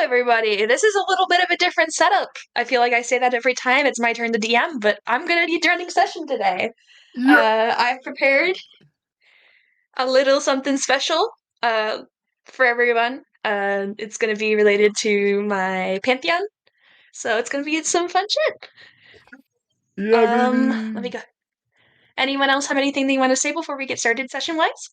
everybody. This is a little bit of a different setup. I feel like I say that every time it's my turn to DM, but I'm gonna be running session today. I've prepared a little something special uh, for everyone. It's gonna be related to my pantheon, so it's gonna be some fun shit. Yeah, Let me go. Anyone else have anything they want to say before we get started session-wise?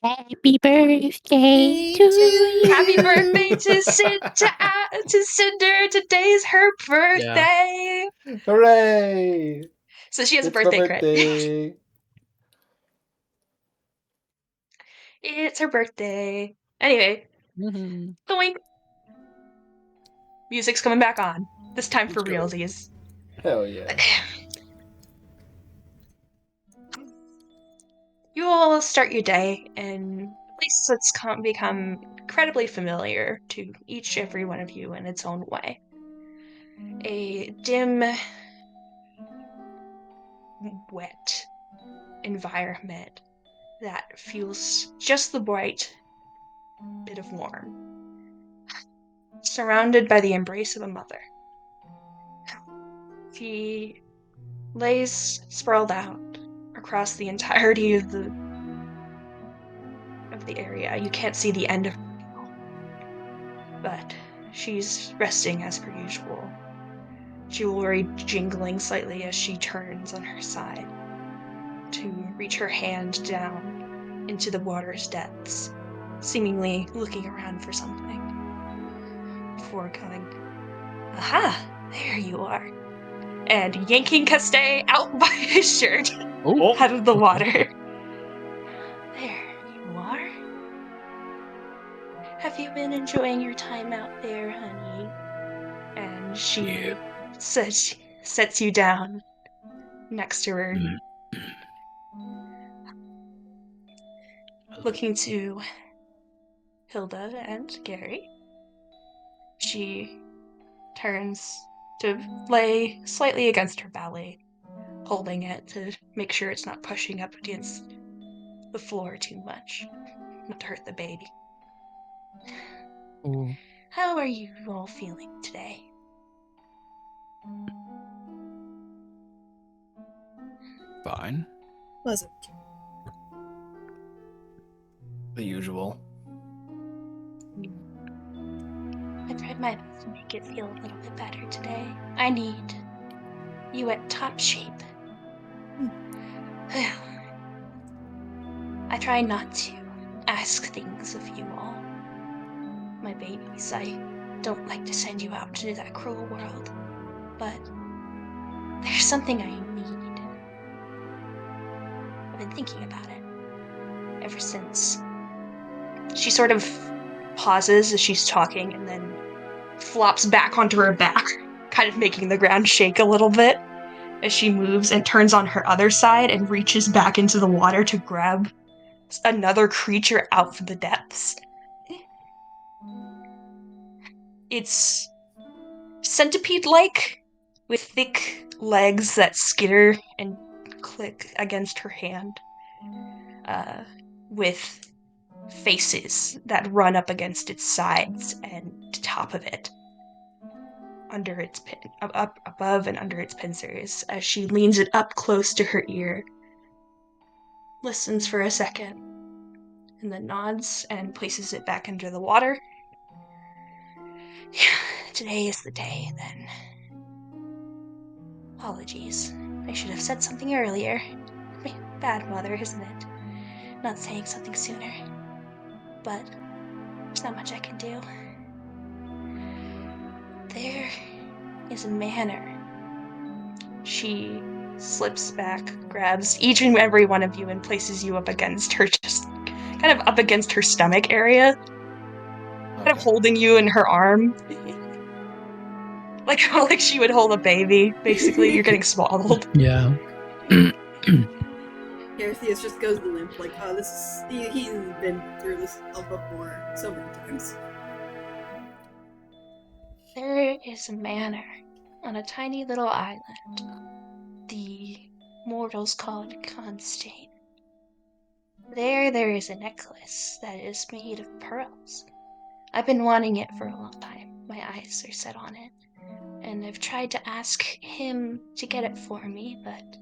Happy birthday to you. Happy birthday to Cinder. Today's her birthday. Hooray! So she has a It's my birthday crit. birthday. It's her birthday. Anyway, doink. Music's coming back on. This time for Let's go. realsies. Hell yeah. You all start your day in a place that's become incredibly familiar to every one of you in its own way. A dim, wet environment that feels just the right bit of warm, surrounded by the embrace of a mother. She lays sprawled out across the entirety of the area. You can't see the end of her now, but she's resting as per usual. Jewelry jingling slightly as she turns on her side to reach her hand down into the water's depths, seemingly looking around for something before going, aha, there you are, and yanking Constaine out by his shirt out of the water. There you are. Have you been enjoying your time out there, honey? And she sets you down next to her, looking to Hilda and Gary. She turns to lay slightly against her belly, holding it to make sure it's not pushing up against the floor too much, not to hurt the baby. Ooh. How are you all feeling today? Fine. Pleasant. The usual. I tried my best to make it feel a little bit better today. I need you at top shape. I try not to ask things of you all. My babies, I don't like to send you out to that cruel world, but there's something I need. I've been thinking about it ever since. She sort of pauses as she's talking and then flops back onto her back, kind of making the ground shake a little bit as she moves and turns on her other side and reaches back into the water to grab another creature out from the depths. It's centipede-like, with thick legs that skitter and click against her hand, with faces that run up against its sides and top of it, under its up above and under its pincers, as she leans it up close to her ear, listens for a second, and then nods and places it back under the water. Today is the day, then. Apologies. I should have said something earlier. Bad mother, isn't it? Not saying something sooner. But there's not much I can do. There is a manor. She slips back, grabs each and every one of you, and places you up against her, just kind of up against her stomach area. Kind of holding you in her arm. Like she would hold a baby, basically. You're getting swaddled. Yeah. Garcias just goes limp, like, oh, this is... He's been through this before so many times. There is a manor on a tiny little island. The mortals call it Constaine. There is a necklace that is made of pearls. I've been wanting it for a long time. My eyes are set on it. And I've tried to ask him to get it for me, but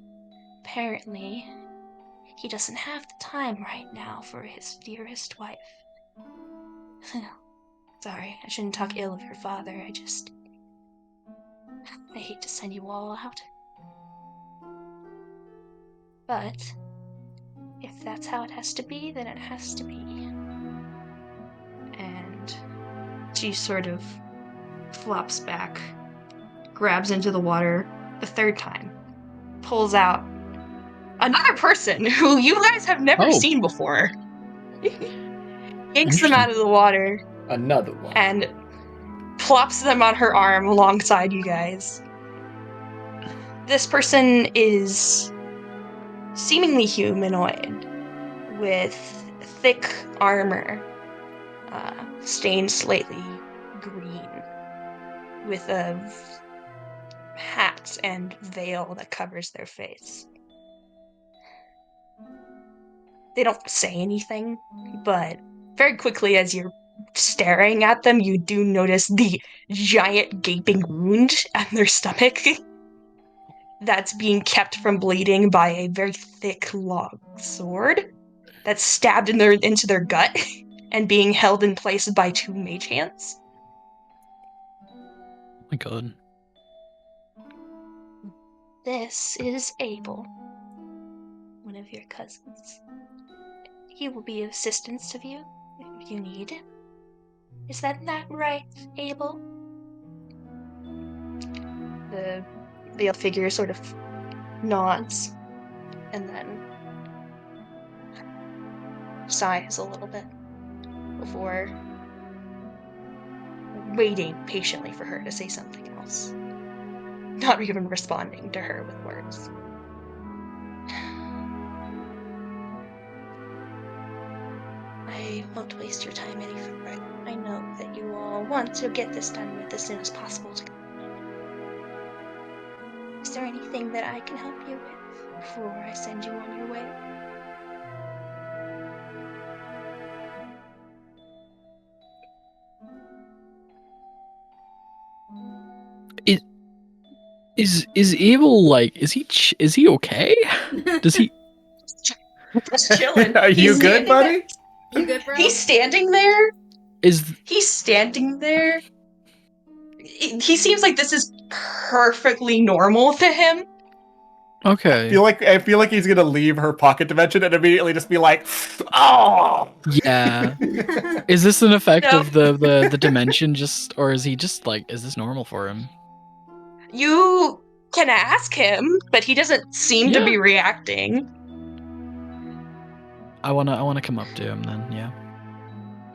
apparently he doesn't have the time right now for his dearest wife. Sorry, I shouldn't talk ill of your father. I hate to send you all out. But if that's how it has to be, then it has to be. And she sort of flops back, grabs into the water the third time, pulls out another person who you guys have never seen before. Yanks them out of the water. Another one. And plops them on her arm alongside you guys. This person is seemingly humanoid with thick armor, stained slightly green, with a hat and veil that covers their face. They don't say anything, but very quickly as you're staring at them, you do notice the giant gaping wound at their stomach that's being kept from bleeding by a very thick long sword that's stabbed into their gut and being held in place by two mage hands. Oh my god. This is Abel, one of your cousins. He will be of assistance to you if you need him. Is that right, Abel? The veiled figure sort of nods and then sighs a little bit before waiting patiently for her to say something else. Not even responding to her with words. I won't waste your time any further. I know that you all want to get this done with as soon as possible. Is there anything that I can help you with before I send you on your way? Is Abel like? Is he okay? Does he? Just chilling. Are you good, buddy? You good, bro? He's standing there. Is He's standing there. He seems like this is perfectly normal to him. okay? I feel like he's gonna leave her pocket dimension and immediately just be like, oh. Yeah. Is this an effect No. of the dimension just, or is he just like, is this normal for him? You can ask him, but he doesn't seem to be reacting. I wanna come up to him then, yeah.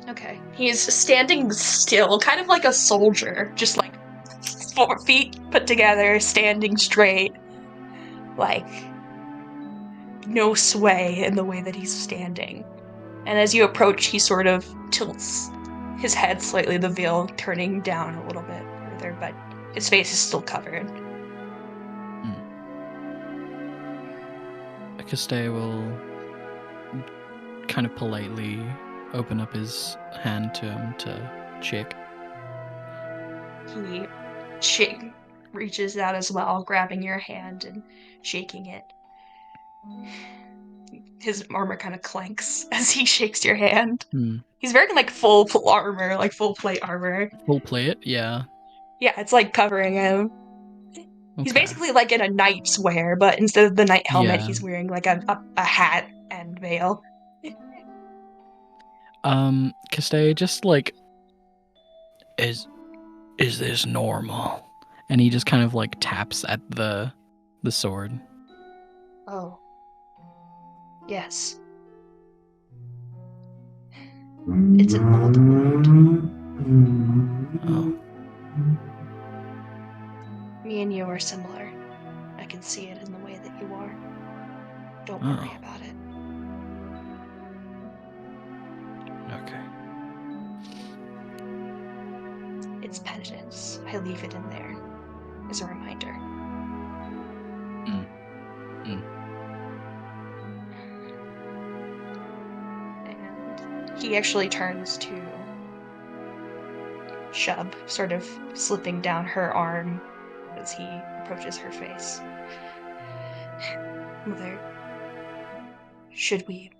Okay. He's standing still, kind of like a soldier, just like 4 feet put together, standing straight. Like, no sway in the way that he's standing. And as you approach, he sort of tilts his head slightly, the veil turning down a little bit further, but his face is still covered. Constaine will kind of politely open up his hand to him to shake. He reaches out as well, grabbing your hand and shaking it. His armor kind of clanks as he shakes your hand. He's wearing like full armor, like full plate armor. Full plate, yeah. Yeah, it's like covering him. He's basically like in a knight's wear, but instead of the knight helmet, he's wearing like a hat and veil. Constaine just like, is this normal? And he just kind of like taps at the sword. Oh. Yes. It's an old wound. Oh. Me and you are similar. I can see it in the way that you are. Don't worry about it. Okay. It's penitence. I leave it in there as a reminder. And he actually turns to Shub, sort of slipping down her arm as he approaches her face. Mother, should we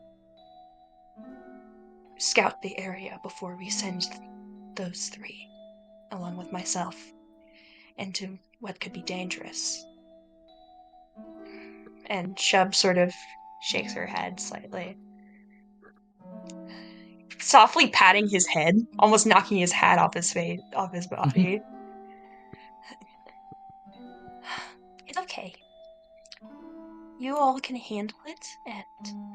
scout the area before we send those three, along with myself, into what could be dangerous? And Shub sort of shakes her head slightly, softly patting his head, almost knocking his hat off his body. It's okay. You all can handle it, and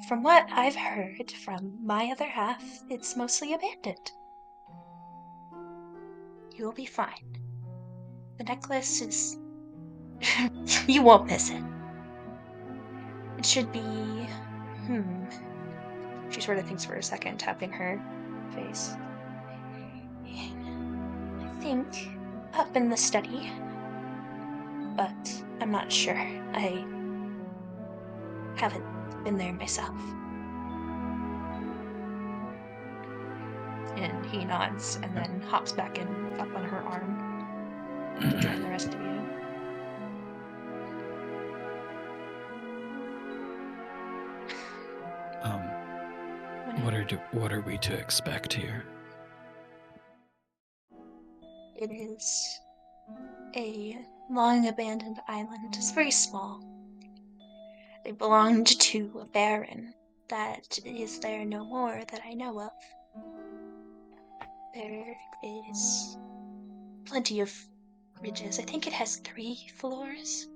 from what I've heard from my other half, it's mostly abandoned. You'll be fine. The necklace is... you won't miss it. It should be... She sort of thinks for a second, tapping her face. I think up in the study, but I'm not sure. I haven't been there myself. And he nods and then hops back in up on her arm to join the rest of you. What are we to expect here? It is a long-abandoned island. It's very small. It belonged to a baron that is there no more that I know of. There is plenty of ridges. I think it has 3 floors.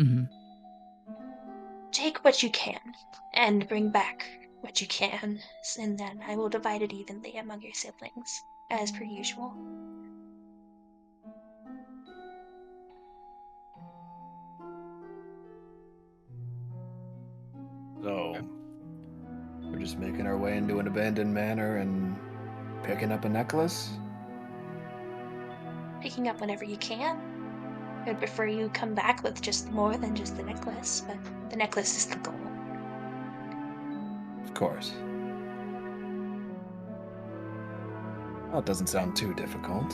Mm-hmm. Take what you can and bring back what you can, and then I will divide it evenly among your siblings, as per usual. So, we're just making our way into an abandoned manor and picking up a necklace? Picking up whenever you can. I'd prefer you come back with just more than just the necklace, but the necklace is the goal. Of course. Well, it doesn't sound too difficult.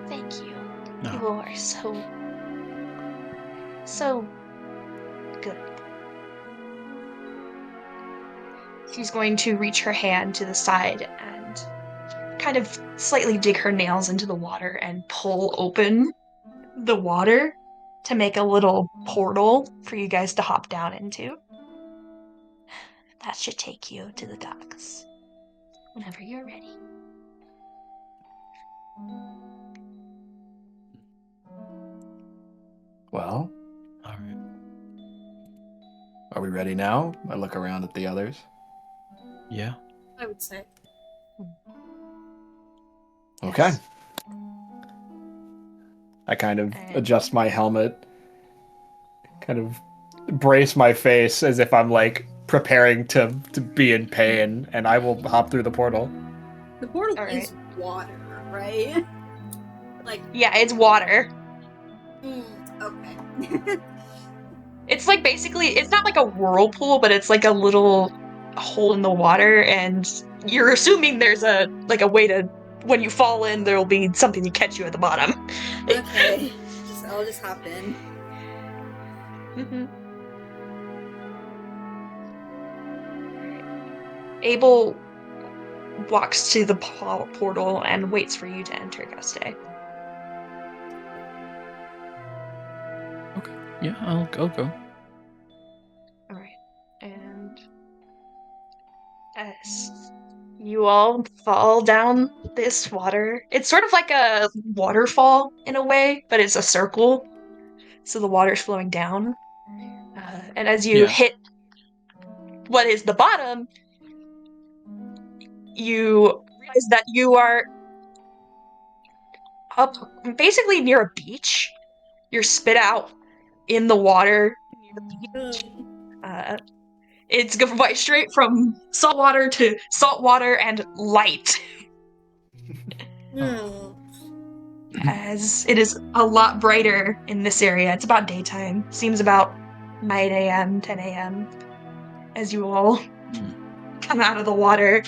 Thank you. No. You are so good. She's going to reach her hand to the side and kind of slightly dig her nails into the water and pull open the water to make a little portal for you guys to hop down into. That should take you to the docks whenever you're ready. Well, All right. are we ready now? I look around at the others. Yeah. I would say. Okay. Yes. I kind of adjust my helmet, kind of brace my face as if I'm like preparing to be in pain, and I will hop through the portal. The portal All is water, right? Like, Yeah, it's water. Okay. It's like basically, it's not like a whirlpool, but it's like a little hole in the water, and you're assuming there's a way to, when you fall in, there'll be something to catch you at the bottom. Okay. I'll just hop in. Mm-hmm. Abel walks to the portal and waits for you to enter, Guste. Okay. Yeah, I'll go. Alright. And as you all fall down this water, it's sort of like a waterfall in a way, but it's a circle, so the water's flowing down. And as you hit what is the bottom, you realize that you are up basically near a beach. You're spit out in the water near the beach. It's going straight from saltwater to saltwater and light, Oh. as it is a lot brighter in this area. It's about daytime. Seems about 9 a.m., 10 a.m. as you all come out of the water.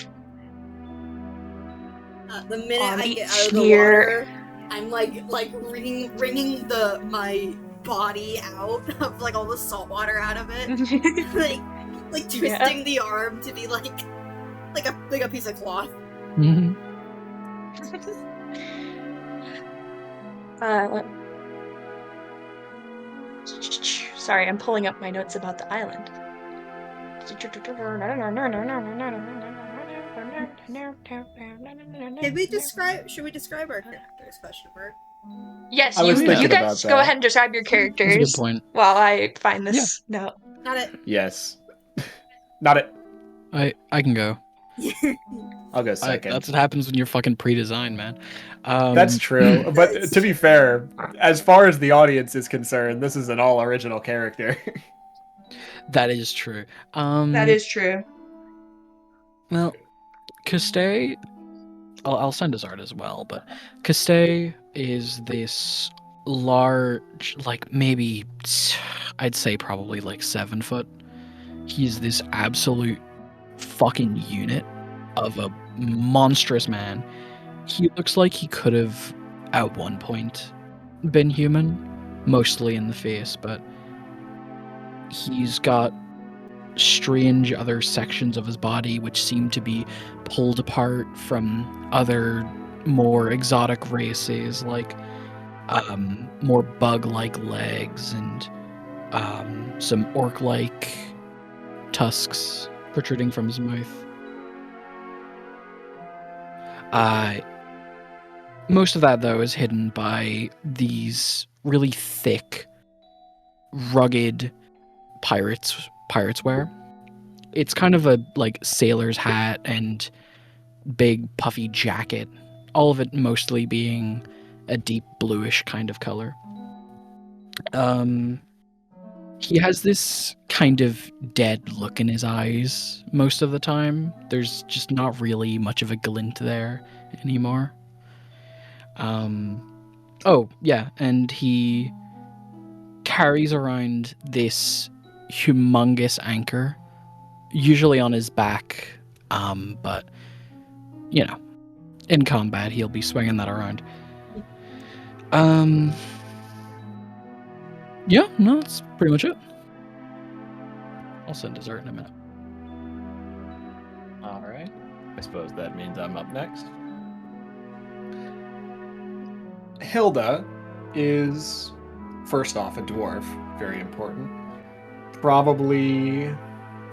The minute On I get each out of the year- water, I'm like wringing my body out of like all the salt water out of it, like twisting the arm to be like a piece of cloth. Mm-hmm. Sorry, I'm pulling up my notes about the island. Should we describe our characters? Question mark. Yes, I was you thinking guys about go that. ahead and describe your That's a characters good point. while I find this note. Not it. Yes. Not it. I can go. I'll go second. That's what happens when you're fucking pre-designed, man. That's true. But to be fair, as far as the audience is concerned, this is an all original character. That is true. That is true. Well, Constaine, I'll send his art as well, but Constaine is this large, like maybe, I'd say probably like 7 foot. He's this absolute fucking unit of a monstrous man. He looks like he could have, at one point, been human, mostly in the face, but he's got strange other sections of his body which seem to be pulled apart from other more exotic races, like more bug-like legs and some orc-like tusks protruding from his mouth. Most of that, though, is hidden by these really thick, rugged pirates wear. It's kind of a like sailor's hat and big puffy jacket, all of it mostly being a deep bluish kind of color. He has this kind of dead look in his eyes most of the time. There's just not really much of a glint there anymore. Oh yeah, and he carries around this humongous anchor, usually on his back, but you know, in combat he'll be swinging that around. Yeah, no, that's pretty much it. I'll send dessert in a minute. All right. I suppose that means I'm up next. Hilda is, first off, a dwarf. Very important. Probably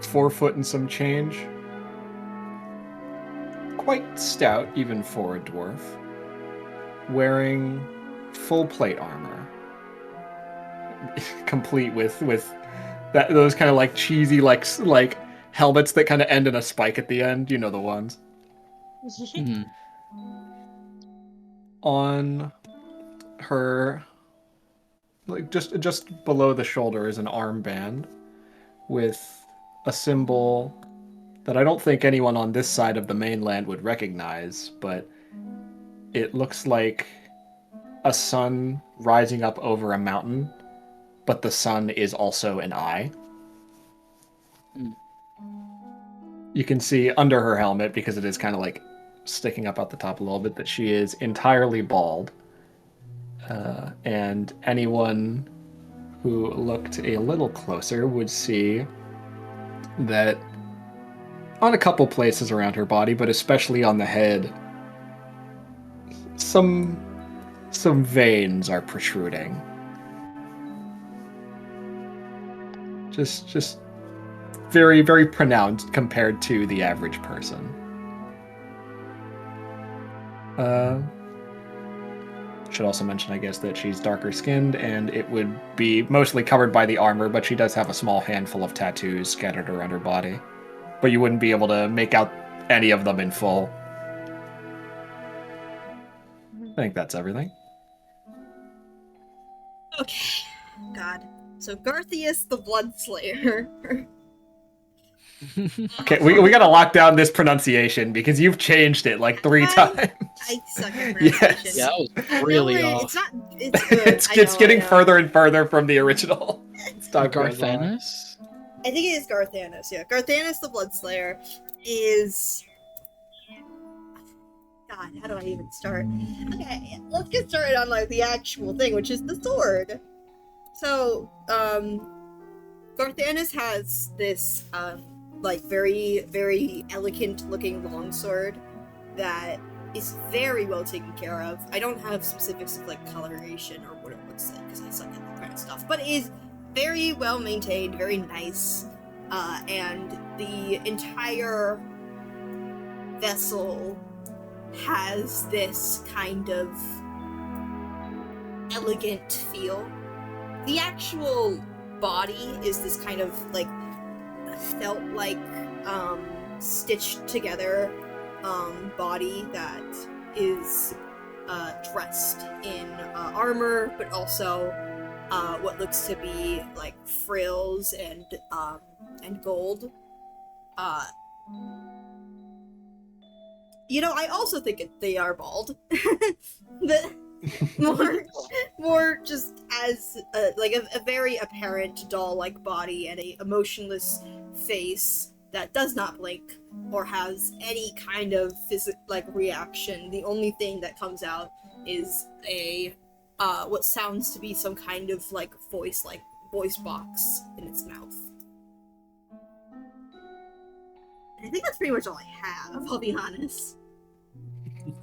4 foot and some change. Quite stout, even for a dwarf. Wearing full plate armor. Complete with those kind of like cheesy like helmets that kind of end in a spike at the end. You know the ones. Mhm. On her, like just below the shoulder, is an armband with a symbol that I don't think anyone on this side of the mainland would recognize, but it looks like a sun rising up over a mountain, but the sun is also an eye. You can see under her helmet, because it is kind of like sticking up at the top a little bit, that she is entirely bald. And anyone who looked a little closer would see that on a couple places around her body, but especially on the head, some veins are protruding. Just very, very pronounced compared to the average person. Should also mention, I guess, that she's darker skinned and it would be mostly covered by the armor, but she does have a small handful of tattoos scattered around her body. But you wouldn't be able to make out any of them in full. I think that's everything. Okay. God. So Garthius the Bloodslayer. Okay, we gotta lock down this pronunciation because you've changed it like 3 times. I suck at pronunciation. Yes. Yeah, that was No, really it's off. not. It's good. It's getting further and further from the original. It's time for us all. Garthanis? I think it is Garthanis, yeah. Garthanis the Bloodslayer is... God, how do I even start? Okay, let's get started on, like, the actual thing, which is the sword. So, Garthanis has this, like, very, very elegant-looking longsword that is very well taken care of. I don't have specifics of, like, coloration or what it looks like, because I suck at that kind of stuff, but it is very well maintained, very nice, and the entire vessel has this kind of elegant feel. The actual body is this kind of like felt like stitched together body that is dressed in armor, but also what looks to be like frills and gold. You know, I also think they are bald. The more just as like a very apparent doll-like body and a emotionless face that does not blink or has any kind of reaction. The only thing that comes out is a what sounds to be some kind of voice box in its mouth. I think that's pretty much all I have, I'll be honest. Okay.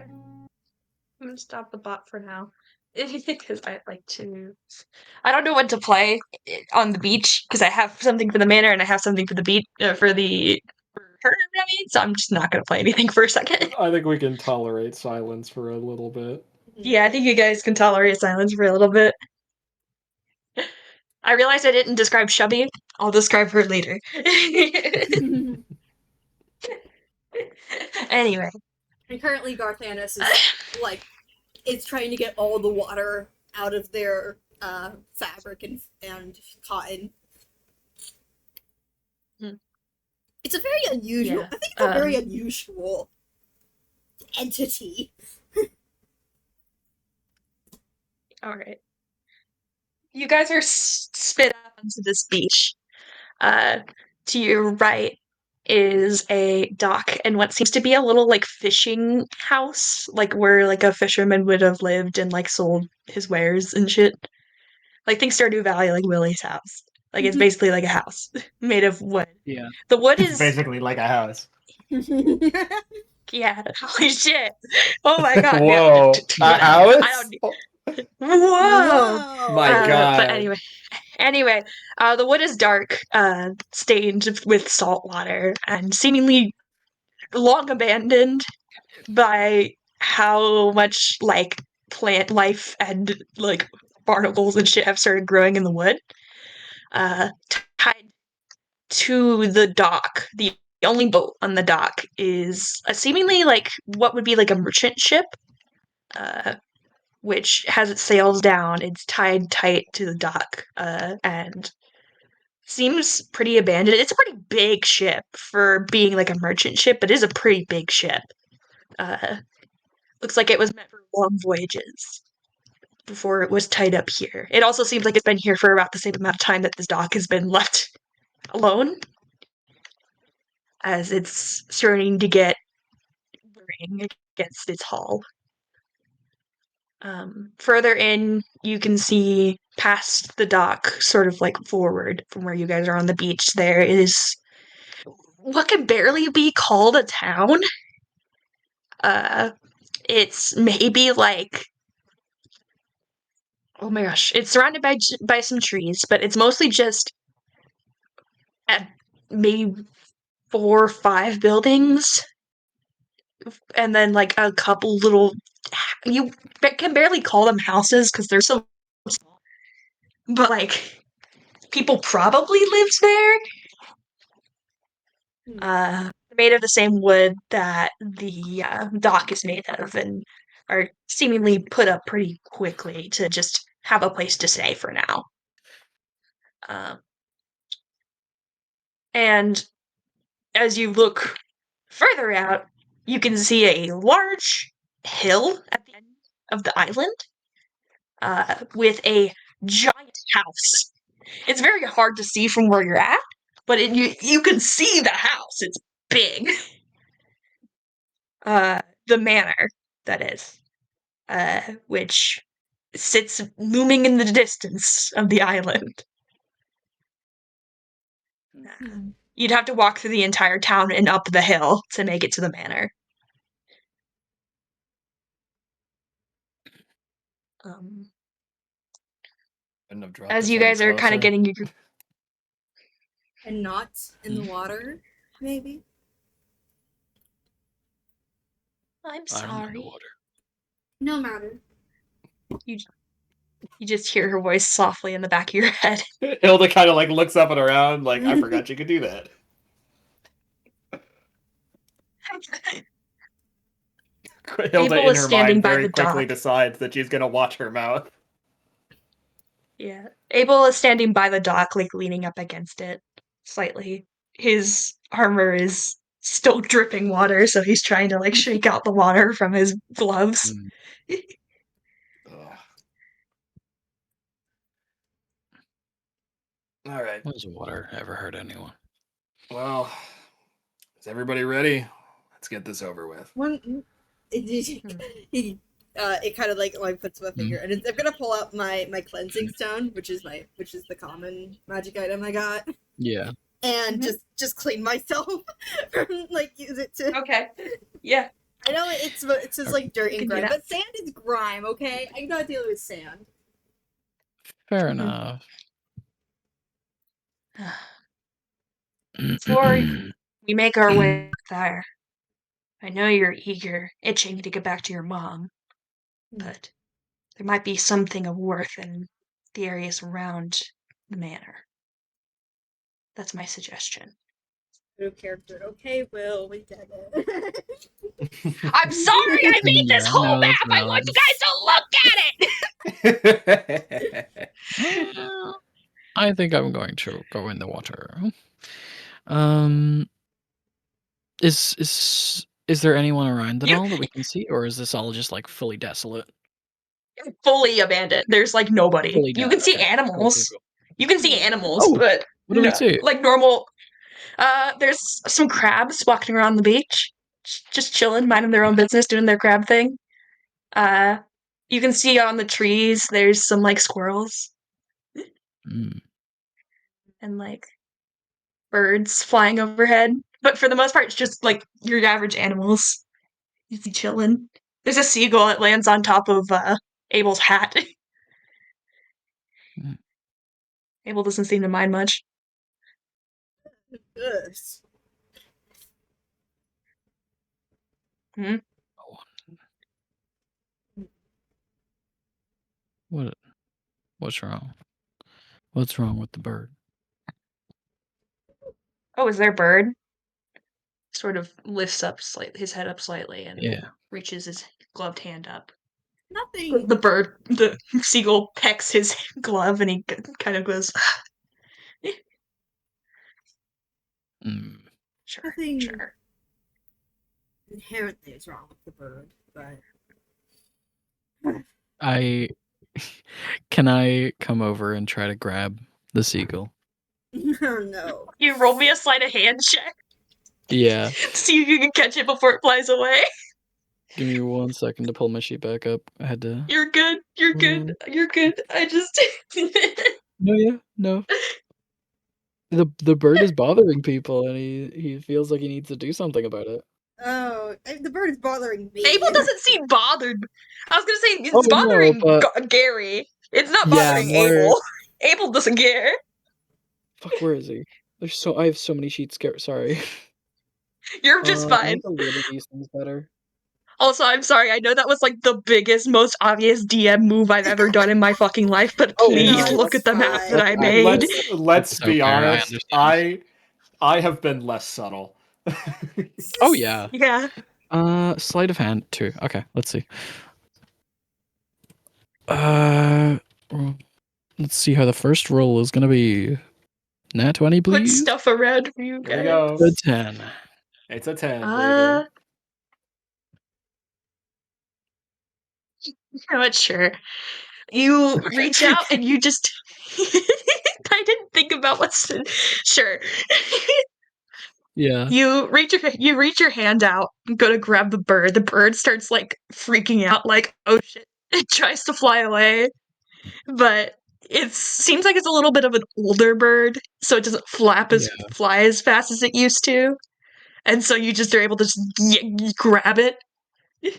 I'm gonna stop the bot for now. Because I like to... I don't know what to play on the beach, because I have something for the manor and I have something for the beach, for her, I mean, so I'm just not gonna play anything for a second. I think we can tolerate silence for a little bit. Yeah, I think you guys can tolerate silence for a little bit. I realized I didn't describe Shubby. I'll describe her later. Anyway. And currently Garthanis is it's trying to get all the water out of their fabric and cotton. It's a very unusual. Yeah. I think it's a very unusual entity. All right. You guys are spit up onto this beach. To your right is a dock and what seems to be a little fishing house, where a fisherman would have lived and sold his wares and shit. Think Stardew Valley, Willie's house. It's basically a house made of wood. Yeah. The wood is It's basically like a house. Yeah. Holy shit. Oh my god. Whoa. Yeah. A house? I don't... Whoa. My god. But anyway, the wood is dark, stained with salt water, and seemingly long abandoned by how much plant life and barnacles and shit have started growing in the wood. Tied to the dock, the only boat on the dock is seemingly what would be a merchant ship, which has its sails down. It's tied tight to the dock, and seems pretty abandoned. It's a pretty big ship for being a merchant ship, but it is a pretty big ship. Looks like it was meant for long voyages before it was tied up here. It also seems like it's been here for about the same amount of time that this dock has been left alone, as it's starting to get wearing against its hull. Further in, you can see past the dock, sort of forward from where you guys are on the beach, there is what can barely be called a town. It's maybe oh my gosh, it's surrounded by some trees, but it's mostly just maybe 4 or 5 buildings, and then a couple little... You can barely call them houses because they're so small, but people probably lives there. Made of the same wood that the dock is made of, and are seemingly put up pretty quickly to just have a place to stay for now. And as you look further out, you can see a large hill at the end of the island, with a giant house It's very hard to see from where you're at, but you can see the house. It's big. The manor, that is, which sits looming in the distance of the island. You'd have to walk through the entire town and up the hill to make it to the manor. Couldn't have dropped As us you any guys are kind of closer. getting your And not in the water, maybe? I'm I'm in the sorry. water. No matter. You just hear her voice softly in the back of your head. Hilda kind of like looks up and around, like, I forgot you could do that. Hilda, Abel in is her standing mind, by very the quickly dock. decides that she's gonna watch her mouth. Yeah. Abel is standing by the dock, like leaning up against it slightly. His armor is still dripping water, so he's trying to like shake out the water from his gloves. Ugh. All right. Has water ever hurt anyone? Well, is everybody ready? Let's get this over with. It kind of like puts my finger, and I'm gonna pull out my cleansing stone, which is the common magic item I got. Yeah. And just clean myself, like use it to. Okay. Yeah. I know it's just like dirt and can do grime, that. but sand is grime. Okay, I gotta deal with sand. Fair enough. Before we make our way there, I know you're eager, itching to get back to your mom, but there might be something of worth in the areas around the manor. That's my suggestion. No character. Okay, Will, we get it. I'm sorry I made this whole no, map! that's I want you guys to look at it! I think I'm going to go in the water. Is there anyone around at all that we can see, or is this all just like fully desolate? Fully abandoned. There's like nobody. Fully You dead. can see Okay. animals. Cool. You can see animals, Oh, but what do we see? like normal. There's some crabs walking around the beach, just chilling, minding their own business, doing their crab thing. You can see on the trees there's some like squirrels and like birds flying overhead. But for the most part, it's just like your average animals. You see chilling. There's a seagull that lands on top of Abel's hat. Abel doesn't seem to mind much. Yes. Hmm? What's wrong? What's wrong with the bird? Oh, is there a bird? Sort of lifts up his head up slightly and reaches his gloved hand up. Nothing. The seagull pecks his glove and he kind of goes, Nothing sure. inherently is wrong with the bird, but Can I come over and try to grab the seagull? no. You roll me a sleight of hand check. Yeah. See if you can catch it before it flies away. Give me 1 second to pull my sheet back up. I had to. You're good. You're good. You're good. I just. No. The bird is bothering people, and he feels like he needs to do something about it. Oh, the bird is bothering me. Abel doesn't seem bothered. I was gonna say it's bothering Gary. It's not bothering Abel. Abel doesn't care. Fuck, where is he? I have so many sheets. Sorry. You're just fine. I need to label these things better. Also, I'm sorry. I know that was like the biggest, most obvious DM move I've ever done in my fucking life, but please look at the map that I made. Let's be honest. I have been less subtle. Oh yeah. Yeah. Sleight of hand too. Okay, let's see. Let's see how the first roll is gonna be. Nat 20, please. Put stuff around for you guys. Here we go. It's a 10. It's a 10, baby. I'm not sure. You reach out and you just kind think about what's sure. Yeah. You reach your hand out, go to grab the bird. The bird starts like freaking out, like, oh shit. It tries to fly away, but it seems like it's a little bit of an older bird, so it doesn't fly as fast as it used to. And so you just are able to just grab it,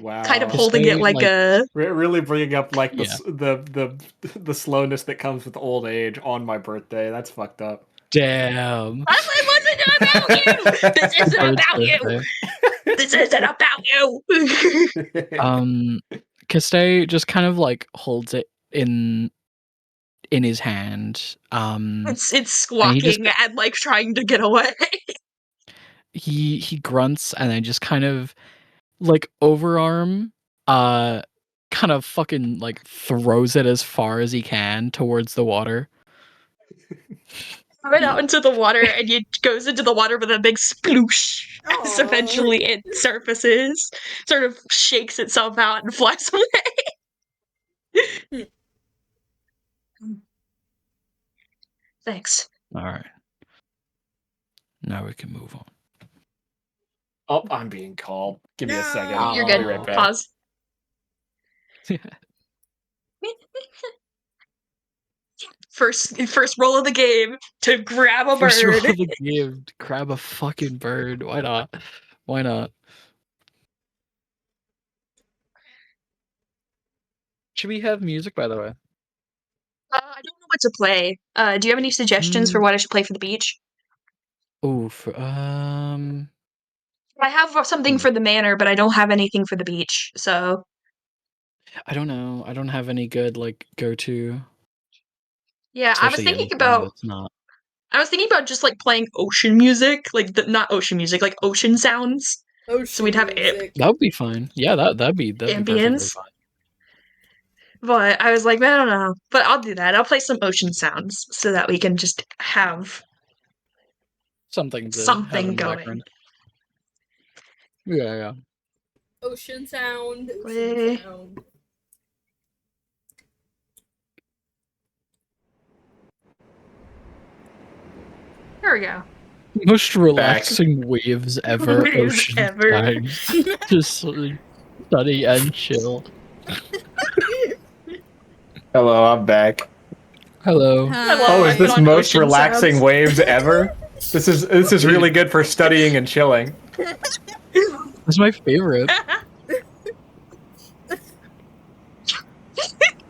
Wow. kind of holding it like a. Really bringing up like Yeah. the slowness that comes with old age on my birthday. That's fucked up. Damn. It wasn't about you. This isn't about you. This isn't about you. Constaine just kind of like holds it in his hand. It's squawking and like trying to get away. He grunts and then just kind of like overarm kind of fucking like throws it as far as he can towards the water. Right out into the water, and it goes into the water with a big sploosh. As Aw. eventually it surfaces, sort of shakes itself out and flies away. Thanks. All right. Now we can move on. Oh, I'm being called. Give me a second. You're I'll good. be right back. Pause. First roll of the game to grab a First bird. roll of the game, grab a fucking bird. Why not? Why not? Should we have music, by the way? I don't know what to play. Do you have any suggestions for what I should play for the beach? Oh, I have something for the manor, but I don't have anything for the beach. So I don't know. I don't have any good like go-to. yeah, I was thinking about. Not. I was thinking about just like playing ocean music, like not ocean music, like ocean sounds. Ocean So we'd have music. That would be fine. Yeah, that'd be perfectly ambience. fine. But I was like, I don't know. But I'll do that. I'll play some ocean sounds so that we can just have Something to have something in the going. background. Yeah. Ocean sound. Play. Ocean sound. There we go. Most relaxing waves ever. Waves Ocean ever. times. Just like, study and chill. Hello, I'm back. Hello. Hello, Oh, I is put this on most ocean relaxing sounds. waves ever? This is really good for studying and chilling. That's my favorite.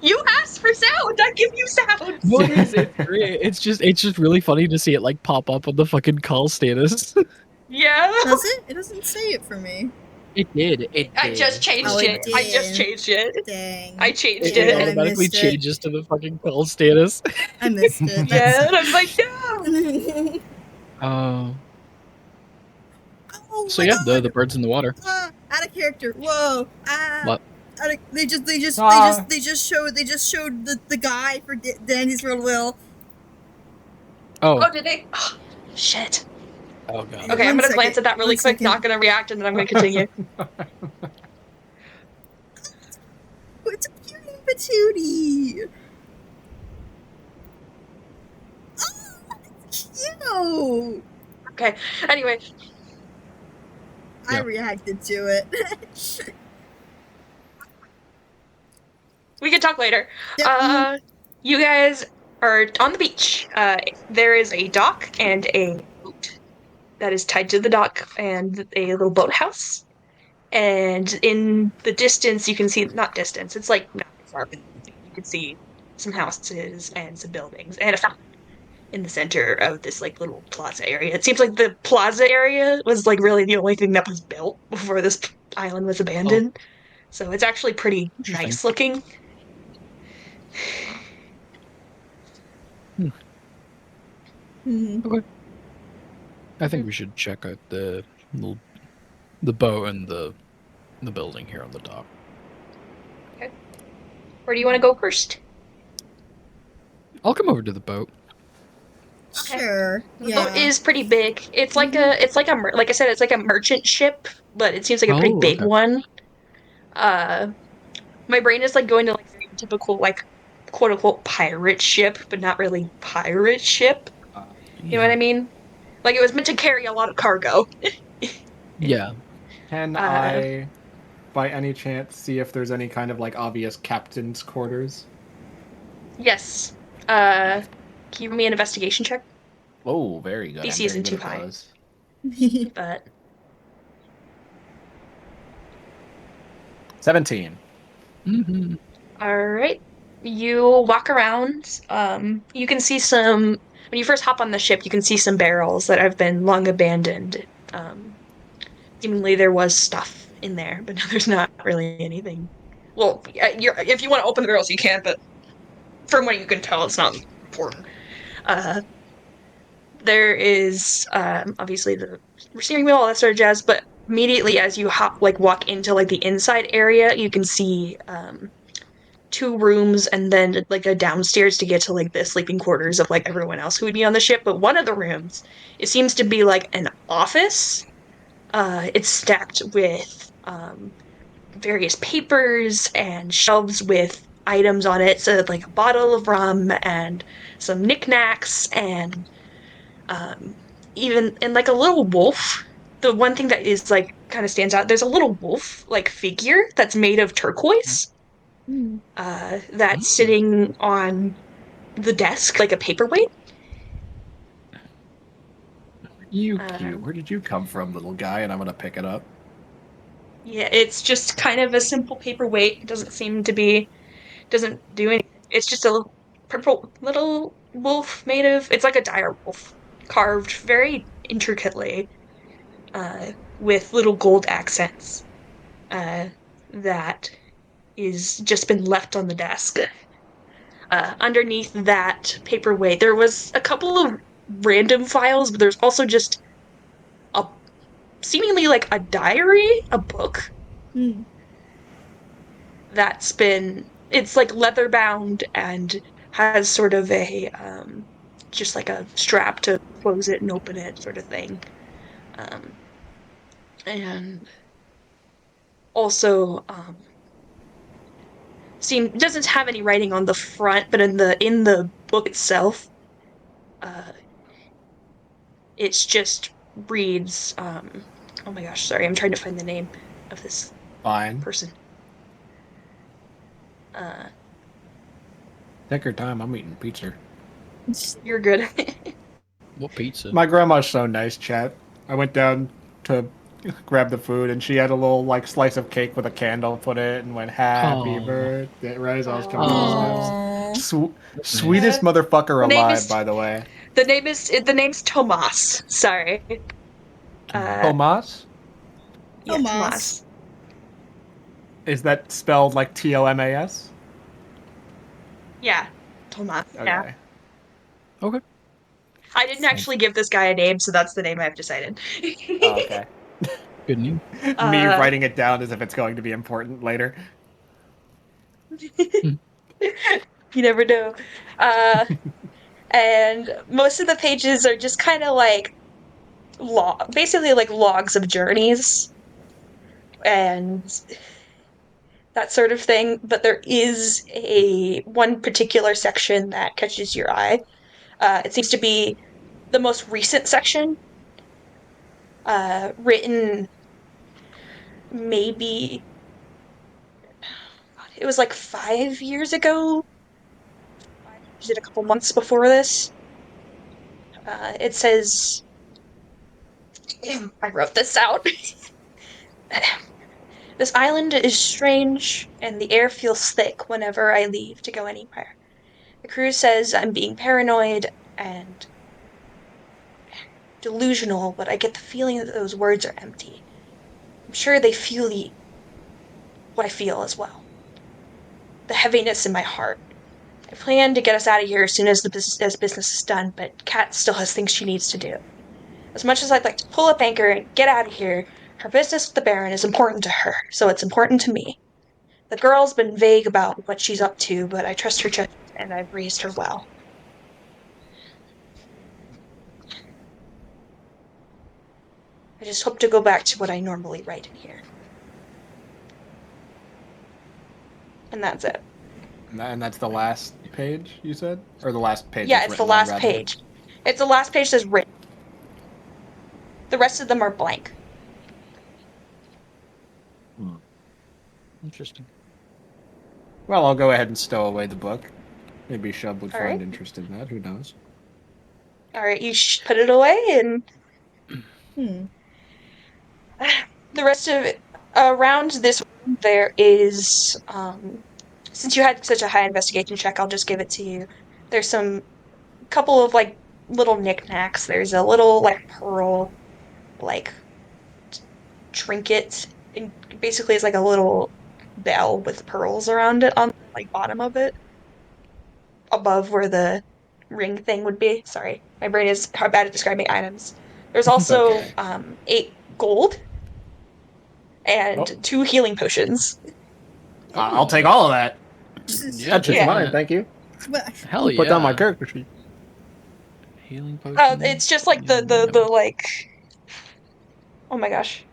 You asked for sound. I give you sound. No, it is. It's great. It's just really funny to see it like pop up on the fucking call status. Yeah. Does it? It doesn't say it for me. It did. I just changed Oh, it. it I just did. changed it. Dang. I changed It it. automatically missed it. changes to the fucking call status. I missed it. Yeah, and I'm like, no. Oh. Oh So my yeah, God. the birds in the water. Out of character. Whoa. What? They just showed the guy for Danny's World Will. Oh, did they? Oh, shit. Oh god. Okay, I'm One gonna glance second, at that really one quick, second. not gonna react, and then I'm gonna continue. It's a cutie patootie. Oh, it's cute. Okay, anyway. I Yeah. reacted to it. We can talk later. Yep. You guys are on the beach. There is a dock and a boat that is tied to the dock and a little boathouse. And in the distance, you can see, not distance, it's like not far, but you can see some houses and some buildings and a fountain in the center of this like little plaza area. It seems like the plaza area was like really the only thing that was built before this island was abandoned. So it's actually pretty Interesting. nice looking. I think we should check out the boat and the building here on the dock. Okay. Where do you want to go first? I'll come over to the boat. Okay. Sure. The Yeah. boat is pretty big. It's like like I said, it's like a merchant ship, but it seems like a pretty Oh, big okay. one. My brain is like going to like very typical like quote unquote pirate ship, but not really pirate ship. You know what I mean? Like, it was meant to carry a lot of cargo. Yeah. Can I, by any chance, see if there's any kind of like obvious captain's quarters? Yes. Can you give me an investigation check? Oh, very good. I'm DC very isn't good too at high, those. but 17. Mm-hmm. all right. You walk around. You can see some. When you first hop on the ship, you can see some barrels that have been long abandoned. Um, Seemingly there was stuff in there, but now there's not really anything. Well, if you want to open the barrels, you can, but from what you can tell, it's not important. Uh, there is obviously the steering wheel, all that sort of jazz, but immediately as you walk into like the inside area, you can see two rooms and then like a downstairs to get to like the sleeping quarters of like everyone else who would be on the ship. But one of the rooms, it seems to be like an office. It's stacked with various papers and shelves with items on it. So like a bottle of rum and some knickknacks and um, even and like a little wolf. The one thing that is like kind of stands out, there's a little wolf like figure that's made of turquoise that's sitting on the desk like a paperweight. You cute. Um, Where did you come from, little guy? And I'm gonna pick it up. yeah, it's just kind of a simple paperweight. It doesn't do anything. It's just a little purple little wolf made of. It's like a dire wolf carved very intricately with little gold accents. Uh, that is just been left on the desk. Underneath that paperweight, there was a couple of random files, but there's also just a seemingly like a diary, a book that's been it's like leather bound and has sort of a just like a strap to close it and open it sort of thing. Um, and also doesn't have any writing on the front, but in the book itself, uh, it's just reads. Oh my gosh, sorry, I'm trying to find the name of this Fine. person. Uh, Take your time. I'm eating pizza. you're good. What pizza? My grandma's so nice, chat. I went down to grab the food, and she had a little like slice of cake with a candle put it, and went "Happy Oh, birthday" right as I was coming up the steps. oh, Aww. that's Sweetest nice. motherfucker the name alive, is by the way. the name's Tomas. Sorry. Uh, Tomas? yeah, Tomas. Tomas. Is that spelled like Tomas? Yeah, Tomas. Yeah. Okay. Okay. I didn't actually give this guy a name, so that's the name I've decided. Oh, okay. Good news. Me uh, writing it down as if it's going to be important later. Hmm. you never know. Uh, and most of the pages are just kind of like basically like logs of journeys and that sort of thing. But there is a one particular section that catches your eye. It seems to be the most recent section, written maybe it was like 5 years ago. Did a couple months before this. It says, I wrote this out. This island is strange, and the air feels thick whenever I leave to go anywhere. The crew says I'm being paranoid and delusional, but I get the feeling that those words are empty. I'm sure they feel what I feel as well. The heaviness in my heart. I plan to get us out of here as soon as business is done, but Kat still has things she needs to do. As much as I'd like to pull up anchor and get out of here, her business with the Baron is important to her, so it's important to me. The girl's been vague about what she's up to, but I trust her judgment and I've raised her well. I just hope to go back to what I normally write in here. And that's it. And that's the last page, you said? Or the last page Yeah, that's it's the written on, last rather? page. It's the last page says written. The rest of them are blank. Interesting. Well, I'll go ahead and stow away the book. Maybe Shub would All find right. interest in that. Who knows? All right, you put it away, and the rest of it around this room there is. Since you had such a high investigation check, I'll just give it to you. There's some couple of like little knickknacks. There's a little like pearl, like trinket, and basically it's like a little bell with pearls around it on the like bottom of it, above where the ring thing would be. Sorry, my brain is how bad at describing items. There's also Okay. 8 gold and Oh. 2 healing potions. I'll take all of that. Yeah, That's just Yeah. mine. Thank you. Hell yeah. Put down my character sheet. Healing potion. It's just like the like. Oh my gosh.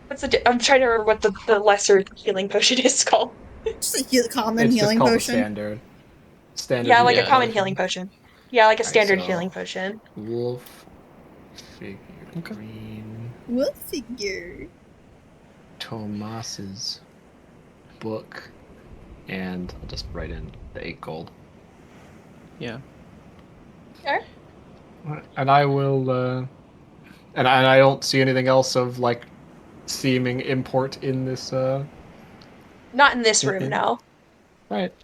What's I'm trying to remember what the lesser healing potion is called. Just a common It's just healing called the potion. standard. Yeah, like a healing common potion. healing potion. Yeah, like a Alright, standard so- healing potion. Wolf figure. Okay. Green. Wolf figure. Tomas's book. And I'll just write in the 8 gold. Yeah. Alright. And I will, and I don't see anything else of, like, seeming import in this, Not in this room, Okay. no. Right.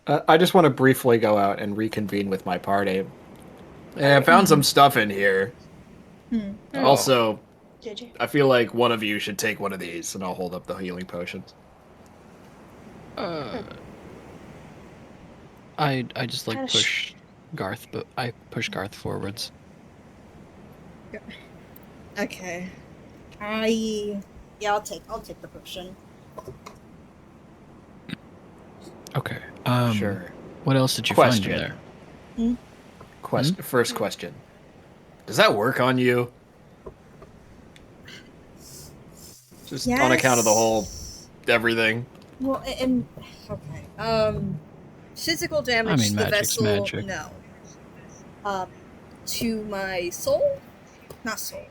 I just want to briefly go out and reconvene with my party. And I found some stuff in here. Also, Did you? I feel like one of you should take one of these, and I'll hold up the healing potions. I just like Kinda push Garth, but I push Garth forwards. Okay. I'll take the potion. Okay. Sure. What else did you Question. find in there? First question. Does that work on you? Just on account of the whole everything. Well, and okay. Physical damage I mean, to the magic's vessel, magic. no. To my soul, not soul.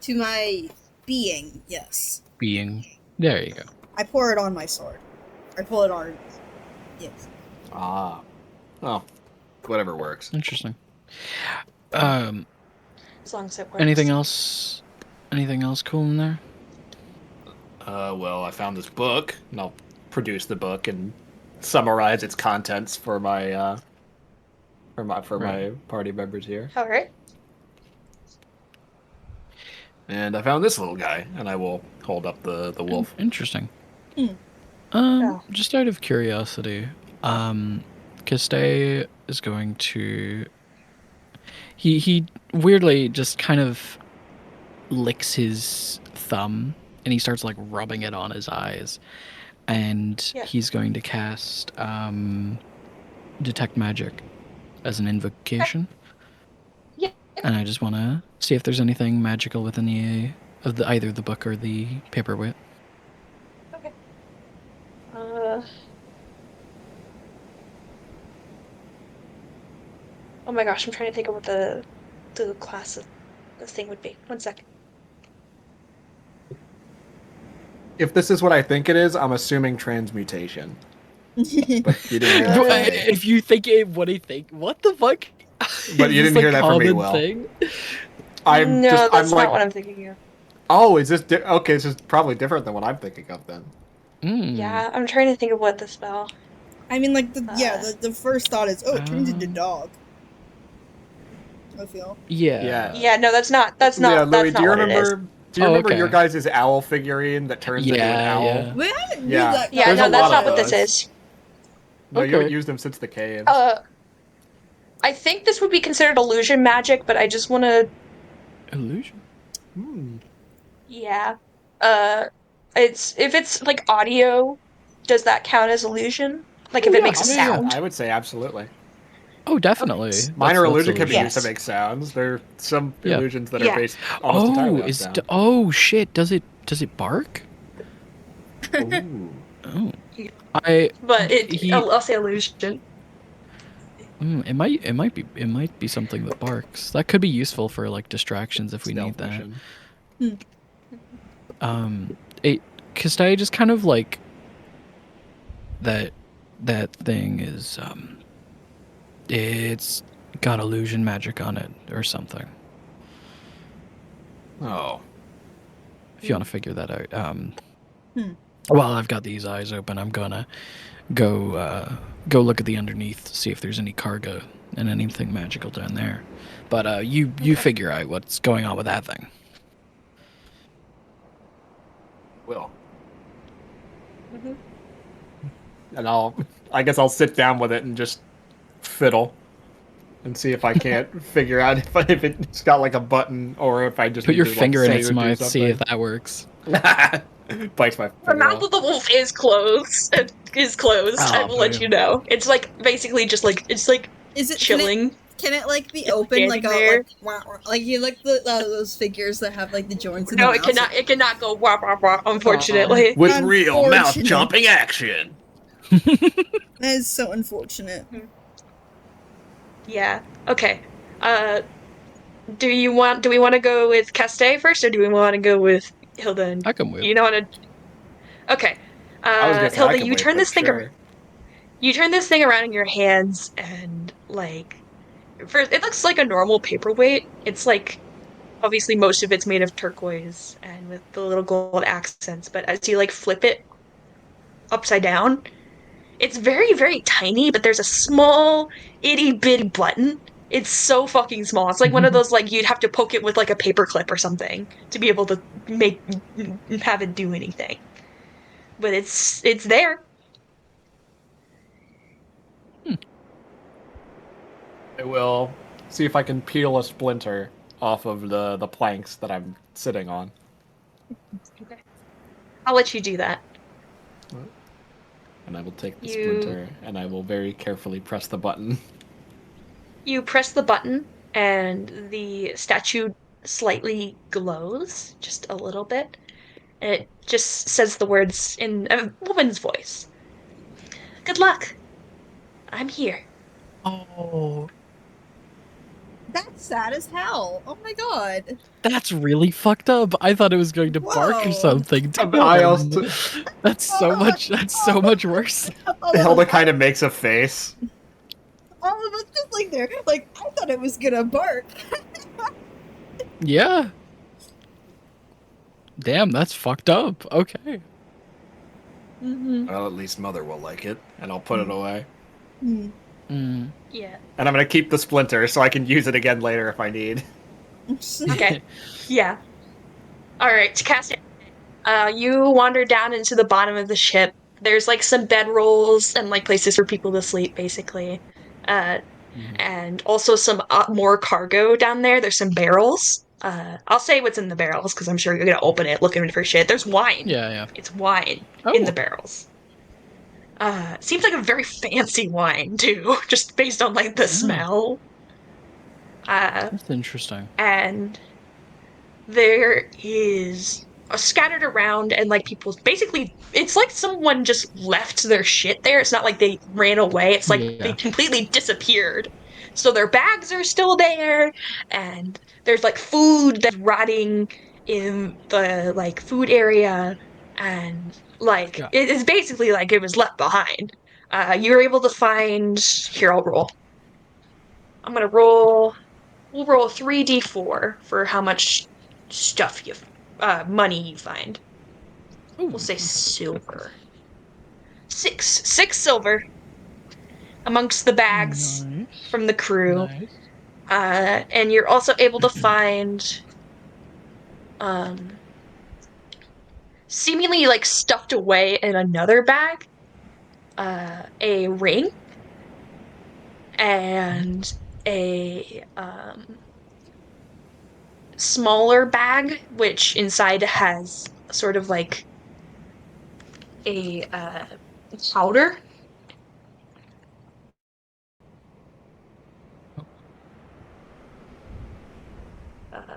To my being, yes. Being. There you go. I pour it on my sword. I pull it on. Yes. Ah. Well, whatever works. Interesting. As long as it works. Anything else? Anything else cool in there? Well, I found this book, and I'll produce the book and summarize its contents for my my party members here. Alright. And I found this little guy, and I will hold up the wolf. Interesting. Oh. Just out of curiosity, Constaine is going to. He weirdly just kind of licks his thumb, and he starts like rubbing it on his eyes, and Yeah. he's going to cast detect magic as an invocation. Yeah. And I just want to see if there's anything magical within the of the either the book or the paperweight. Okay. Oh my gosh, I'm trying to think of what the class of the thing would be. 1 second. If this is what I think it is, I'm assuming transmutation. But you didn't hear that from me. If you think what do you think? What the fuck? But you Is didn't this hear a that from me, common Will. thing? I'm No, just, that's I'm not like, what I'm thinking of. oh, is this okay? This is probably different than what I'm thinking of then. Yeah, I'm trying to think of what the spell. I mean, like the first thought is, oh, it turns into dog. I feel. Yeah. Yeah, no, that's not. Yeah, That's Louis, not do you what it is. remember? Do you remember okay. your guys' owl figurine that turns into an owl? Yeah. We haven't Yeah. used that. Yeah, There's no, a that's lot not of what this those. is. No, you haven't Okay. used them since the caves. I think this would be considered illusion magic, but I just want to. Illusion. Yeah. It's if it's like audio, does that count as illusion? Like if it makes a yeah, yeah. sound? I would say absolutely. Oh, definitely. Minor That's illusion can be used to Yes. make sounds. There are some Yeah. illusions that Yeah. are based almost entirely on is sound. oh shit? Does it bark? Ooh. Oh. But He- I'll say illusion. It might be something that barks. That could be useful for like distractions if we need Stealth that. mission. Kastei just kind of like that thing is it's got illusion magic on it or something. Oh. If you want to figure that out. While I've got these eyes open, I'm gonna go look at the underneath, see if there's any cargo and anything magical down there. But you figure out what's going on with that thing. Will. And I guess I'll sit down with it and just fiddle and see if I can't figure out if it's got like a button or if I just Put need your to, like, finger in say its or do mouth, see if something. that works. Bites my The finger mouth off. of the wolf is closed. I will let you know. It's like basically just like it's like Is it chilling. Can it like be Just open like standing a there. like you like the those figures that have like the joints in No, the it mouth? cannot. It cannot go wah wah wah. Unfortunately. With real mouth Unfortunate. chomping action. That is so unfortunate. Yeah. Okay. Do we want to go with Castay first, or do we want to go with Hilda? And I can wait. you know what? Okay. I was gonna say I Hilda, can you wait, turn but this thing. sure. You turn this thing around in your hands, and like, first, it looks like a normal paperweight. It's like obviously most of it's made of turquoise and with the little gold accents. But as you like flip it upside down, it's very, very tiny, but there's a small, itty bitty button. It's so fucking small. It's like one of those like you'd have to poke it with like a paper clip or something to be able to have it do anything. But it's there. I will see if I can peel a splinter off of the planks that I'm sitting on. Okay. I'll let you do that. And I will take the You splinter and I will very carefully press the button. you press the button and the statue slightly glows just a little bit. And it just says the words in a woman's voice. Good luck. I'm here. Oh, That's sad as hell. Oh my god. that's really fucked up. I thought it was going to bark Whoa. or something. I also That's so much. That's so much worse. Hilda kind of makes a face. All of us just like there. Like I thought it was gonna bark. Yeah. Damn, that's fucked up. Okay. Well, at least Mother will like it, and I'll put it away. Yeah. And I'm gonna keep the splinter so I can use it again later if I need. Okay. Yeah. All right. To cast it, you wander down into the bottom of the ship. There's like some bedrolls and like places for people to sleep, basically, and also some more cargo down there. There's some barrels. I'll say what's in the barrels because I'm sure you're gonna open it looking for shit. There's wine. Yeah. It's wine Oh. in the barrels. Seems like a very fancy wine too, just based on like the smell. That's interesting. And there is scattered around and like people basically it's like someone just left their shit there. It's not like they ran away. It's like they completely disappeared. So their bags are still there and there's like food that's rotting in the like food area and like it is basically like it was left behind. You're able to find here I'll roll. I'm gonna roll we'll roll 3d4 for how much stuff money you find. Ooh. We'll say silver. Six silver amongst the bags from the crew. Nice. And you're also able to find seemingly like stuffed away in another bag a ring and a smaller bag which inside has sort of like a powder.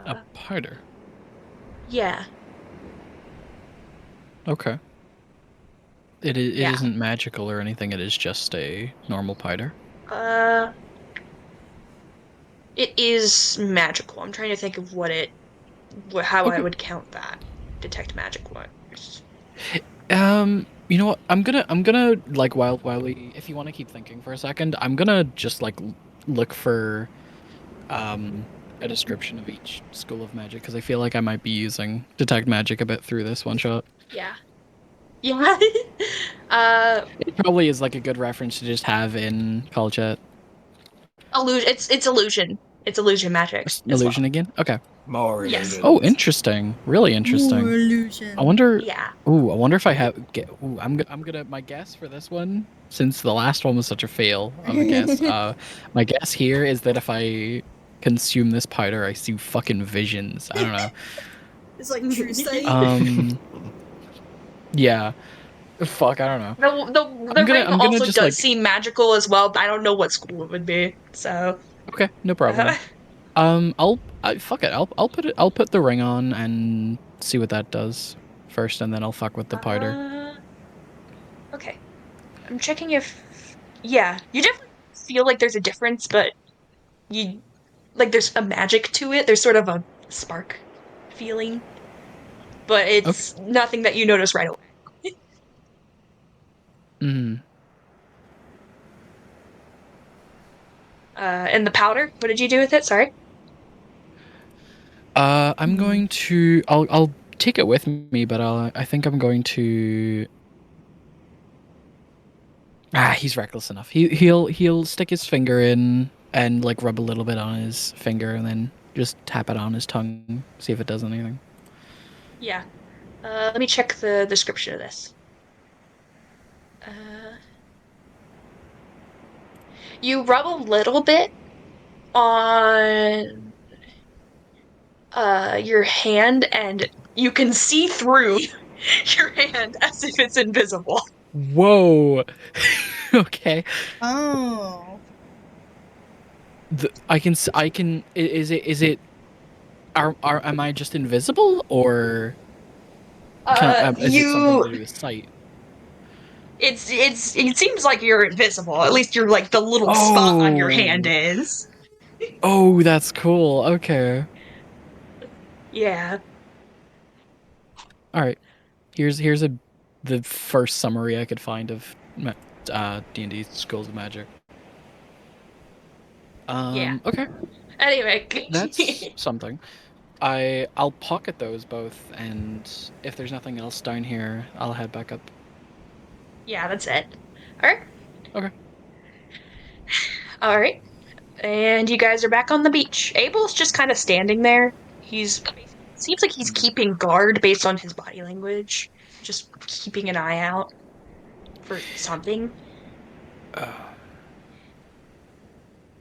A powder. Yeah. Okay. It isn't magical or anything. It is just a normal powder. It is magical. I'm trying to think of how I Okay. would count that. Detect magic wires. You know what? I'm gonna like while we, if you want to keep thinking for a second, I'm gonna just like look for a description of each school of magic because I feel like I might be using detect magic a bit through this one shot. Yeah. Yeah. It probably is like a good reference to just have in call chat. Illusion. It's illusion. It's illusion magic as Illusion well. again. Okay. More Yes. Oh, illusions. interesting. Really More interesting. illusion. I wonder. Yeah. Ooh, I wonder if I have. I'm gonna. My guess for this one, since the last one was such a fail of a guess, my guess here is that if I consume this powder, I see fucking visions. I don't know. It's like true sight. Yeah. Fuck, I don't know. The ring I'm gonna also just does like. seem magical as well, but I don't know what school it would be. So. Okay, no problem. Fuck it. I'll put the ring on and see what that does first, and then I'll fuck with the powder. Okay. I'm checking if. Yeah, you definitely feel like there's a difference, but you like there's a magic to it. There's sort of a spark feeling, but Okay. it's nothing that you notice right away. Mm. And the powder, what did you do with it? Sorry. I'm going to. I'll take it with me, but I think I'm going to. He's reckless enough. He'll stick his finger in and like rub a little bit on his finger, and then just tap it on his tongue, see if it does anything. Yeah. Let me check the description of this. Uh, you rub a little bit on your hand, and you can see through your hand as if it's invisible. Whoa. Okay. Oh. I can. Is it? Am I just invisible, or is it something You to do with sight? it seems like you're invisible. At least you're like the little spot on your hand Oh. is. Oh, that's cool. Okay. Yeah. All right. Here's the first summary I could find of D&D Schools of Magic. Yeah. Okay. Anyway. That's something. I'll pocket those both, and if there's nothing else down here, I'll head back up. Yeah, that's it. Alright. Okay. Alright. And you guys are back on the beach. Abel's just kind of standing there. He's seems like he's keeping guard based on his body language. Just keeping an eye out for something.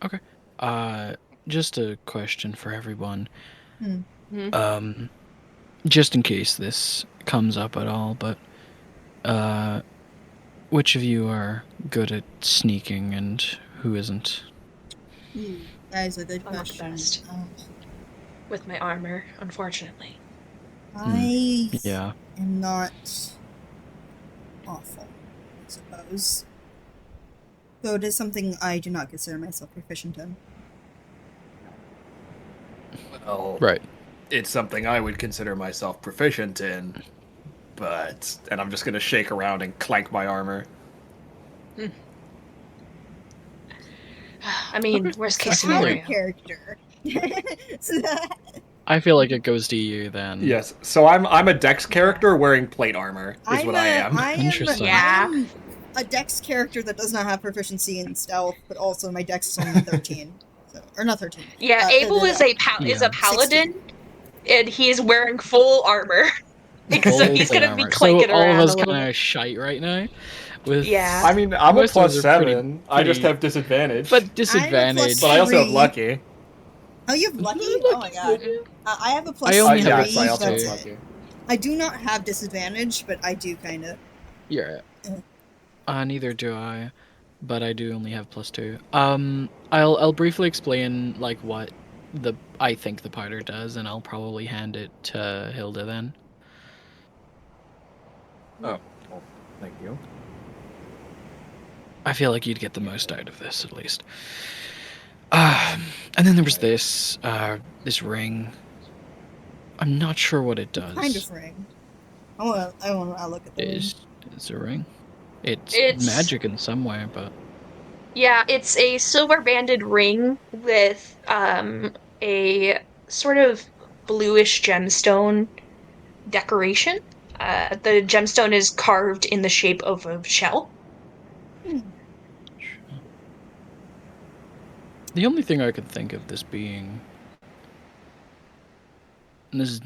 Okay. Just a question for everyone. Hmm. Just in case this comes up at all, but which of you are good at sneaking and who isn't? That is a good I'm not the question. best. With my armor, unfortunately. I Yeah. am not awful, I suppose. Though it is something I do not consider myself proficient in. Well, Right. it's something I would consider myself proficient in, and I'm just gonna shake around and clank my armor. I mean, worst case So out of scenario. character. I feel like it goes to you then. Yes, so I'm a dex character wearing plate armor, is what I am. Interesting. Yeah. I am a dex character that does not have proficiency in stealth, but also my dex is only 13. So, or not 13. Yeah, Abel is a paladin, and he is wearing full armor. So he's Full gonna be armor. clanking So all of around us a little kind bit. of shite right now. With Yeah. I mean, I'm a Most of us plus are pretty- 7. I just pretty- have disadvantage. but disadvantage. But I also have 3. lucky. Oh, you have lucky? Oh my god. I have a plus I only 3. have yes, I also have two. lucky. I do not have disadvantage, but I do kind of. Yeah. Yeah. Neither do I, but I do only have +2. I'll briefly explain like what I think the powder does, and I'll probably hand it to Hilda then. Oh, well, thank you. I feel like you'd get the most out of this at least. And then there was this ring. I'm not sure what it does. What kind of ring? I want to look at the ring. It's a ring. It's It's magic in some way, but Yeah, it's a silver banded ring with a sort of bluish gemstone decoration. The gemstone is carved in the shape of a shell. the only thing I could think of this being, and this is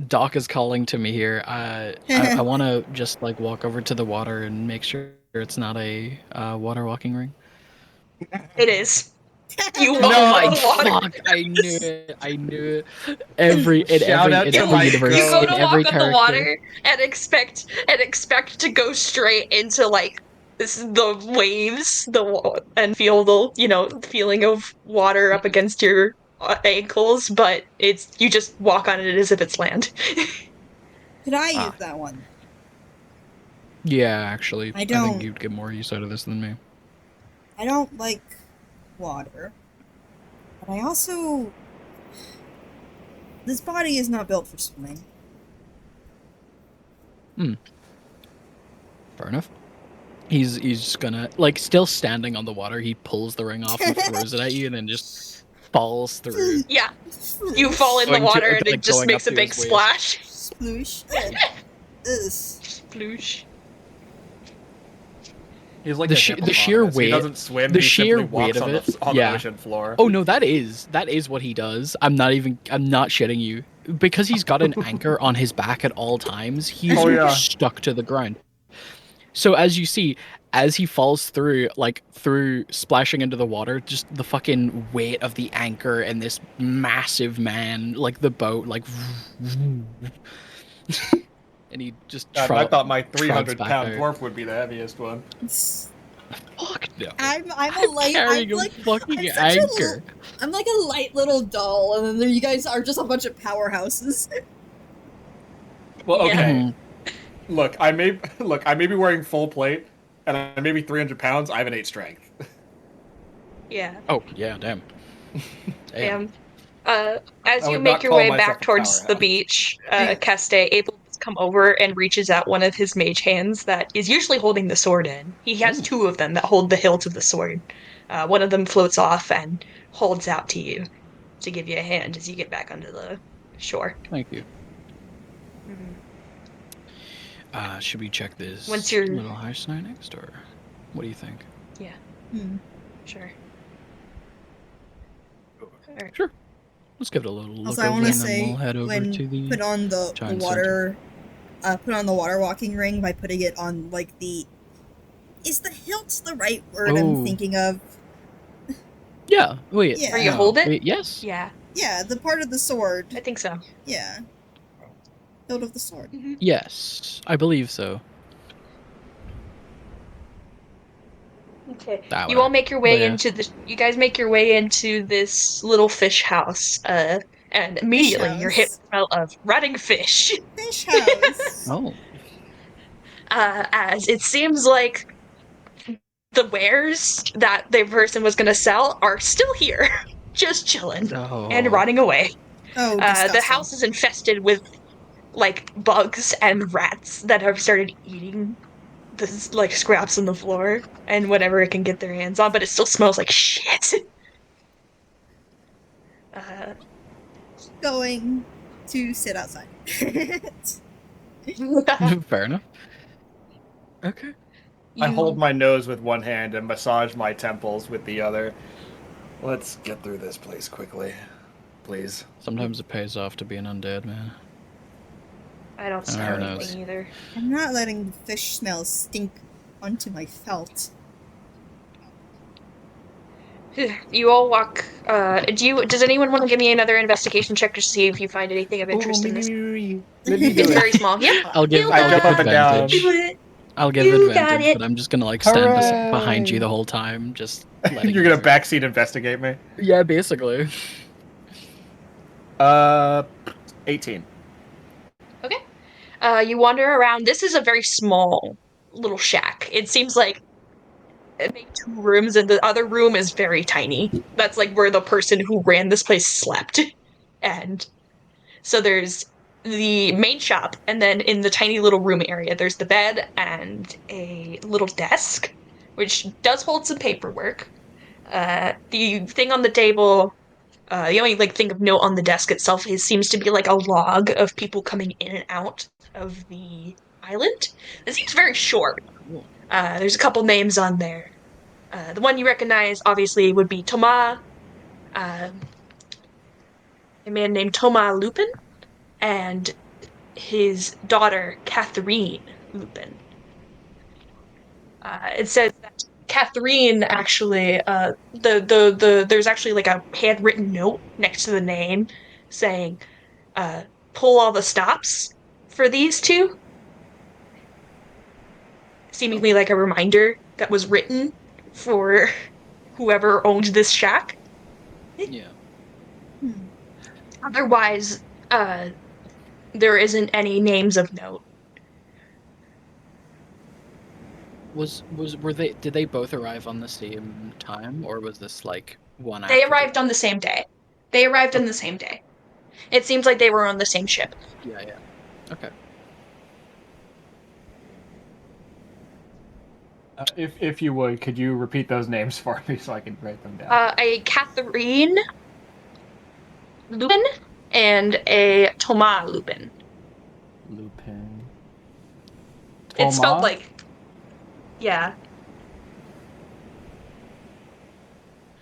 Doc is calling to me here. I want to just like walk over to the water and make sure it's not a water walking ring. It is. You walk Oh my on the water. fuck! I knew it. I knew it. In Shout every out in to every my universe, You go in to every walk on the character. water and expect to go straight into like the waves, and feel the feeling of water up against your ankles, but you just walk on it as if it's land. Could I Ah. use that one? Yeah, actually, I I don't- think you'd get more use out of this than me. I don't like water. But I also... This body is not built for swimming. Fair enough. He's gonna like still standing on the water. He pulls the ring off and throws it at you, and then just falls through. Yeah, you fall in the Going to- water and like, it just going makes up a to big his waist. splash. Sploosh. Sploosh. He's like The a sheer hippopotamus. weight- He doesn't swim. the he sheer simply walks weight of on it, the yeah. ocean floor. Oh no, that is what he does. I'm not shitting you. Because he's got an anchor on his back at all times, he's Oh, yeah. stuck to the ground. So as you see, as he falls through splashing into the water, just the fucking weight of the anchor and this massive man, like the boat, like and he just God, I thought my trots back 300-pound out. dwarf would be the heaviest one. Fuck no. I'm a light... carrying I'm a like... fucking I'm such a anchor. I'm like a light little doll, and then you guys are just a bunch of powerhouses. Well, Yeah. okay. Look, I may be wearing full plate, and I may be 300 pounds. I have an 8 strength. Yeah. Oh yeah, damn. As I you would make not your call way myself back a towards the powerhouse. beach, Caste able to come over and reaches out one of his mage hands that is usually holding the sword in. He has Ooh. two of them that hold the hilt of the sword. One of them floats off and holds out to you to give you a hand as you get back onto the shore. Thank you. Mhm. Should we check this Once you're- little house now next, or what do you think? Sure. Sure. Let's give it a little look Also, over, I want and to then say, we'll head over when to the put on the giant water, put on the water walking ring by putting it on like the. Is the hilt the right word Oh. I'm thinking of? Yeah. Wait. Yeah. Where you no. hold it? Wait, yes. Yeah, Yeah, the part of the sword. I think so. Yeah. Hilt of the sword. Yes, I believe so. Okay. That You way. all make your way But, yeah. into the. You guys make your way into this little fish house, and immediately you're hit with the smell of rotting fish. Fish house. Oh. As it seems like the wares that the person was going to sell are still here, just chilling Oh. and rotting away. Oh, disgusting. The house is infested with like bugs and rats that have started eating the like scraps on the floor and whatever it can get their hands on, but it still smells like shit. Going to sit outside. Fair enough. Okay. I hold my nose with one hand and massage my temples with the other. Let's get through this place quickly, please. Sometimes it pays off to be an undead, man. I don't Oh, smell no. anything either. I'm not letting the fish smell stink onto my felt. You all walk. Does anyone want to give me another investigation check to see if you find anything of interest in this? Let me do It's it. very small. Yep. I'll give. You I I'll jump give up and down. advantage. Do it. I'll give You got advantage, it. but I'm just gonna like stand behind you Hooray. the whole time, just letting You're you gonna through. backseat investigate me? Yeah, basically. 18. You wander around. This is a very small little shack. It seems like make 2 rooms, and the other room is very tiny. That's like where the person who ran this place slept. And so there's the main shop, and then in the tiny little room area, there's the bed and a little desk, which does hold some paperwork. The thing on the table, the only like thing of note on the desk itself seems to be like a log of people coming in and out of the island. It seems very short. Cool. There's a couple names on there. The one you recognize, obviously, would be Thomas, a man named Thomas Lupin, and his daughter, Catherine Lupin. It says that Catherine actually, there's actually like a handwritten note next to the name saying, pull all the stops for these two. Seemingly like a reminder that was written for whoever owned this shack. Yeah. Otherwise, there isn't any names of note. Were they? Did they both arrive on the same time, or was this like one They after arrived on the same day. They arrived on the same day. It seems like they were on the same ship. Yeah. Okay. If you would, could you repeat those names for me so I can write them down? A Catherine Lupin and a Thomas Lupin. Lupin. It's spelled Thomas? like, yeah.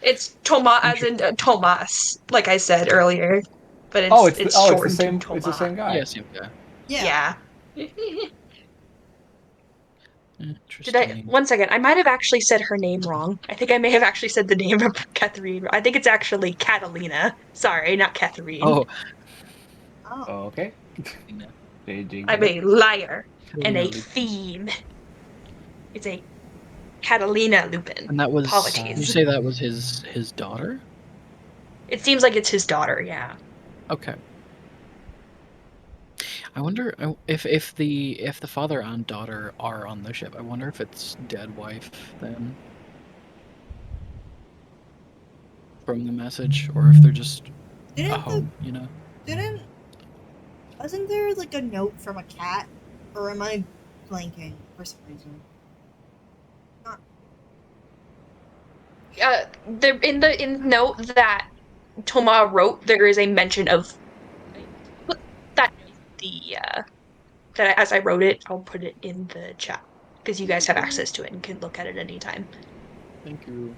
It's Thomas as in Thomas, like I said earlier, but it's shortened the same. to It's the Thomas. same guy. Yeah, same guy. Yeah. Interesting. One second, I might have actually said her name wrong. I think I may have actually said the name of Catherine. I think it's actually Catalina. Sorry, not Catherine. Oh. Okay. I'm a liar and a theme. It's a Catalina Lupin. And that was. Apologies. You say that was his daughter? It seems like it's his daughter. Yeah. Okay. I wonder if the father and daughter are on the ship. I wonder if it's dead wife then. From the message, or if they're just a home, you know. Wasn't there like a note from a cat, or am I blanking for some reason? In the note that Thomas wrote, there is a mention of that. That as I wrote it, I'll put it in the chat because you guys have access to it and can look at it anytime. Thank you.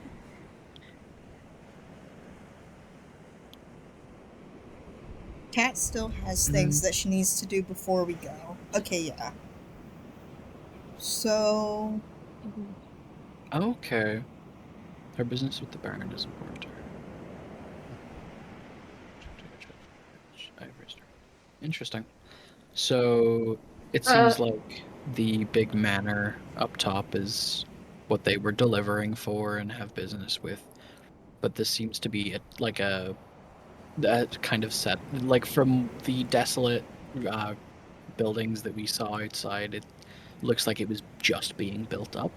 Kat still has things that she needs to do before we go. Okay, yeah. So. Okay. Her business with the Baron is important to her. Interesting. So it seems like the big manor up top is what they were delivering for and have business with, but this seems to be a kind of set, like from the desolate buildings that we saw outside. It looks like it was just being built up.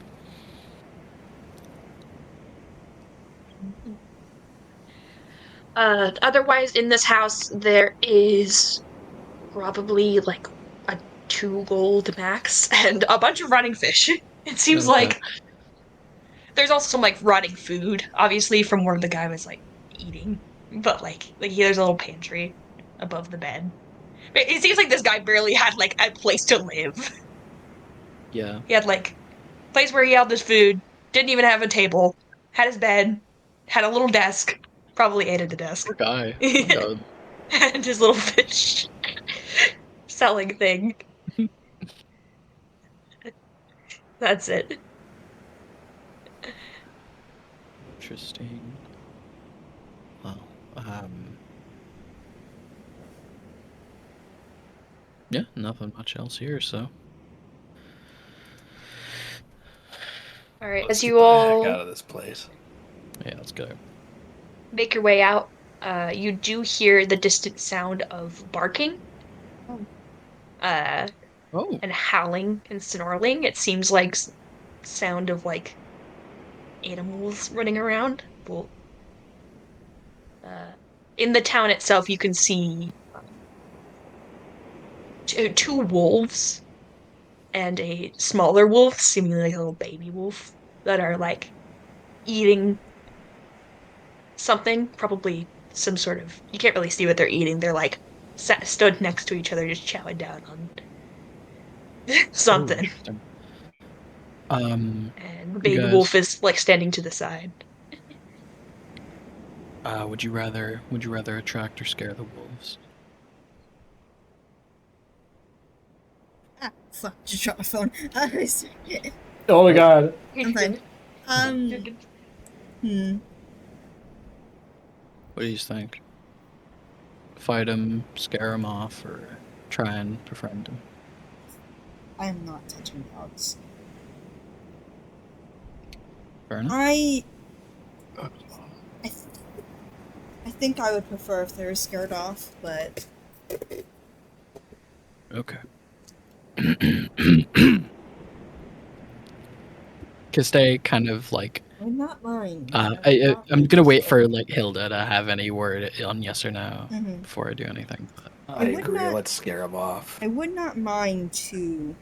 Otherwise, in this house, there is probably like a 2 gold max and a bunch of running fish. It seems like there's also some like rotting food, obviously from where the guy was like eating, but like there's a little pantry above the bed. It seems like this guy barely had like a place to live. Yeah. He had like a place where he held his food, didn't even have a table, had his bed, had a little desk, probably ate at the desk. Poor guy. And his little fish selling thing. That's it. Interesting. Well, yeah, nothing much else here, so. All right, Let's as get you the all heck out of this place. Yeah, let's go. make your way out, you do hear the distant sound of barking. And howling and snarling. It seems like sound of like animals running around. Well, in the town itself, you can see two wolves and a smaller wolf, seemingly like a little baby wolf, that are like eating something, probably some sort of. You can't really see what they're eating. They're like stood next to each other, just chowing down on something. Um, And the you baby wolf guys, is like standing to the side. would you rather attract or scare the wolves? Ah, fuck! Just dropped my phone. Oh my god. I'm fine. What do you think? Fight him, scare him off, or try and befriend him? I am not touching dogs. Fair enough. I think I would prefer if they were scared off, but Okay. Because they kind of like. I'm not mine. I'm gonna wait for like Hilda to have any word on yes or no Mhm. before I do anything. But I would agree. not- Let's scare him off. I would not mind to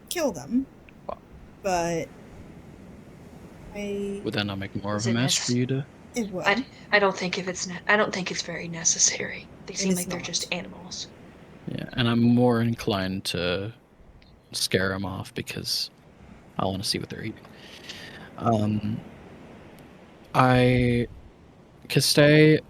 kill them, but would that not make more of Is a it mess for you to? it would. I don't think I don't think it's very necessary. They seem is like they're not. just animals. Yeah, and I'm more inclined to scare them off because I want to see what they're eating. Constaine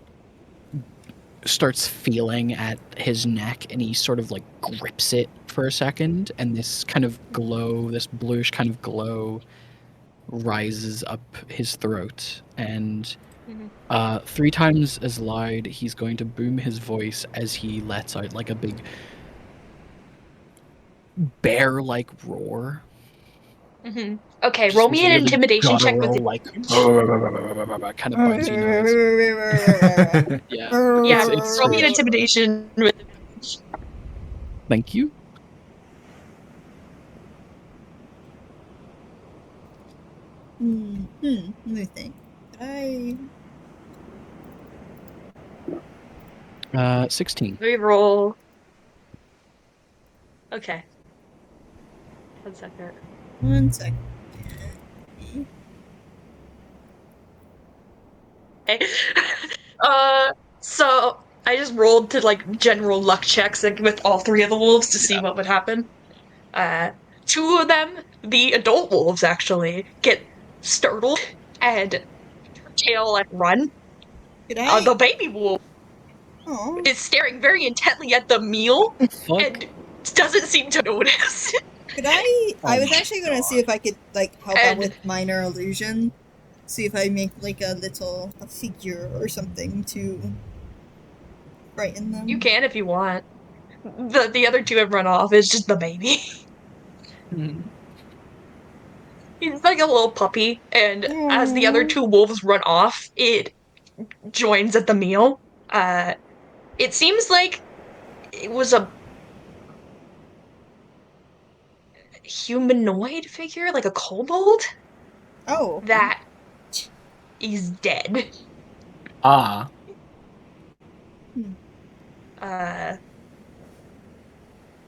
starts feeling at his neck, and he sort of like grips it for a second, and this kind of glow, this bluish kind of glow, rises up his throat, and 3 times as loud, he's going to boom his voice as he lets out like a big bear-like roar. Mm-hmm. Okay, Just roll this me an really intimidation check with guttural, it. kind of bugsy noise. Yeah, Yeah, it's roll me an intimidation with advantage. Thank you. Let me think. Did I? 16. Reroll. Okay. 1 second. 1 second. Okay. So I just rolled to like general luck checks like, with all 3 of the wolves to see what would happen. 2 of them, the adult wolves actually, get startled and tail like run. Could I? The baby wolf Oh, is staring very intently at the meal Fuck. and doesn't seem to notice. could I? I Oh was my actually going to see God. if I could like help out And- with minor illusion. See if I make like a figure or something to frighten them. You can if you want. The other 2 have run off. It's just the baby. He's like a little puppy, and as the other 2 wolves run off, it joins at the meal. It seems like it was a humanoid figure, like a kobold, Oh. that is dead. Ah.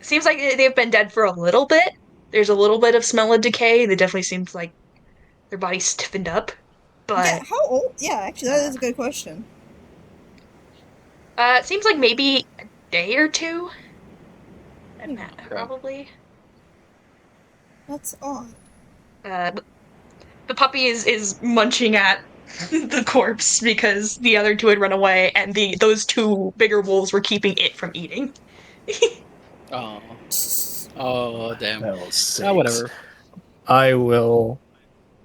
Seems like they've been dead for a little bit. There's a little bit of smell of decay. It definitely seems like their body's stiffened up. But Yeah, how old? Yeah, actually, that is a good question. it seems like maybe a day or 2. Probably. That's odd. The puppy is munching at the corpse because the other 2 had run away, and those 2 bigger wolves were keeping it from eating. Oh. Oh, damn. Hell's Ah, whatever. I will,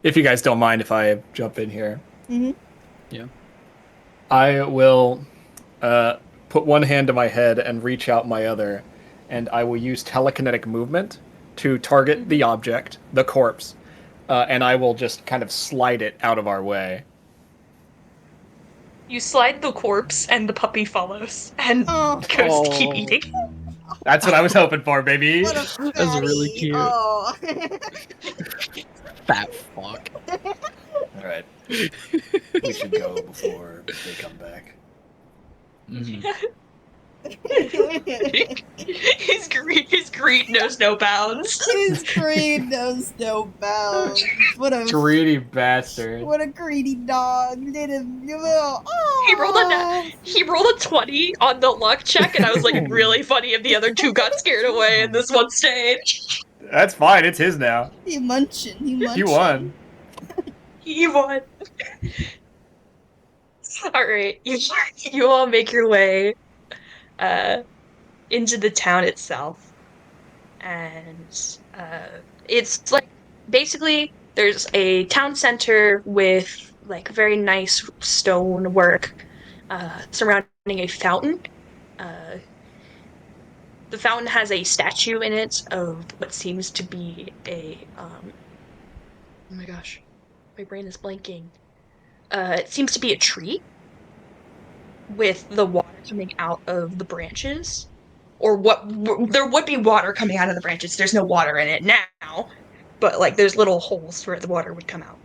if you guys don't mind if I jump in here. Mm-hmm. Yeah. I will put one hand to my head and reach out my other, and I will use telekinetic movement to target the object, the corpse, and I will just kind of slide it out of our way. You slide the corpse, and the puppy follows and Oh. goes to keep eating. That's what I was hoping for, baby. What a fatty. That's really cute. Oh. Fat fuck. All right. We should go before they come back. Mhm. His greed knows no bounds. His greed knows no bounds. What a Greedy bastard. What a greedy dog. Did him. He rolled a 20 on the luck check, and I was like, it'd really funny if the other two got scared away and this one stayed. That's fine. It's his now. He munchin'. He won. He won. Alright, you all make your way into the town itself. And it's like, basically, there's a town center with like very nice stone work surrounding a fountain. The fountain has a statue in it of what seems to be a oh my gosh, my brain is blanking. It seems to be a tree with the water coming out of the branches, or what there would be water coming out of the branches. There's no water in it now, but like there's little holes where the water would come out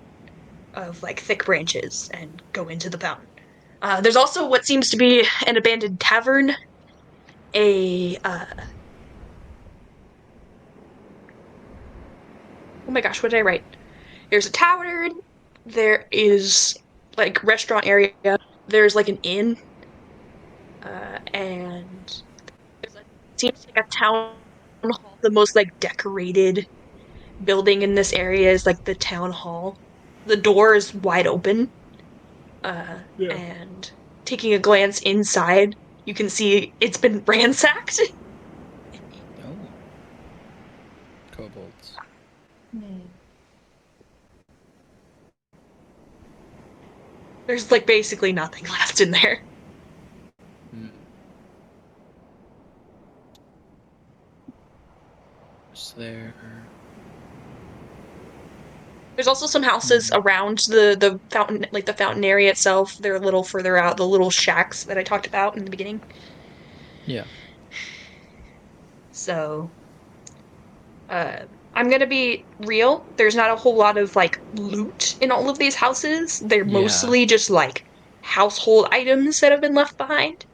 of like thick branches and go into the fountain. There's also what seems to be an abandoned tavern, a oh my gosh, what did I write? There's a tavern, there is like restaurant area, there's like an inn, and there's seems like a town hall. The most like decorated building in this area is like the town hall. The door is wide open, and taking a glance inside, you can see it's been ransacked. Oh. Kobolds. There's like basically nothing left in there. Hmm. Is there? There's also some houses around the fountain, like the fountain area itself. They're a little further out, the little shacks that I talked about in the beginning. Yeah. So, I'm gonna be real. There's not a whole lot of like loot in all of these houses. They're Yeah. mostly just like household items that have been left behind.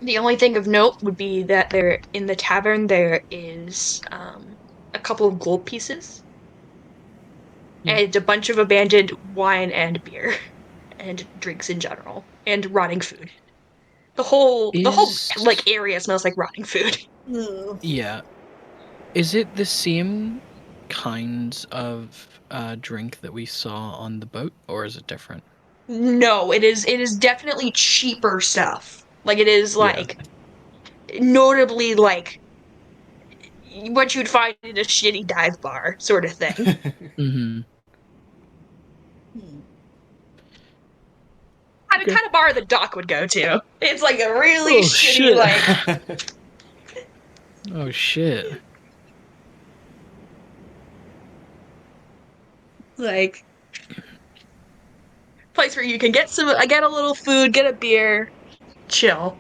The only thing of note would be that there in the tavern there is a couple of gold pieces and a bunch of abandoned wine and beer and drinks in general and rotting food. The whole like area smells like rotting food. Yeah. Is it the same kinds of drink that we saw on the boat, or is it different? No, it is definitely cheaper stuff. Like it is like notably like what you'd find in a shitty dive bar sort of thing. Mm-hmm. The kind of bar the Doc would go to. It's like a really shitty, like. Oh shit. Like place where you can get a little food, get a beer, chill.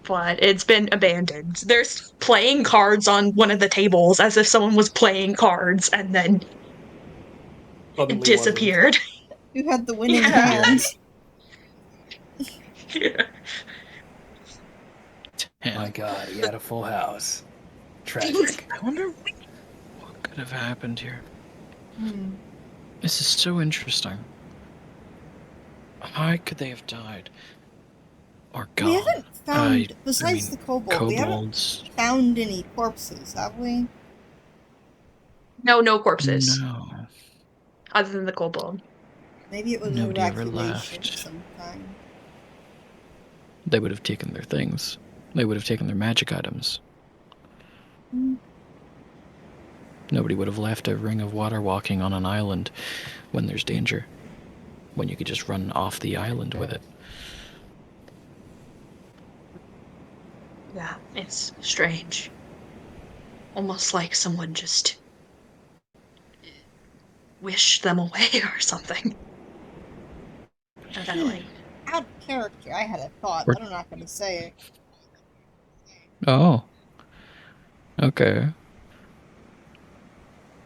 But it's been abandoned. There's playing cards on one of the tables as if someone was playing cards and then it disappeared. Who had the winning hand? Yeah. My God, he had a full house. Tragic. I wonder what could have happened here. This is so interesting. How could they have died? Or gone? We haven't found, besides the kobold, we haven't kobolds. found any corpses, have we? No corpses. No. Other than the kobold. Maybe it was Nobody an ever evacuation left. of some kind. They would have taken their things. They would have taken their magic items. Nobody would have left a ring of water walking on an island when there's danger. When you could just run off the island with it. Yeah, it's strange. Almost like someone just wished them away or something. And then, like, Out of character, I had a thought, but I'm not going to say it. Oh. Okay.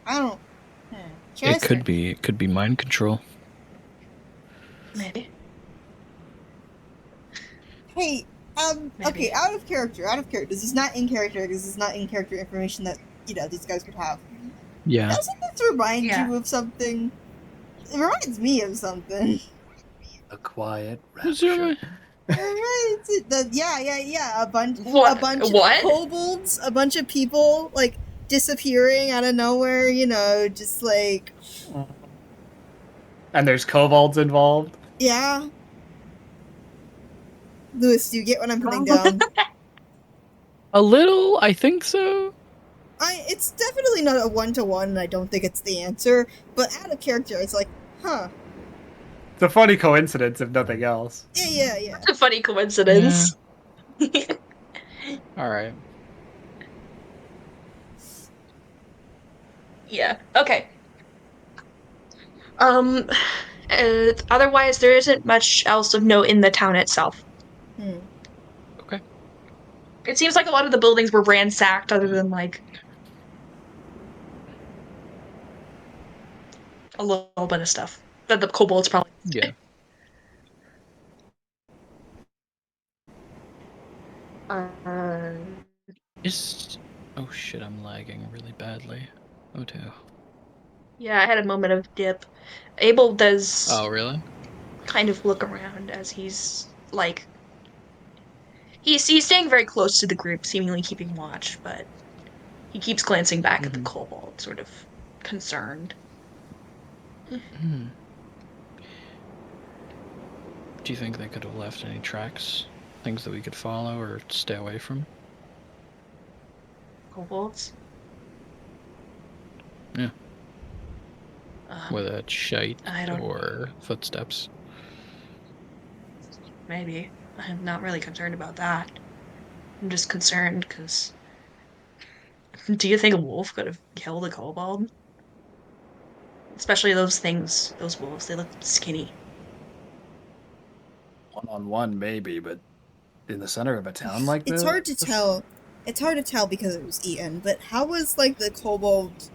I don't. Should I It could start? be. It could be mind control. Maybe. Hey, Maybe. okay, out of character. This is not in character. This is not in character information that these guys would have. Yeah. Doesn't this remind you of something? It reminds me of something. A quiet Was there rapture. Yeah. A bunch What? of kobolds, a bunch of people like disappearing out of nowhere. Just like. And there's kobolds involved. Yeah. Lewis, do you get what I'm putting down? A little, I think so. It's definitely not a 1-to-1, and I don't think it's the answer. But out of character, it's like, huh? It's a funny coincidence, if nothing else. Yeah. It's a funny coincidence. All right. Yeah. Okay. Otherwise, there isn't much else of note in the town itself. Okay. It seems like a lot of the buildings were ransacked, other than like a little bit of stuff that the kobolds probably. Yeah. Oh shit! I'm lagging really badly. Oh no. Yeah, I had a moment of dip. Abel does. Oh really? Kind of look around as he's like. He's staying very close to the group, seemingly keeping watch, but he keeps glancing back at the kobold, sort of concerned. Hmm. Do you think they could have left any tracks? Things that we could follow or stay away from? Kobolds? Yeah. Whether it's shite I don't- or footsteps. Maybe. I'm not really concerned about that. I'm just concerned because. Do you think a wolf could have killed a kobold? Especially those things, those wolves, they look skinny. One-on-one, maybe, but in the center of a town like this? It's hard to tell. It's hard to tell because it was eaten, but how was, like, the kobold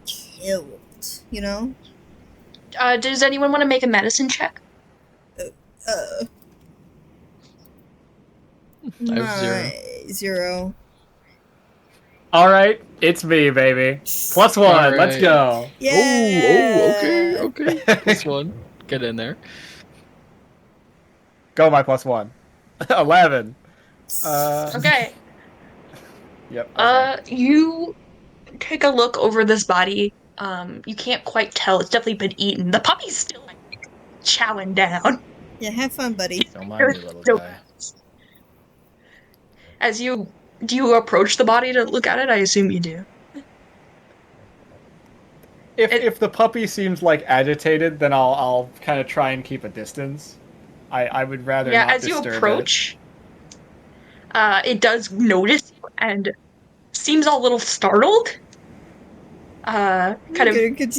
killed, you know? Does anyone want to make a medicine check? I have 0. Alright, it's me, baby. +1, All let's right. go. Yeah! Okay. This one. Get in there. Go, my +1. 11. Okay. Yep. Okay. You take a look over this body. You can't quite tell. It's definitely been eaten. The puppy's still like chowing down. Yeah, have fun, buddy. Don't mind me, little guy. Do you approach the body to look at it? I assume you do. If the puppy seems like agitated, then I'll kind of try and keep a distance. I would rather not as you disturb approach, it does notice you and seems a little startled. Kind of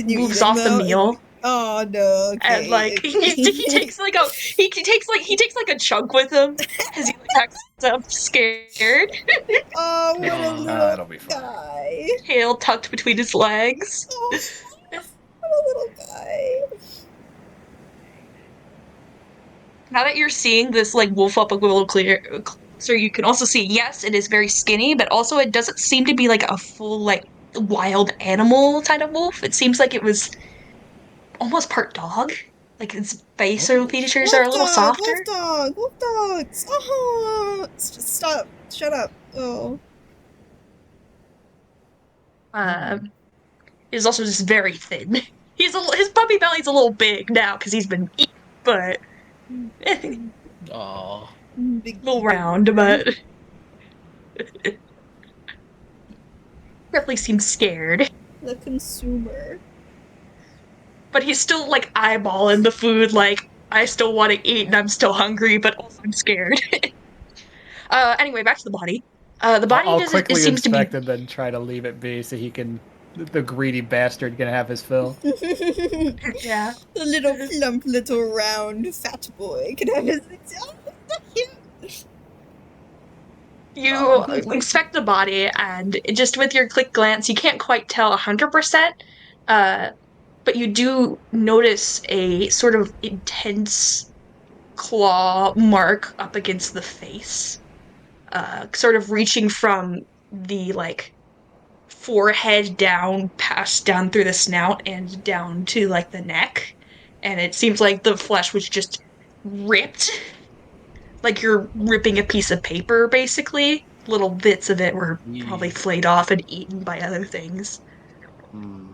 moves off the meal. Oh no! Okay. And like he takes like a chunk with him as he like acts up scared. Oh, what a little that'll be fine. guy! Tail tucked between his legs. Oh, what a little guy! Now that you're seeing this like wolf up a little closer, you can also see yes, it is very skinny, but also it doesn't seem to be like a full like wild animal kind of wolf. It seems like it was almost part dog. Like its facial features are a little softer. Wolf dogs! Oh, stop! Shut up! Oh. Is also just very thin. His puppy belly's a little big now because he's been eaten, but Aww. Big little round, but definitely seems scared. The consumer. But he's still like eyeballing the food, like I still want to eat and I'm still hungry, but also I'm scared. Anyway, back to the body. The body I'll doesn't. quickly It seems to be. inspect and then try to leave it be so he can. The greedy bastard can have his fill. Yeah. The little plump, little round fat boy can have his. You inspect the body, and just with your quick glance, you can't quite tell 100%, but you do notice a sort of intense claw mark up against the face, sort of reaching from the like forehead down, past down through the snout and down to like the neck. And it seems like the flesh was just ripped, like you're ripping a piece of paper, basically. Little bits of it were probably flayed off and eaten by other things. Hmm.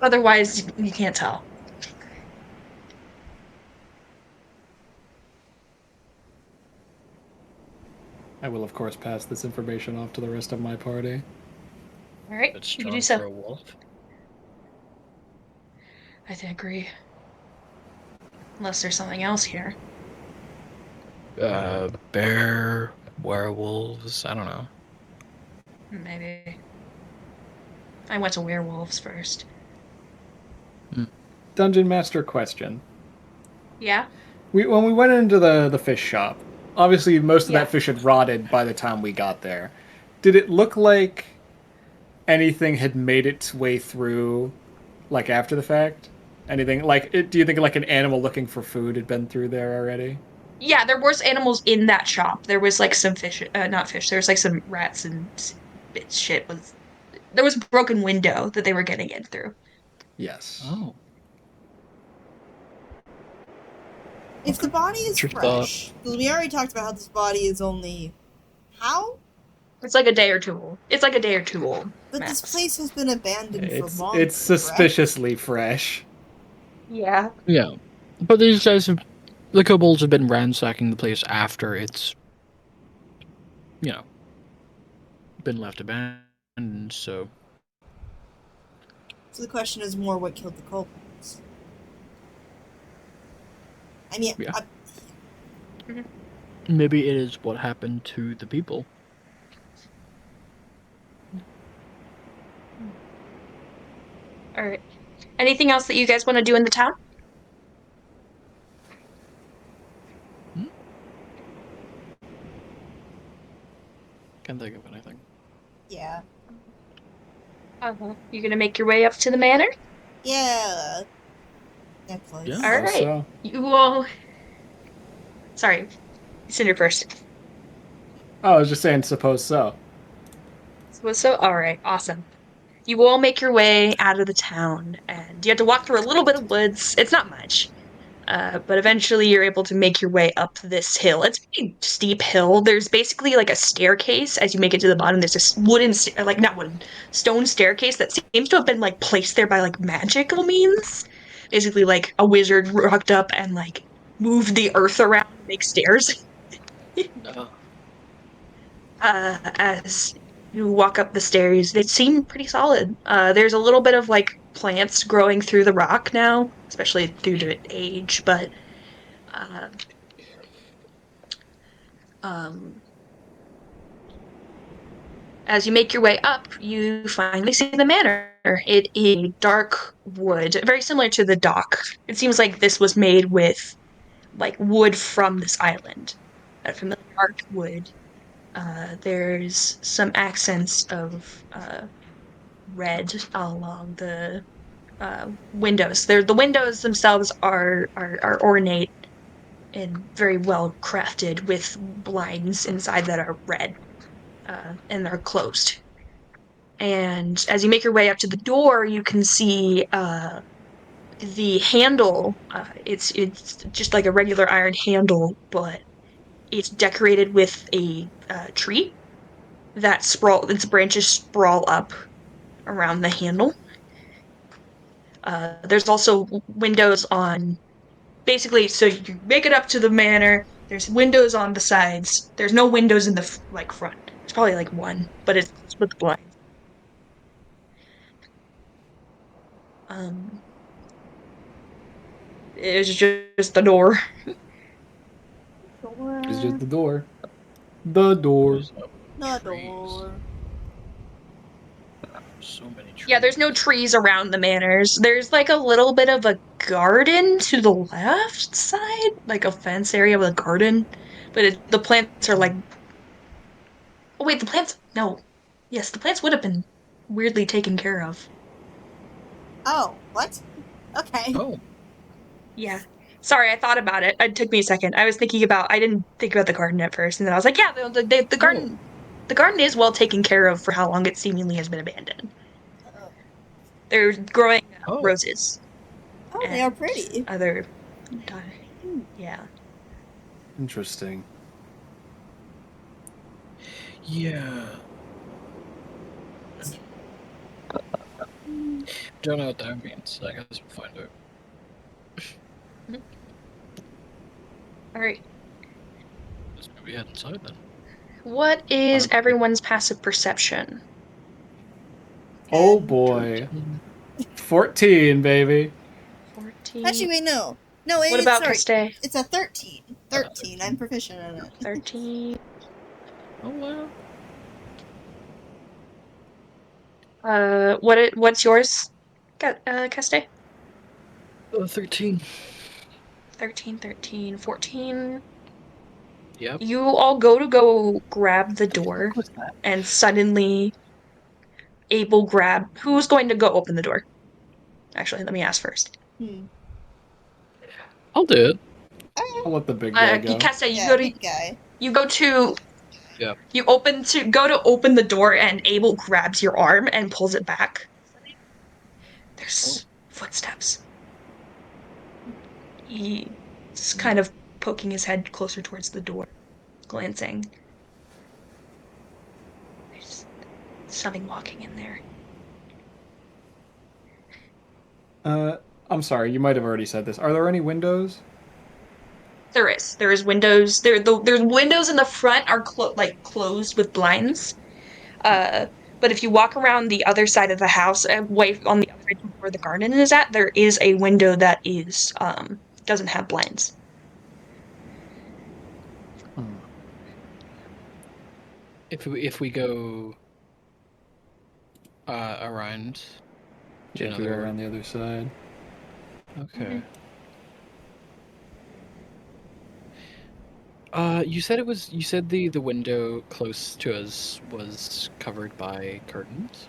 Otherwise, you can't tell. I will, of course, pass this information off to the rest of my party. All right, That's you can do strong so. for a wolf. I agree. Unless there's something else here. Bear, werewolves, I don't know. Maybe. I went to werewolves first. Dungeon Master question. Yeah? When we went into the fish shop, obviously most of Yeah. that fish had rotted by the time we got there. Did it look like anything had made its way through, like after the fact? Anything like? Do you think like an animal looking for food had been through there already? Yeah, there was animals in that shop. There was like some fish, not fish. There was like some rats and shit. There was a broken window that they were getting in through. Yes. Oh. If the body is Your fresh, because we already talked about how this body is only how? It's like a day or two old. It's like a day or two old. But max. this place has been abandoned for It's months. it's suspiciously fresh. Yeah. Yeah. But these guys have. The kobolds have been ransacking the place after it's. Been left abandoned, so. So the question is more what killed the kobolds. I mean, Yeah. Maybe it is what happened to the people. All right. Anything else that you guys want to do in the town? Can't think of anything. yeah. You're gonna make your way up to the manor. Yeah. That place. Yeah. All right. So You will. Sorry, Cinder first. I was just saying, suppose so. So all right, awesome. You all make your way out of the town, and you have to walk through a little bit of woods. It's not much, but eventually you're able to make your way up this hill. It's a pretty steep hill. There's basically like a staircase as you make it to the bottom. There's this like not wooden, stone staircase that seems to have been like placed there by like magical means. Basically, like a wizard rocked up and like moved the earth around to make stairs. No. As you walk up the stairs, they seem pretty solid. There's a little bit of like plants growing through the rock now, especially due to age, but uh, um, as you make your way up, you finally see the manor. It is dark wood, very similar to the dock. It seems like this was made with like wood from this island, that familiar dark wood. There's some accents of red along the windows. The windows themselves are ornate and very well crafted with blinds inside that are red, and they're closed. And as you make your way up to the door, you can see the handle. It's just like a regular iron handle, but it's decorated with a tree that its branches sprawl up around the handle. There's also windows on, basically, so you make it up to the manor. There's windows on the sides. There's no windows in the like front. It's probably like one, but it's with the blinds. Um, it's just the door. It's just the door. The door. No Trees. door. So many trees. Yeah, there's no trees around the manors. There's like a little bit of a garden to the left side, like a fence area with a garden, but the plants are like. Oh wait, the plants. No, yes, the plants would have been weirdly taken care of. Oh, what? Okay. Oh, Yeah. Sorry, I thought about it. It took me a second. I was thinking about. I didn't think about the garden at first, and then I was like, yeah, the oh, garden. The garden is well taken care of for how long it seemingly has been abandoned. Oh, They're growing oh. roses oh, they are and pretty. other. Hmm. Yeah. Interesting. Yeah. Don't know what that means. I guess we'll find out. All right. Let's maybe head inside then. What is Okay. everyone's passive perception? Oh 10. boy. 14, baby. 14. Actually, wait, no. No, What it's about sorry. Castay? It's a 13. 13. I'm proficient in it. 13. Oh wow. What's yours? Castay? 13. 13, 13, 14. Yep. You all go grab the The door, fuck was that? and suddenly Abel grab. Who's going to go open the door? Actually, let me ask first. Hmm. I'll do it. I'll let the big guy go. Castay, Yeah, big guy. you go to Yeah. you go to open the door, and Abel grabs your arm and pulls it back. There's footsteps. He's kind of poking his head closer towards the door, glancing. There's something walking in there. I'm sorry, you might have already said this. Are there any windows? There is. There is windows. There's windows in the front are closed with blinds. Uh, but if you walk around the other side of the house, away on the other side of where the garden is at, there is a window that is doesn't have blinds. Hmm. If we go around to Yeah, if we go another. around the other side. Okay. You said the window close to us was covered by curtains?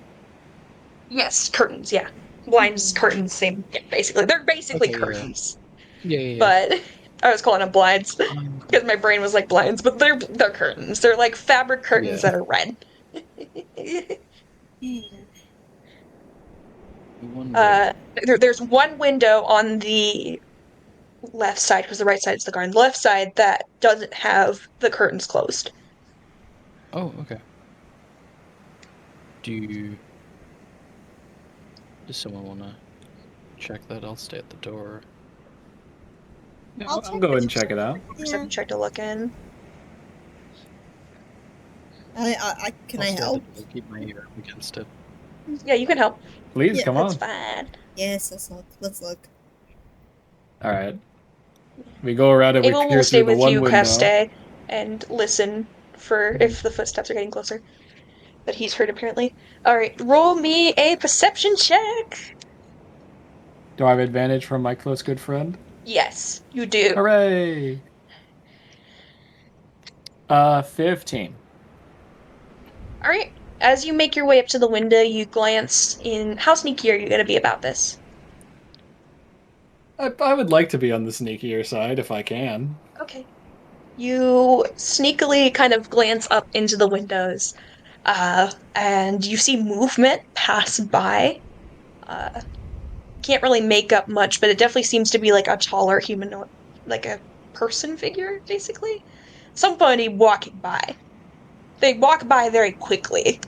Yes, curtains. Yeah, blinds, curtains. Same. Yeah, basically, they're basically Okay, yeah. curtains. Yeah. But I was calling them blinds Um, because my brain was like blinds, but they're curtains. They're like fabric curtains Yeah. that are red. Hmm. I wonder. There's one window on the left side because the right side is the garden. The left side that doesn't have the curtains closed. Oh, okay. Does someone want to check that? I'll stay at the door. Yeah, I'll I'll check go ahead it. and check it out. Yeah. Perception check to look in. Can I'll I stay help? At the door, keep my ear against it. Yeah, you can help. Please, Yeah, come That's on. fine. Yes, let's look. All right. We go around and we Abel will peer stay through the with one you, window. Caste, and listen for if the footsteps are getting closer. That he's heard apparently. All right, roll me a perception check. Do I have advantage from my close good friend? Yes, you do. Hooray! 15. All right. As you make your way up to the window, you glance in. How sneaky are you going to be about this? I would like to be on the sneakier side if I can. Okay. You sneakily kind of glance up into the windows, and you see movement pass by. Uh, can't really make up much, but it definitely seems to be like a taller humanoid, like a person figure, basically. Somebody walking by. They walk by very quickly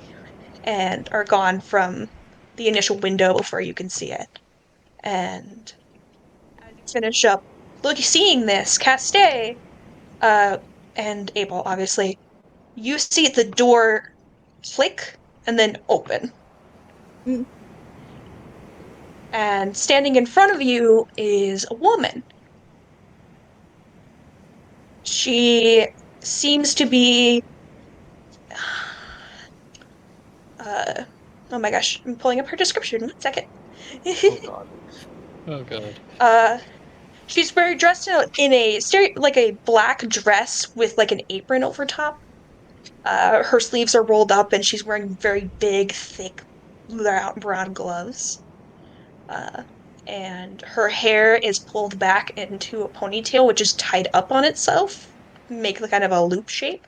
and are gone from the initial window before you can see it. And as you finish up seeing this, Castay, uh, and Abel, obviously, you see the door click and then open. Hmm. And standing in front of you is a woman. She seems to be. Uh, oh my gosh, I'm pulling up her description. 1 second. Oh god. Oh god. uh, She's very dressed in a black dress with like an apron over top. Her sleeves are rolled up, and she's wearing very big, thick, brown gloves. Uh, and her hair is pulled back into a ponytail, which is tied up on itself, make the kind of a loop shape,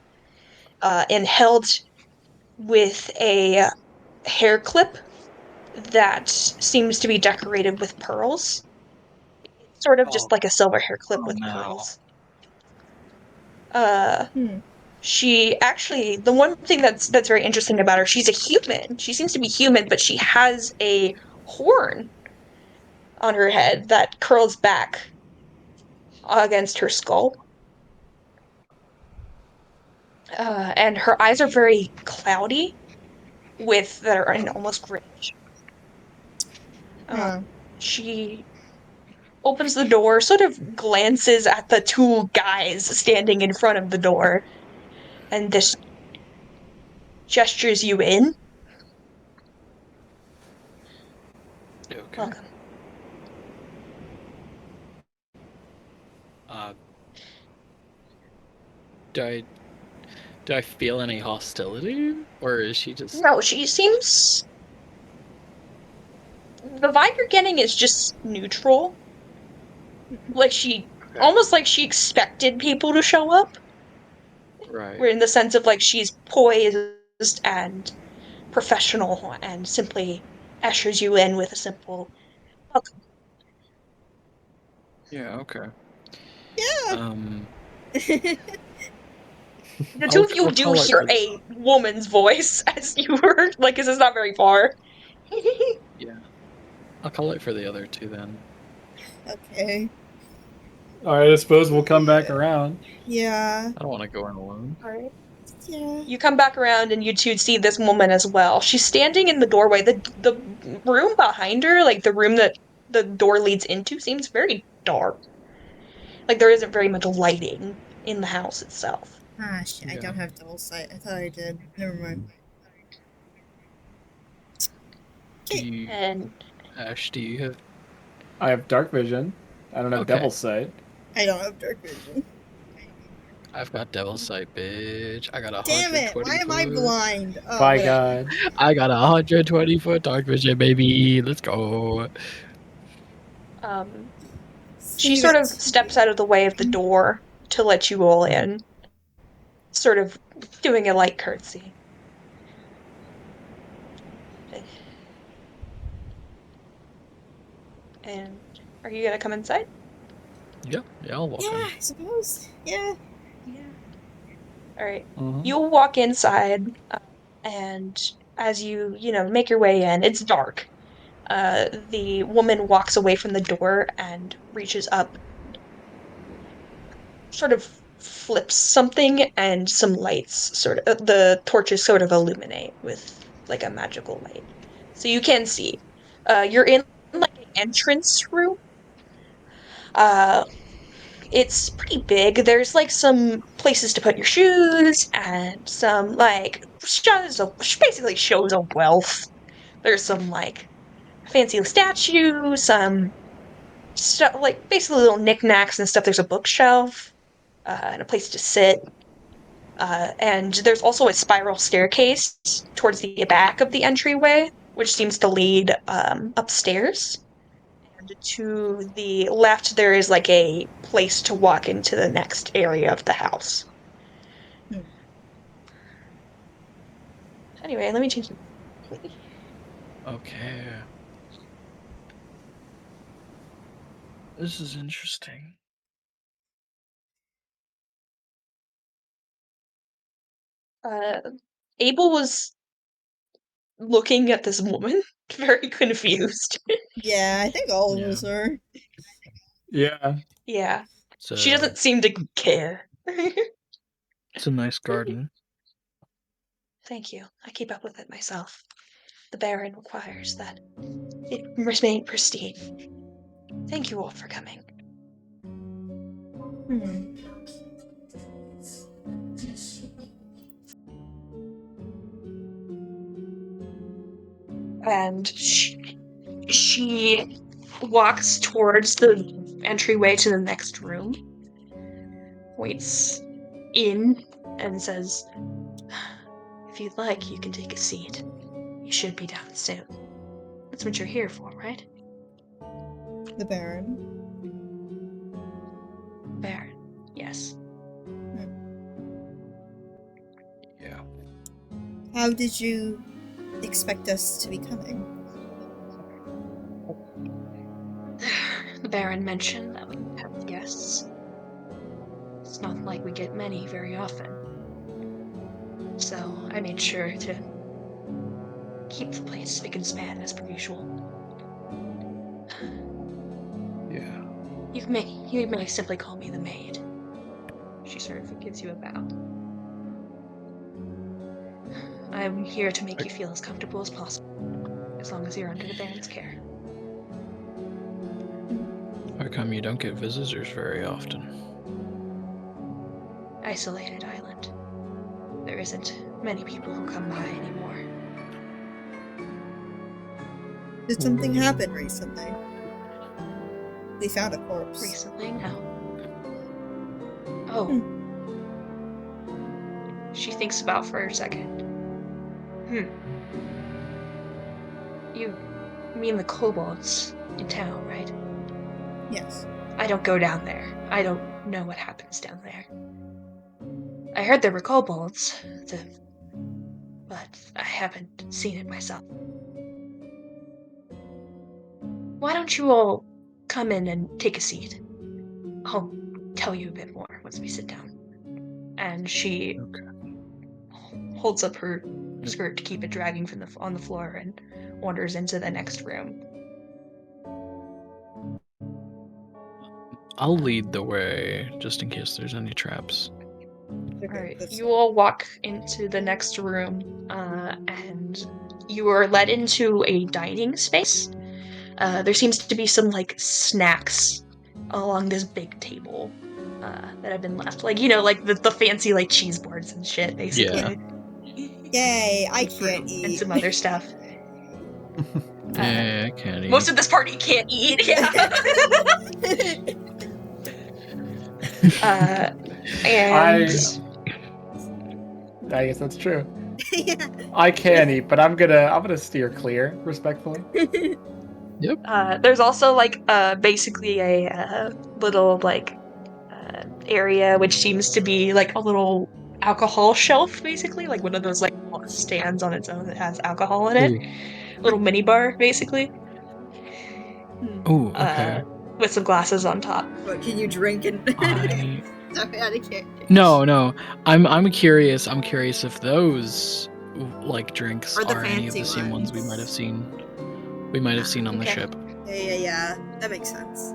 and held with a hair clip that seems to be decorated with pearls. Sort of just like a silver hair clip with no. pearls. Uh, Hmm. she actually, the one thing that's very interesting about her, she's a human. She seems to be human, but she has a horn on her head that curls back against her skull. And her eyes are very cloudy, that are in almost grayish. Huh. She opens the door, sort of glances at the two guys standing in front of the door, and this gestures you in. Okay. Welcome. Uh, do I feel any hostility, or is she just No, she seems. The vibe you're getting is just neutral. Like almost like she expected people to show up. right? Where in the sense of like she's poised and professional and simply ushers you in with a simple welcome. Yeah. Okay. Yeah. The two of you do call it hear for a woman's voice as you heard, like, this is not very far. yeah. I'll call it for the other two then. Okay. All right, I suppose we'll come back around. Yeah. I don't want to go in alone. Alright. Yeah. You come back around and you two see this woman as well. She's standing in the doorway. The room behind her, like the room that the door leads into, seems very dark. Like there isn't very much lighting in the house itself. Ah, shit. I Yeah. don't have double sight. I thought I did. Never mind. Do Okay. you, And Ash? Do you have? I have dark vision. I don't have Okay. devil's sight. I don't have dark vision. I've got devil sight, bitch. I got Damn it! 120 Why am I foot. blind? Oh, By whatever. God. I got 120 foot dark vision, baby. Let's go. um So she you sort got of steps out of the way of the door to let you all in, sort of doing a light curtsy. And are you gonna come inside? Yeah. I'll walk Yeah, in. I suppose. Yeah. Yeah. All right. Mhm. You'll walk inside, and as make your way in, it's dark. The woman walks away from the door and reaches up, sort of flips something, and some lights the torches sort of illuminate with like a magical light. So you can see. You're in like an entrance room. Uh, it's pretty big. There's like some places to put your shoes and some like basically shows of wealth. There's some like fancy statues, some stuff like basically little knickknacks and stuff. There's a bookshelf and a place to sit. And there's also a spiral staircase towards the back of the entryway, which seems to lead upstairs. And to the left, there is like a place to walk into the next area of the house. Hmm. Anyway, let me change. Okay. This is interesting. Uh, Abel was looking at this woman, very confused. Yeah, I think all of Yeah. us are. Yeah. Yeah, she So doesn't seem to care. it's a nice garden. Thank you. I keep up with it myself. The Baron requires that it remain pristine. Thank you all for coming. Hmm. And she walks towards the entryway to the next room, waits in, and says, "If you'd like, you can take a seat. You should be down soon. That's what you're here for, right?" The Baron. Baron, yes. Yeah. How did you expect us to be coming? The Baron mentioned that we have guests. It's not like we get many very often. So I made sure to keep the place spick and span as per usual. Yeah. You may simply call me the maid. She sort of gives you a bow. I'm here to make you feel as comfortable as possible, as long as you're under the Baron's care. How come you don't get visitors very often? Isolated island. There isn't many people who come by anymore. Did something happen recently? They found a corpse. Recently, no. Oh. She thinks about for a second. You mean the kobolds in town, right? Yes. I don't go down there. I don't know what happens down there. I heard there were kobolds, but I haven't seen it myself. Why don't you all come in and take a seat? I'll tell you a bit more once we sit down. And she holds up her skirt to keep it dragging from on the floor and wanders into the next room. I'll lead the way, just in case there's any traps. Alright, you all walk into the next room, and you are led into a dining space. There seems to be some, like, snacks along this big table that have been left. Like, like the fancy, like, cheese boards and shit, basically. Yay, I And fruit can't eat. and some other stuff. Yeah, I can't eat. Most of this party can't eat, yeah. And... I guess that's true. Yeah. I can eat, but I'm gonna steer clear, respectfully. Yep. There's also like basically a little like area which seems to be like a little alcohol shelf, basically like one of those like stands on its own that has alcohol in it. Little mini bar, basically. Oh, okay. With some glasses on top. What, can you drink and... I... Sorry, I can't. No. I'm curious. I'm curious if those like drinks Or the are any of the fancy same ones we ones. might have seen. We might have seen on the Okay. ship. Yeah. That makes sense.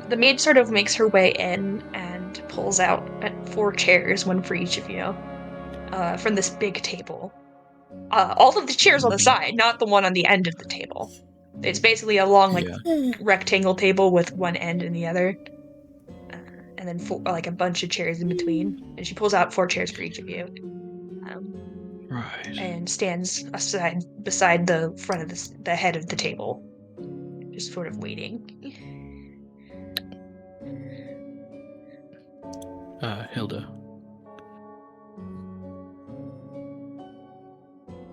The maid sort of makes her way in and pulls out 4 chairs, one for each of you, from this big table. All of the chairs on the side, not the one on the end of the table. It's basically a long, like, rectangle table with one end and the other. And then like a bunch of chairs in between. And she pulls out 4 chairs for each of you. Right. And stands beside the front of the head of the table. Just sort of waiting. Hilda.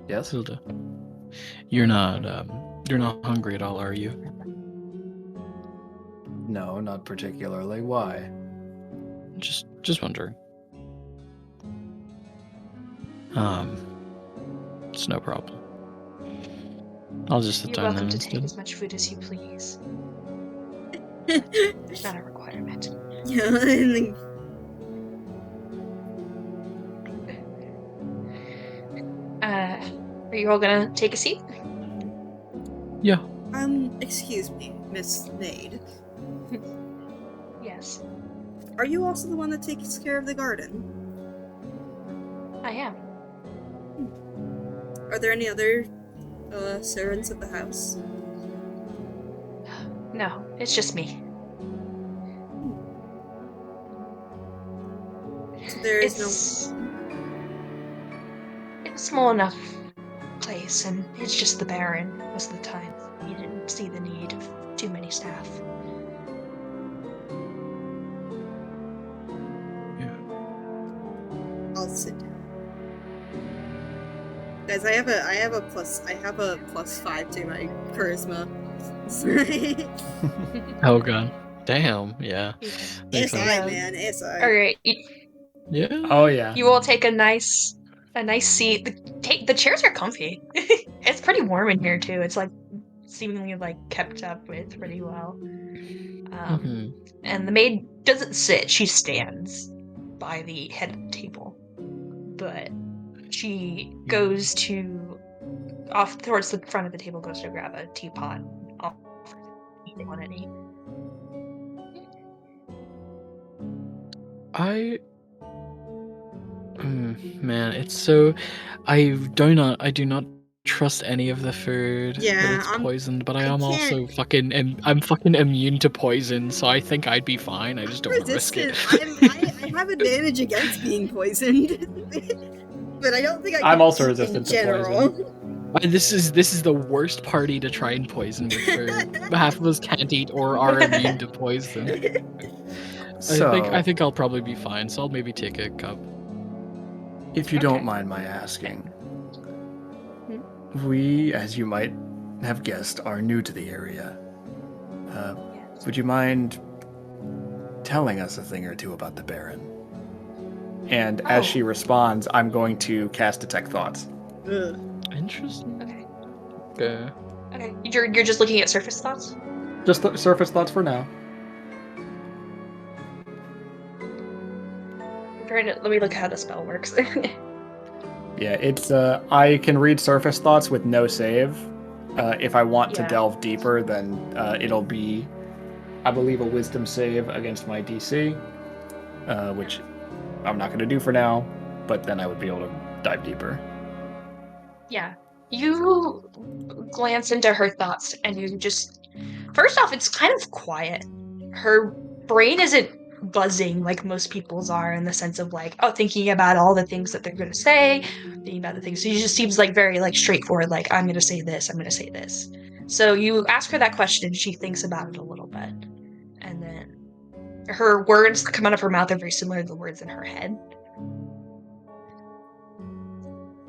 Yes. Hilda. You're not hungry at all, are you? No, not particularly. Why? Just wondering. It's no problem. I'll just sit You're down welcome then to take instead. as much food as you please. It's not a requirement. Yeah. Are you all gonna take a seat? Yeah. Excuse me, Miss Maid. Yes, Are you also the one that takes care of the garden? I am. Are there any other servants at the house? No, it's just me. So there is It's small enough place, and it's just the Baron most of the time. He didn't see the need of too many staff. I'll sit down. Guys, I have a +5 to my charisma. Oh god. Damn. Yeah. Yeah. Makes SI, sense. man, SI. All right, Yeah. Oh yeah. you all take a nice seat. The chairs are comfy. It's pretty warm in here too. It's like seemingly like kept up with pretty well. Mhm. And the maid doesn't sit; she stands by the head of the table. But she goes to off towards the front of the table, goes to grab a teapot, offers if they want any. Man, it's so. I do not trust any of the food that Yeah, it's poisoned, but I I am can't- also I'm fucking immune to poison, so I think I'd be fine. I just don't want to risk it. I have advantage against being poisoned, but I don't think I. I'm can also eat resistant in to general. poison. This is the worst party to try and poison with food. Half of us can't eat or are immune to poison. So, I think I'll probably be fine, so I'll maybe take a cup. if you Okay. don't mind my asking, we, as you might have guessed, are new to the area. Yes. Would you mind telling us a thing or two about the Baron? And as she Oh. responds, I'm going to cast Detect Thoughts. Ugh. Interesting. Okay. Okay. Okay. You're just looking at surface thoughts? Just surface thoughts for now. Let me look at how the spell works. Yeah, it's I can read surface thoughts with no save. If I want to Yeah. delve deeper, then it'll be, I believe, a Wisdom save against my DC, which I'm not going to do for now. But then I would be able to dive deeper. Yeah. You glance into her thoughts and you just. First off, it's kind of quiet. Her brain isn't buzzing like most people's are in the sense of like, oh, thinking about all the things that they're going to say, thinking about the things. She just seems like very like straightforward, like, I'm going to say this, I'm going to say this. So you ask her that question and she thinks about it a little bit. And then her words that come out of her mouth are very similar to the words in her head.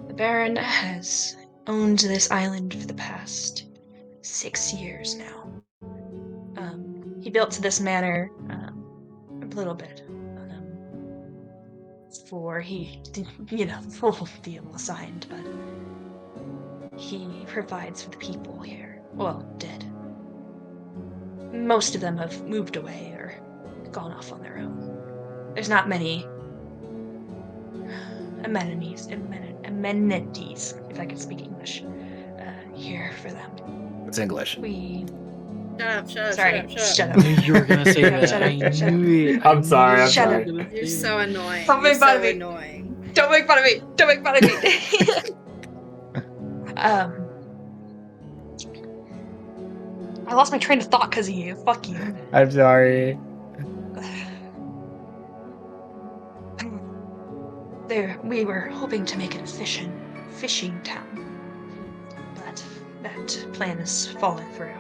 The Baron has owned this island for the past 6 years now. He built this manor a little bit for full deal assigned, but he provides for the people here. Well, did. Most of them have moved away or gone off on their own. There's not many amenities, if I could speak English, here for them. It's English. We Shut up, Sorry, shut I up. knew you were gonna say Shut up, that. shut up, I shut up. knew it. I'm sorry, I'm Shut sorry. up. You were gonna You're say so that. annoying. Don't You're make fun so of me. annoying. Don't make fun of me. Don't make fun of me. I lost my train of thought because of you. Fuck you. I'm sorry. We were hoping to make it a fishing town, but that plan has fallen through.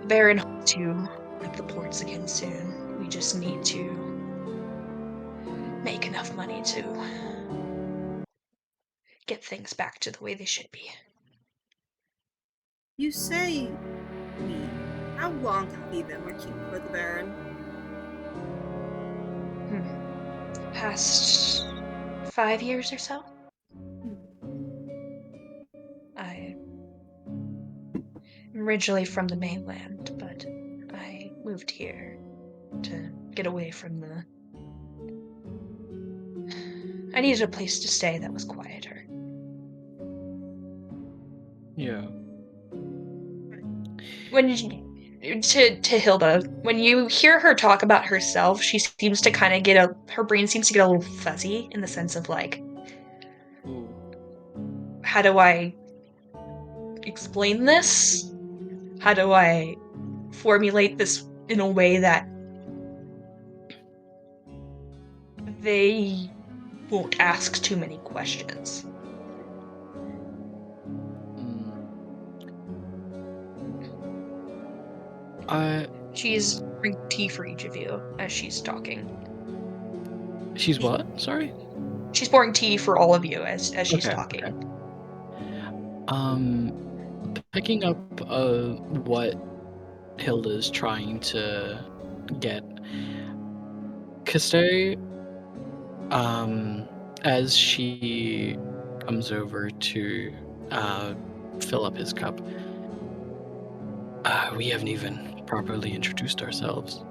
Baron hopes to make the ports again soon. We just need to make enough money to get things back to the way they should be. You say we. How long have we been working for the Baron? Past 5 years or so? I'm originally from the mainland, but I moved here to get away from the... I needed a place to stay that was quieter. Yeah. To Hilda, when you hear her talk about herself, she seems to kind of her brain seems to get a little fuzzy in the sense of like, Ooh. how do I explain this? How do I formulate this in a way that they won't ask too many questions? She's pouring tea for each of you as she's talking. She's what? Sorry? She's pouring tea for all of you as she's Okay, talking. Okay. Picking up what Hilda's trying to get, Constaine, as she comes over to fill up his cup, we haven't even properly introduced ourselves.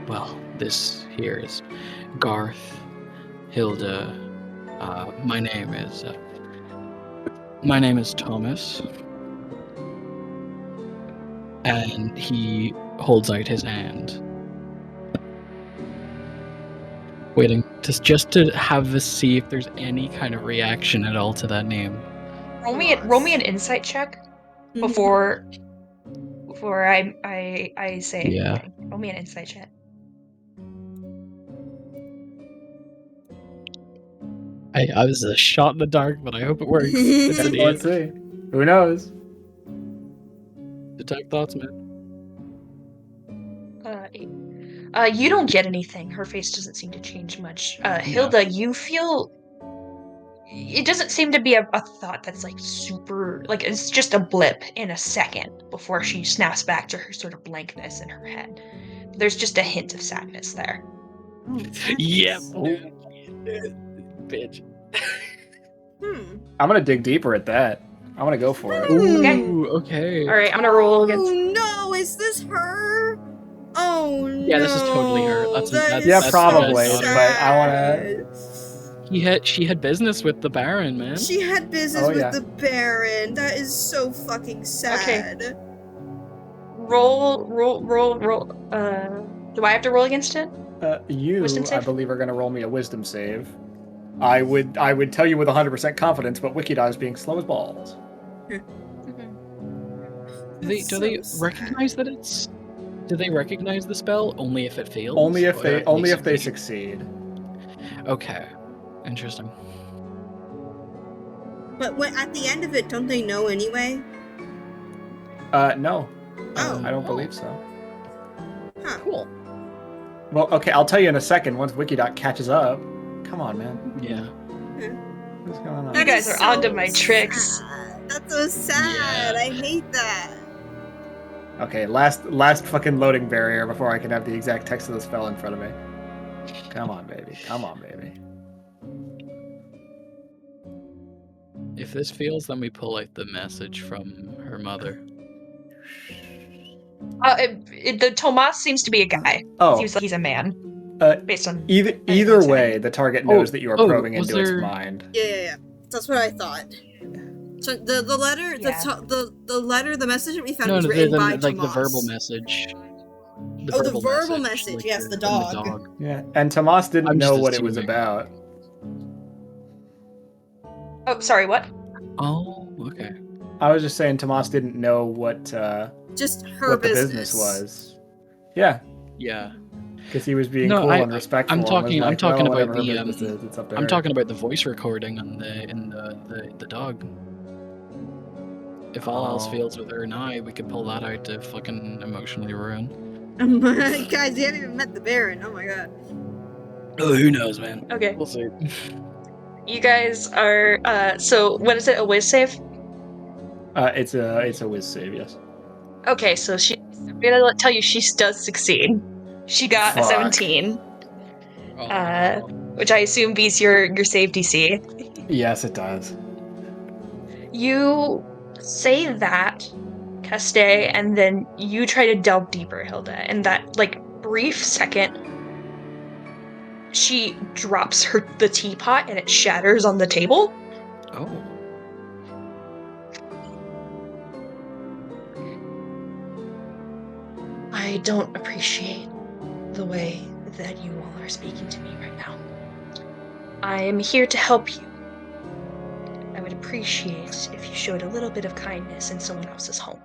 Well, this here is Garth, Hilda. My name is Thomas, and he holds out his hand, waiting to have us see if there's any kind of reaction at all to that name. Roll me an insight check before I say Yeah. anything. Roll me an insight check. I was a shot in the dark, but I hope it works. It's an Let's 8. see. Who knows? Detect thoughts, man. 8. You don't get anything. Her face doesn't seem to change much. Hilda, you feel it doesn't seem to be a thought that's like super, like it's just a blip in a second before she snaps back to her sort of blankness in her head. There's just a hint of sadness there. Yep. Oh. Bitch. I'm gonna dig deeper at that. I'm gonna go for it. Ooh, okay. All right, I'm gonna roll against. Oh no, is this her? Oh no. Yeah, this is totally her. That's Yeah, that's probably, so but I wanna. She had business with the Baron, man. She had business Oh, yeah. with the Baron. That is so fucking sad. Roll. Do I have to roll against it? You, Wisdom I save? believe, are gonna roll me a wisdom save. I would tell you with 100% confidence, but Wikidot is being slow as balls. Do they sad. recognize that it's? Do they recognize the spell only if it fails? Only if Or they succeed. Okay, interesting. But at the end of it, don't they know anyway? No, Oh. I don't believe so. Huh. Cool. Well, okay, I'll tell you in a second once Wikidot catches up. Come on, man. Yeah. What's going on? You That guys is are onto so my tricks. sad. That's so sad. Yeah. I hate that. Okay, last fucking loading barrier before I can have the exact text of the spell in front of me. Come on, baby. Come on, baby. If this fails, then we pull out the message from her mother. The Tomas seems to be a guy. Oh. Seems like he's a man. Based on Either way, the target knows that you are probing was into its there- mind. Yeah. That's what I thought. So the letter, Yeah. the message that we found No, was the, written by like the Tomas. verbal message. The verbal message, yes, the from dog. Yeah, and Tomas didn't I'm know just what it was assuming. about. Oh, sorry, what? Oh, okay. I was just saying Tomas didn't know what Just her what the business was. Yeah, Yeah. because he was being No, cool and respectful. I'm and talking. was I'm like, talking "Well, about whatever her the. business is, it's up to I'm her." talking about the voice recording on the dog. If all else Oh. fails with her and I, we could pull that out to fucking emotionally ruin. Guys, you haven't even met the Baron. Oh my god. Oh, who knows, man? Okay. We'll see. You guys are so what is it, a whiz save? It's a whiz save, yes. Okay, so I'm gonna tell you she does succeed. She got a Fuck. 17, Oh. which I assume beats your save DC. Yes, it does. You say that, Constaine, and then you try to delve deeper, Hilda. And that like brief second, she drops the teapot and it shatters on the table. Oh. I don't appreciate the way that you all are speaking to me right now. I am here to help you. I would appreciate if you showed a little bit of kindness in someone else's home.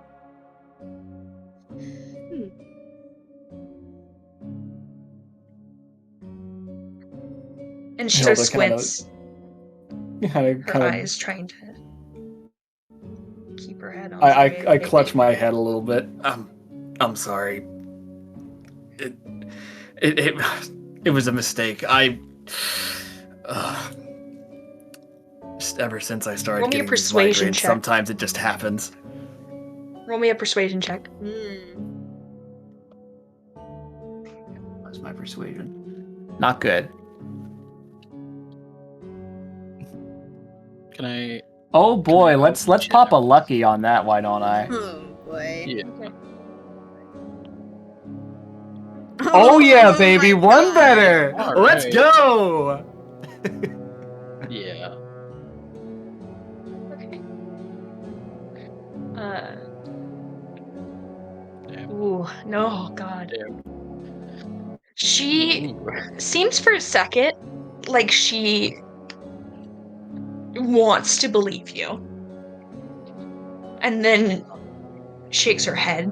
And she sort of Hilda squints, Kind her of eyes trying to... keep her head on I straight. clutch my head a little bit. I'm sorry. It was a mistake. Just ever since I started Roll me a getting these persuasion migraines, check. sometimes it just happens. Roll me a persuasion check. What's my persuasion? Not good. Can I? Oh boy, Can I let's pop a lucky on that. Why don't I? Oh boy. Yeah. Okay. Oh yeah, my baby, one God. better. All Let's right. go. Yeah. Okay. Damn. Ooh, no, God. Damn. She Ooh. seems for a second like she wants to believe you. And then shakes her head.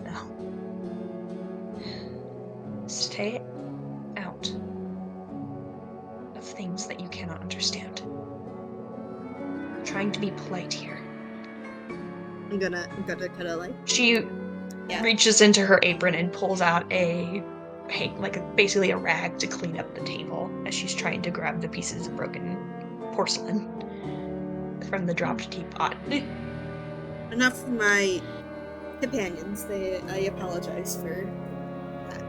No. Stay out of things that you cannot understand. I'm trying to be polite here. I'm gonna kind of like. She Yeah. reaches into her apron and pulls out basically a rag to clean up the table as she's trying to grab the pieces of broken porcelain from the dropped teapot. Enough for my companions. I apologize for that.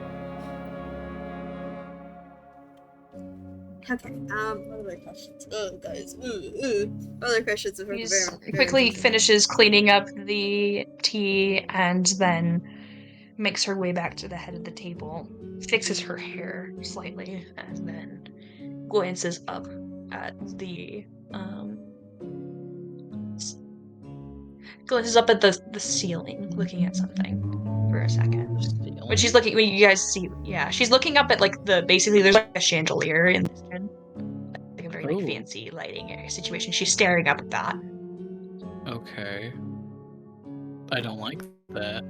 Okay. What other questions? Oh, guys. What other questions are She very quickly finishes cleaning up the tea and then makes her way back to the head of the table, fixes her hair slightly, and then glances up at the ceiling, looking at something for a second. When she's looking, when you guys see, yeah, she's looking up at basically there's like a chandelier in this kitchen, like a very Oh. fancy lighting situation. She's staring up at that. Okay. I don't like that.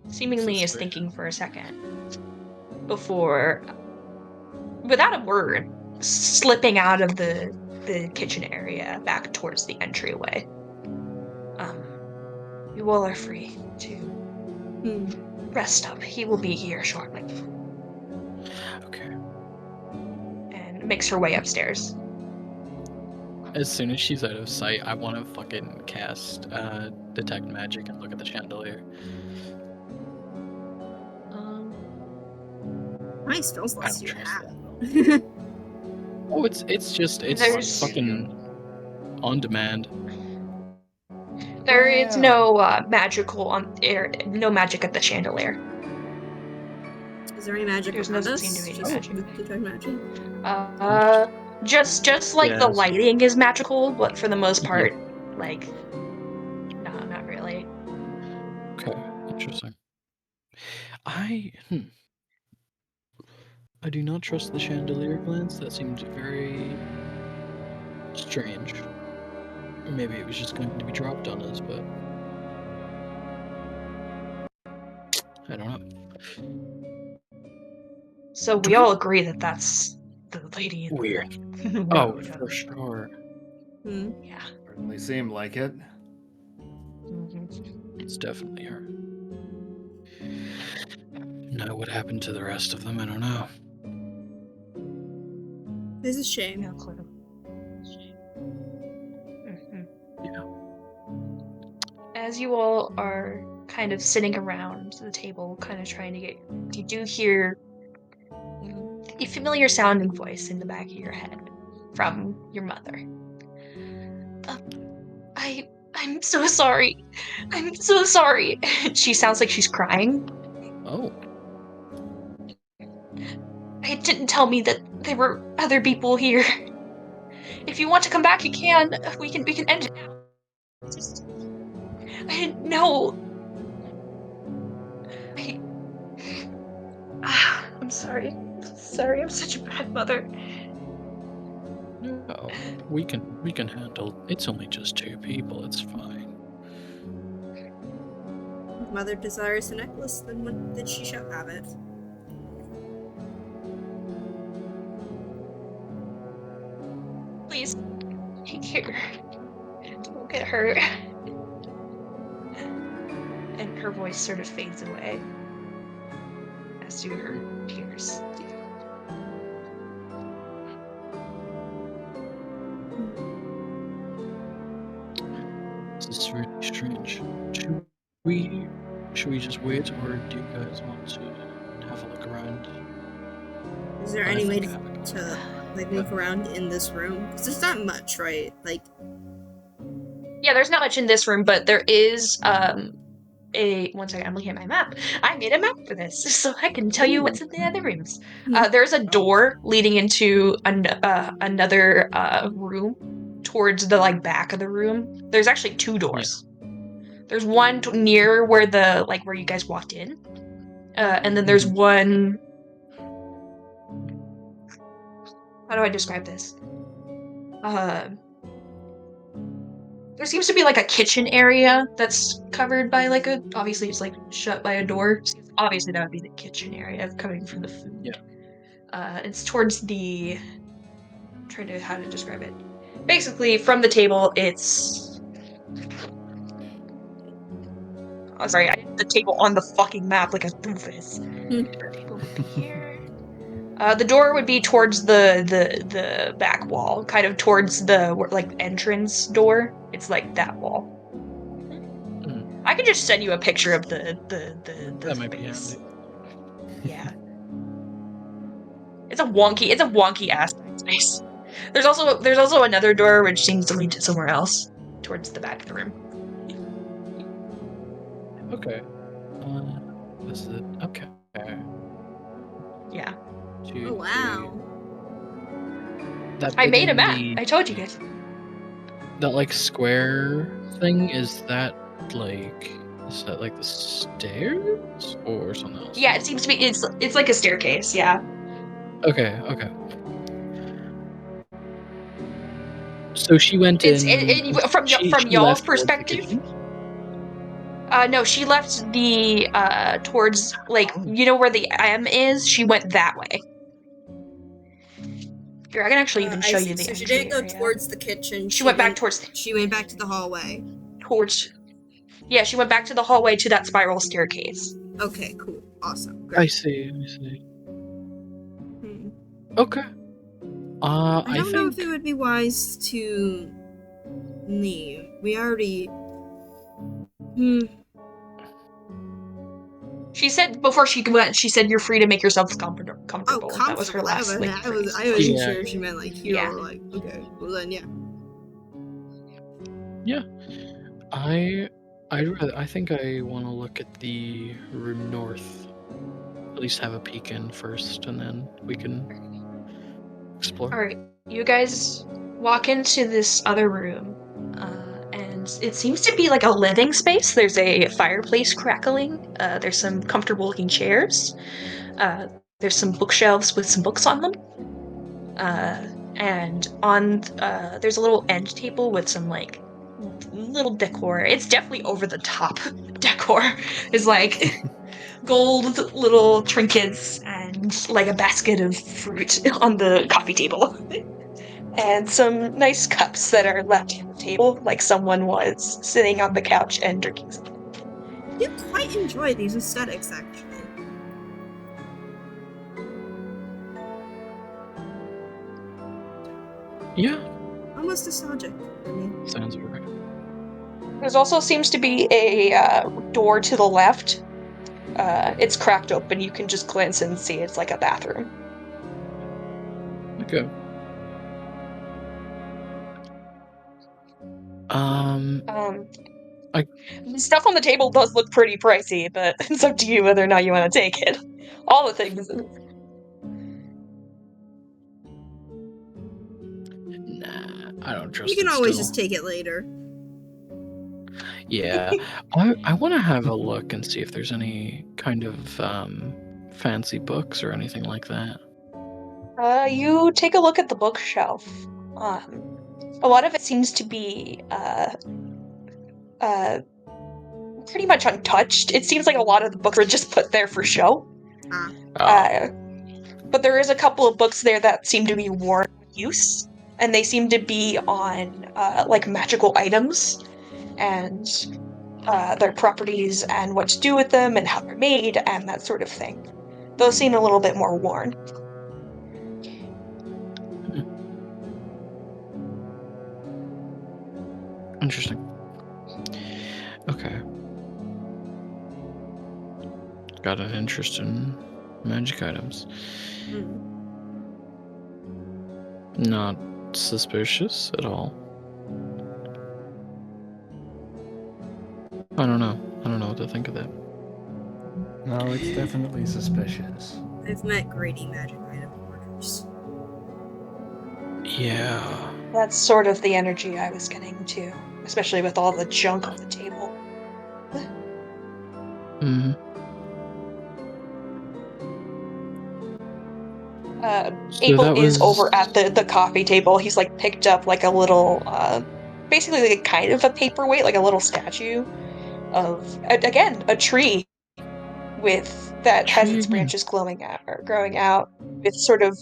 Seemingly is Suspicious. thinking for a second before, without a word, slipping out of the kitchen area back towards the entryway. You all are free to rest up. He will be here shortly. Okay. And makes her way upstairs. As soon as she's out of sight, I want to fucking cast detect magic and look at the chandelier. How many spells I slots don't do you trust have? that. Oh, it's fucking on demand. There is no no magic at the chandelier. Is there any magic There's around no us? seem to be any Just magic. with detect magic? Just like the Yes. lighting is magical, but for the most Yeah. part, not really. Okay, interesting. I do not trust the chandelier glance. That seemed very strange. Or maybe it was just going to be dropped on us, but I don't know. So we all agree that that's the lady in Weird. the Oh, road. for sure. Yeah. Certainly seemed like it. It's definitely her. Now, what happened to the rest of them? I don't know. This is a shame. No clue. Yeah. As you all are kind of sitting around the table, kind of trying to you do hear a familiar sounding voice in the back of your head from your mother. I'm so sorry. I'm so sorry. She sounds like she's crying. Oh. It didn't tell me that there were other people here. If you want to come back, you can. We can end it now. I didn't know. I'm sorry. Sorry, I'm such a bad mother. No, we can handle. It's only just 2 people. It's fine. If Mother desires the necklace, then she shall have it. Please. Here, don't get hurt. And her voice sort of fades away, as do her tears. This is really strange. Should we just wait, or do you guys want to have a look around? Is there I any way think I have a go. to like move around in this room? Because there's not much, right? Like, Yeah, there's not much in this room, but there is one second, I'm looking at my map. I made a map for this, so I can tell you what's in the other rooms. There's a door leading into another room towards the back of the room. There's actually two doors. There's one near where where you guys walked in, and then there's one. How do I describe this? There seems to be a kitchen area that's covered by obviously it's shut by a door. So obviously that would be the kitchen area coming from the food. Yeah. It's towards the. How to describe it. Basically, from the table, it's. Oh, sorry, I did the table on the fucking map like a doofus. Table would be here. The door would be towards the back wall, kind of towards the entrance door. It's that wall. I could just send you a picture of the That might be space. handy. Yeah. It's a wonky ass space. There's also another door which seems to lead to somewhere else, towards the back of the room. Okay. This is it. Okay. Yeah. oh wow. That I bit made a in map. the- I told you guys. That square thing, is that the stairs or something else? Yeah, it seems to be. It's like a staircase. Yeah. Okay. So she went It's in. from she y'all's left towards the perspective. kitchen? No, she left the towards where the M is. She went that way. Here, I can actually even show you the So entry she didn't go area. towards the kitchen. She went back towards. She went back to the hallway. Yeah, she went back to the hallway to that spiral staircase. Okay, cool, awesome. Great. I see. Okay. I don't know think if it would be wise to leave. We already. She said before she went, she said you're free to make yourselves comfortable. Oh, comfortable. That was her last. I wasn't Yeah. sure if she meant here Yeah. or okay. Well then, yeah. Yeah. I think I want to look at the room north. At least have a peek in first, and then we can explore. All right, you guys walk into this other room, and it seems to be like a living space. There's a fireplace crackling. There's some comfortable-looking chairs. There's some bookshelves with some books on them. And on there's a little end table with some little decor. It's definitely over the top decor. It's gold little trinkets and a basket of fruit on the coffee table. And some nice cups that are left on the table, like someone was sitting on the couch and drinking something. You quite enjoy these aesthetics, actually. Yeah. Almost nostalgic. I mean, Sounds right. There also seems to be a door to the left. It's cracked open. You can just glance and see it's like a bathroom. Okay. The stuff on the table does look pretty pricey, but it's up to you whether or not you want to take it. All the things. Nah, I don't trust you can it always still. just take it later. Yeah, I want to have a look and see if there's any kind of fancy books or anything like that. You take a look at the bookshelf. A lot of it seems to be pretty much untouched. It seems like a lot of the books were just put there for show. But there is a couple of books there that seem to be worn with use, and they seem to be on like magical items and their properties and what to do with them and how they're made and that sort of thing. Those seem a little bit more worn. Interesting. Okay. Got an interest in magic items. Not suspicious at all. I don't know. I don't know what to think of that. No, it's definitely suspicious. I've met greedy magic item hoarders. Yeah. That's sort of the energy I was getting too, especially with all the junk on the table. Mm-hmm. So Abel that is was over at the coffee table. He's like picked up like a little, basically like kind of a paperweight, like a little statue of, again, a tree with that has its branches growing out with sort of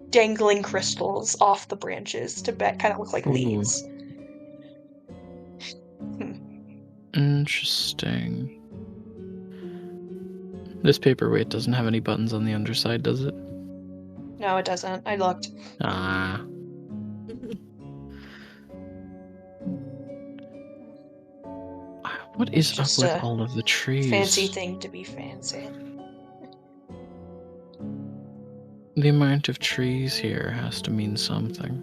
dangling crystals off the branches to kind of look like leaves. Interesting. This paperweight doesn't have any buttons on the underside, does it? No, it doesn't. I looked. Ah. What is Just up with a all of the trees? fancy thing to be fancy. The amount of trees here has to mean something.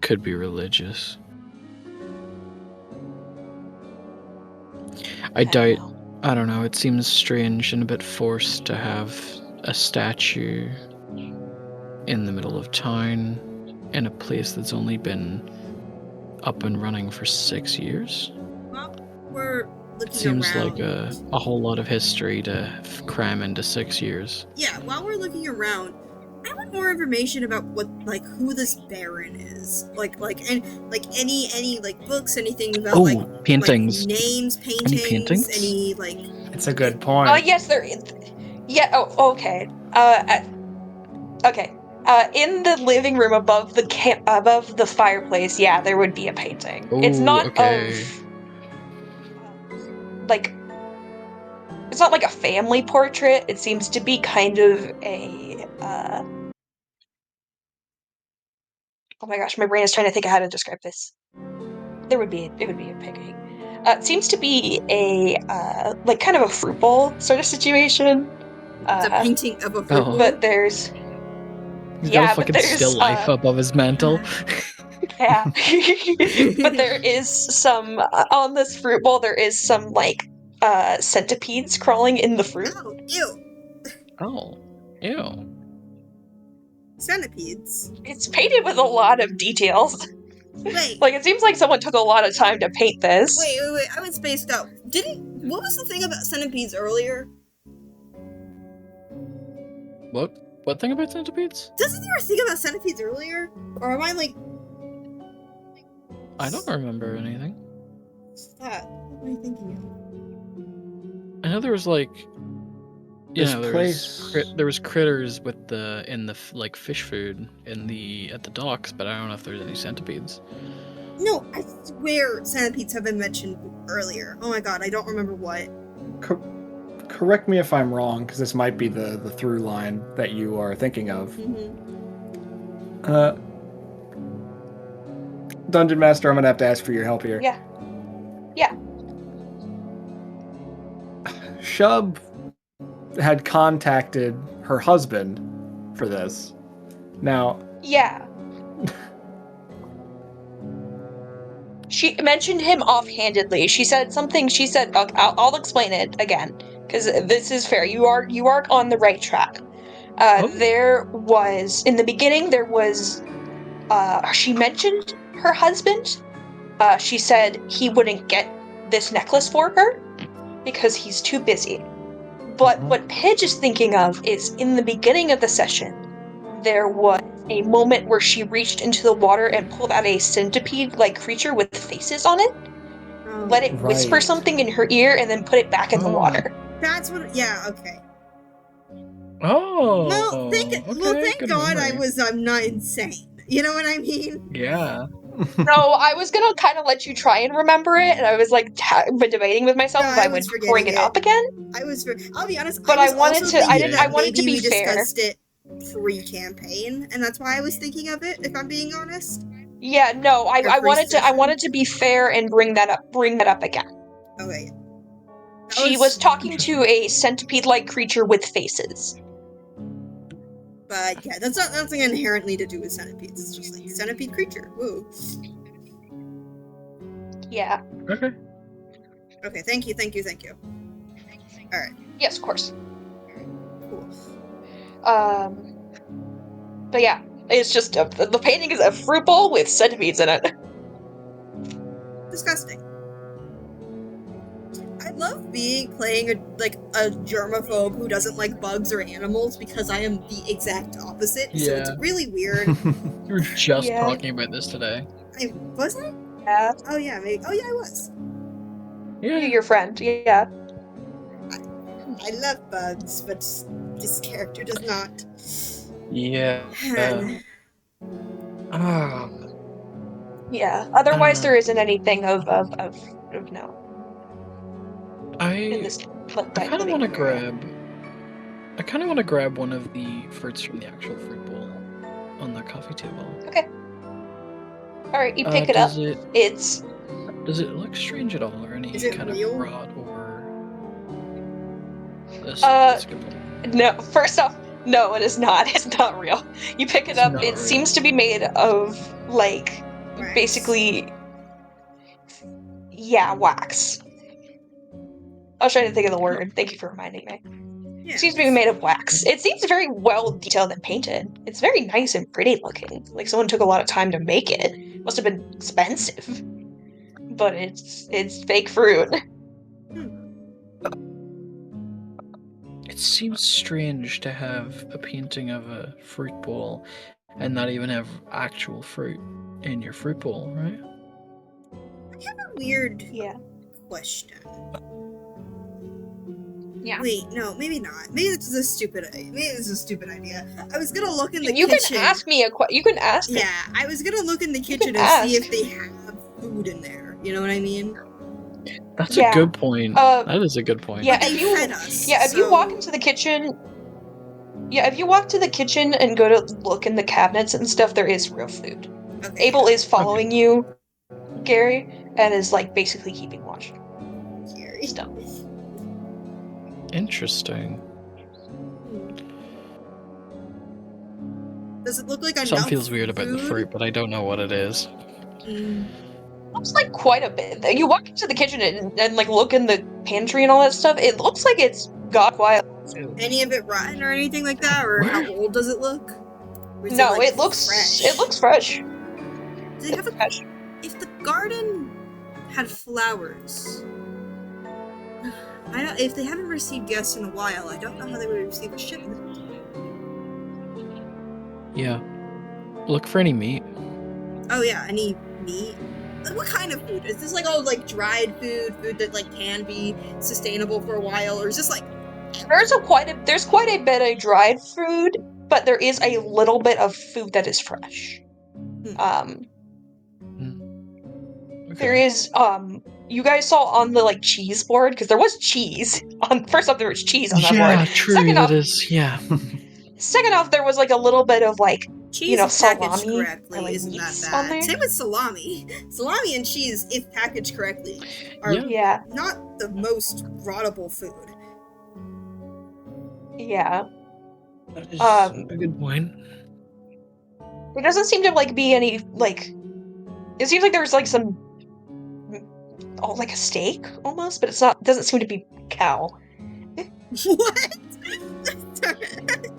Could be religious. I don't know, it seems strange and a bit forced to have a statue in the middle of town in a place that's only been up and running for 6 years. Well, we're looking Seems around. like a whole lot of history to cram into 6 years. Yeah, while we're looking around, I want more information about who this Baron is. Any books, anything about paintings. Names, paintings, Any paintings? any It's a good point. Yes, there is. Yeah. Oh, okay. Okay. In the living room above the fireplace, yeah, there would be a painting. It's not of like. It's not like a family portrait. It seems to be kind of a. Oh my gosh, my brain is trying to think of how to describe this. It would be a painting. It seems to be a like kind of a fruit bowl sort of situation. It's a painting of a fruit bowl. But there's He's got a fucking still life above his mantle. Yeah. But there is some on this fruit bowl. There is some like centipedes crawling in the fruit. Oh, ew. Oh, ew. Centipedes. It's painted with a lot of details. Wait. Like, it seems like someone took a lot of time to paint this. Wait. I was spaced out. What was the thing about centipedes earlier? What thing about centipedes? Doesn't there a thing about centipedes earlier? Or am I I don't remember anything. What's that? What am I thinking of? I know there was there was critters in the fish food at the docks, but I don't know if there's any centipedes. No, I swear centipedes have been mentioned earlier. Oh my god, I don't remember what. Correct me if I'm wrong, because this might be the through line that you are thinking of. Mm-hmm. Dungeon Master, I'm gonna have to ask for your help here. Yeah. Shub had contacted her husband for this. Now. Yeah. She mentioned him offhandedly. She said something. She said, "I'll explain it again, because this is fair. You are on the right track." There was in the beginning. There was. She mentioned her husband. She said he wouldn't get this necklace for her because he's too busy. But what Pidge is thinking of is in the beginning of the session, there was a moment where she reached into the water and pulled out a centipede-like creature with faces on it, let it whisper something in her ear, and then put it back in the water. That's what. Yeah. Okay. Oh. Well, thank good God memory. I'm not insane. You know what I mean? Yeah. No, I was gonna kind of let you try and remember it, and I was like debating with myself No, if I I was would bring forgetting it up again. I'll be honest, But I I was wanted also to. I thinking didn't. that I wanted to maybe be we fair. discussed it pre-campaign, and that's why I was thinking of it, if I'm being honest. Yeah, no, I wanted to. I pre-session. wanted to be fair and bring that up. Bring that up again. Okay. She was talking to a centipede-like creature with faces. But yeah, that's not nothing inherently to do with centipedes. It's just like centipede creature. Woo. Yeah. Okay. Okay, thank you. Alright, Yes, of course. cool. But yeah, it's just the painting is a fruit bowl with centipedes in it. Disgusting. I love playing a germaphobe who doesn't like bugs or animals because I am the exact opposite. So it's Yeah. really weird. We were just Yeah. talking about this today. Was I? Yeah. Oh yeah, maybe. Oh yeah, I was. Yeah. Your friend. Yeah. I love bugs, but this character does not. Yeah. Yeah. Otherwise, there isn't anything of no in this I kind of living want to room area. grab one of the fruits from the actual fruit bowl on the coffee table. Okay. All right, you pick it up. Does it look strange at all, or any kind real? of rot or? That's a good point. No. First off, no, it is not. It's not real. You pick it up. Not It real. seems to be made of like Wax. basically, yeah, wax. I was trying to think of the word. Thank you for reminding me. Yeah. It seems to be made of wax. It seems very well detailed and painted. It's very nice and pretty looking. Like someone took a lot of time to make it. Must have been expensive. But it's fake fruit. It seems strange to have a painting of a fruit bowl and not even have actual fruit in your fruit bowl, right? I have a weird question. Yeah. Wait, no, maybe not. Maybe this is a stupid idea. I was gonna look in the You kitchen. can ask me you can ask me. Yeah, I was gonna look in the kitchen and see if they have food in there. You know what I mean? That's a good point. That is a good point. Yeah, But if they you fed us, if you walk into the kitchen, if you walk to the kitchen and go to look in the cabinets and stuff, there is real food. Okay. Abel is following you, Gary, and is like basically keeping watch. Gary. Still. Interesting. Does it look like enough Something feels weird about the food? fruit, but I don't know what it is. Looks like quite a bit. You walk into the kitchen and like look in the pantry and all that stuff. It looks like it's got quite. Any of it rotten or anything like that, or how old does it look? Or is No, it it looks fresh? It looks fresh. Do they have if the garden had flowers, if they haven't received guests in a while, I don't know how they would receive a shipment. Yeah. Look for any meat. Oh yeah, any meat? What kind of food? Is this like all like dried food that like can be sustainable for a while, or is this like there's quite a bit of dried food, but there is a little bit of food that is fresh. There is you guys saw on the like cheese board, because there was cheese on first off there was cheese on that board. Yeah, true. Second off, second off there was like a little bit of like cheese packaged salami correctly or, like, isn't that meats on bad. there. Same with salami. Salami and cheese, if packaged correctly, are not the most rottable food. Yeah. That is a good point. There doesn't seem to like be any like. It seems like there's like some, like a steak almost, but it's not. Doesn't seem to be cow. What?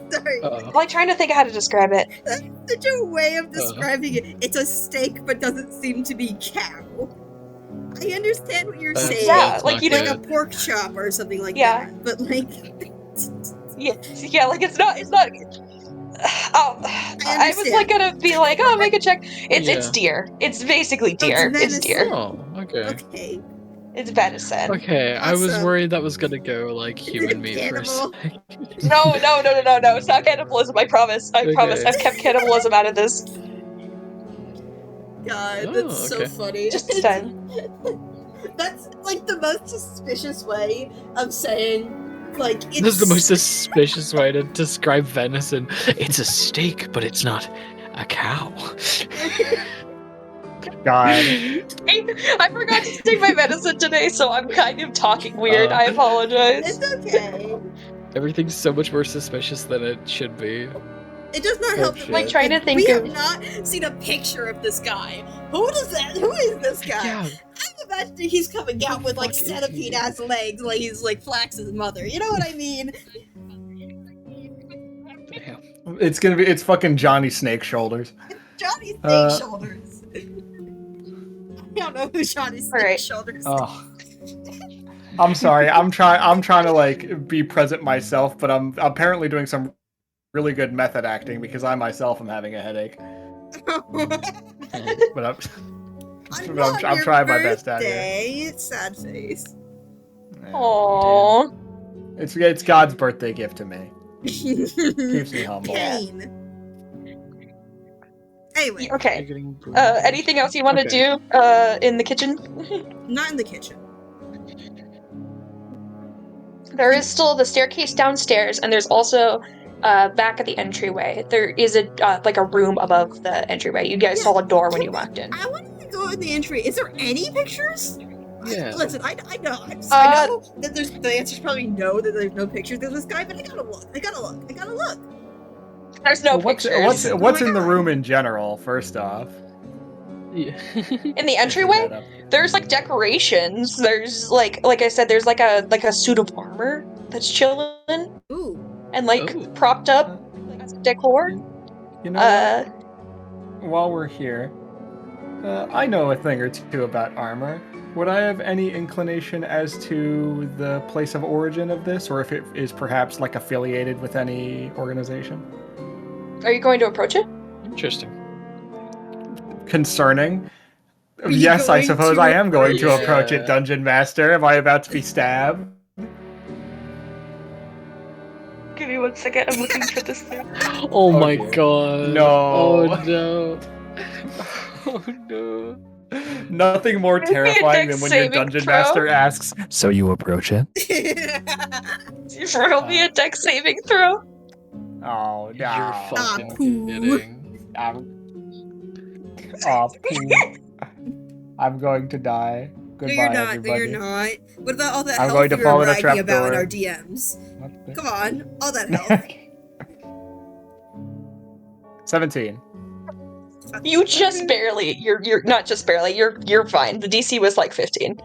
Sorry. I'm like trying to think of how to describe it. That's such a way of describing it. It's a steak, but doesn't seem to be cow. I understand what you're saying. Yeah, like you like a pork chop or something like that. But like. yeah, like it's not. I was like gonna be like, make a check. It's deer. It's basically deer. It's deer. Oh, okay. Okay. It's venison. Okay, I was Awesome. worried that was gonna go like human meat for a Cannibal. second. No. It's not cannibalism. I promise. I promise. Okay. I've kept cannibalism out of this. God, Oh, that's so okay. funny. Just this time. That's like the most suspicious way of saying, like, it's... This is the most suspicious way to describe venison. It's a steak, but it's not a cow. God. I forgot to take my medicine today, so I'm kind of talking weird. I apologize. It's okay. Everything's so much more suspicious than it should be. It does not help that shit. we, Like, trying to think we of- have not seen a picture of this guy. Who is this guy? Yeah, I'm imagining he's coming out with like fuck is centipede he? ass legs, like he's like Flax's mother. You know what I mean? damn. It's fucking Johnny Snake Shoulders. Johnny Snake Shoulders. I don't know who Johnny Snake Alright. Shoulders is. Oh. I'm sorry. I'm trying to like be present myself, but I'm apparently doing some really good method acting because I myself am having a headache. But I'm trying my best out here. It's sad face. Yeah. Aww. It's God's birthday gift to me. Keeps me humble. Pain. Anyway, You're Okay. getting Anything else you want to Okay. do in the kitchen? not in the kitchen. There is still the staircase downstairs, and there's also back at the entryway. There is a like a room above the entryway. You guys Yeah. saw a door when you walked in. I wanted to go in the entry. Is there any pictures? Yeah. Listen, I know. I Uh, know that there's the answer's probably no, that there's no pictures of this guy, but I gotta look. I gotta look. There's no Well, pictures. what's Oh my in the God. room in general? First off, Yeah. In the entryway, there's like decorations. There's like I said, there's like a suit of armor that's chilling Ooh. and like Oh. propped up as a decor. You know what? While we're here, I know a thing or two about armor. Would I have any inclination as to the place of origin of this, or if it is perhaps like affiliated with any organization? Are you going to approach it? Interesting. Concerning? Are you Yes, I going suppose to I am going to approach it? approach it, Dungeon Master. Am I about to be stabbed? Give me 1 second. I'm looking for this thing. Oh my dear. god. No. Oh no. Oh no. Nothing more Make me a terrifying dex than when your saving Dungeon throw. Master asks, "So you approach it?" Roll me a dex saving throw. Oh, no. You're fucking poo. kidding. Oh, poo. I'm going to die. No, Goodbye, you're not. everybody. No, you're not. What about all that I'm health going to we fall were in a bragging about in trapdoor. our DMs? What the- Come on, all that health. 17. You just barely. You're not just barely. You're fine. The DC was like 15.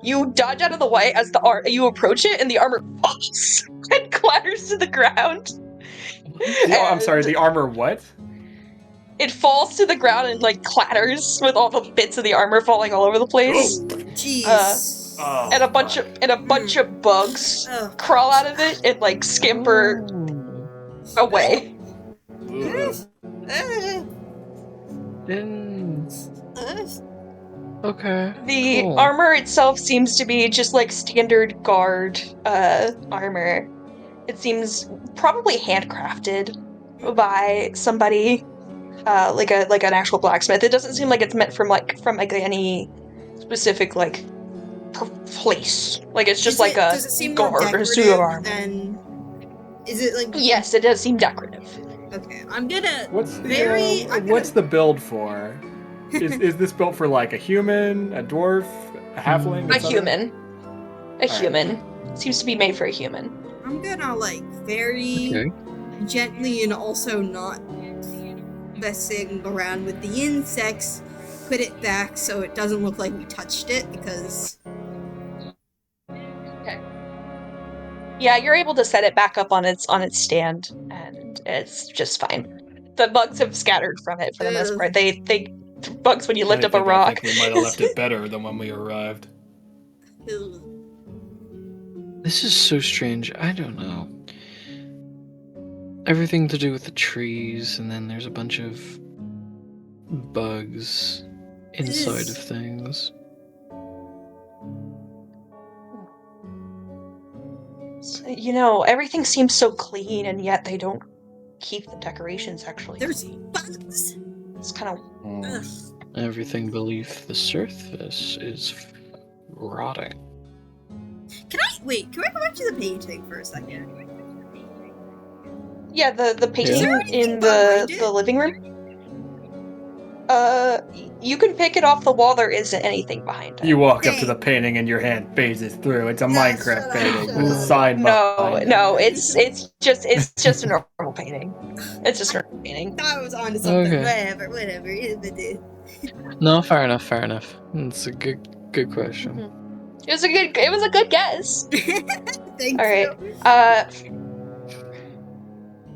You dodge out of the way as you approach it, and the armor falls and clatters to the ground. I'm sorry, the armor what? It falls to the ground and like clatters with all the bits of the armor falling all over the place. Jeez. And a bunch of bugs Ugh. crawl out of it and like scamper away. Uh, Okay. The Cool. armor itself seems to be just like standard guard armor. It seems probably handcrafted by somebody, like an actual blacksmith. It doesn't seem like it's meant from any specific like place. Like it's just like does it seem more guard or suit decorative of armor. than? Is it like? Yes, it does seem decorative. Okay, I'm gonna. What's Very- I'm what's gonna- the build for? Is this built for like a human, a dwarf, a halfling? A etc.? human. A Alright. human. Seems to be made for a human. I'm gonna like very Okay. gently and also not messing around with the insects. Put it back so it doesn't look like we touched it because. Yeah, you're able to set it back up on its stand, and it's just fine. The bugs have scattered from it for the most part. They bugs when you lift up a rock. I think we might have left it better than when we arrived. Ugh. This is so strange. I don't know. Everything to do with the trees, and then there's a bunch of bugs inside of things. everything seems so clean, and yet they don't keep the decorations actually There's clean. bugs. It's kind of Ugh. Everything beneath the surface is rotting. Can I go back to the painting for a second? yeah. The painting Is there anything in the behind it? living room. You can pick it off the wall. There isn't anything behind it. You walk up to the Dang. painting and your hand phases through. It's a Nah, Minecraft shut up, painting shut with a up. sign No, behind it. no, it's just a normal painting. It's just a normal painting. Thought I was onto something. Okay. Whatever. No, fair enough. It's a good question. It was a good guess. Thank All right. you.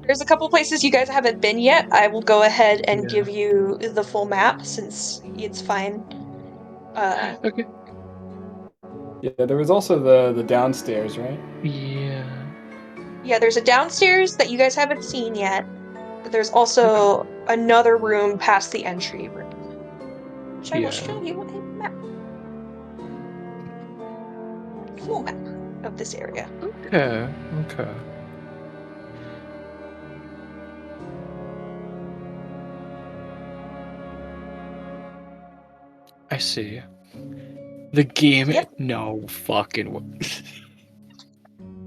There's a couple places you guys haven't been yet. I will go ahead and Yeah. give you the full map since it's fine. Okay. Yeah, there was also the downstairs, right? Yeah. Yeah, there's a downstairs that you guys haven't seen yet. But there's also another room past the entry room, which I will show you a map. Full map of this area. Okay. I see. The game. Yep. No fucking way.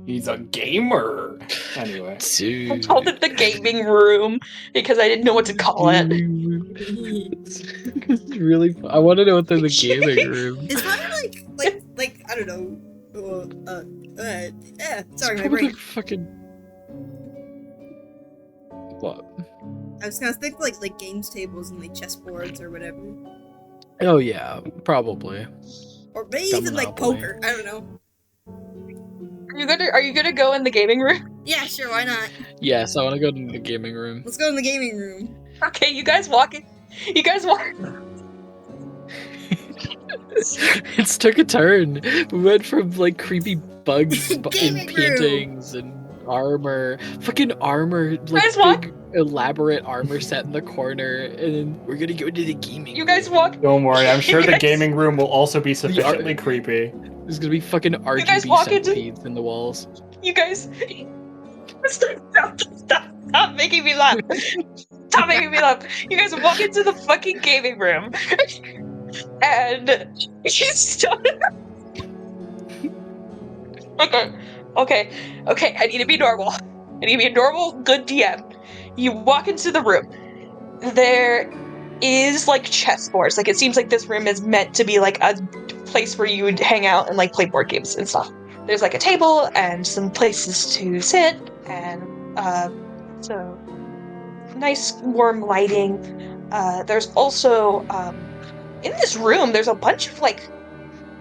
He's a gamer. Anyway. I Dude. called it the gaming room because I didn't know what to call it. It's really. I want to know what's in the gaming room. Is mine like I don't know. Sorry, my Probably brain. like fucking. What? I was gonna think like games tables and like chessboards or whatever, Oh yeah, probably. or maybe even like Monopoly. poker. I don't know. Are you gonna go in the gaming room? Yeah, sure. Why not? Yes, I want to go to the gaming room. Let's go in the gaming room. Okay, you guys walk in. You guys walk. It's took a turn. We went from like creepy bugs in Gaming room. paintings and armor, fucking armor, like Guys, walk. big elaborate armor set in the corner, and then we're gonna go to the gaming. You guys room. walk. Don't worry, I'm sure the Yes. gaming room will also be sufficiently creepy. There's gonna be fucking guys RGB walk into- centipedes in the walls. You guys. Stop making me laugh. Stop making me laugh. You guys walk into the fucking gaming room, and you start. Okay. I need to be normal. I need to be a normal, good DM. You walk into the room. There is like chessboards. Like it seems like this room is meant to be like a place where you would hang out and like play board games and stuff. There's like a table and some places to sit and so nice warm lighting. There's also in this room there's a bunch of like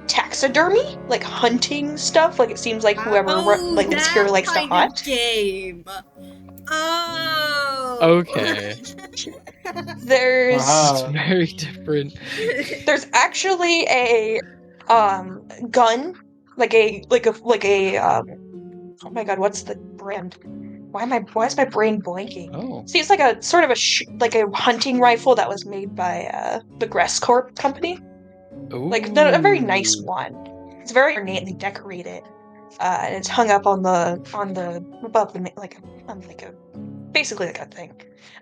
taxidermy, like hunting stuff. Like it seems like whoever lives here likes to hunt. Game. Oh. Okay. There's It's Wow. very different. there's actually a gun, like a oh my god, what's the brand? Why is my brain blanking? Oh. See, it's like a sort of like a hunting rifle that was made by the Gress Corp company. Like a very nice one. It's very ornately decorated, and it's hung up on the above the basically like a thing.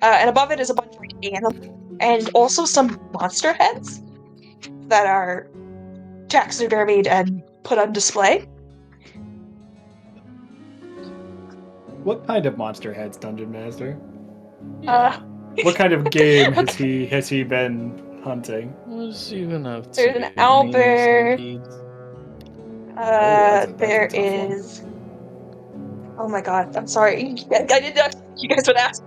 And above it is a bunch of animals and also some monster heads that are taxidermied and put on display. What kind of monster heads, Dungeon Master? What kind of game has he been hunting? What's even up to? There's an owlbear. that's a There tough one. is. Oh my god! I'm sorry. I didn't know you guys would ask.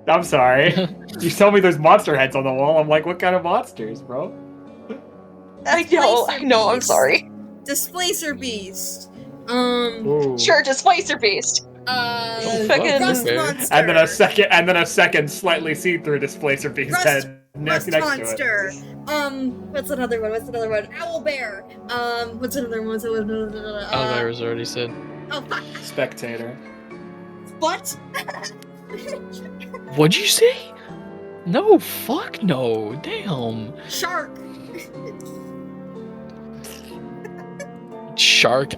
I'm sorry. You tell me there's monster heads on the wall. I'm like, what kind of monsters, bro? I know. I'm sorry. Displacer beast. Ooh. Sure, Displacer Beast. Fucking- Rust Okay. monster. And then a second slightly see-through displacer beast head next Rust to monster. it. What's another one? Owl bear. What's another one? I was already said. Oh fuck. Spectator. What? What'd you say? No, fuck no. Damn. Shark.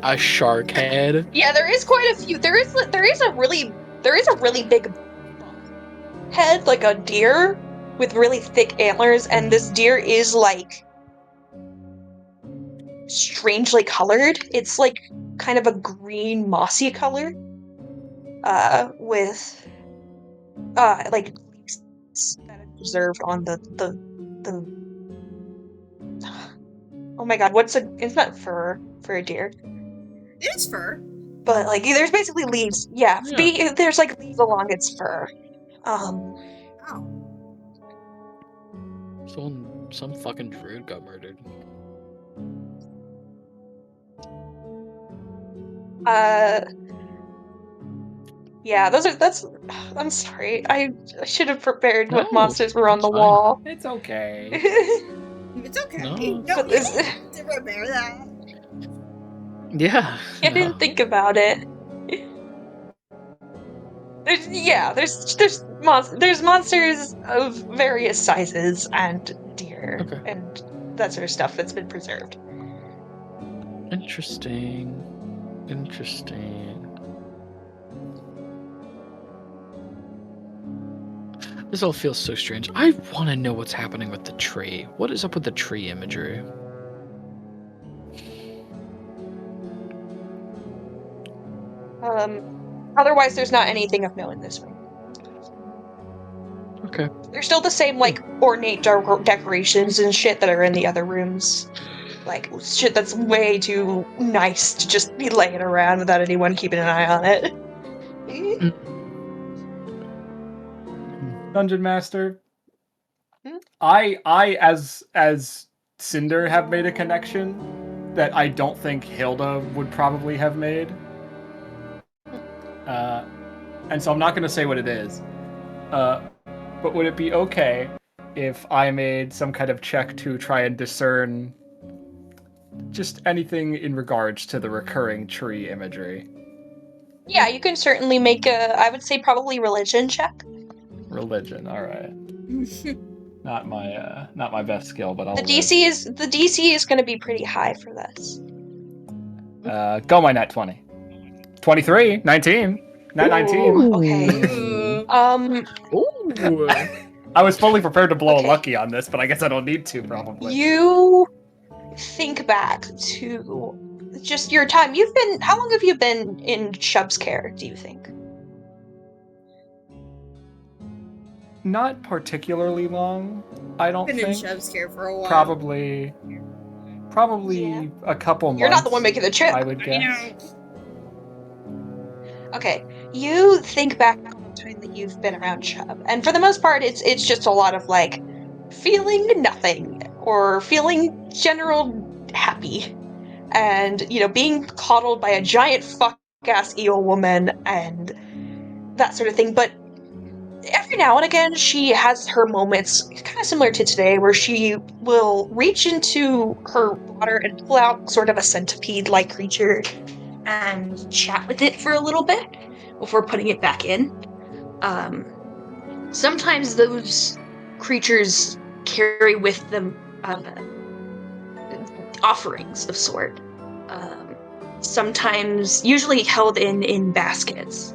a shark head. Yeah, there is quite a few. There is a really big head, like a deer with really thick antlers, and this deer is like strangely colored. It's like kind of a green mossy color, with like leaves that are preserved on the. Oh my god, it's not fur for a deer, It is fur. but like there's basically leaves. Yeah, there's like leaves along its fur. Oh. Some fucking druid got murdered. Yeah, that's. I'm sorry. I should have prepared what No, monsters were on the it's fine. wall. It's okay. It's okay. No, No, But you this, don't have to prepare that. Yeah. I didn't think about it. There's monsters of various sizes and deer Okay. and that sort of stuff that's been preserved. Interesting. This all feels so strange. I want to know what's happening with the tree. What is up with the tree imagery? Otherwise, there's not anything of note in this room. Okay. There's still the same like ornate decorations and shit that are in the other rooms. Like shit that's way too nice to just be laying around without anyone keeping an eye on it. Dungeon Master. Hmm? I as Cinder have made a connection that I don't think Hilda would probably have made. And so I'm not going to say what it is. But would it be okay if I made some kind of check to try and discern just anything in regards to the recurring tree imagery? Yeah, you can certainly make I would say probably religion check. Religion, all right. Not my best skill, but I'll The DC is going to be pretty high for this. go my nat 20. 23, 19. Nat 19. Okay. Ooh. I was fully prepared to blow Okay. a lucky on this, but I guess I don't need to, probably. You think back to just your time. How long have you been in Shub's care, do you think? Not particularly long, I don't Been think. in Shev's care for a while. Probably Yeah. a couple months. You're not the one making the trip. I would guess. Okay, you think back on the time that you've been around Chub, and for the most part, it's just a lot of like feeling nothing or feeling general happy, and being coddled by a giant fuck ass eel woman and that sort of thing. But every now and again, she has her moments, kind of similar to today, where she will reach into her water and pull out sort of a centipede-like creature and chat with it for a little bit before putting it back in. Sometimes those creatures carry with them offerings of sort. Sometimes, usually held in baskets.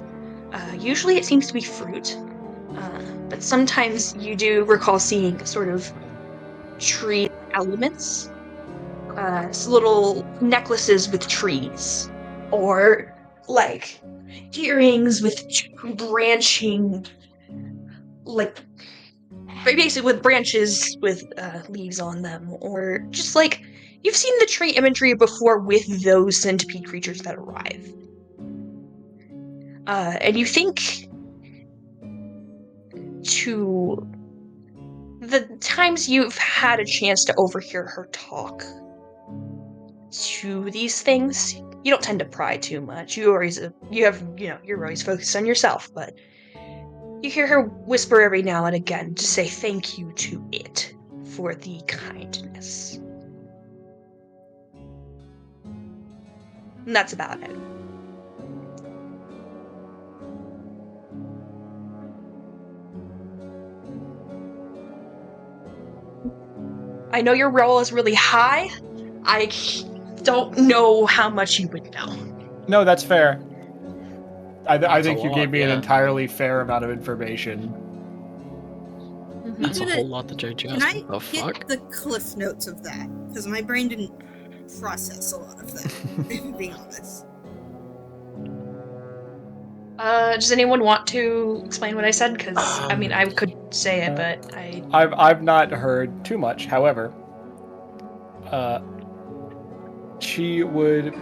Usually it seems to be fruit. But sometimes you do recall seeing sort of tree elements. Little necklaces with trees. Or like earrings with branching, like basically with branches with leaves on them, or just like you've seen the tree imagery before with those centipede creatures that arrive. And you think to the times you've had a chance to overhear her talk to these things. You don't tend to pry too much. You're always focused on yourself, but you hear her whisper every now and again to say thank you to it for the kindness. And that's about it. I know your roll is really high. don't know how much you would know. No, that's fair. I That's think a you lot, gave me an yeah. entirely fair amount of information. That's a gonna- whole lot to digest. Can I What the fuck? get the cliff notes of that? Because my brain didn't process a lot of that, if I'm being honest. Does anyone want to explain what I said? Because I mean, I could say it, but I've not heard too much. However, she would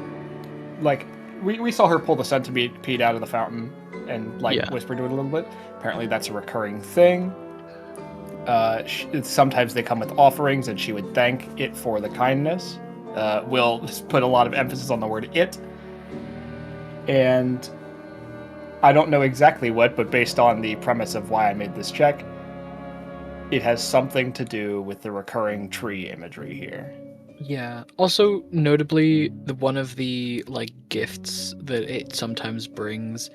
like we saw her pull the centipede out of the fountain and whisper to it a little bit. Apparently, that's a recurring thing. Sometimes they come with offerings, and she would thank it for the kindness. We'll put a lot of emphasis on the word "it," and I don't know exactly what, but based on the premise of why I made this check, it has something to do with the recurring tree imagery here. Yeah. Also, notably, one of the gifts that it sometimes brings,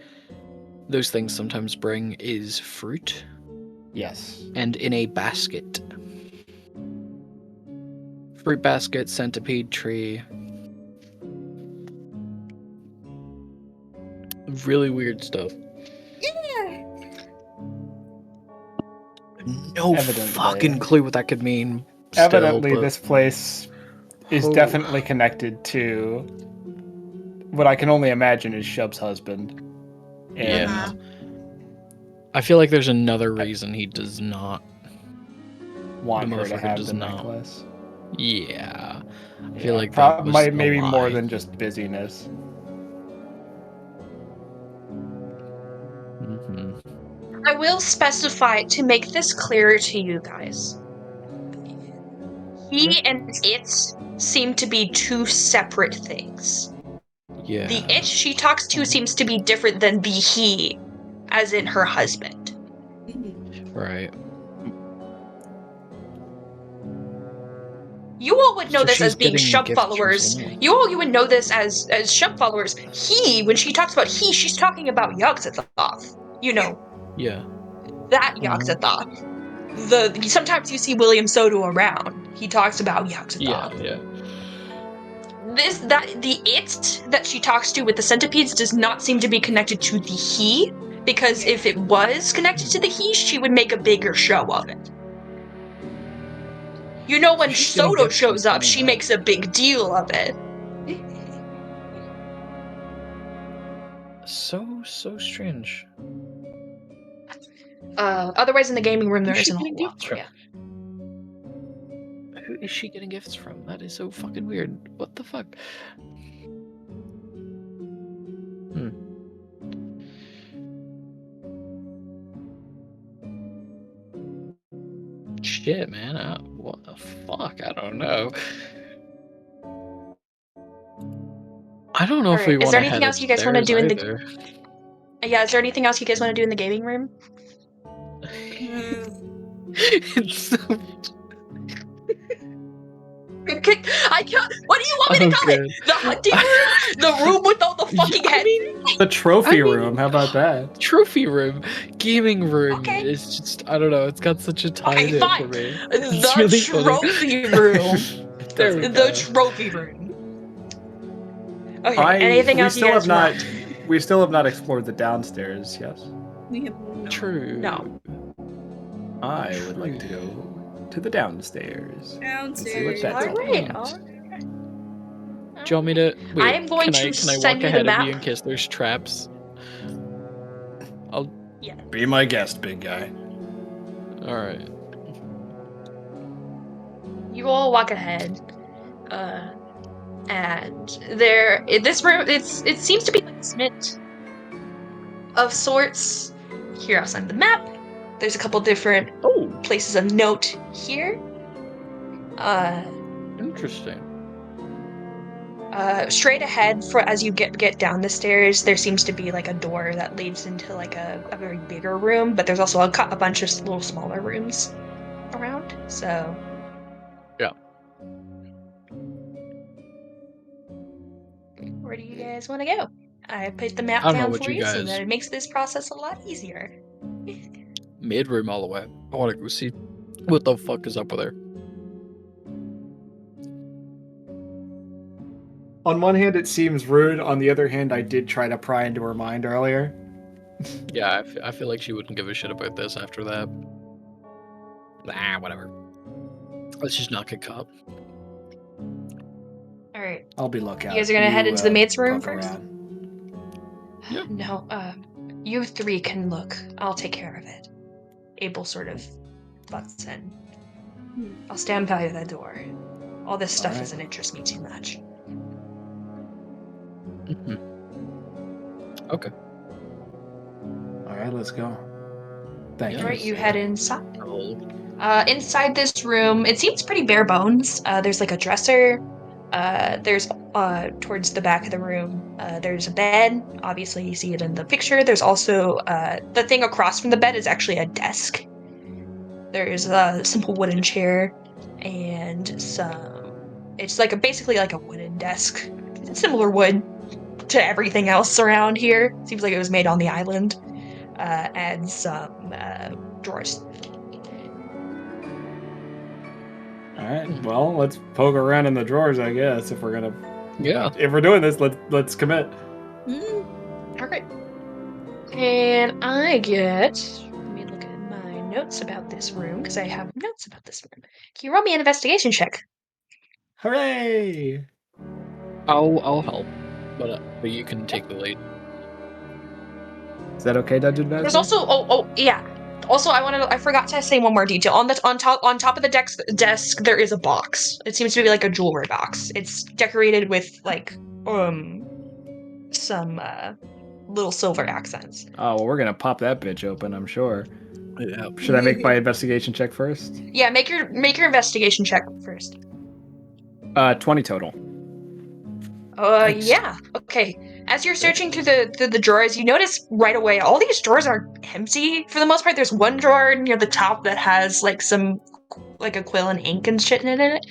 those things sometimes bring, is fruit. Yes. And in a basket. Fruit basket, centipede tree. Really weird stuff. Yeah. No Evidently. fucking clue what that could mean. Evidently, but... this place is definitely connected to what I can only imagine is Shub's husband. And Yeah. I feel like there's another reason he does not want the her to motherfucker have does the not. necklace. Yeah. I feel like that was maybe a more lie. than just busyness. Mm-hmm. I will specify to make this clearer to you guys. He and it seem to be two separate things. Yeah. The it she talks to seems to be different than the he, as in her husband. Right. You all would know So this as she's being getting Shub gifts from followers. someone. You would know this as Shub followers. He, when she talks about he, she's talking about Yogg-Sothoth. You know, Yeah. that Yogg-Sothoth. Sometimes you see William Soto around. He talks about Yogg-Sothoth. Yeah. The it that she talks to with the centipedes does not seem to be connected to the he, because if it was connected to the he, she would make a bigger show of it. You know, when She's getting Soto gifts from shows up, she someone, makes a big deal of it. So strange. Otherwise in the gaming room there Who's she isn't a getting whole lot gifts for from? you. Who is she getting gifts from? That is so fucking weird. What the fuck? Shit, man. What the fuck? I don't know. I don't know if we Alright, is want there to anything head else you guys want to do in the either. Yeah, is there anything else you guys want to do in the gaming room? It's so... I can't. What do you want me to call it? The hunting room? The room with all the fucking heads? The trophy room, how about that? Trophy room, gaming room. Okay. It's just, I don't know. It's got such a tie Okay, to it fine. for me. The It's really funny. trophy room. There we The go. trophy room. Okay, anything else you guys want? We still have not explored the downstairs, yes? We have not. True. No. I would like to go to the downstairs. Downstairs. that's all Alright, about. alright. Do you want me to? Wait, I am going can to I walk send you the ahead of map. you in case there's traps? Yeah. Be my guest, big guy. All right. You all walk ahead. And there, in this room, it seems to be like a smith of sorts. Here, I'll send the map. There's a couple different places of note here. Interesting. Straight ahead, for as you get down the stairs, there seems to be like a door that leads into like a very bigger room, but there's also a bunch of little smaller rooms around. So Yeah. Where do you guys want to go? I put the map I don't know down what for you you so guys- that it makes this process a lot easier. Mid room all the way. I want to go see what the fuck is up with her. On one hand, it seems rude. On the other hand, I did try to pry into her mind earlier. Yeah, I feel like she wouldn't give a shit about this after that. Nah, whatever. Let's just not get caught. All right. I'll be lookout. You guys are gonna head into the maid's room poke first? around. Yep. No, you three can look. I'll take care of it. Abel sort of butts in. I'll stand by the door. All this stuff Alright. doesn't interest me too much. Mhm. Okay. All right, let's go. Thank Yeah, All right, you. you head inside. Oh. Inside this room, it seems pretty bare bones. There's like a dresser. There's towards the back of the room, there's a bed. Obviously, you see it in the picture. There's also the thing across from the bed is actually a desk. There's a simple wooden chair and some. It's like basically like a wooden desk, similar wood to everything else around here. Seems like it was made on the island. And some drawers. All right. Well, let's poke around in the drawers, I guess. If we're gonna, Yeah. if we're doing this, let's commit. Okay. And I get. Let me look at my notes about this room because I have notes about this room. Can you roll me an investigation check? Hooray! I'll help, but you can take the lead. Is that okay, Dungeon Master? There's also yeah. Also, I forgot to say one more detail. On top of the desk there is a box. It seems to be like a jewelry box. It's decorated with like some little silver accents. Oh well, we're gonna pop that bitch open, I'm sure. Yeah. Should I make my investigation check first? Yeah, make your investigation check first. 20 total. Nice. Yeah. Okay. As you're searching through the drawers, you notice right away all these drawers are empty for the most part. There's one drawer near the top that has like some like a quill and ink and shit in it.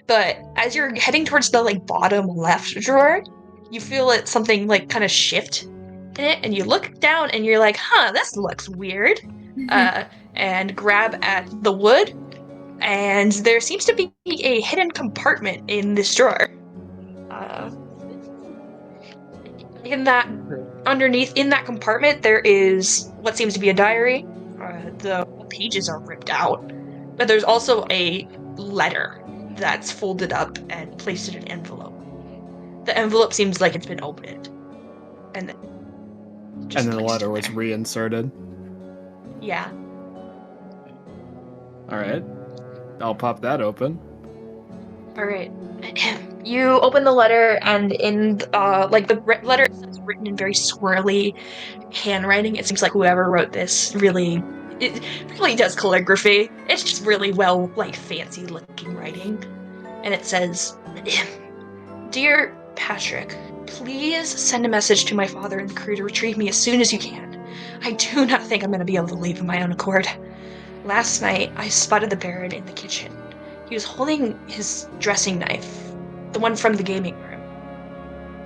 But as you're heading towards the like bottom left drawer, you feel it something like kind of shift in it, and you look down and you're like, "Huh, this looks weird." And grab at the wood, and there seems to be a hidden compartment in this drawer. In that compartment, there is what seems to be a diary. The pages are ripped out, but there's also a letter that's folded up and placed in an envelope. The envelope seems like it's been opened, and then The letter was reinserted. Yeah. All right. I'll pop that open. All right. You open the letter, and in the letter is written in very swirly handwriting. It seems like whoever wrote this really does calligraphy. It's just really well, like, fancy looking writing. And it says, "Dear Patrick, please send a message to my father and the crew to retrieve me as soon as you can. I do not think I'm going to be able to leave of my own accord. Last night, I spotted the Baron in the kitchen. He was holding his dressing knife, the one from the gaming room.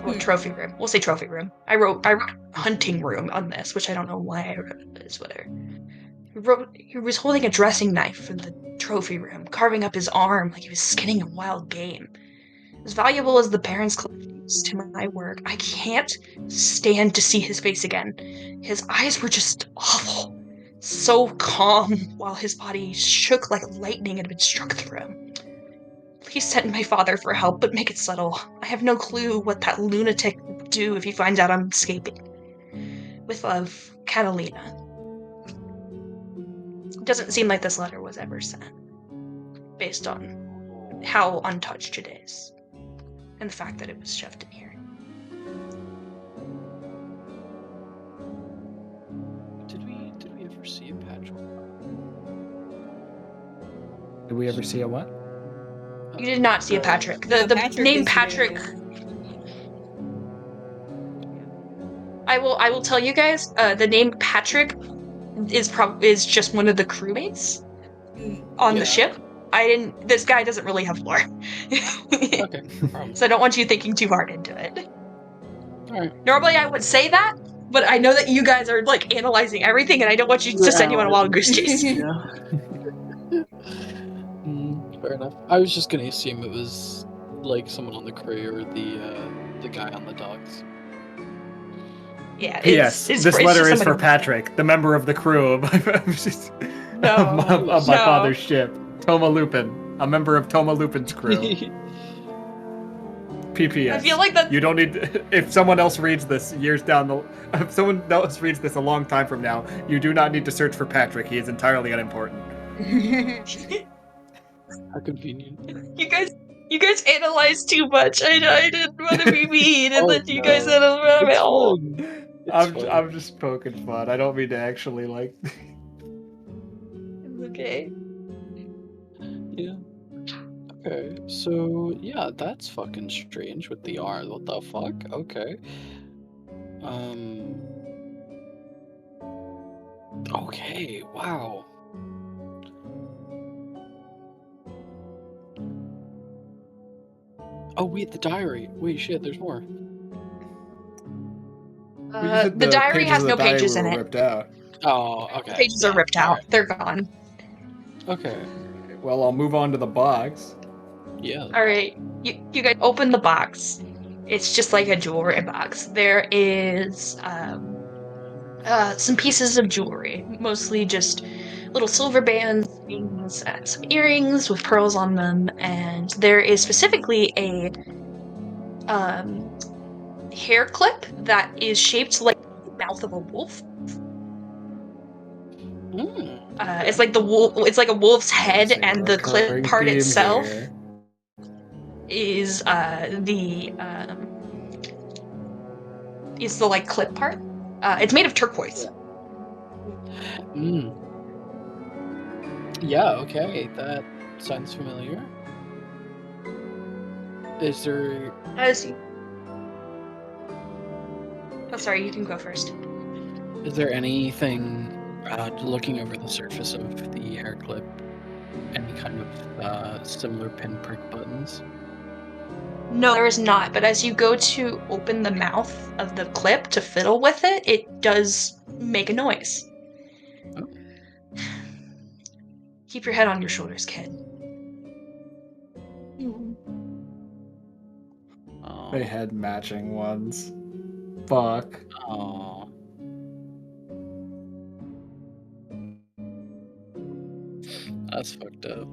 Well, trophy room. We'll say trophy room. I wrote hunting room on this, which I don't know why I wrote this, whatever. He was holding a dressing knife from the trophy room, carving up his arm like he was skinning a wild game. As valuable as the Baron's collections to my work, I can't stand to see his face again. His eyes were just awful. So calm, while his body shook like lightning had been struck through him. Please send my father for help, but make it subtle. I have no clue what that lunatic will do if he finds out I'm escaping. With love, Catalina." It doesn't seem like this letter was ever sent, based on how untouched it is, and the fact that it was shoved in here. Did we ever see a Patrick? Did we ever see a what? You did not see a Patrick. No, The Patrick name is Patrick. new. I will tell you guys. The name Patrick is just one of the crewmates on the ship. This guy doesn't really have lore. Okay. So I don't want you thinking too hard into it. Alright. Normally I would say that, but I know that you guys are like analyzing everything, and I don't want you to send you on a wild goose chase. Fair enough. I was just gonna assume it was like someone on the crew or the guy on the docks? Yeah, P.S. it's This it's letter just is for somebody- Patrick, the member of the crew of my, of my No. father's ship, Toma Lupin, a member of Toma Lupin's crew. PPS. I feel like that. You don't need. If someone else reads this years down the, if someone else reads this a long time from now, you do not need to search for Patrick. He is entirely unimportant. How convenient. You guys analyze too much. I didn't want to be mean, and Oh, then you guys no. analyze It's all. fun. It's fun. I'm just poking fun. I don't mean to actually like. Okay. Yeah. Okay, so yeah, that's fucking strange with the R. What the fuck? Okay. Okay, wow. Oh wait, the diary. Wait, shit, there's more. Well, you said The diary has of the no diary pages were in it. ripped out. Oh, okay. The pages are yeah, ripped out. alright. They're gone. Okay. Well, I'll move on to the box. Yeah. All right. You guys open the box. It's just like a jewelry box. There is some pieces of jewelry, mostly just little silver bands, rings, and some earrings with pearls on them, and there is specifically a hair clip that is shaped like the mouth of a wolf. It's like the wolf. It's like a wolf's head, Noticing a and the clip recurring part theme itself here. is the like clip part. It's made of turquoise. Yeah, okay, that sounds familiar. Is there... Oh, sorry, you can go first. Is there anything, looking over the surface of the hair clip, any kind of similar pinprick buttons? No, there is not, but as you go to open the mouth of the clip to fiddle with it, it does make a noise. Oh. Keep your head on your shoulders, kid. Oh. They had matching ones. Fuck. Oh. That's fucked up.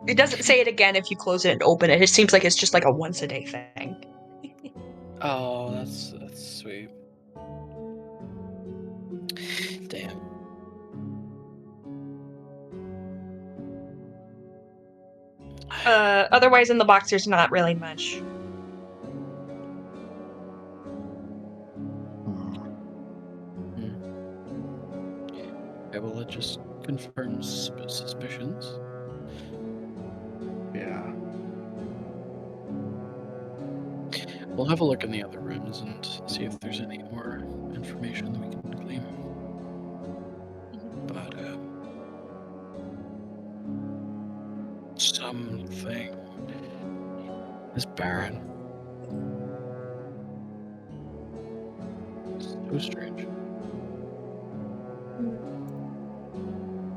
It doesn't say it again if you close it and open it. It seems like it's just like a once a day thing. Oh, that's sweet. Damn. Otherwise in the box there's not really much. Okay, well, it just confirms suspicions. Yeah. We'll have a look in the other rooms and see if there's any more information that we can glean. But, something is barren. So strange.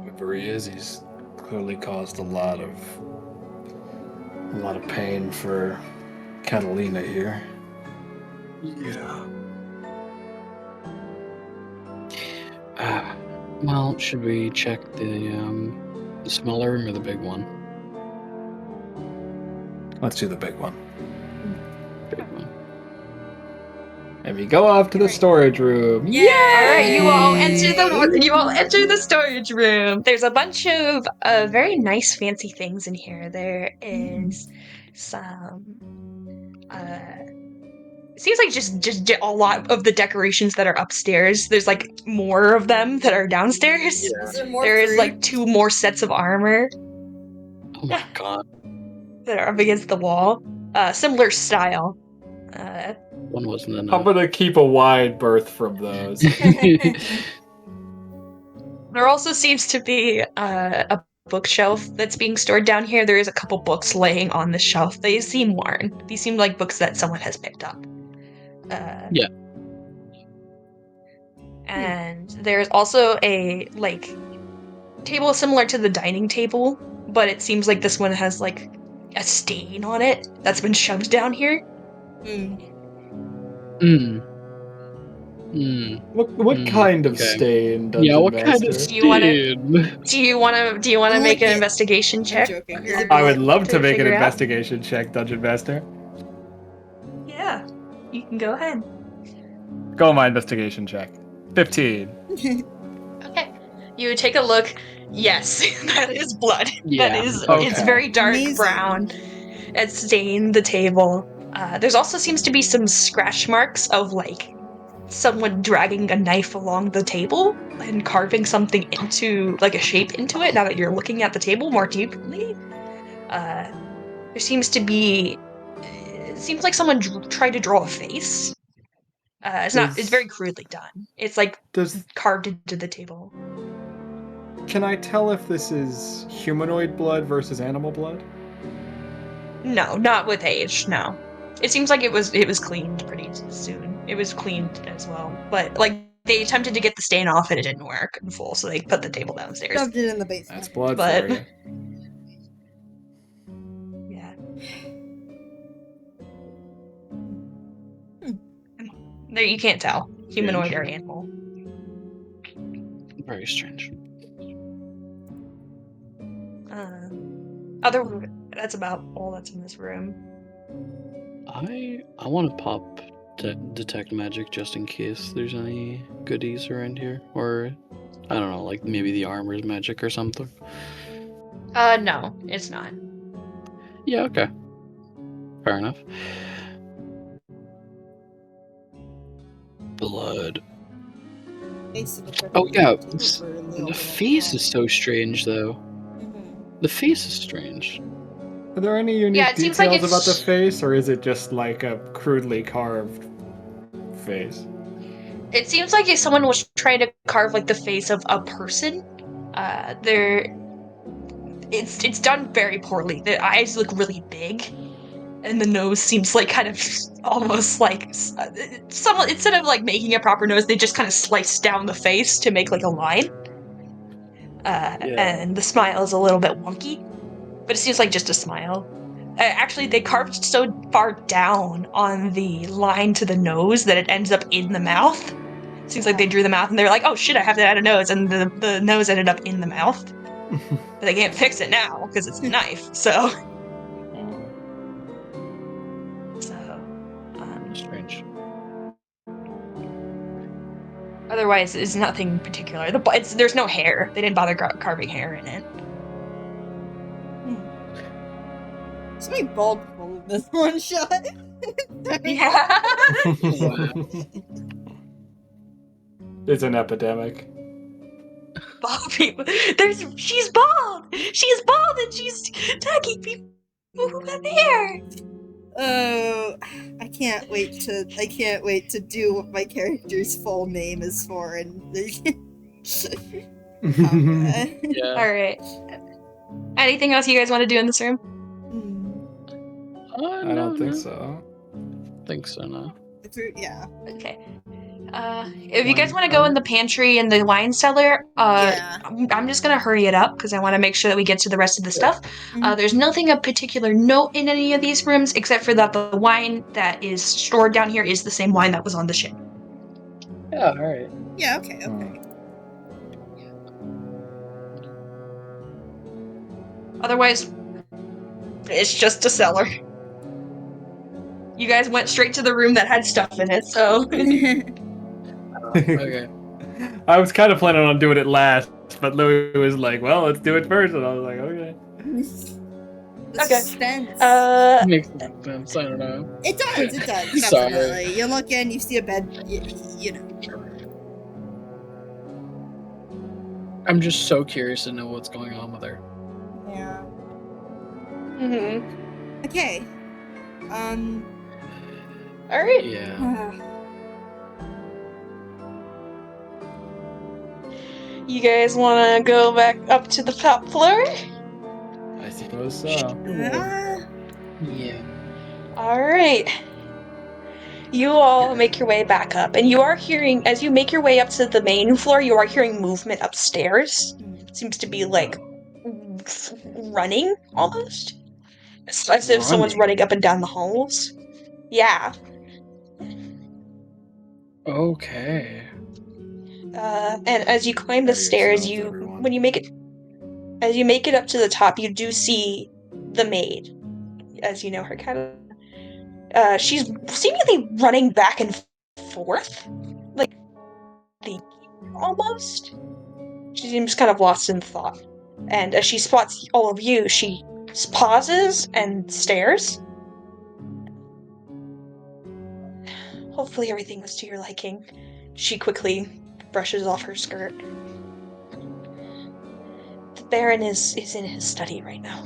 Whoever he is, he's clearly caused a lot of pain for Catalina here. Yeah. Well, should we check the smaller room or the big one? Let's do the big one. Big one. And we go off to the storage room. Yay! All right, you all enter the storage room. There's a bunch of very nice, fancy things in here. There is some. It seems like just a lot of the decorations that are upstairs. There's like more of them that are downstairs. Yeah. Is there more There is fruit? like 2 more sets of armor Oh my god. that are up against the wall. Similar style. One wasn't I'm enough. gonna keep a wide berth from those. There also seems to be a bookshelf that's being stored down here. There is a couple books laying on the shelf. They seem worn. These seem like books that someone has picked up. Yeah. And there's also a like table similar to the dining table, but it seems like this one has like a stain on it that's been shoved down here. What kind of okay. stain, Dungeon Yeah, what Master? kind of Do you wanna- stain? Do you want to make an investigation I'm check? joking. Is it I would blood? love to To make an figure out? investigation check, Dungeon Master. Yeah, you can go ahead. Go on my investigation check. 15. Okay. You take a look. Yes, that is blood. Yeah, That is. okay. It's very dark Amazing. brown. It's stained the table. There's also seems to be some scratch marks of like someone dragging a knife along the table and carving something into like a shape into it. Now that you're looking at the table more deeply, there seems to be. It seems like someone tried to draw a face. It's not. It's very crudely done. It's like carved into the table. Can I tell if this is humanoid blood versus animal blood? No, not with age. No, it seems like it was cleaned pretty soon. It was cleaned as well, but like they attempted to get the stain off and it didn't work in full, so they put the table downstairs. Shoved it in the basement. That's blood But- for you. Yeah. There, you can't tell humanoid or animal. Very strange. That's about all that's in this room. I want to pop detect magic just in case there's any goodies around here, or I don't know, like maybe the armor's magic or something. No, it's not. Yeah, okay. Fair enough. Blood. Oh yeah, the face is so strange though. The face is strange. Are there any unique Yeah, it seems like details about the it's- face, or is it just like a crudely carved face? It seems like if someone was trying to carve like the face of a person, it's done very poorly. The eyes look really big, and the nose seems like kind of almost like someone instead of like making a proper nose, they just kind of slice down the face to make like a line. And the smile is a little bit wonky, but it seems like just a smile. Actually, they carved so far down on the line to the nose that it ends up in the mouth. Seems like they drew the mouth and they're like, oh shit, I have to add a nose, and the nose ended up in the mouth. But they can't fix it now because it's a knife, so. Strange. Otherwise, it's nothing particular. There's no hair. They didn't bother carving hair in it. So many bald people in this one shot. Yeah. It's an epidemic. Bald people. She's bald. She's bald and she's attacking people who have hair. Oh, I can't wait to do what my character's full name is for and Yeah. All right. Anything else you guys want to do in this room? I don't think so. Think so, no. Yeah. Okay. If you guys want to go in the pantry and the wine cellar, Yeah. I'm just gonna hurry it up because I want to make sure that we get to the rest of the stuff. There's nothing of particular note in any of these rooms except for that the wine that is stored down here is the same wine that was on the ship. Yeah, alright. Yeah, okay. Otherwise, it's just a cellar. You guys went straight to the room that had stuff in it, so. Okay. I was kind of planning on doing it last, but Louis was like, well, let's do it first. And I was like, okay. The Okay. suspense. Makes sense, I don't know. It does, Sorry. definitely. You look in, you see a bed, you know. I'm just so curious to know what's going on with her. Yeah. Mm-hmm. Okay. All right. Yeah. You guys want to go back up to the top floor? I suppose so. Yeah. All right. You all make your way back up, and you are hearing, as you make your way up to the main floor, you are hearing movement upstairs. Seems to be like running, almost. As if someone's running up and down the halls. Yeah. Okay. And as you climb the Prepare stairs, yourselves, everyone. when you make it up to the top, you do see the maid, as you know her kind of. She's seemingly running back and forth, like almost. She seems kind of lost in thought. And as she spots all of you, she pauses and stares. Hopefully everything was to your liking. She quickly brushes off her skirt. The Baron is in his study right now.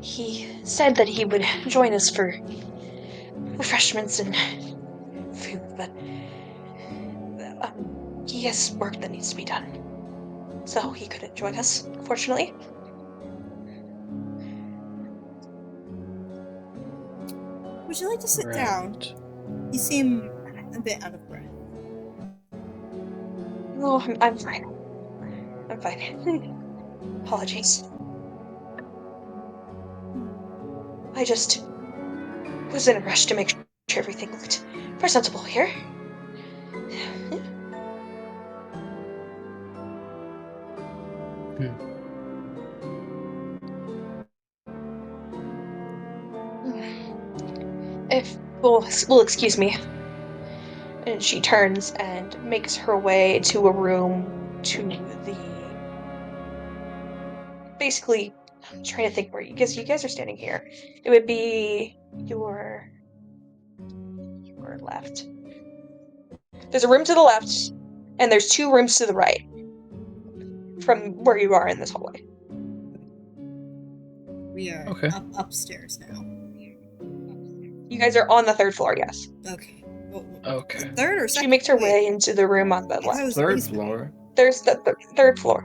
He said that he would join us for refreshments and food, but he has work that needs to be done. So he couldn't join us, unfortunately. Would you like to sit Right. down? You seem a bit out of breath. No, I'm fine. I'm fine. Apologies. I just was in a rush to make sure everything looked presentable here. If will excuse me. And she turns and makes her way to a room to the basically I'm trying to think where you guys are standing here. It would be your left. There's a room to the left, and there's 2 rooms to the right from where you are in this hallway. We are Okay. upstairs now. You guys are on the 3rd floor, yes. Okay. Okay. The third or second? She makes her Wait, way into the room on the I thought it left. was the 3rd basement. floor. There's the 3rd floor.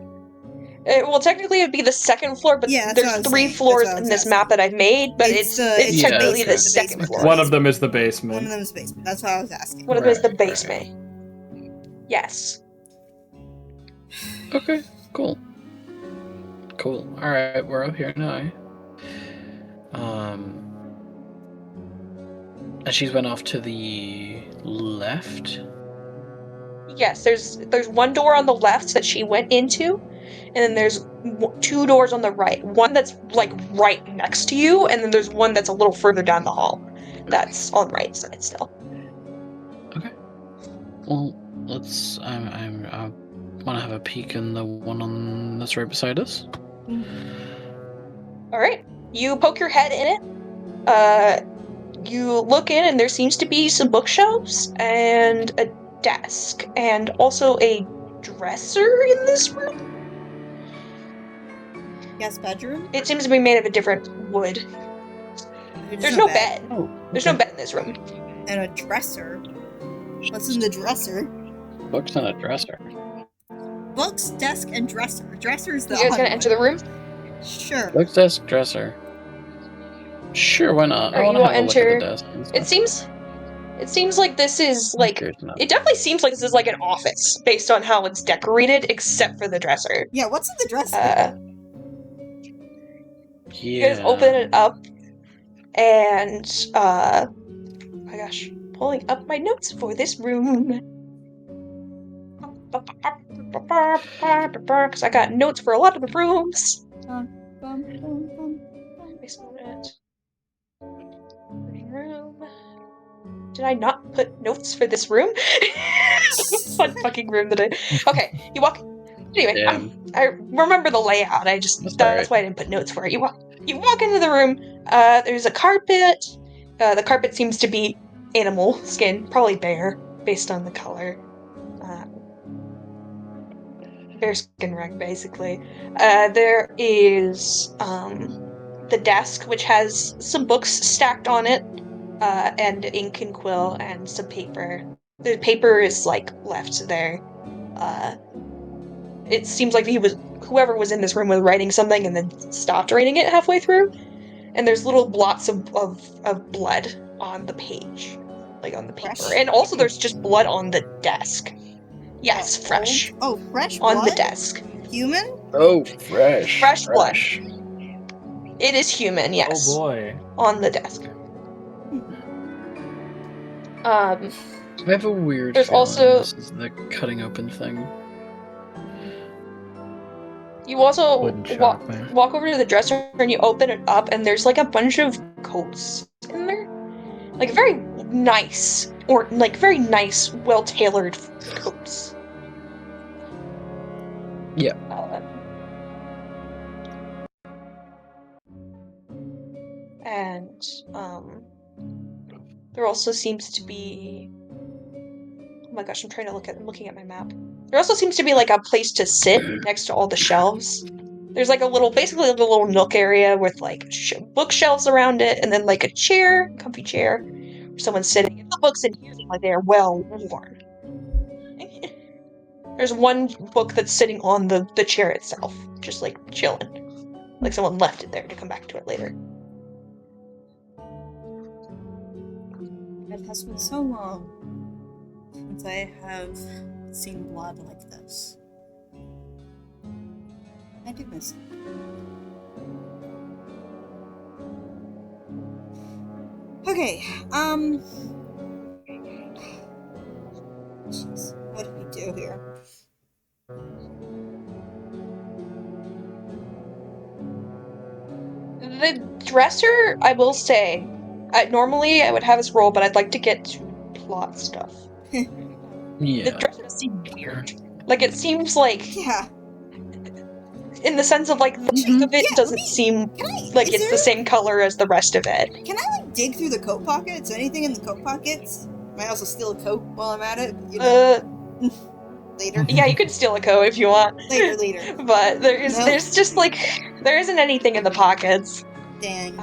Well, technically it would be the 2nd floor, but Yeah, that's there's what I was 3 saying. That's floors what I in was this asking. map that I've made, but it's the technically the basement, 2nd floor. One of them is the One basement. of them is the basement. That's what I was asking. One of them is the Right. basement. Yes. Okay. Cool. All right, we're up here now. And she's went off to the left. Yes, there's one door on the left that she went into, and then there's 2 doors on the right. One that's like right next to you, and then there's one that's a little further down the hall. That's on the right side still. Okay. Well, let's. I want to have a peek in the one that's right beside us. All right, you poke your head in it. You look in, and there seems to be some bookshelves and a desk, and also a dresser in this room. Yes, bedroom? It seems to be made of a different wood. There's no bed. Oh, There's no bed in this room. And a dresser. What's in the dresser? Books on a dresser. Books, desk, and dresser. Dresser's the You guys odd gonna one. enter the room? Sure. Books, desk, dresser. Sure, why not? I Alright, want you to will have a look at enter. the desk. and It stuff. seems like this is like Curious enough. it definitely seems like this is like an office based on how it's decorated, except for the dresser. Yeah, what's in the dresser? You guys open it up, and oh my gosh, pulling up my notes for this room. Because I got notes for a lot of the rooms. Basement. Living room. Did I not put notes for this room? What fucking room did I? Okay, you walk. Anyway, I remember the layout. That's why I didn't put notes for it. You walk into the room. There's a carpet. The carpet seems to be animal skin, probably bear, based on the color. Bear skin rug, basically. There is the desk, which has some books stacked on it, and ink and quill and some paper. The paper is like left there. It seems like whoever was in this room was writing something and then stopped writing it halfway through. And there's little blots of blood on the page, like on the paper. And also there's just blood on the desk. Yes, fresh. Oh, fresh On blood? the desk. Human? Oh, fresh. Fresh blood. It is human, Oh yes. boy. On the desk. I have a weird There's feeling also- this is the cutting open thing. You also Wouldn't shock me. walk over to the dresser and you open it up and there's like a bunch of coats in there. Like very nice, or like very nice, well-tailored coats. Yeah. And there also seems to be, oh my gosh, I'm looking at my map. There also seems to be like a place to sit next to all the shelves. There's like basically like a little nook area with like bookshelves around it, and then like a chair, comfy chair, where someone's sitting. And the books in here seem like they are well worn. There's one book that's sitting on the chair itself, just like chilling. Like someone left it there to come back to it later. It has been so long since I have seen blood like this. I do miss it. Okay, jeez, what did we do here? The dresser, I will say, normally I would have us roll, but I'd like to get to plot stuff. The Yeah. dresser does seem weird. Like it seems like, Yeah. in the sense of like the shape of it Yeah, doesn't seem like it's the same color as the rest of it. Can I like dig through the coat pockets? Anything in the coat pockets? Might also steal a coat while I'm at it. You know, later. Yeah, you could steal a coat if you want. Later. But there's just like there isn't anything in the pockets. Dang.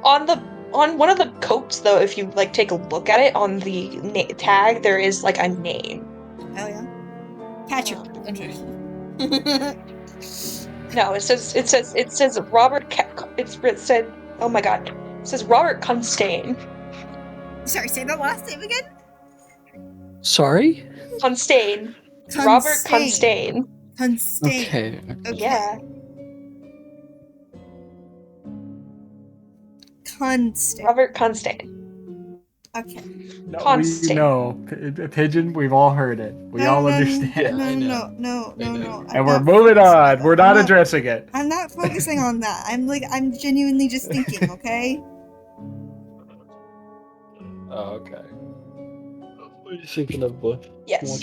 On one of the coats though, if you like take a look at it on the tag, there is like a name. Hell yeah. Patrick. No, it says Robert. It said, oh my god, it says Robert Constaine. Sorry, say the last name again. Sorry? Constaine. Robert Constaine. Constaine. Okay. Yeah. Constaine. Robert Constaine. Okay. No, Constaine. we know. Pigeon, we've all heard it. We all understand. No. And we're moving on. We're not addressing it. I'm not focusing on that. I'm genuinely just thinking, okay? Oh, okay. What are you thinking of, boy? Yes. What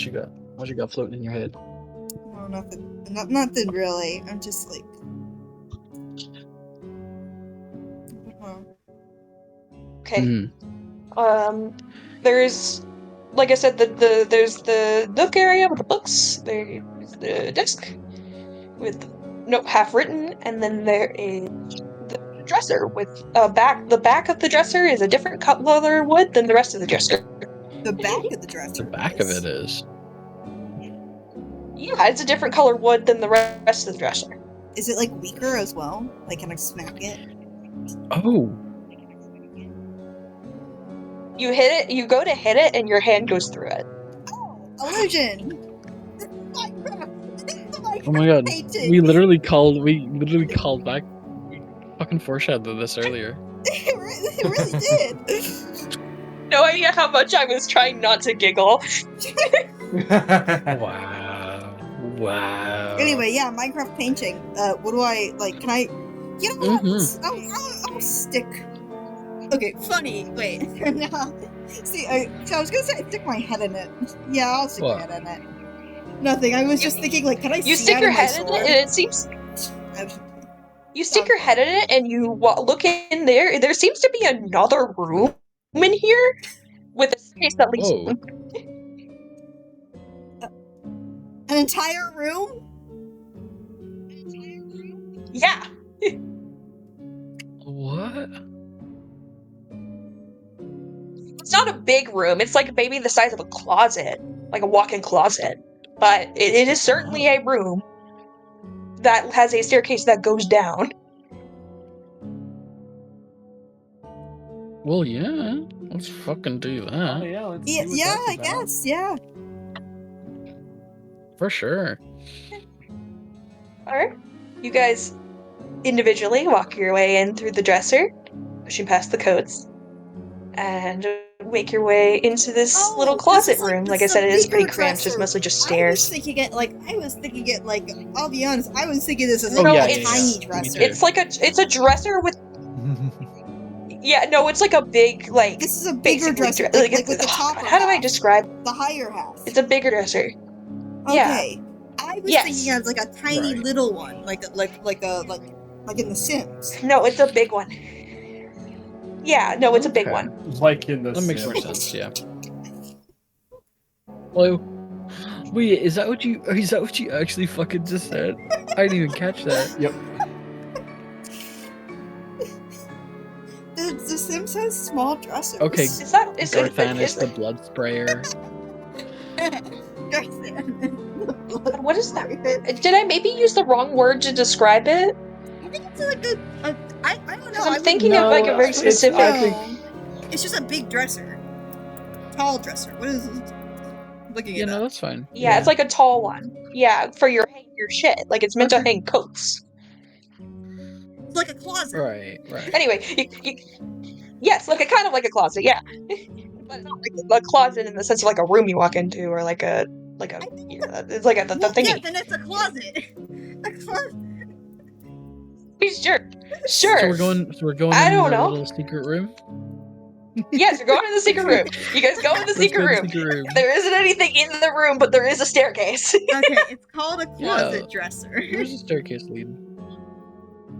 you got floating in your head? No, nothing. Nothing really. I'm just like. Okay. There's, like I said, there's the nook area with the books. There's the desk with note half written, and then there is the dresser with the back of the dresser is a different color wood than the rest of the dresser. The back of the dresser. The back of it is. Yeah, it's a different color wood than the rest of the dresser. Is it like weaker as well? Like, can I smack it? Oh. You hit it, you go to hit it, and your hand goes through it. Oh, illusion! Oh my god. We literally called back. We fucking foreshadowed this earlier. It really did. No idea how much I was trying not to giggle. Wow. Anyway, yeah, Minecraft painting. What do I like? Can I? You know what? I'll stick. Okay, funny. Wait. See, so I was gonna say stick my head in it. Yeah, I'll stick my head in it. Nothing. I was just thinking, like, can I? You stick your head in it, and it seems. You stick your head in it, and you look in there. There seems to be another room in here with a space that leads. An entire room? Yeah. What? It's not a big room. It's like maybe the size of a closet, like a walk-in closet. But it is certainly a room that has a staircase that goes down. Well, yeah. Let's fucking do that. Oh, yeah, Yeah, I guess. Yeah. For sure. Alright. You guys individually walk your way in through the dresser, pushing past the coats, and make your way into this little closet room. Like I said, it is pretty cramped. It's mostly just stairs. I was thinking it like, I'll be honest, I was thinking this as No, a it's- tiny Me dresser. too. It's a dresser with it's like a big This is a bigger basically dresser, like with the top. how do I describe the higher half? it's a bigger dresser. Yeah. Okay. I was Yes. thinking of like a tiny Right. little one, like in The Sims. No, it's a big one. Yeah, no, it's a big Okay. one. Like in the That makes more Sims. sense. Yeah. Well, wait, is that what you actually fucking just said? I didn't even catch that. Yep. The Sims has small dressers. Okay. Is that is it Garthanis, the blood sprayer. what is that? Did I maybe use the wrong word to describe it? I think it's like I don't know. Because I'm thinking of like a very specific. It's just a big dresser, tall dresser. What is it? Looking Yeah, at no, that. that's fine. Yeah, it's like a tall one. Yeah, for your shit. Like it's meant to hang coats. It's like a closet. Right. Anyway, yes, like kind of like a closet. Yeah, but not like a closet in the sense of like a room you walk into or like a it's like the Well, thingy. yeah, then it's a closet. A closet. Sure. So we're going. I in don't the know. little secret room. Yes, you're going to the secret room. You guys go to the Let's secret go to room. the secret room. There isn't anything in the room, but there is a staircase. Okay, it's called a closet Yeah. dresser. Where's the staircase lead?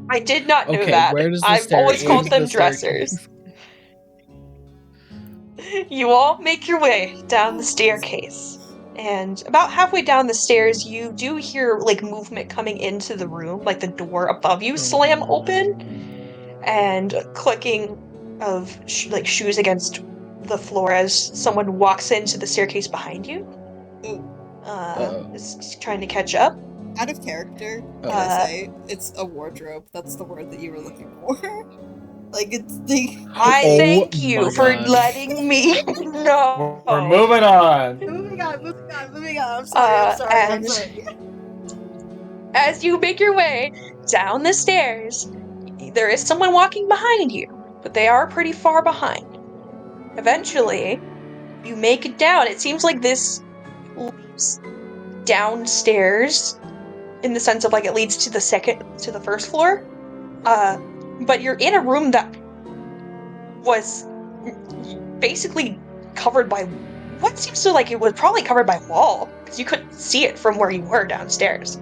I did not know Okay, that. where does the I've always where called does them the staircase- dressers. You all make your way down the staircase. And about halfway down the stairs, you do hear like movement coming into the room, like the door above you slam open, and clicking of like shoes against the floor as someone walks into the staircase behind you. Is trying to catch up. Out of character, can I say it's a wardrobe? That's the word that you were looking for. Like it's the. I Oh thank you my for God. letting me know. We're moving on. Moving on. I'm sorry. As you make your way down the stairs, there is someone walking behind you, but they are pretty far behind. Eventually, you make it down. It seems like this leads downstairs in the sense of like it leads to the first floor. But you're in a room that was basically covered by what seems to like it was probably covered by wall because you couldn't see it from where you were downstairs.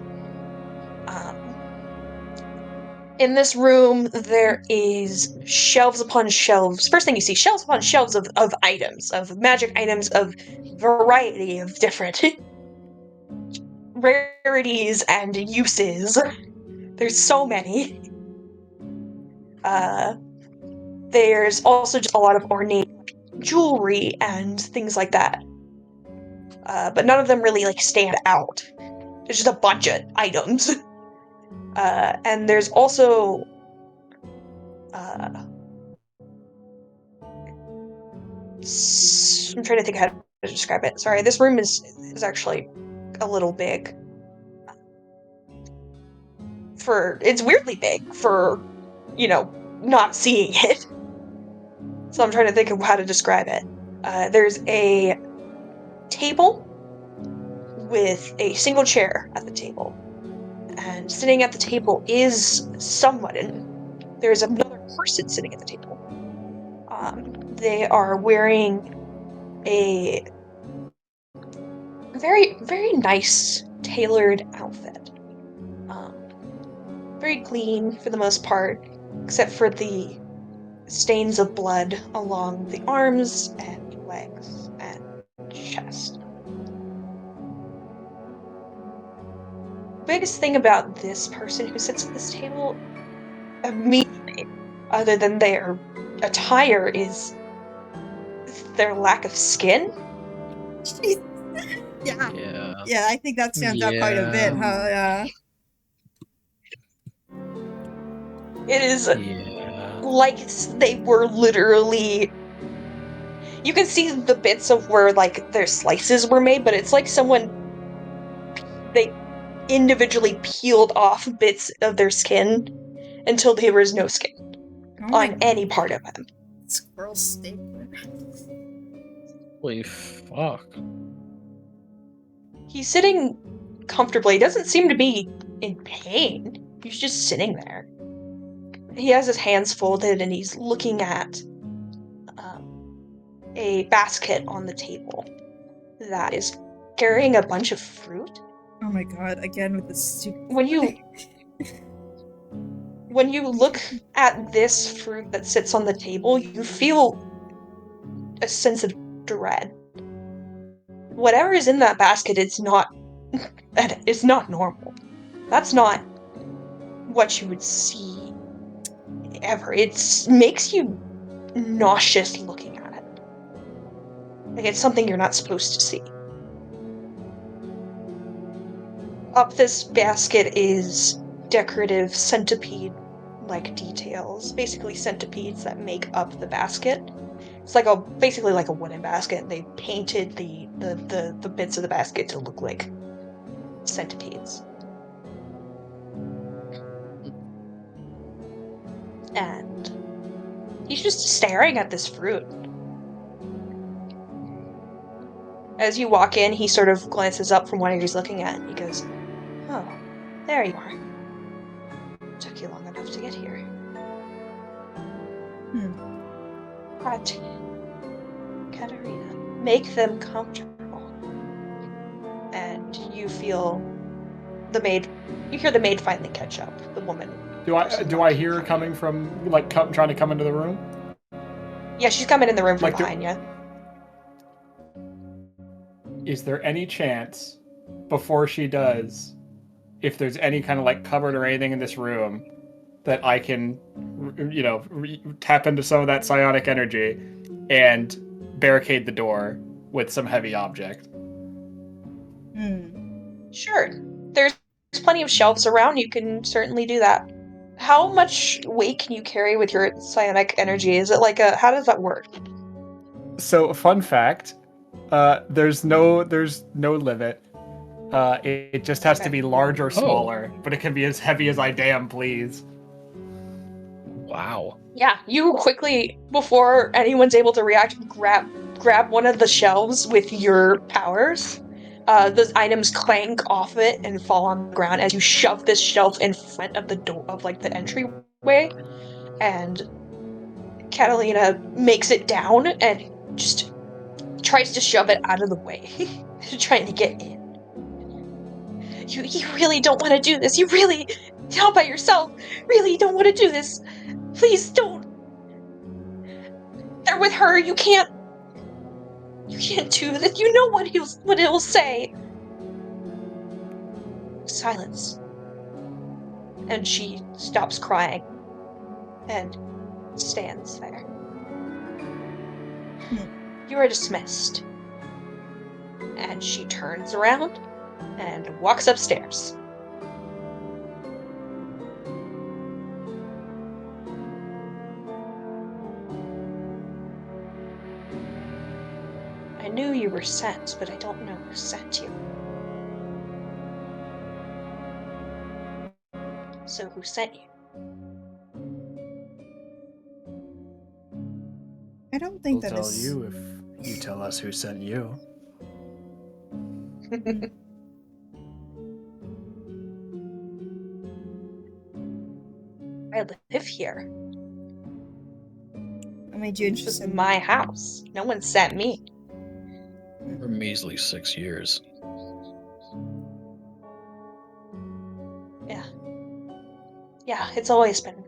In this room, there is shelves upon shelves. First thing you see, shelves upon shelves of items, of magic items of variety of different rarities and uses. There's so many. There's also just a lot of ornate jewelry and things like that. But none of them really like stand out. There's just a bunch of items. And there's also I'm trying to think how to describe it. Sorry, this room is actually a little big. It's weirdly big for, not seeing it. So I'm trying to think of how to describe it. There's a table with a single chair at the table. And sitting at the table is someone, and there's another person sitting at the table. They are wearing a very, very nice tailored outfit. Very clean for the most part, except for the stains of blood along the arms and legs and chest. The biggest thing about this person who sits at this table immediately, other than their attire, is their lack of skin. Yeah, I think that stands out quite a bit, huh? Yeah. It is like they were literally... You can see the bits of where, like, their slices were made, but it's like someone individually peeled off bits of their skin until there was no skin on any part of him. Squirrel stapler. Holy fuck. He's sitting comfortably. He doesn't seem to be in pain. He's just sitting there. He has his hands folded and he's looking at a basket on the table that is carrying a bunch of fruit. Oh my god, again with this stupid... When you look at this fruit that sits on the table, you feel a sense of dread. Whatever is in that basket, it's not normal. That's not what you would see ever. It makes you nauseous looking at it. Like it's something you're not supposed to see. Up this basket is decorative centipede-like details. Basically centipedes that make up the basket. It's like basically like a wooden basket. They painted the bits of the basket to look like centipedes. And he's just staring at this fruit. As you walk in, he sort of glances up from what he's looking at, and he goes, "Oh, there you are. Took you long enough to get here." But, Katerina, make them comfortable. And you feel you hear the maid finally catch up, the woman. Do I hear her coming from, like, trying to come into the room? Yeah, she's coming in the room from Like, behind you. Is there any chance, before she does, if there's any kind of, like, cupboard or anything in this room, that I can, tap into some of that psionic energy and barricade the door with some heavy object? Sure. There's plenty of shelves around. You can certainly do that. How much weight can you carry with your psionic energy? Is it like how does that work? So, fun fact, there's no limit. It just has to be large or smaller, but it can be as heavy as I damn please. Wow. Yeah, you quickly, before anyone's able to react, grab one of the shelves with your powers. Those items clank off it and fall on the ground as you shove this shelf in front of the door of the entryway, and Catalina makes it down and just tries to shove it out of the way, trying to get in. You really don't want to do this. You really, all by yourself, really don't want to do this. Please don't. They're with her. You can't do this. You know what he'll say. Silence. And she stops crying and stands there. You are dismissed. And she turns around and walks upstairs. I knew you were sent, but I don't know who sent you. So who sent you? I don't think We'll that tell is... you if you tell us who sent you. I live here. I made you This is interested. my house. No one sent me. For a measly 6 years. Yeah, it's always been.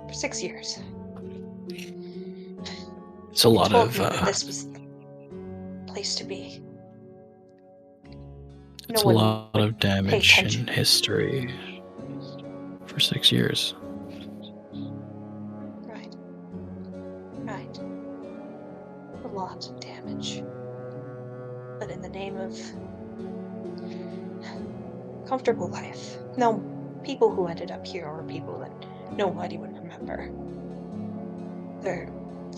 For 6 years. It's a lot told of me that this was the place to be. it's No a one lot would of damage pay in attention. history for 6 years. Right. A lot of damage. But in the name of comfortable life. No, people who ended up here are people that nobody would remember. The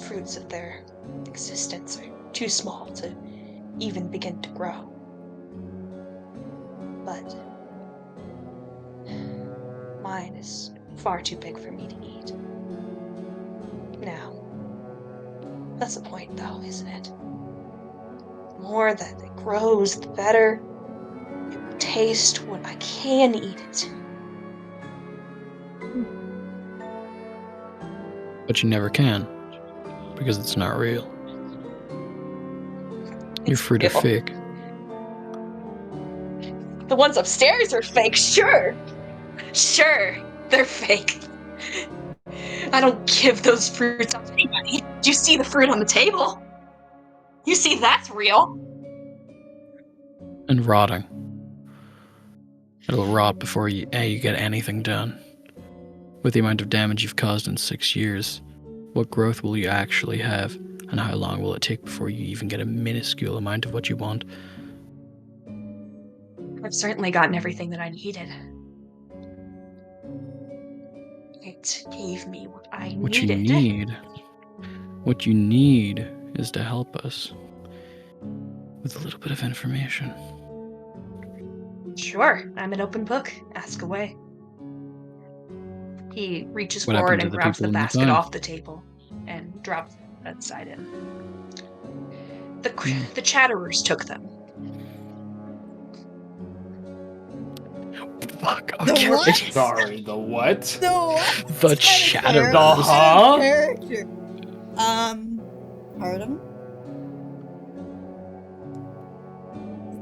fruits of their existence are too small to even begin to grow. but mine is far too big for me to eat. Now, that's the point, though, isn't it? The more that it grows, the better. It will taste when I can eat it. But you never can, because it's not real. Your It's fruit are real. fake. The ones upstairs are fake, sure. Sure, they're fake. I don't give those fruits up to anybody. Do you see the fruit on the table? You see that's real. And rotting. It'll rot before you get anything done. With the amount of damage you've caused in 6 years, what growth will you actually have? And how long will it take before you even get a minuscule amount of what you want? I've certainly gotten everything that I needed. It gave me what I What you needed. What you need is to help us with a little bit of information. Sure, I'm an open book. Ask away. He reaches What forward happened to and the grabs the people in the basket town? off the table and drops it bedside him. The chatterers took them. Fuck. The Okay. what? Sorry, the what? The what? The Character. Chatterers. Uh-huh. Character. Pardon?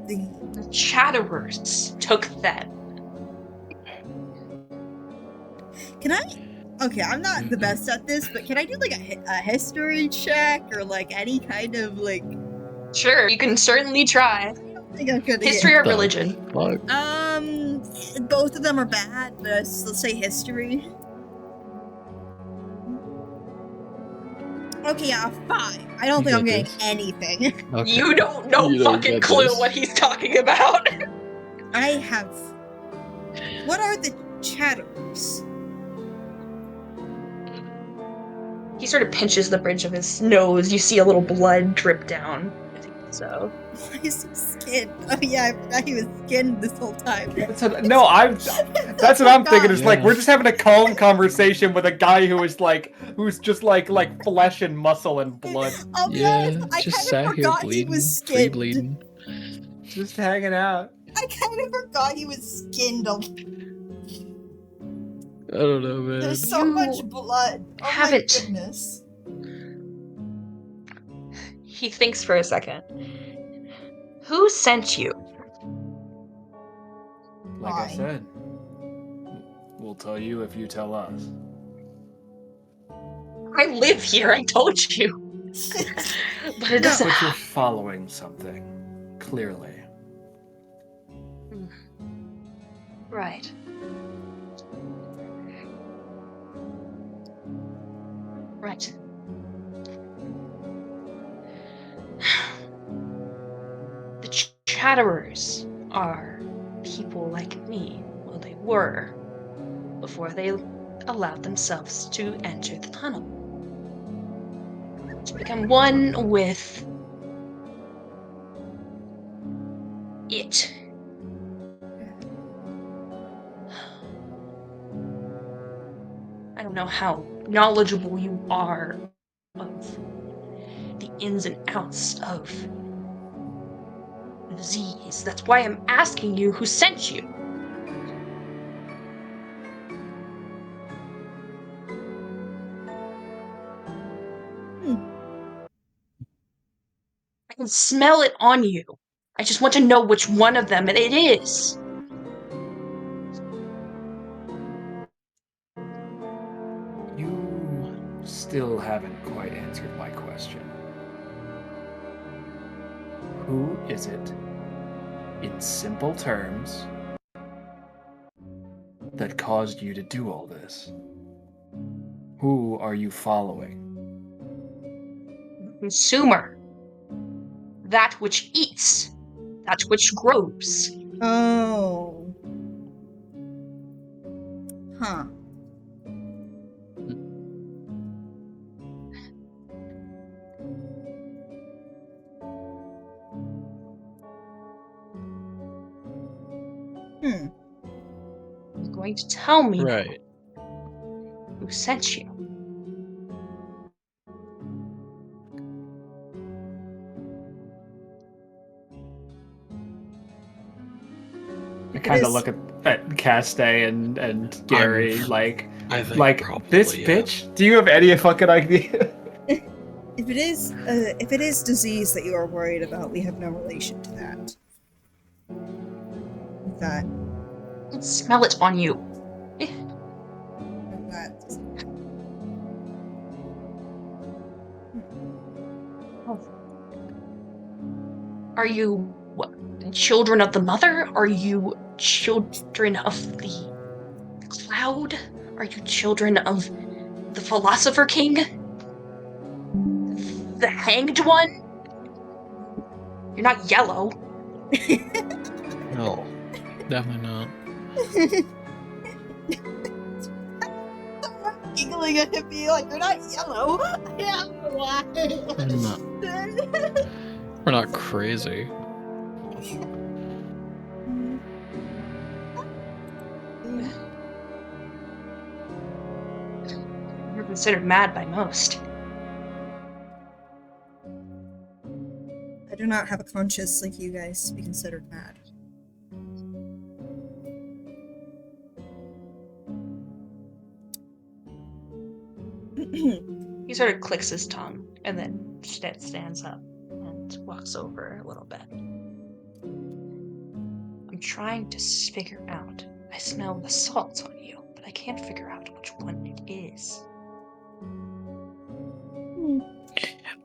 The chatterers took them. Can I? Okay, I'm not the best at this, but can I do like a history check or like any kind of like? Sure, you can certainly try. I don't think I'm gonna History get. or religion? Fuck. Both of them are bad, but let's say history. Okay, yeah, 5. I don't You think I'm got getting this. anything. Okay. You don't know You don't fucking get clue this. what he's talking about. I have. What are the chatterers? He sort of pinches the bridge of his nose. You see a little blood drip down. I think so. Why is he skinned? Oh yeah, I forgot he was skinned this whole time. That's what I'm thinking. Is like Yeah. we're just having a calm conversation with a guy who's just like flesh and muscle and blood, I'll be Yeah, honest, I just kind of sat here forgot he bleeding, was free skinned. bleeding. just hanging out. I kind of forgot he was skinned. I don't know, man. There's so You much blood. Oh my haven't- goodness. He thinks for a second. Who sent you? Like I Fine. said, we'll tell you if you tell us. I live here, I told you. But it No. doesn't. But you're following something, clearly. Right. Right. The chatterers are people like me. Well, they were. Before they allowed themselves to enter the tunnel. To become one with it. I don't know how knowledgeable you are of the ins and outs of disease. That's why I'm asking you who sent you. I can smell it on you. I just want to know which one of them it is. You still haven't quite answered my question. Who is it, in simple terms, that caused you to do all this? Who are you following? Consumer. That which eats. That which grows. Oh. Huh. Hmm. You're going to tell me now Right. who sent you. I If it kind of is- look at Constaine and Gary I think like probably, this yeah. bitch. Do you have any fucking idea? if it is disease that you are worried about, we have no relation to that. That I can smell it on you. that. Are you what, children of the mother? Are you children of the cloud? Are you children of the philosopher king? The hanged one? You're not yellow. No, definitely not. Someone giggling at me like you're not yellow. Yeah, why? No. We're not crazy. You're considered mad by most. I do not have a conscience like you guys to be considered mad. He sort of clicks his tongue and then stands up and walks over a little bit. I'm trying to figure out. I smell the salt on you, but I can't figure out which one it is.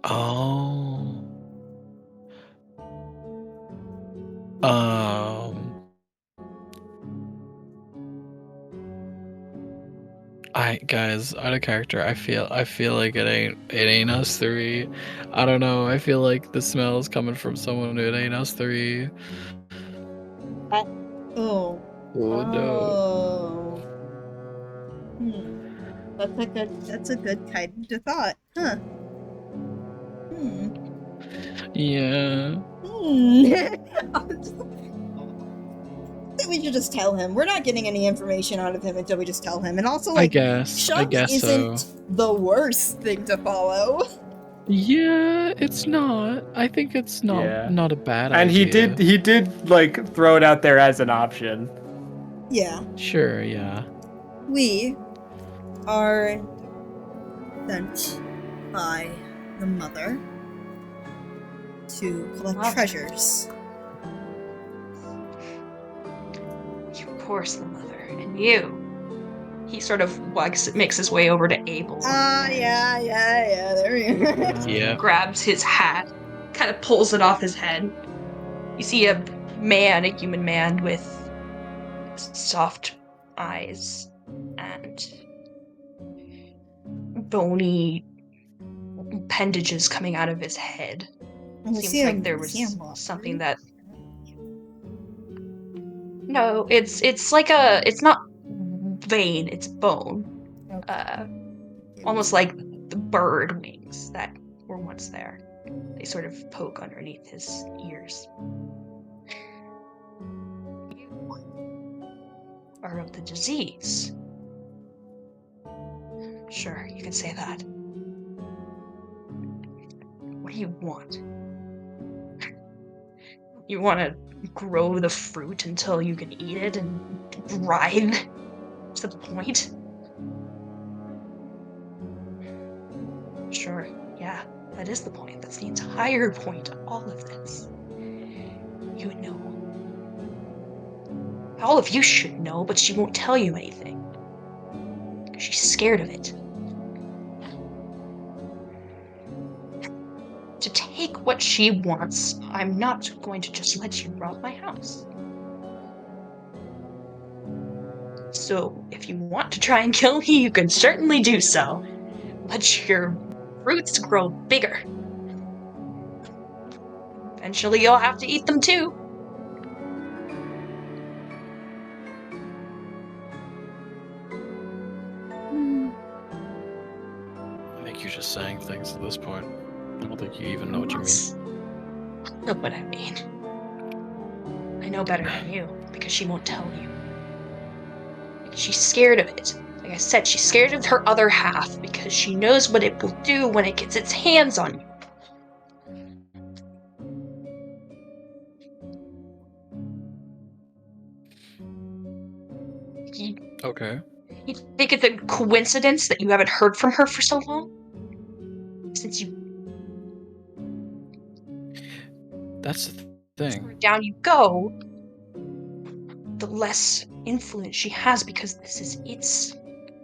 Oh. Guys, out of character, I feel like it ain't us three. I don't know. I feel like the smell is coming from someone who it ain't us three. Oh. Oh no. That's a good kind of thought, huh? Yeah. We should just tell him. We're not getting any information out of him until we just tell him. And also, I like, guess Shug so. isn't the worst thing to follow. Yeah, it's not. I think it's not Yeah. not a bad And idea. he did like throw it out there as an option. Yeah. Sure, yeah. We are sent by the mother to collect Mother. treasures. Of course, the mother. And you. He sort of makes his way over to Abel. Yeah, there we go. Yeah. Grabs his hat, kind of pulls it off his head. You see a human man with soft eyes and bony appendages coming out of his head. Seems like there was something that... No, it's like it's not vein, it's bone. Almost like the bird wings that were once there. They sort of poke underneath his ears. You are of the disease. Sure, you can say that. What do you want? You want to grow the fruit until you can eat it and writhe to the point? Sure, yeah, that is the point. That's the entire point of all of this. You know. All of you should know, but she won't tell you anything. She's scared of it. To take what she wants, I'm not going to just let you rob my house. So, if you want to try and kill me, you can certainly do so. Let your roots grow bigger. Eventually, you'll have to eat them too. I think you're just saying things at this point. I don't think you even know what you mean. I know what I mean. I know better than you. because she won't tell you. Because she's scared of it. Like I said, she's scared of her other half because she knows what it will do when it gets its hands on you. Okay. You think it's a coincidence that you haven't heard from her for so long? Since you That's the thing. down you go, the less influence she has because this is its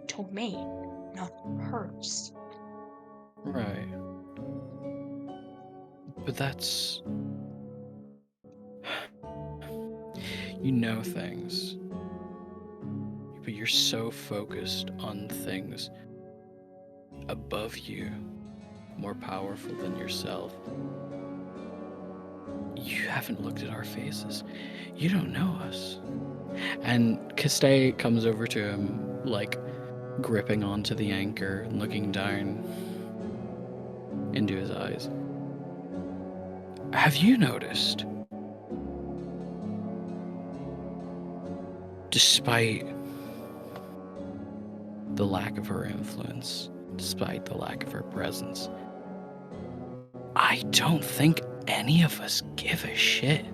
domain, not hers. Right. But that's... You know things. But you're so focused on things above you, more powerful than yourself. You haven't looked at our faces. You don't know us. And Constaine comes over to him, like, gripping onto the anchor and looking down into his eyes. Have you noticed? Despite the lack of her influence, despite the lack of her presence, I don't think any of us give a shit.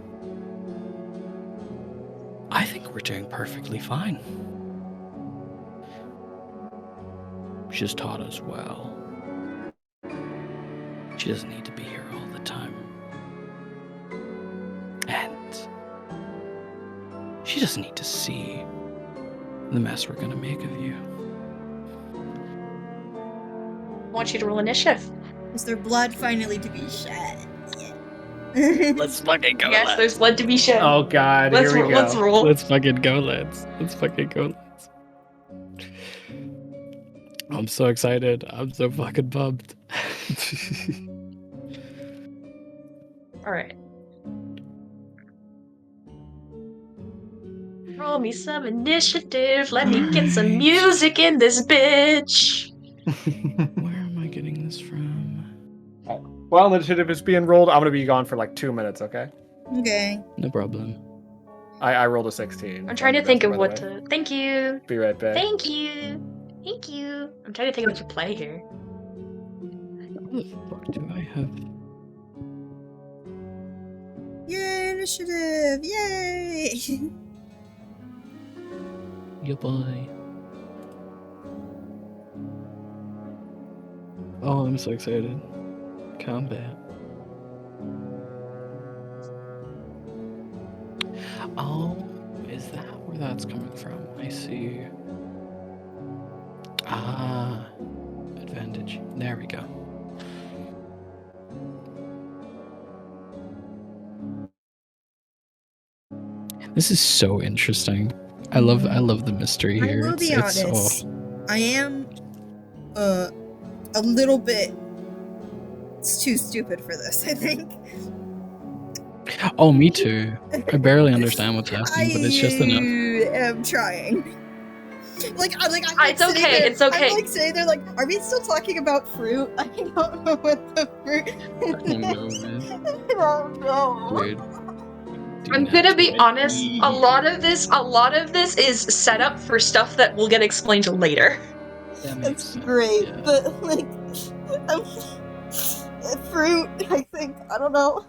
I think we're doing perfectly fine. She's taught us well. She doesn't need to be here all the time. And she doesn't need to see the mess we're gonna make of you. I want you to roll initiative. Is there blood finally to be shed? Let's fucking go, Yes, there's blood to be shed. Oh god, here we go. Let's roll. Let's fucking go, lads. Let's fucking go, lads. I'm so excited. I'm so fucking pumped. Alright. Roll me some initiative. Let me get some music in this bitch. Where am I getting this from? While initiative is being rolled, I'm gonna be gone for like 2 minutes, okay? Okay. No problem. I rolled a 16. I'm trying to think by of the what way. to. Thank you. Be right back. Thank you. Thank you. I'm trying to think of what to play here. What the fuck do I have? Yay, initiative! Yay! Yeah, boy. Oh, I'm so excited. Combat. Oh, is that where that's coming from? I see. Ah, advantage. There we go. This is so interesting. I love the mystery here. I will be It's honest. I am a little bit too stupid for this, I think. Oh, me too. I barely understand what's happening, but it's just enough. I am trying. I'm like It's okay, sitting there, it's okay. I'm like sitting there like, are we still talking about fruit? I don't know what the fruit. I don't know, man. I don't know. Dude. I'm gonna be honest. A lot of this is set up for stuff that will get explained later. That makes That's sense, great, yeah. but like, fruit. I think I don't know.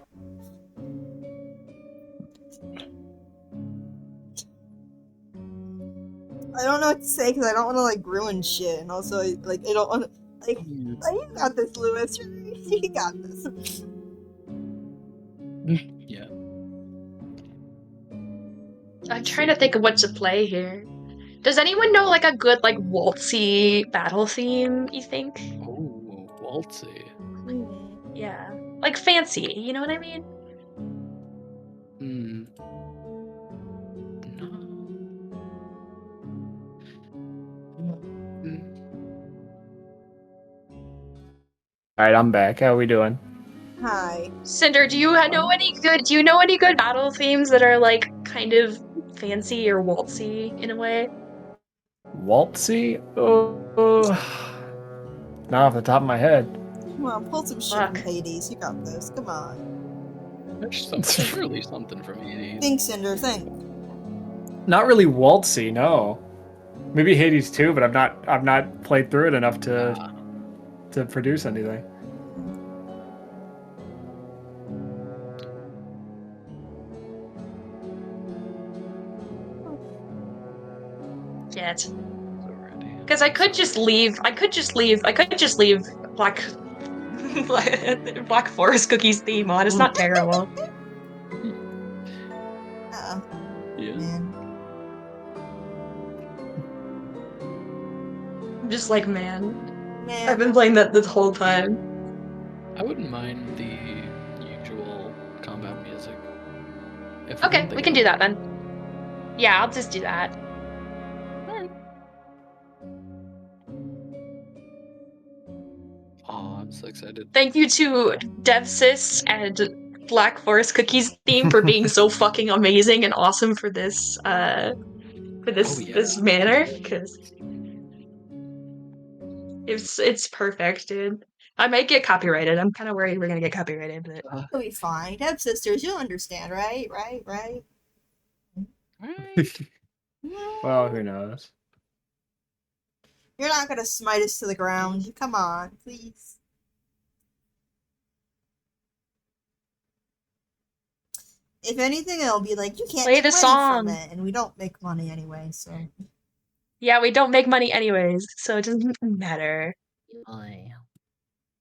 I don't know what to say because I don't want to like ruin shit, and also I don't want to like. Oh, you got this, Lewis. You got this. Yeah. I'm trying to think of what to play here. Does anyone know like a good like waltzy battle theme, you think? Oh, waltzy. Yeah. Like fancy, you know what I mean? Hmm. No. Alright, I'm back. How are we doing? Hi. Cinder, do you know any good battle themes that are like kind of fancy or waltzy in a way? Waltzy? Oh, not off the top of my head. Come on, pull some shit from Fuck. Hades. You got this. Come on. There's surely something from Hades. Think, Cinder. Think. Not really waltzy, no. Maybe Hades too, but I've not played through it enough to produce anything. Yet. Because I could just leave Black Black Forest Cookies theme on. It's not terrible. Yeah. Man. I'm just like, man. Man. I've been playing that this whole time. I wouldn't mind the usual combat music. If Okay, didn't we think can of do it. that then. Yeah, I'll just do that. Alright. Aw, I'm so excited. Thank you to DevSys and Black Forest Cookies theme for being so fucking amazing and awesome for this this manner, because it's perfect, dude. I might get copyrighted. I'm kind of worried we're gonna get copyrighted, but It'll be fine. Dev sisters, you'll understand, right? Alright. Well, who knows? You're not gonna smite us to the ground. Come on, please. If anything, it'll be like, you can't Play make the money song. from it, and we don't make money anyway, so. yeah, we don't make money anyways, so it doesn't matter.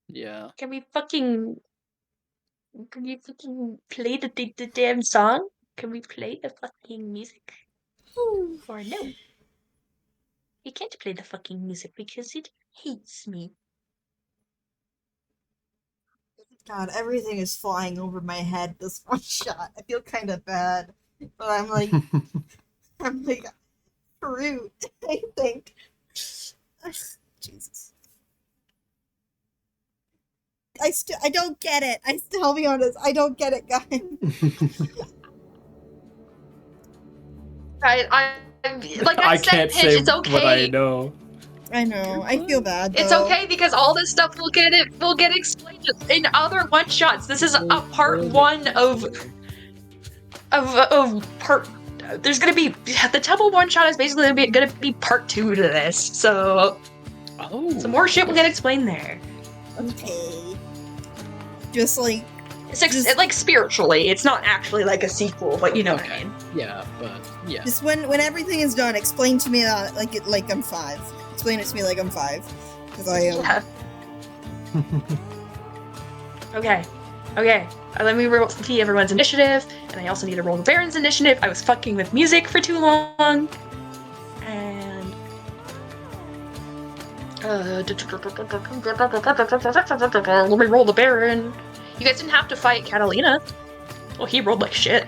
Yeah. Can we fucking play the damn song? Can we play the fucking music? Or no? You can't play the fucking music because it hates me. God, everything is flying over my head this one shot. I feel kind of bad, but I'm like fruit. I think. Jesus. I don't get it. I'll be honest. I don't get it, guys. Like I said, can't Pitch, say it's okay. what I know. I know. I feel bad. Though. It's okay because all this stuff will get explained in other one shots. This is a part one of part. There's gonna be the temple one shot is basically gonna be part 2 to this. So some more shit will get explained there. Okay. Just like like spiritually, it's not actually like a sequel, but you know what I mean. Yeah, but yeah. just when everything is done, explain to me like I'm 5. Explain it to me like I'm 5, because I am. Yeah. Okay. Let me roll everyone's initiative, and I also need to roll the Baron's initiative. I was fucking with music for too long, and let me roll the Baron. You guys didn't have to fight Catalina. Well, he rolled like shit.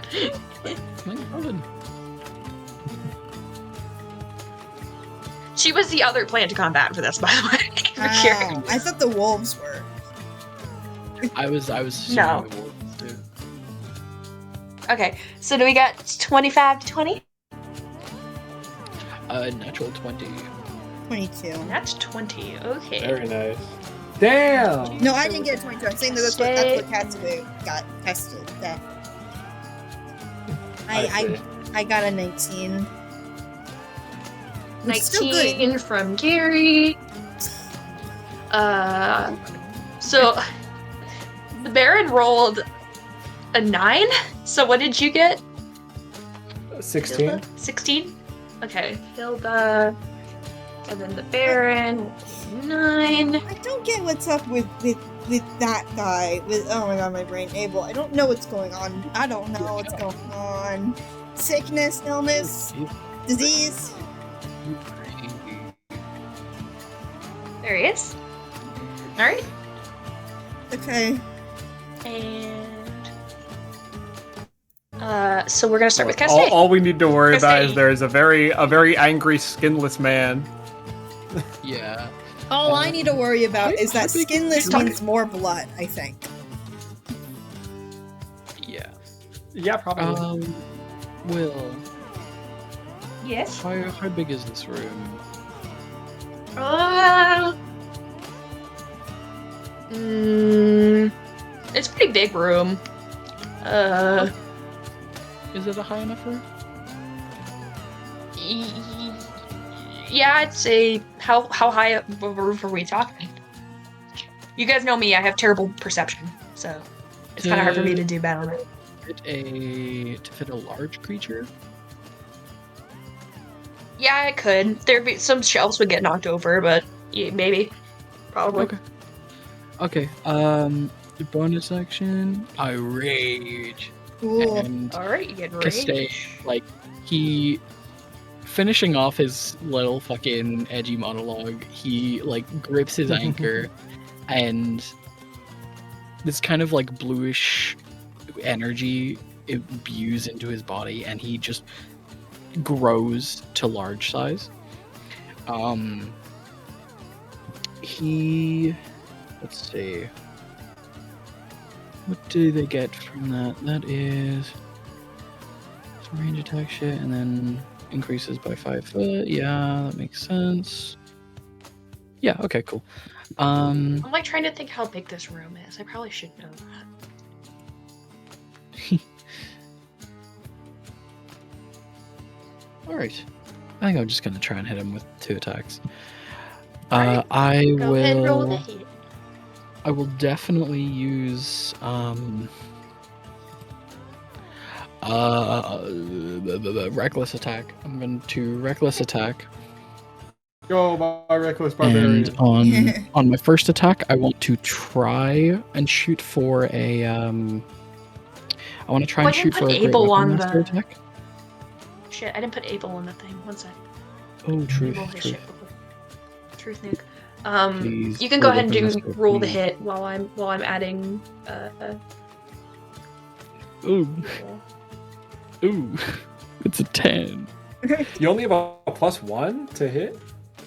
She was the other plan to combat for this, by the way. Oh, I thought the wolves were. I was No. the wolves too. Okay, so do we got 25 to 20? Natural 20. 22. That's 20. Okay. Very nice. Damn. No, I didn't get a 22. I'm saying that's what Katsube got tested. That I got a 19. Which is still good. 19 from Gary. So the Baron rolled a 9. So what did you get? 16. 16? Okay, Hilda. And then the Baron, 9. I don't get what's up with that guy. Oh my god, my brain. Abel. I don't know what's going on. I don't know what's going on. Sickness, illness, disease. There he is. Alright. Okay. And so we're gonna start with Constaine. All we need to worry about is Constaine. there's a very angry skinless man. Yeah. All I need to worry about is that how big skinless is- means more blood, I think. Yeah. Yeah, probably. Will, Yes. how big is this room? It's a pretty big room. Is it a high enough room? Yeah, I'd say how high of a roof are we talking? You guys know me, I have terrible perception, so it's kind of hard for me to do bad on it. To fit a large creature? Yeah, it could. There'd be some shelves would get knocked over, but yeah, maybe. Probably. Okay. Bonus action. I rage. Cool. And Alright, you get Constaine, rage. like, he finishing off his little fucking edgy monologue, he like grips his anchor and this kind of like bluish energy imbues into his body and he just grows to large size. Let's see. What do they get from that? That is some range attack shit and then increases by 5 foot. Yeah, that makes sense. Yeah, okay, cool. I'm like trying to think how big this room is. I probably should know that. Alright. I think I'm just gonna try and hit him with 2 attacks. Alright, I Go ahead and roll the will. hit. I will definitely use reckless attack. I'm going to reckless attack, Go, my reckless barbarian. and on my first attack, I want to try and shoot for a I want to try Oh, I and didn't shoot put for a great Abel weapon on master the- attack. Shit, I didn't put Abel on the thing. One sec. Oh, truth, Roll his truth. shit real quick. Truth nuke. Please, You can go roll ahead and weapon do master, roll the please. hit while I'm adding Ooh, ooh, it's a 10. You only have a +1 to hit?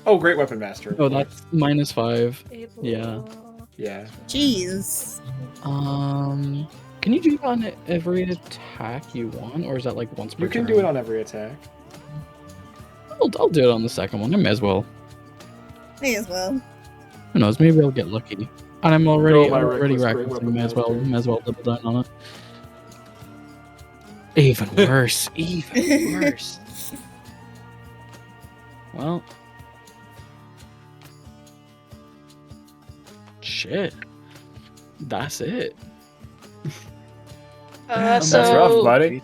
Oh, great weapon master. Oh, that's -5. Abel. Yeah. Yeah. Jeez. Can you do it on every attack you want, or is that like once per You can turn? do it on every attack. I'll do it on the second one. I may as well. May as well. Who knows? Maybe I'll get lucky. And I'm already Go, my reckless. great I weapon may as master. well double down on it. Even worse. Even worse. Well. Shit. That's it. That's So rough, buddy.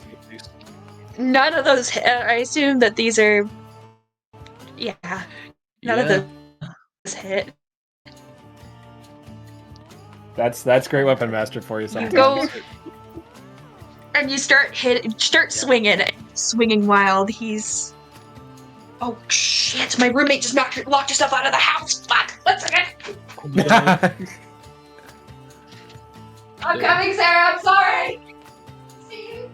none of those hit. I assume that these are. Yeah, none of those hit. That's great weapon master for you You sometimes. go and you start swinging wild. He's. Oh shit! My roommate just locked herself out of the house. Fuck! 1 second. I'm coming, Sarah. I'm sorry. See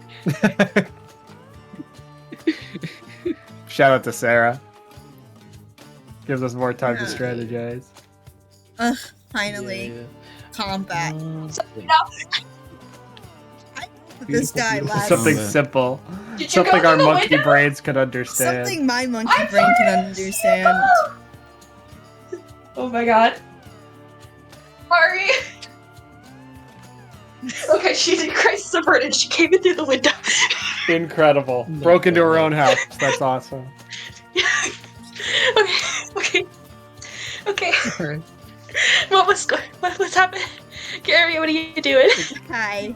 you. Shout out to Sarah. Gives us more time to Yeah. strategize. Ugh, finally. Yeah. Combat. No. This guy Beautiful lasts. Something combat. simple. Did you Something go our through the monkey window? brains could understand. Something my monkey I'm brain can sorry. understand. Oh my god. Sorry. Okay, she did crisis averted. She came in through the window. Incredible. No, Broke into her no. own house. That's awesome. Okay. Alright. What's happening? Gary, what are you doing? Hi.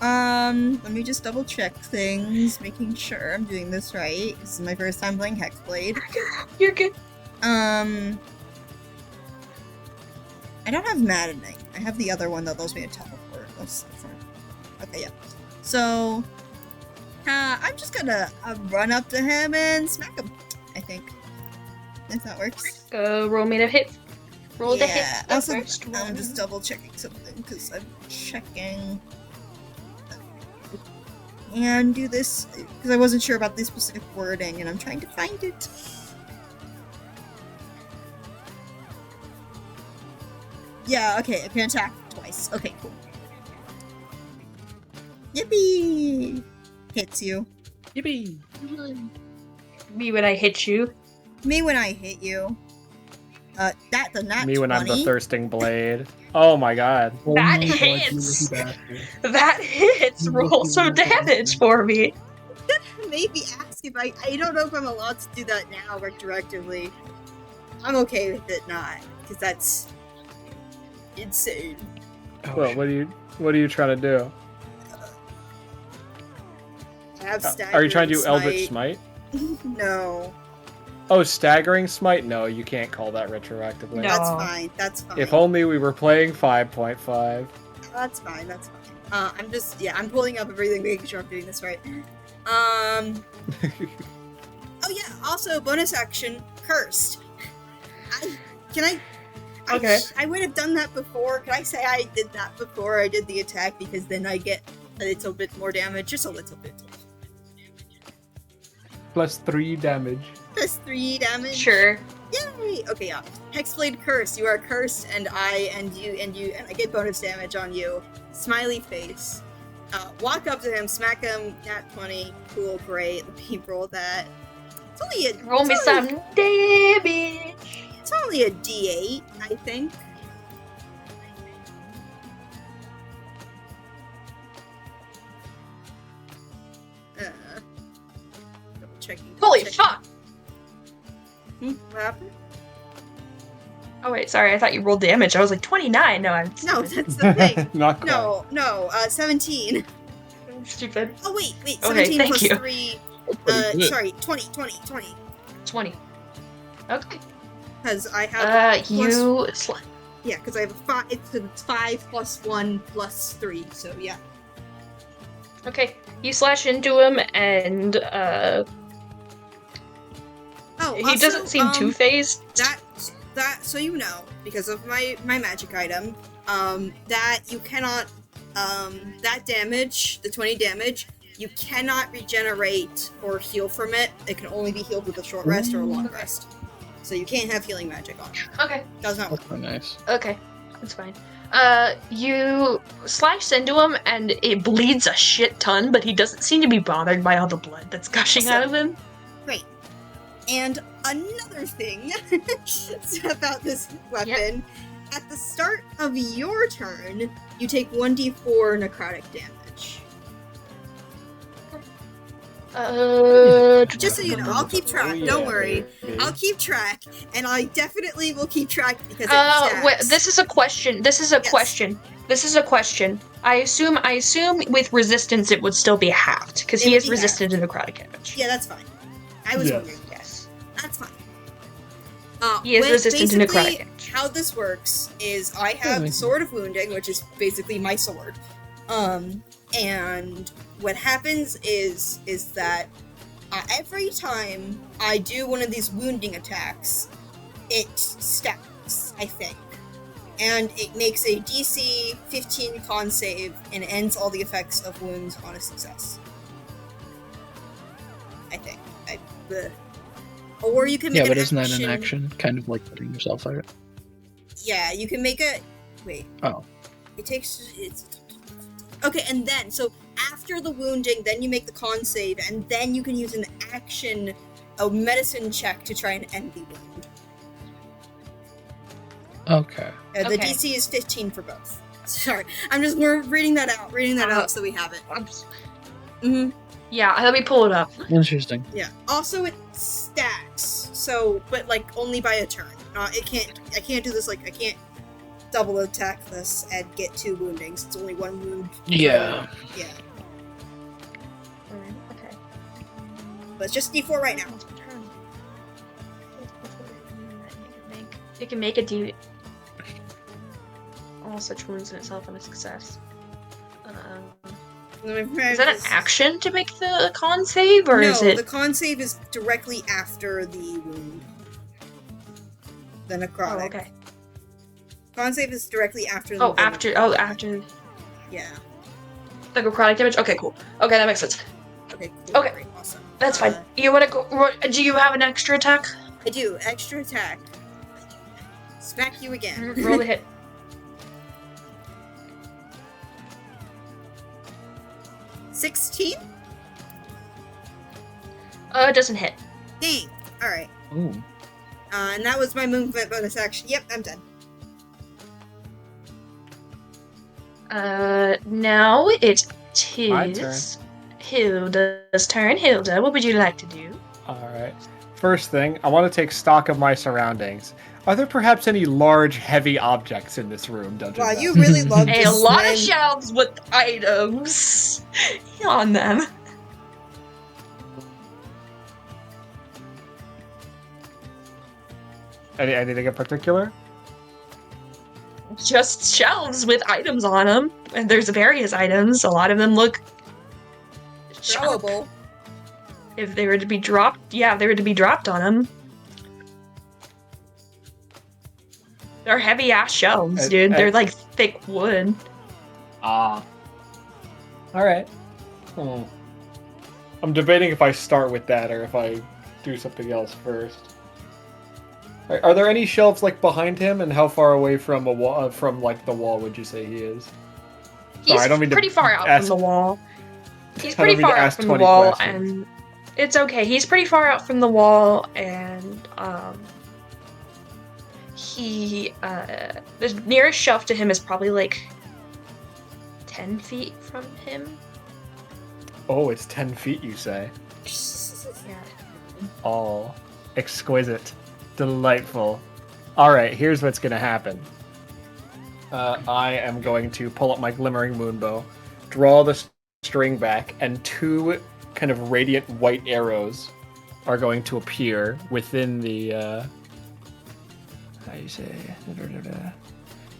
Let me just double check things, making sure I'm doing this right. This is my first time playing Hexblade. You're good. I don't have maddening. I have the other one that allows me to teleport. That's different. Okay, yeah. So, I'm just gonna run up to him and smack him. I think. If that works. Go roll me to hit. Roll the hit. The Also, first one. I'm just double checking something because I'm checking. And do this because I wasn't sure about the specific wording, and I'm trying to find it. Yeah, okay, I can attack twice. Okay, cool. Yippee! Hits you. Yippee! Me when I hit you. Me when I hit you. That the nat Me when I'm the 20. thirsting blade. Oh my god. Oh That my God, you hits. lucky bastard. That hits. Roll some damage for me. Maybe ask ask if I don't know if I'm allowed to do that now retroactively. I'm okay with it not, because that's insane. Oh, Well, shit. what are you trying to do? I have Are you trying to do staggering Eldritch Smite? No. Oh, staggering smite? No, you can't call that retroactively. No. That's fine. That's fine. If only we were playing 5.5. That's fine. That's fine. I'm pulling up everything, making sure I'm doing this right. Oh yeah. Also, bonus action, cursed. Okay. I would have done that before. Could I say I did that before I did the attack, because then I get a little bit more damage, just a little bit. Plus 3 damage. Plus 3 damage. Sure. Yay! Okay, yeah. Hexblade curse. You are cursed, and I get bonus damage on you. Smiley face. Walk up to him, smack him. Nat 20. Cool, great. Let me roll that. It's only a Roll me some damage. It's only a D8, I think. Double checking. Holy fuck! What happened? Oh wait, sorry. I thought you rolled damage. I was like 29. No, I'm No, stupid. that's the thing. Not quite. No, 17. I'm stupid. Oh, wait, Okay, 17 thank plus you. 3. Pretty good. Sorry, 20. 20. Okay. Because I have. You. Yeah, because I have a 5. It's 5 plus 1 plus 3, so yeah. Okay. You slash into him, and Oh, he also, doesn't seem two-phased. That, so you know, because of my magic item, that you cannot, that damage, the 20 damage, you cannot regenerate or heal from it. It can only be healed with a short rest or a long rest. So you can't have healing magic on. Okay. Does not work. That's very nice. Okay. That's fine. You slash into him, and it bleeds a shit ton, but he doesn't seem to be bothered by all the blood that's gushing out of him. Great. And another thing about this weapon, at the start of your turn, you take 1d4 necrotic damage. Just so you know, I'll keep track, don't worry. I'll keep track, and I definitely will keep track because it stacks. Wait, this is a question. This is a Yes. question. I assume with resistance it would still be halved, because It he would is be resistant to necrotic damage. Yeah, that's fine. I was Yes. wondering. Yes. That's fine. He is resistant to necrotic basically, damage. how this works is I have Really? Sword of Wounding, which is basically my sword. And what happens is that every time I do one of these wounding attacks, it stacks, I think. And it makes a DC 15 con save and ends all the effects of wounds on a success. I think. Or you can make Yeah, but an isn't that action. an action? Kind of like putting yourself out. Yeah, you can make a. Wait. Oh. It takes. It's. Okay, and then, so after the wounding, then you make the con save, and then you can use an action, a medicine check to try and end the wound. Okay. The Okay. DC is 15 for both. Sorry, we're reading that out so we have it. Mm-hmm. Yeah, let me pull it up. Interesting. Yeah. Also, it stacks. So, but like only by a turn. I can't do this. Like I can't double attack this and get 2 woundings. It's only 1 wound. Yeah. Yeah. Okay. But it's just D4 right now. You can make a D. All such wounds in itself on a success. Is that an action to make the con save, or no, is it? the con save is directly after the wound. The Oh, necrotic. okay. Con save is directly after the Oh, after Yeah. the necrotic damage. Okay, cool. Okay, that makes sense. Okay, cool. Okay. Great, awesome. That's fine. You wanna go? Do you have an extra attack? I do. Extra attack. Smack you again. Roll the hit. 16? It doesn't hit. Dang. Alright. Ooh. And that was my movement bonus action. Yep, I'm done. Now it My turn. is Hilda's turn. Hilda, what would you like to do? Alright. First thing, I want to take stock of my surroundings. Are there perhaps any large, heavy objects in this room, Dungeon Wow, Master? you really love A this lot man. of shelves with items on them. Anything in particular? Just shelves with items on them. And there's various items. A lot of them look sharp. Throwable. If they were to be dropped, yeah, if they were to be dropped on them. They're heavy ass shelves, dude. They're like thick wood. Ah. Alright. I'm debating if I start with that or if I do something else first. Are there any shelves like behind him, and how far away from a wall, from like the wall, would you say he is? He's I don't mean to pretty far out ask- from the wall. He's I don't pretty mean to far out ask from the 20 wall, questions. and it's okay. He's pretty far out from the wall, and he the nearest shelf to him is probably like 10 feet from him. Oh, it's 10 feet, you say? Yeah. Oh, exquisite. Delightful. Alright, here's what's gonna happen. I am going to pull up my Glimmering Moonbow, draw the string back, and two kind of radiant white arrows are going to appear within the, how do you say?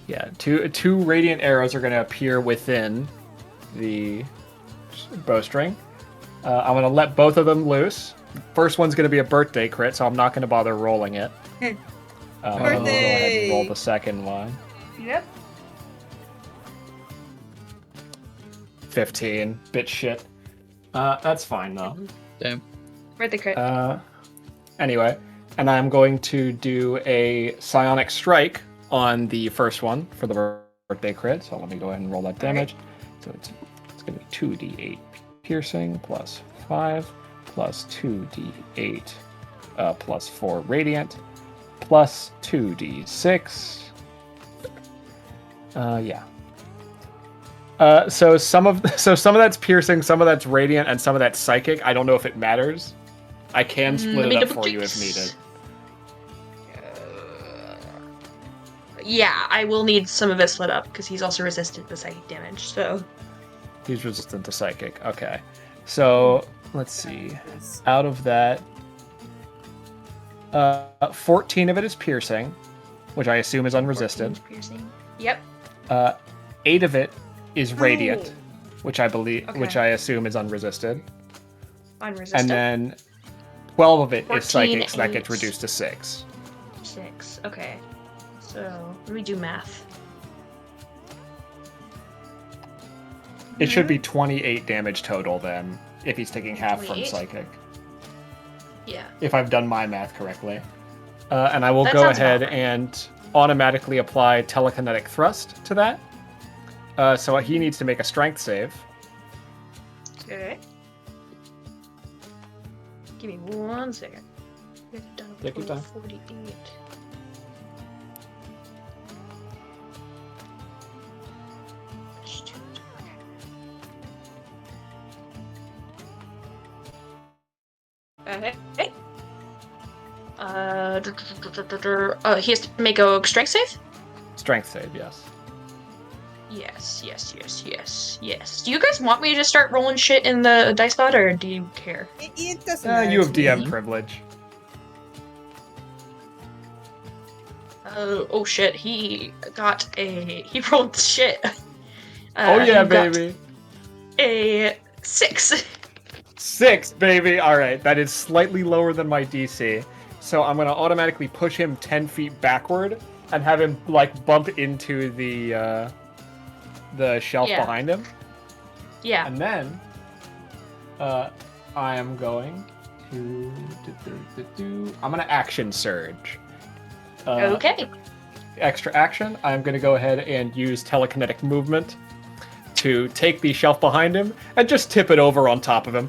Yeah, two radiant arrows are going to appear within the bowstring. I'm going to let both of them loose. First one's going to be a birthday crit, so I'm not going to bother rolling it. I'm going to go ahead and roll the second one. Yep. 15. Bit shit. That's fine, though. Damn. Right the crit. Anyway, and I'm going to do a psionic strike on the first one for the birthday crit. So let me go ahead and roll that damage. So it's going to be 2d8 piercing plus 5 plus 2d8 plus 4 radiant plus 2d6. Yeah. So some of that's piercing, some of that's radiant, and some of that's psychic. I don't know if it matters. I can split it up for you if needed. Yeah, I will need some of it split up because he's also resistant to psychic damage. So He's resistant to psychic. Okay. So let's see. Out of that, 14 of it is piercing, which I assume is unresisted. piercing. Yep. 8 of it is radiant, which I Okay. assume is unresisted. Unresistant. And then 12 of it 14, is psychic, so that 8. gets reduced to 6. 6. Okay. So let me do math. It should be 28 damage total then, if he's taking half from 28? psychic. Yeah. If I've done my math correctly. And I will That go sounds ahead about right. and automatically apply telekinetic thrust to that. So he needs to make a strength save. Okay. Give me 1 second. Take your time. 48. Okay. He has to make a strength save? Strength save, yes. Yes. Do you guys want me to just start rolling shit in the dice pod, or do you care? It doesn't matter. You have to DM me. privilege. Oh shit, he rolled shit. Oh yeah, he got baby. A 6. 6, baby. All right, that is slightly lower than my DC. So I'm gonna automatically push him 10 feet backward and have him like bump into the shelf Yeah. behind him. Yeah. And then I am going to I'm gonna action surge. Okay. Extra action. I'm gonna go ahead and use telekinetic movement to take the shelf behind him and just tip it over on top of him.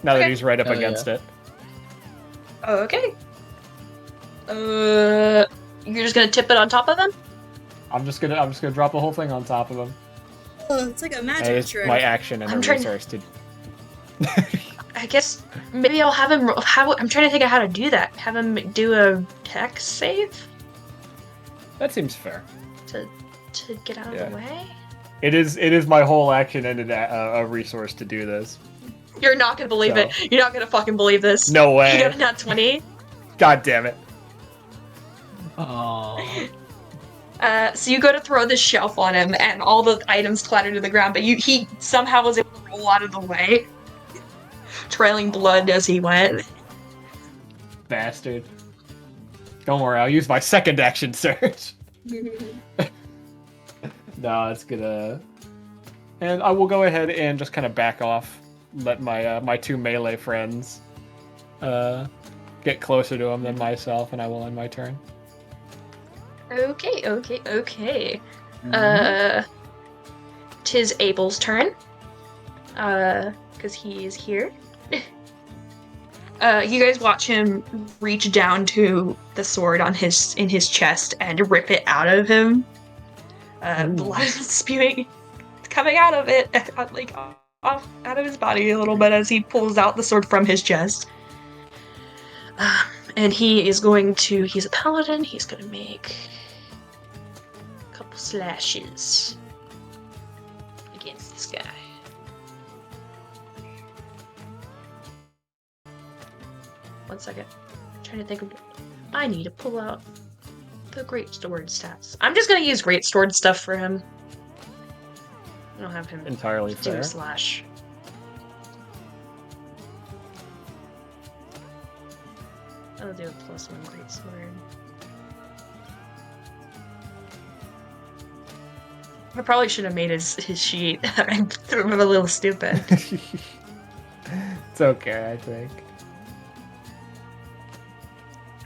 Now that Okay. he's right up Hell against it. Okay. You're just gonna tip it on top of him? I'm just gonna drop the whole thing on top of him. it's like a That magic is trick. my action and I'm a trying- resource to. I guess maybe I'll have him. I'm trying to think of how to do that. Have him do a tech save That seems fair. to get out of Yeah. the way. It is my whole action and a resource to do this. You're not gonna believe it. You're not gonna fucking believe this. No way. You got a nat 20. God damn it. Oh. So you go to throw this shelf on him, and all the items clatter to the ground. But he somehow was able to roll out of the way, trailing blood as he went. Bastard. Don't worry, I'll use my second action surge. No, it's gonna. And I will go ahead and just kind of back off. Let my my two melee friends get closer to him than myself, and I will end my turn. Okay. Tis Abel's turn. Because he is here. You guys watch him reach down to the sword in his chest and rip it out of him. Blood spewing, coming out of it, like off out of his body a little bit as he pulls out the sword from his chest. And he's a paladin. He's gonna make a couple slashes against this guy. One second. I'm trying to think of. I need to pull out the great sword stats. I'm just gonna use great sword stuff for him. I don't have him Entirely do fair. a slash. I'll do a +1 great sword. I probably should have made his sheet. I'm a little stupid. It's okay, I think.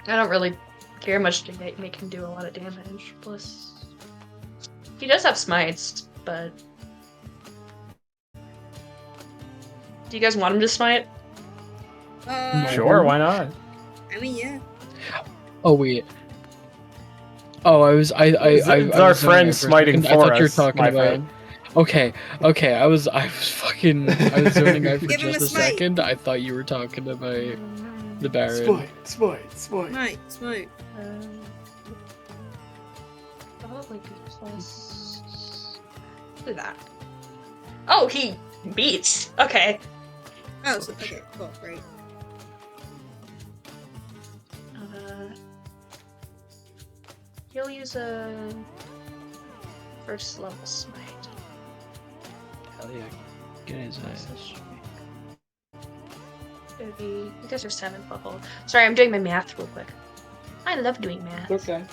I don't really care much to make him do a lot of damage. Plus, he does have smites, but do you guys want him to smite? Sure, why not? I mean, yeah. Oh wait. Oh, It's our friend smiting I thought for you were us, talking my about. friend. Okay. I was zoning out for Give him just a a smite. second. I thought you were talking about the Baron. Smite. Smite. Probably plus. Look at that. Oh, he beats. Okay. Oh, so, okay, cool, great. He'll use a first level smite. Hell yeah. Get his ass. You guys are 7th level. Sorry, I'm doing my math real quick. I love doing math. Okay.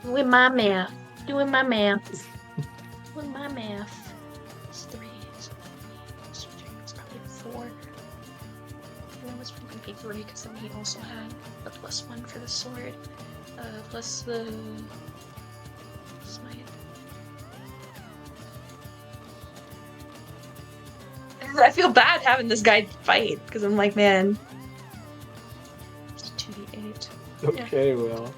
With my math. Doing my math. With my math. It's 3. It's probably 4. And that was probably 3 because then he also had the +1 for the sword. Plus the smite. I feel bad having this guy fight because I'm like, man. It's 2d8. Okay, well.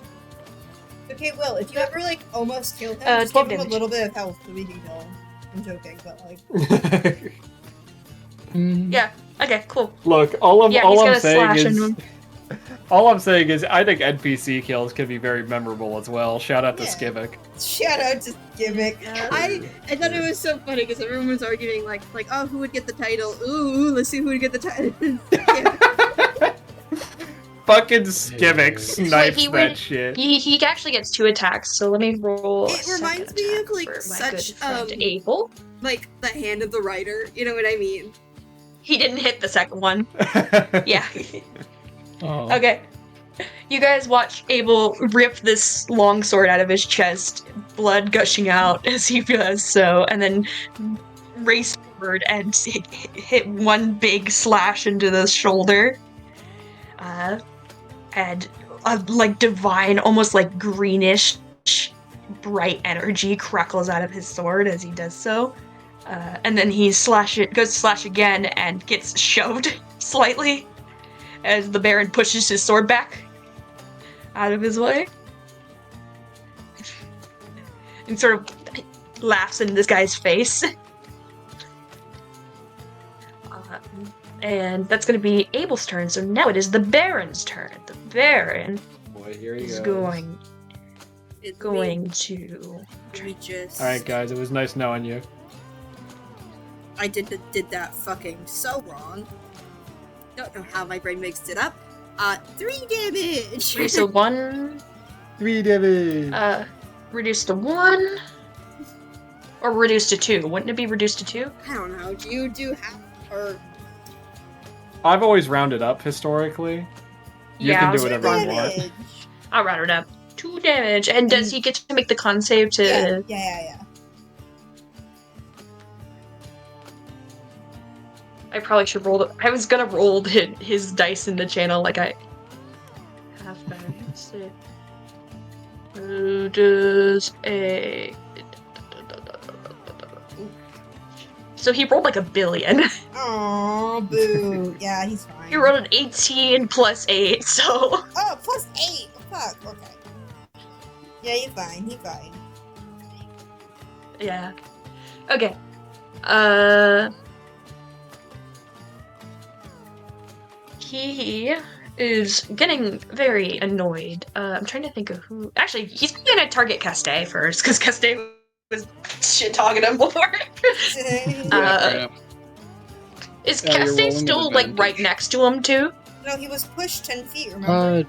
Okay, Will, if you ever like almost kill him, just 12 give him a damage. little bit of health so we can kill him. I'm joking, but like Yeah. Okay. Cool. Look, all I'm He's saying gonna slash is into him. all I'm saying is I think NPC kills can be very memorable as well. Shout out to Yeah. Skivik. shout out to Gimmick. I thought it was so funny because everyone was arguing like, oh, who would get the title? Ooh, let's see who would get the title. Yeah. Fucking Skivik snipes he that would- shit. He actually gets 2 attacks, so let me roll. It a reminds second me of, attack like, for my such, good friend Abel. Like the hand of the writer, you know what I mean? He didn't hit the second one. Yeah. Oh. Okay. You guys watch Abel rip this long sword out of his chest, blood gushing out as he does so, and then race forward and hit one big slash into the shoulder. And like divine, almost like greenish, bright energy crackles out of his sword as he does so. And then he goes to slash again and gets shoved slightly. as the Baron pushes his sword back out of his way. And sort of laughs in this guy's face. And that's going to be Abel's turn, so now it is the Baron's turn. The Baron Boy, here he is goes. going to... Let me just... Alright, guys, it was nice knowing you. I did that fucking so wrong. Don't know how my brain mixed it up. 3 damage! Okay, so 1... 3 damage! Reduced to 1? Or reduced to 2? Wouldn't it be reduced to 2? I don't know. Do you do half or... I've always rounded up historically. You can do whatever you want. Damage. I'll round it up. 2 damage. And does he get to make the con save to... Yeah. I probably should roll it. I was gonna roll his dice in the channel like I have been. Let's see. Who does a... So he rolled like a billion. Oh, boo. Yeah, he's fine. He rolled an 18 plus 8, so... Oh, plus 8. Oh, fuck. Okay. Yeah, he's fine. He's fine. Yeah. Okay. He is getting very annoyed. I'm trying to think of who... Actually, he's gonna target Constaine first, because Constaine was shit-talking him before. Is Yeah, you're Constaine rolling still, with like, advantage. right next to him, too? No, he was pushed 10 feet, remember?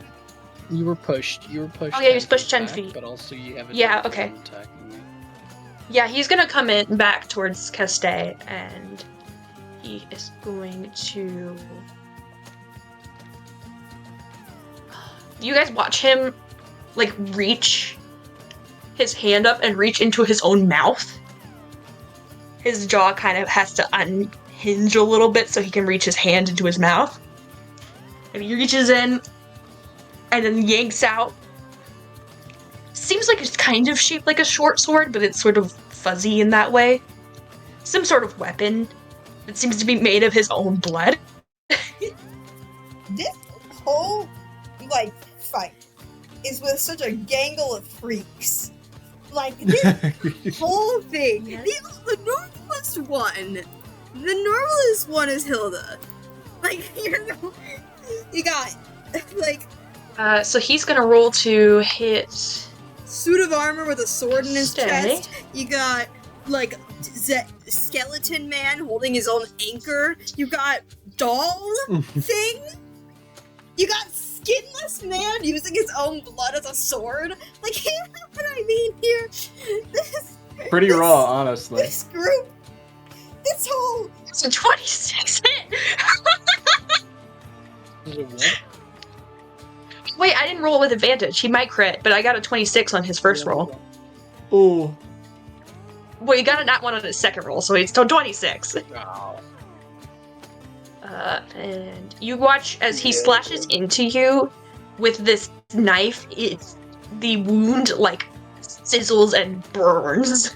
You were pushed. Oh, yeah, he was pushed 10 attack, feet. But also you have a Yeah, double okay. attacking me. Yeah, he's gonna come in back towards Constaine, and he is going to... You guys watch him, like, reach his hand up and reach into his own mouth. His jaw kind of has to unhinge a little bit so he can reach his hand into his mouth. And he reaches in and then yanks out. Seems like it's kind of shaped like a short sword, but it's sort of fuzzy in that way. Some sort of weapon that seems to be made of his own blood. This whole, like, fight is with such a gangle of freaks. Like, this whole thing. Yeah. The normalest one. The normalest one is Hilda. Like, you got, like, So he's gonna roll to hit. suit of armor with a sword in his Stay. chest. You got, like, skeleton man holding his own anchor. You got doll thing. You got skinless man using his own blood as a sword. Like, you know what I mean here? Pretty this- raw, honestly. This group, this whole... It's a 26 hit! Is it what? Wait, I didn't roll with advantage. He might crit, but I got a 26 on his first roll. Oh. Well, he got a nat 1 on his second roll, so he's still 26. Oh. And you watch as he slashes into you with this knife. The wound, like, sizzles and burns.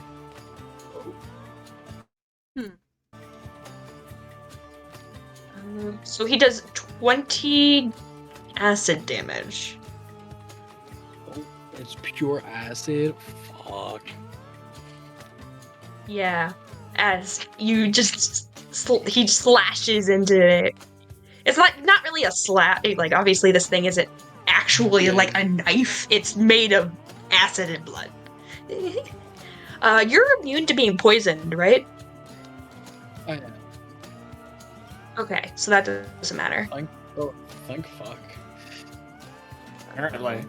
So he does 20 acid damage. It's pure acid. Fuck. Yeah, as you just he slashes into it. It's not really a slap. Like, obviously this thing isn't actually like a knife. It's made of acid and blood. You're immune to being poisoned, right? I am. Okay, so that doesn't matter. Thank fuck. Apparently.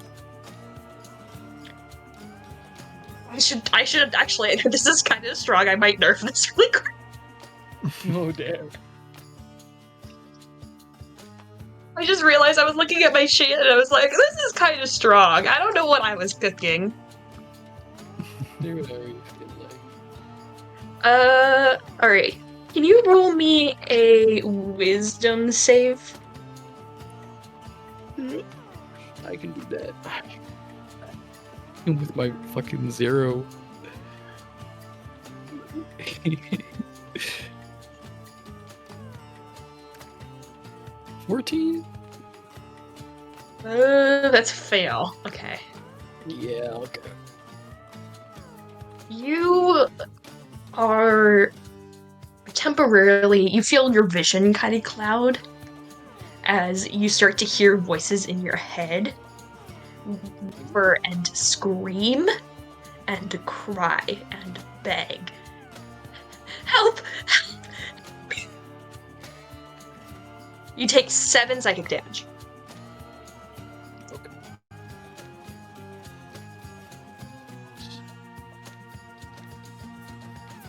I should actually. This is kind of strong. I might nerf this really quick. Oh damn. I just realized I was looking at my shit and I was like, this is kind of strong. I don't know what I was cooking. Do whatever you feel like. Alright. Can you roll me a wisdom save? I can do that. With my fucking 0. 14? That's a fail. Okay. Yeah, okay. You are temporarily, you feel your vision kind of cloud as you start to hear voices in your head and scream and cry and beg. Help! Help! You take 7 psychic damage. Okay.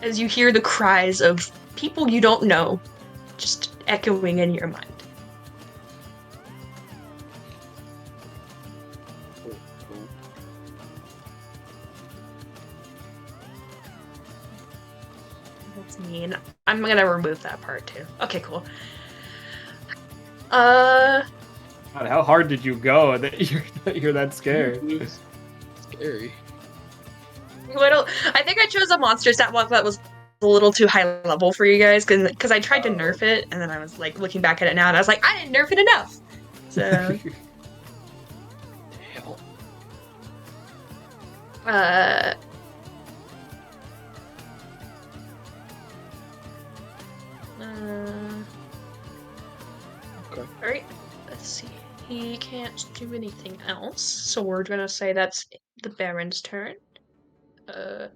As you hear the cries of people you don't know just echoing in your mind. That's mean. I'm gonna remove that part too. Okay, cool. God, how hard did you go that you're that scared? Scary. I think I chose a monster stat block that was a little too high level for you guys because I tried to nerf it and then I was like looking back at it now and I was like, I didn't nerf it enough. So Hell. Okay. Alright, let's see. He can't do anything else, so we're gonna say that's the Baron's turn.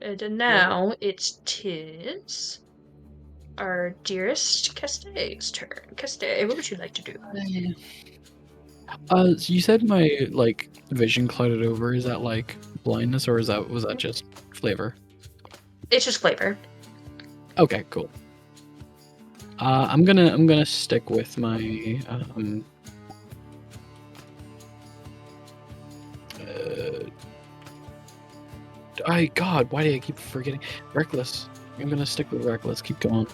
And now it's tis our dearest Castaig's turn. Castaig, what would you like to do? So you said my like vision clouded over. Is that like blindness, or was that just flavor? It's just flavor. Okay, cool. I'm gonna stick with my God, why do I keep forgetting? Reckless. I'm gonna stick with reckless. Keep going.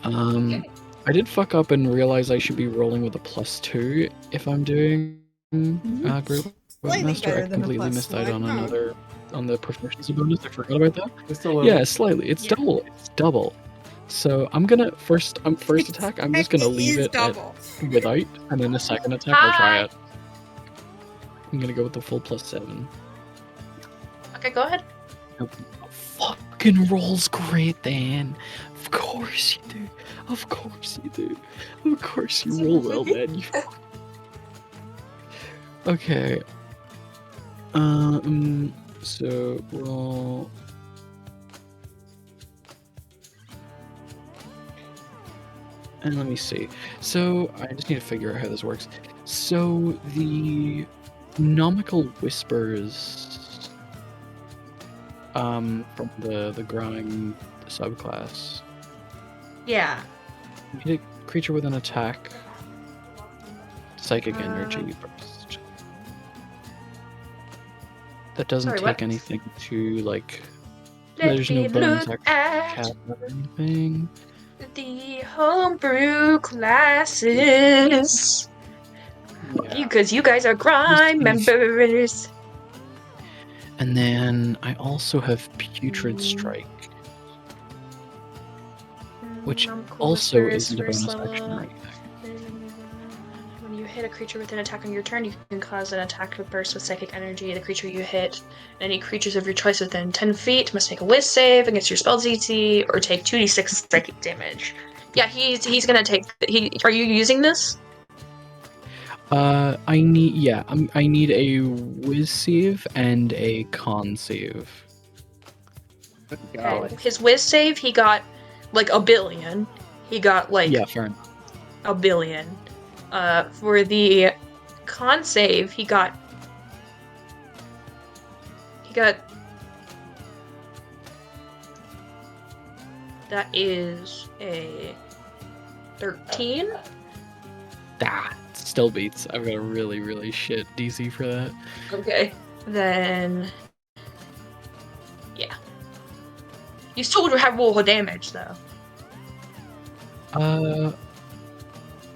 Okay. I did fuck up and realize I should be rolling with a +2 if I'm doing group Slightly master. better I than a completely missed out +1, on on the proficiency bonus. I forgot about that. Just a little. Yeah, slightly. It's Yeah. double. It's double. So I'm gonna first attack. I'm just gonna leave it double. at without, and then the second attack I'll try it. I'm gonna go with the full +7. Okay, go ahead. Fucking rolls great, then. Of course you do. Of course you do. Of course you roll well, man. You... Okay. So roll. And let me see. So I just need to figure out how this works. So the nomical whispers from the growing subclass. Yeah. You hit a creature with an attack. Psychic energy burst. That doesn't Sorry, take what? anything to like. Let There's me no bonus look action at or anything. the homebrew classes. Yeah. Because you guys are Grime members. And then I also have Putrid Strike, which also isn't a bonus action or anything. When you hit a creature with an attack on your turn, you can cause an attack to burst with psychic energy. The creature you hit, any creatures of your choice within 10 feet must make a Wiz save against your spell's DC or take 2d6 psychic damage. Yeah, he's gonna take. Are you using this? I need a Wiz save and a Con save. Okay. His Wiz save, he got like a billion. He got like fair enough. a billion. For the Con save, he got that is a 13. That still beats. I've got a really, really shit DC for that. Okay. Then yeah. You still would have roll damage though.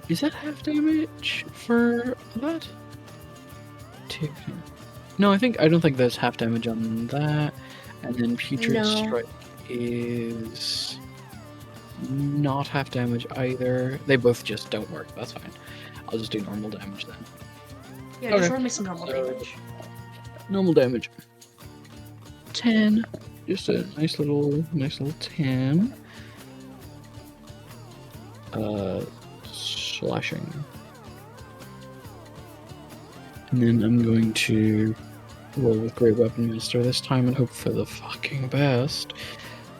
Is that half damage for that? No, I don't think there's half damage on that. And then Putrid Strike is not half damage either. They both just don't work. That's fine. I'll just do normal damage then. Yeah, just Okay. roll me some normal So- damage. Normal damage. 10. Just a nice little 10. Slashing. And then I'm going to roll with Great Weapon Master this time and hope for the fucking best.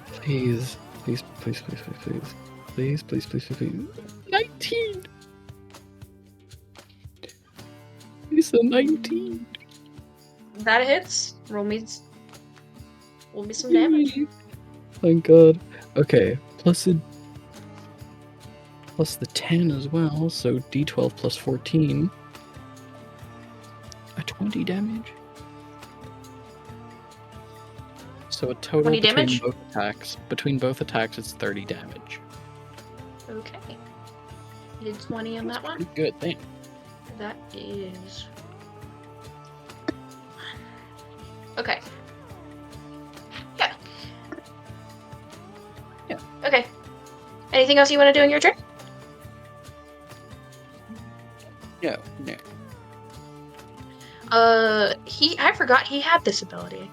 Please. Please, please, please, please, please. Please, please, please, please, please. 19! It's a 19. That hits. Roll me some damage. Thank God. Okay, plus the 10 as well, so d12 plus 14. A 20 damage. So a total 20 damage? between both attacks, it's 30 damage. Okay. You did 20 on that one. Pretty good, damn. That is. Okay. Yeah. Yeah. Okay. Anything else you want to do in your turn? No. I forgot he had this ability.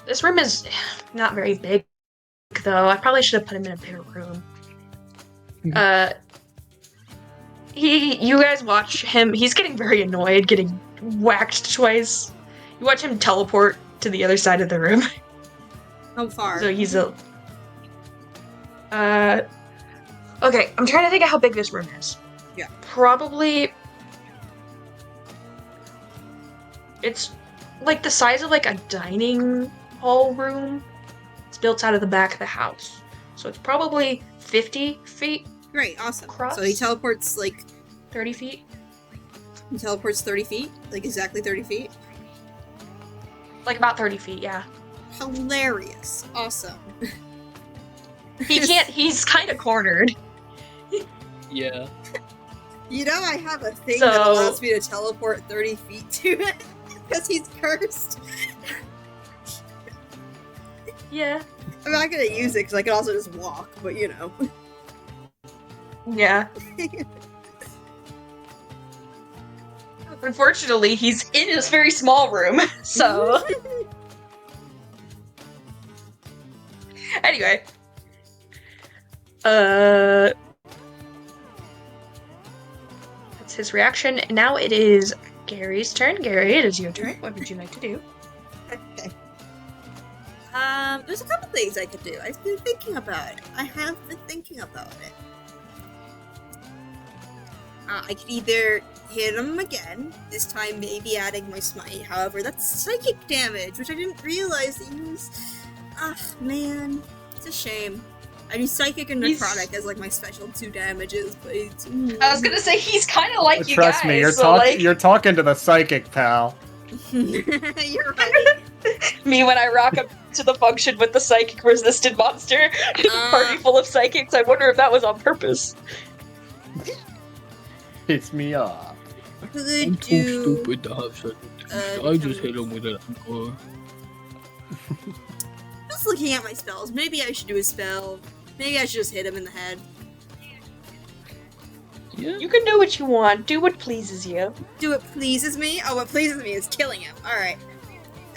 This room is not very big, though. I probably should have put him in a bigger room. You guys watch him. He's getting very annoyed, getting whacked twice. You watch him teleport to the other side of the room. How far? So he's a. Okay, I'm trying to think of how big this room is. Yeah. Probably. It's like the size of like a dining hall room. It's built out of the back of the house. So it's probably 50 feet, Great, awesome. Cross? So he teleports 30 feet. 30 feet? Like exactly 30 feet? Like about 30 feet, yeah. Hilarious. Awesome. He can't, he's kind of cornered. Yeah. You know, I have a thing that So- allows me to teleport 30 feet to it because he's cursed. Yeah. I'm not gonna use it because I can also just walk, but you know. Yeah. Unfortunately, he's in this very small room, so... Anyway. That's his reaction. Now it is Gary's turn. Gary, it is your turn. What would you like to do? Okay. There's a couple things I could do. I've been thinking about it. I have been thinking about it. I could either hit him again, this time maybe adding my smite. However, that's psychic damage, which I didn't realize to use. Ah, man. It's a shame. I do psychic and He's- necrotic as like my special 2 damages, but it's... I was gonna say, he's kind of like you Trust guys, me, so you're talking to the psychic, pal. You're right. me when I rock up to the function with the psychic resistant monster in a party full of psychics. I wonder if that was on purpose. Hits me up. Could I'm too do... stupid to have such a uh, I just hit him with it. Just looking at my spells. Maybe I should do a spell. Maybe I should just hit him in the head. Yeah. You can do what you want. Do what pleases you. Do what pleases me? Oh, what pleases me is killing him. Alright.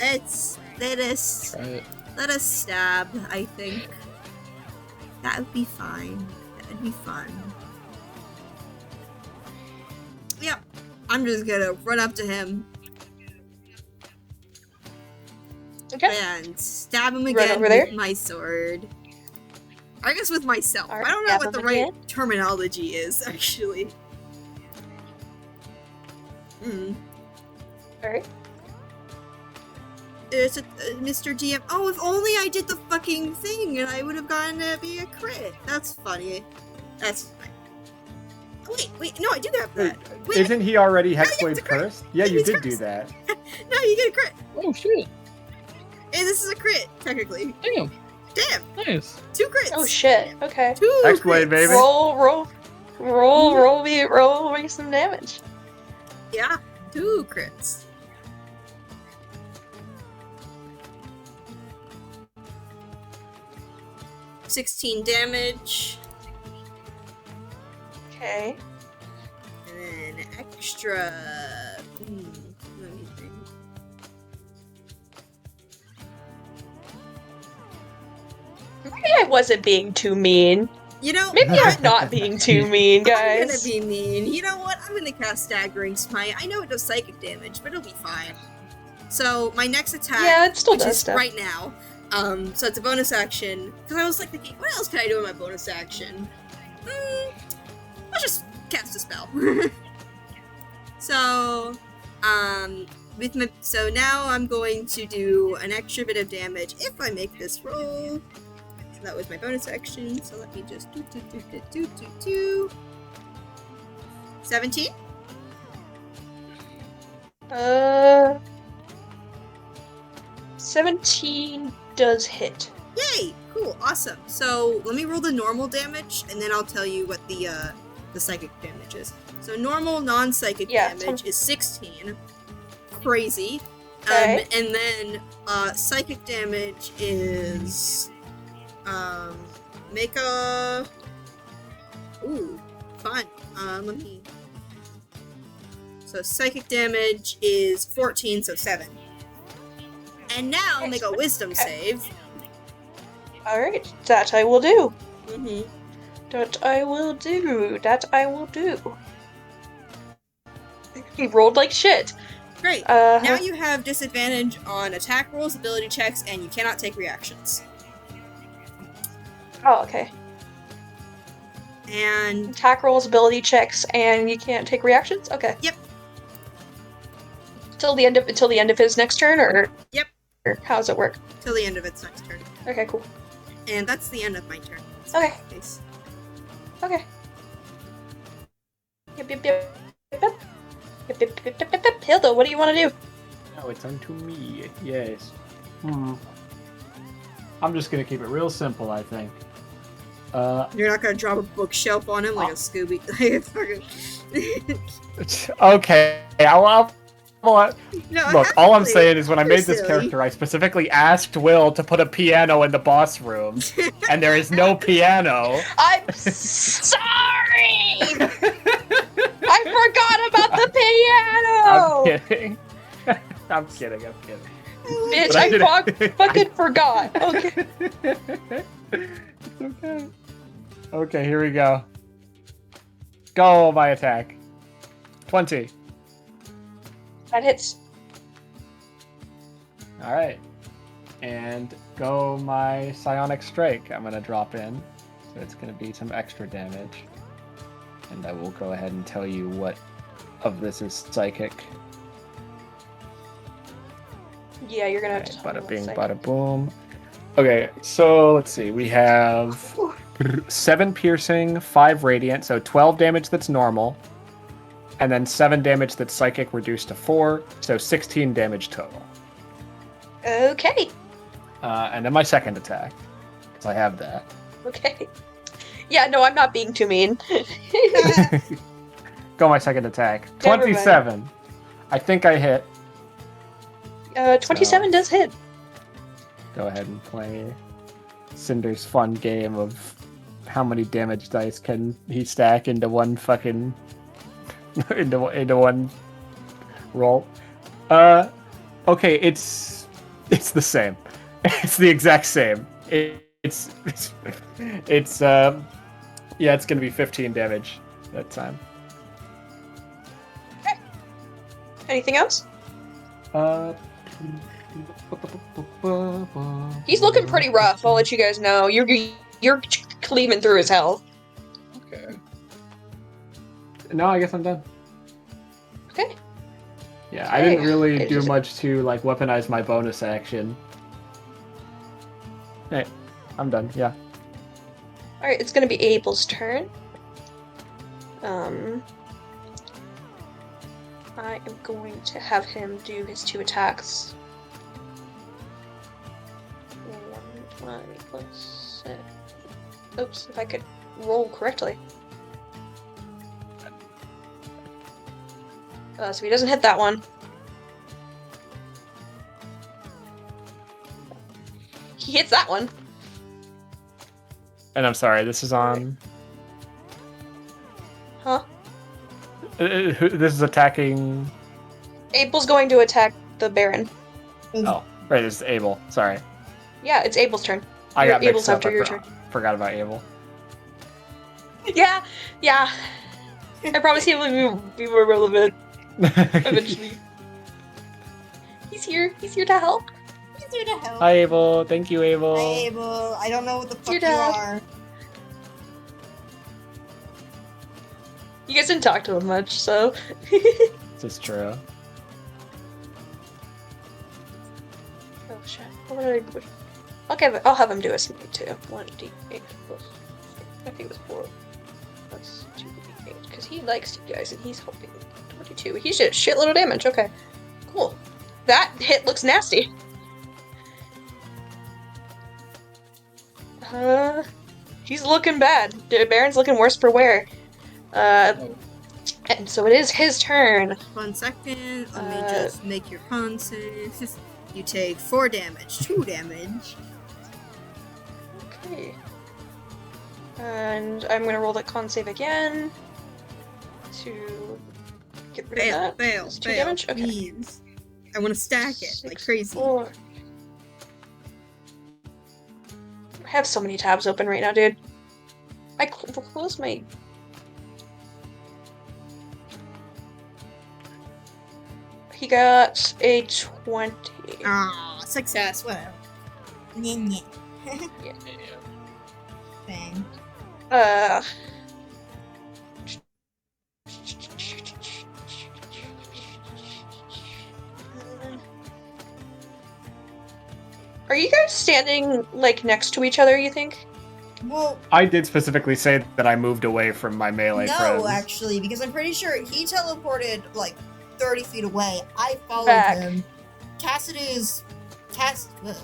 Let us Try it. stab, I think. That would be fine. That would be fun. Yep. I'm just gonna run up to him Okay. and stab him Run again over there? with my sword. I guess with myself. Alright, I don't know stab what the him right again. terminology is, actually. Alright. It's Mr. DM. Oh, if only I did the fucking thing and I would have gotten to be a crit. That's funny. That's fine. Oh, wait, no, I do have that. Wait, Isn't he already yeah, Hexblade it's a crit. cursed? Yeah, Yeah, you he's did do cursed. that. no, you get a crit. Oh shit! Hey, this is a crit, technically. Damn, Damn, nice. 2 crits. Oh shit. Okay. 2 Hexblade, crits. baby. Roll me some damage. Yeah, 2 crits. $16 damage. Okay. And then extra. Let me think. Maybe I wasn't being too mean. You know, Maybe I'm not being too mean, guys. I'm gonna be mean. You know what? I'm gonna cast Staggering Smite. I know it does psychic damage, but it'll be fine. So my next attack, Yeah, it still which does is stuff. right now, so it's a bonus action. Because I was like thinking, what else can I do in my bonus action? Let's just cast a spell. So, so now I'm going to do an extra bit of damage if I make this roll. So that was my bonus action. So let me just do. 17. 17 does hit. Yay! Cool, awesome. So let me roll the normal damage, and then I'll tell you what the psychic damage is. So normal non-psychic damage is 16. Crazy. Okay. And then psychic damage is make a fun. Let me. So psychic damage is 14, so 7. And now make a wisdom save. Alright, that I will do. Mm-hmm. That I will do. That I will do. He rolled like shit. Great. Now you have disadvantage on attack rolls, ability checks, and you cannot take reactions. Oh, okay. And attack rolls, ability checks, and you can't take reactions? Okay. Yep. Until the end of his next turn, or? Yep. Or how does it work? Till the end of its next turn. Okay, cool. And that's the end of my turn. Okay. Case. Okay. Yep. Hilda, what do you want to do? Now it's on to me. Yes. I'm just gonna keep it real simple, I think. You're not gonna drop a bookshelf on him like a Scooby. Okay, No, look, all I'm saying is when I You're made this silly. character, I specifically asked Will to put a piano in the boss room, and there is no piano. I'm sorry! I forgot about the piano! I'm kidding. I'm kidding. Bitch, But I I fucking forgot. Okay. Okay. Okay, here we go. Go, my attack. 20. That hits. Alright. And go my Psionic Strike. I'm going to drop in. So it's going to be some extra damage. And I will go ahead and tell you what of this is psychic. Yeah, you're gonna have to Okay, tell me bada what's bing, psychic. bada boom. Okay, so let's see. We have 7 piercing, 5 radiant, so 12 damage that's normal. And then 7 damage that's psychic reduced to 4, so 16 damage total. Okay. And then my second attack, because I have that. Okay. Yeah, no, I'm not being too mean. Go my second attack. Never mind. 27. I think I hit. 27 does hit. Go ahead and play Cinder's fun game of how many damage dice can he stack into one fucking into one roll. Okay, it's the same. It's the exact same. It's yeah, it's gonna be 15 damage that time. Okay. Anything else? He's looking pretty rough. I'll let you guys know. You're cleaving through his health. Okay. No, I guess I'm done. Okay. Yeah, I didn't really Okay, do just- much to like weaponize my bonus action. Hey, I'm done. Yeah. All right, it's gonna be Abel's turn. I am going to have him do his 2 attacks. 120 plus 6. Oops, if I could roll correctly. So he doesn't hit that one. He hits that one. And I'm sorry, this is on. Huh? This is attacking. Abel's going to attack the Baron. Oh, right, it's Abel. Sorry. Yeah, it's Abel's turn. I got Abel's mixed up. after your turn. Forgot about Abel. Yeah. I promise he will be more relevant eventually. He's here. He's here to help. He's here to help. Hi, Abel. Thank you, Abel. Hi, Abel. I don't know what the fuck Your you dad. are. You guys didn't talk to him much, so. This is true. Oh shit. What did I'll have him do a smite too. 1d8 plus. I think it was 4. That's 2d8. Because he likes you guys and he's helping. 22. He did shitload of damage. Okay. Cool. That hit looks nasty. He's looking bad. The Baron's looking worse for wear. And so it is his turn. 1 second. Let me just make your con save. You take 4 damage. 2 damage. Okay. And I'm gonna roll that con save again to get rid Fail, of that. fail, It's 2 fail. damage? Okay. Please. I want to stack it like 6, crazy. 4. I have so many tabs open right now, dude. I closed my. He got a 20. Ah, success. Whatever. Nyeh, Yeah. Bang. Are you guys standing, like, next to each other, you think? Well, I did specifically say that I moved away from my melee no, friends. actually, because I'm pretty sure he teleported like 30 feet away. I followed Back. him. Cassidy. Cassidy.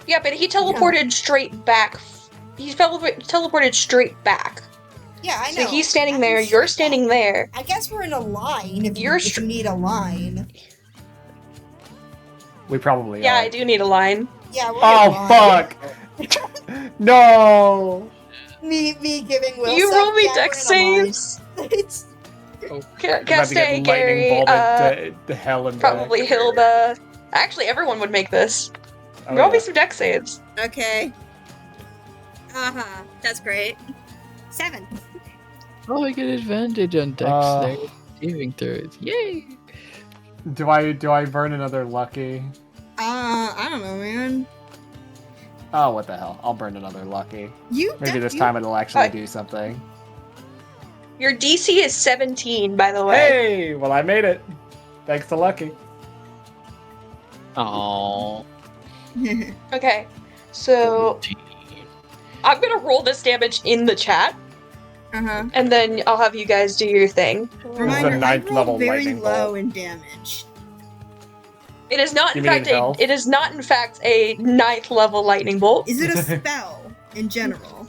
Yeah, but he teleported straight back. He teleported straight back. Yeah, I know. So he's standing I'm there, straight you're back. standing there. I guess we're in a line if You're you need a line. We probably Yeah, are. I do need a line. Yeah, we're in a Oh, line. fuck! No! Me giving Will You stuff, roll me yeah, dex we're in a line. saves. It's I'm about to get Cassidy, Gary, lightning bolted to hell and back. probably Hilda. Actually, everyone would make this. Oh, Roll me yeah. some dex saves. Okay. That's great. 7. Oh, I get advantage on dex there. Saving throws. Yay! Do I burn another lucky? I don't know, man. Oh, what the hell? I'll burn another lucky. Maybe this you- time it'll actually do something. Your DC is 17, by the way. Hey! Well, I made it. Thanks to lucky. Oh. Okay, so I'm gonna roll this damage in the chat, and then I'll have you guys do your thing. Reminder, I ninth rolled level very lightning low bolt. in damage. It is not, You in mean fact, health? it is not, in fact, a 9th level lightning bolt. Is it a spell in general?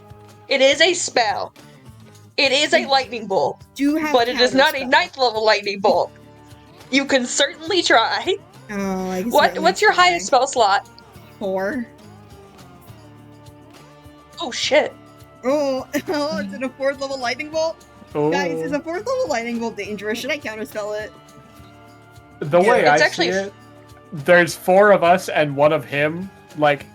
It is a spell. It is a lightning bolt, Do you have but it is not a counterspell? 9th level lightning bolt. You can certainly try. Oh, I guess What's your highest spell slot? 4. Oh shit. Oh, is it a 4th level lightning bolt? Oh. Guys, is a 4th level lightning bolt dangerous? Should I counterspell it? The way It's I actually- see it, there's 4 of us and 1 of him. Like,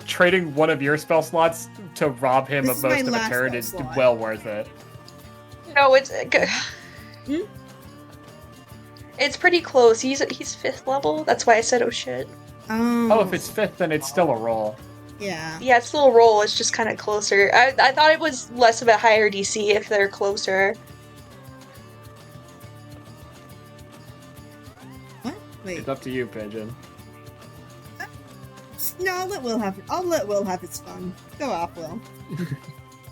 trading 1 of your spell slots to rob him This of is my most of a last turret spell is slot. well worth it. No, it's Hmm? It's pretty close. He's 5th level. That's why I said oh shit. Oh, if it's 5th, then it's still a roll. Yeah. Yeah, it's still a roll. It's just kind of closer. I thought it was less of a higher DC if they're closer. What? Wait. It's up to you, Pigeon. No, I'll let Will have it. I'll let Will have his fun. Go off, Will.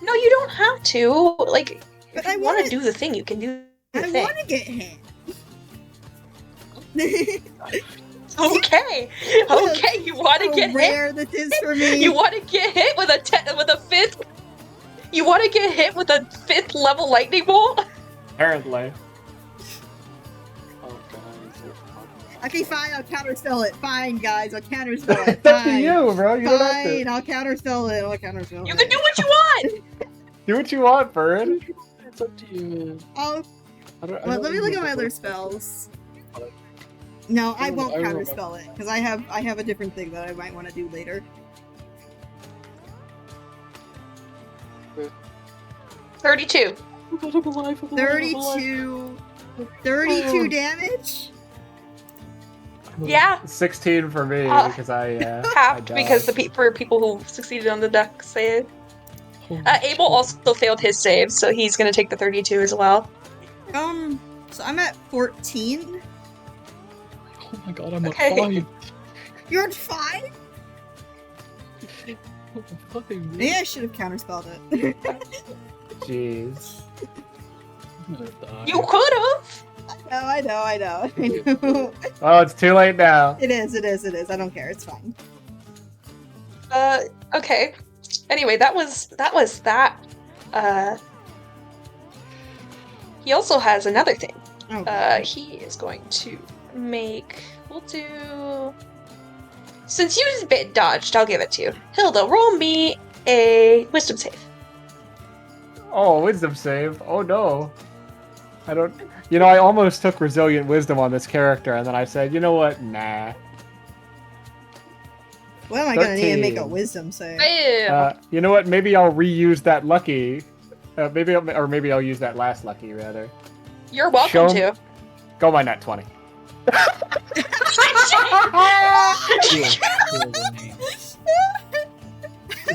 No, you don't have to. Like, But if I you want wanna- to do the thing, you can do the I thing. want to get hit. Okay, okay, you want to How get hit. rare this is for me. You want to get hit with a 5th. You want to get hit with a 5th level lightning bolt? Apparently. Okay, fine. I'll counterspell it. Fine, guys. I'll counterspell it. It's up to Fine. you, bro. You don't have to. Fine. I'll counterspell it. I'll counterspell it. You can do what you want. Do what you want, Bird. It's up to you. Oh, I don't let me look at my other remember. spells. No, I won't I remember. counterspell it because I have a different thing that I might want to do later. 32. I'm alive, I'm alive, I'm alive. 32 damage? Yeah, 16 for me because I halved I because dodged. for people who succeeded on the deck save. Holy Abel also failed his save, so he's gonna take the 32 as well. So I'm at 14. Oh my god, I'm Okay. at 5. You're at 5? Fucking Maybe I should have counterspelled it. Jeez. I'm gonna die. You could have. I know. Oh, it's too late now. It is. I don't care. It's fine. Okay. Anyway, that was that. He also has another thing. Oh, He is going to make. We'll do. Since you bit dodged, I'll give it to you. Hilda, roll me a wisdom save. Oh, wisdom save. Oh no. I don't. You know, I almost took resilient wisdom on this character, and then I said, you know what? Nah. what am I gonna need to make a 13. wisdom save? You know what? Maybe I'll reuse that lucky. Maybe I'll use that last lucky rather. You're welcome Show to. Go my nat 20.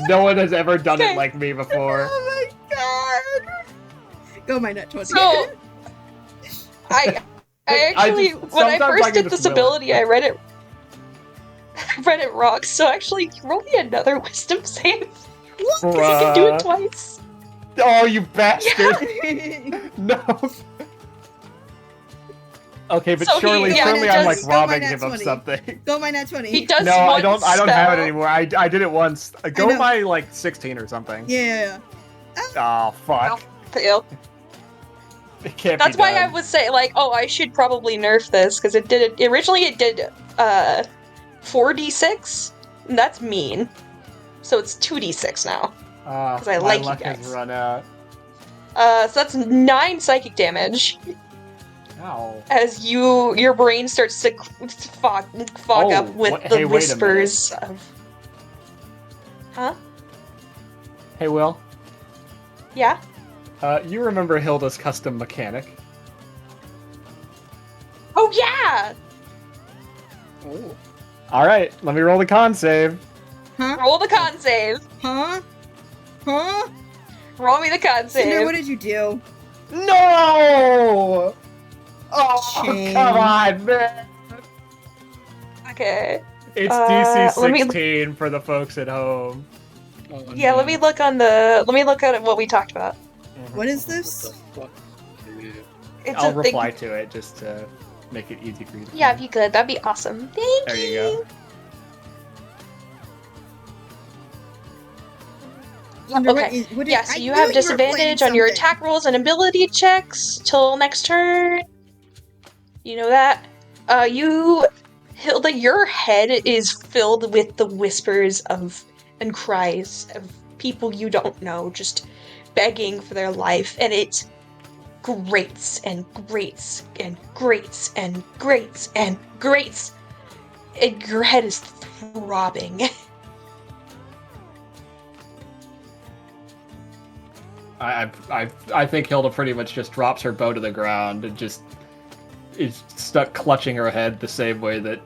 No one has ever done Okay. it like me before. Oh my god! Go my net 20. So, I actually, when I sometimes I first can did just this will it. ability, I read it wrong. So actually, roll me another wisdom save. Because you can do it twice. Oh, you bastard! No. Okay, but So surely yeah, I'm just like go my robbing nat him of 20. something. Go my net 20. He does. No, I one don't have it spell. anymore. I did it once. Go know. by like 16 or something. Yeah. Oh fuck! Fail. It can't That's be why I done. would say, like, oh, I should probably nerf this because originally it did 4d6. And that's mean. So it's 2d6 now. 'Cause I my like you luck has guys. run out. So that's 9 psychic damage Ow. as your brain starts to fog Oh, up with hey, the wait a whispers of. Huh? Hey, Will. Yeah. You remember Hilda's custom mechanic? Oh yeah. Oh. All right, let me roll the con save. Huh? Roll the con save. Huh? Roll me the con Cinder, save. what did you do? No! Oh, Shame. come on, man. Okay. It's DC let me- 16 for the folks at home. Oh, Yeah. no. Let me look at what we talked about. What is this? What the fuck? It's I'll a thing. reply to it just to make it easy for you to Yeah, find. if you could, that'd be awesome. Thank There you go. Cinder, Okay. what Yeah, so I you knew have were disadvantage playing on your something. attack rolls and ability checks till next turn. You know that. Hilda, your head is filled with the whispers of and cries of people you don't know, just begging for their life, and it grates and grates and grates and grates and grates, and your head is throbbing. I think Hilda pretty much just drops her bow to the ground and just is stuck clutching her head the same way that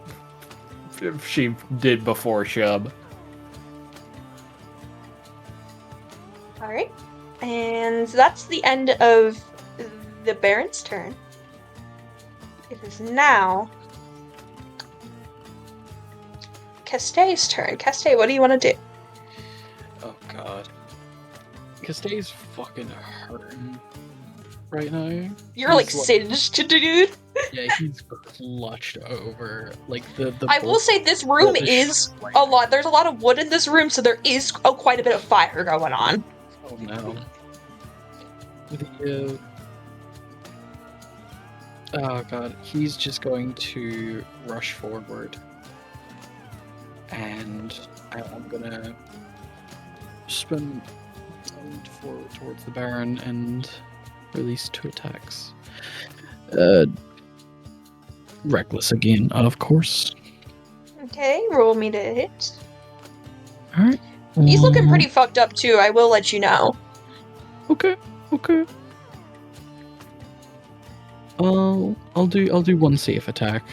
she did before Shub. Alright. And that's the end of the Baron's turn. It is now Castay's turn. Castay, what do you want to do? Oh god. Castay's fucking hurting right now. You're like He's singed, dude. Yeah, he's clutched over. Like the I will say this room is a lot. There's a lot of wood in this room, so there is quite a bit of fire going on. Oh no. Oh god, he's just going to rush forward. And I'm gonna spend towards the Baron and release 2 attacks. Reckless again, of course. Okay, roll me to hit. Alright. He's looking pretty fucked up too, I will let you know. Okay. I'll do 1 safe attack.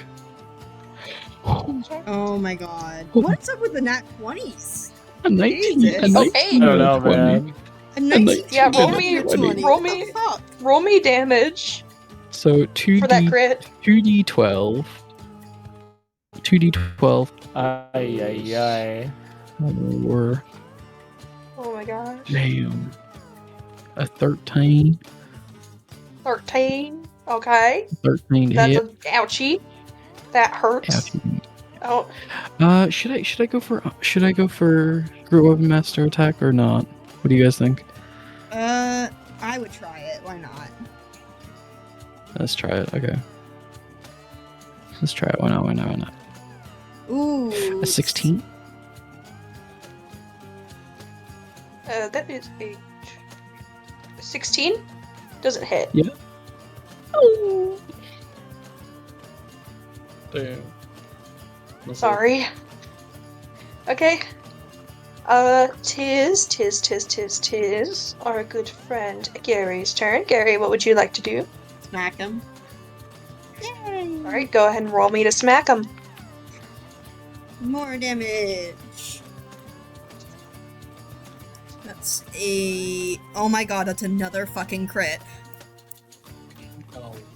Oh my god. What's up with the nat 20s? A 19. Jesus. A 19 Okay. I don't know, 20. man. A 19 Yeah, roll and a me- 20. roll What me- the fuck? Roll me damage So for that crit. 2d12. 2d12 Ay. or Oh my gosh. damn. A 13. 13. Okay. 13 to That's hit. a ouchie. That hurts. Ouchie. Oh, Should I go for Group Weapon Master attack or not? What do you guys think? I would try it. Why not? Let's try it. Okay. Let's try it. Why not? Ooh. A 16. that is a 16. Doesn't hit. Yeah. Oh. Damn. Sorry. Okay. Tis our good friend Gary's turn. Gary, what would you like to do? Smack him. Yay! Alright, go ahead and roll me to smack him. More damage. That's a... Oh my god, that's another fucking crit.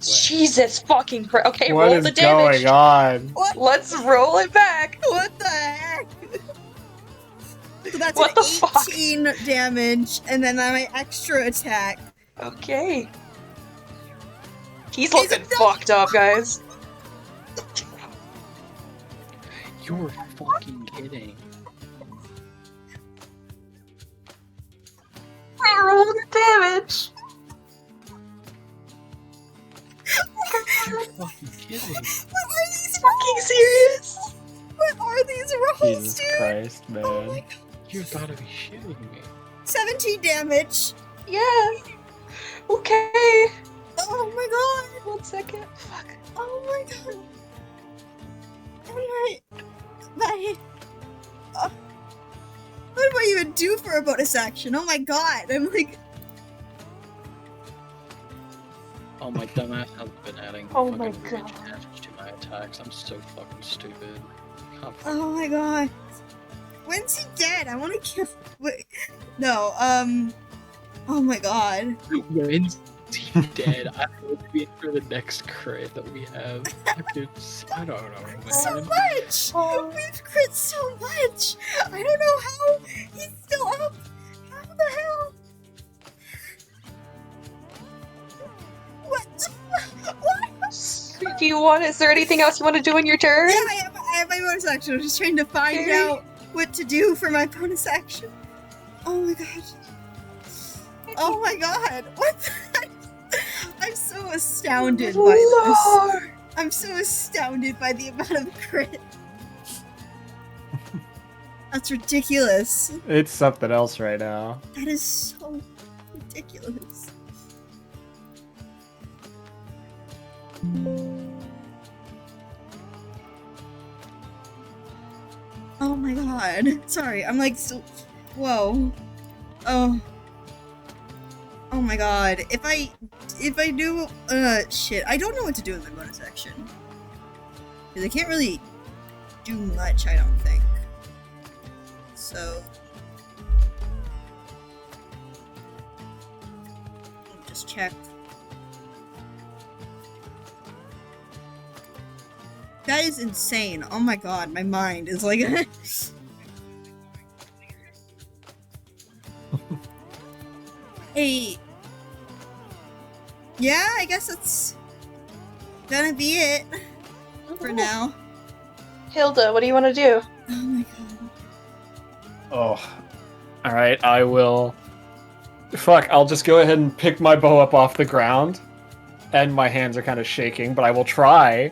Jesus fucking Christ. Okay, What roll is the damage. going on? What? Let's roll it back. What the heck? So that's What an the fuck? 18 damage, and then my extra attack. Okay. He's He's looking a- fucked up, guys. You're fucking kidding. Roll the damage. You're fucking kidding. What are these Fucking serious? What are these rolls, Jesus dude? Christ, Oh my man. god. You gotta be shitting me. 17 damage. Yeah. Okay. Oh my god. 1 second. Fuck. Oh my god. Alright. What do I even do for a bonus action? Oh my god. I'm like, Oh, my dumbass hasn't been adding Oh my fucking rage God. damage to my attacks. I'm so fucking stupid. oh my god. When's he dead? I want to kill. Wait. No, Oh my god. When's he dead? I'm waiting for the next crit that we have. I don't know, So man. much! We've crit so much! I don't know how he's still up! How the hell? What? What? Do you want? Is there anything else you want to do in your turn? Yeah, I have my bonus action. I'm just trying to find Okay. out what to do for my bonus action. Oh my god. Oh my god. What the I'm so astounded by this. Lord. I'm so astounded by the amount of crit. That's ridiculous. It's something else right now. That is so ridiculous. Oh my god. Sorry, I'm like still. Whoa. Oh. Oh my god. If I do. Shit. I don't know what to do in my bonus action. Because I can't really do much, I don't think. So. Let me just check. That is insane. Oh my god, my mind is like. Hey. Yeah, I guess that's gonna be it for now. Hilda, what do you want to do? Oh my god. Oh. Alright, I will. Fuck, I'll just go ahead and pick my bow up off the ground. And my hands are kind of shaking, but I will try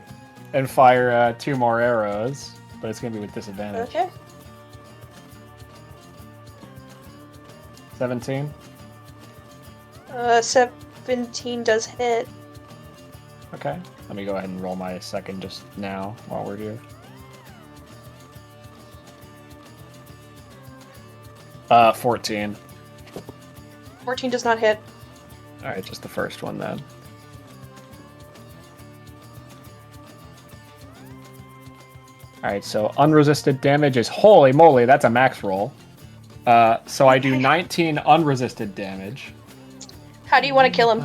and fire 2 more arrows. But it's going to be with disadvantage. Okay. 17. 17 does hit. Okay. Let me go ahead and roll my second just now while we're here. 14. 14 does not hit. Alright, just the first one then. Alright, so unresisted damage is, holy moly, that's a max roll. So I do 19 unresisted damage. How do you want to kill him?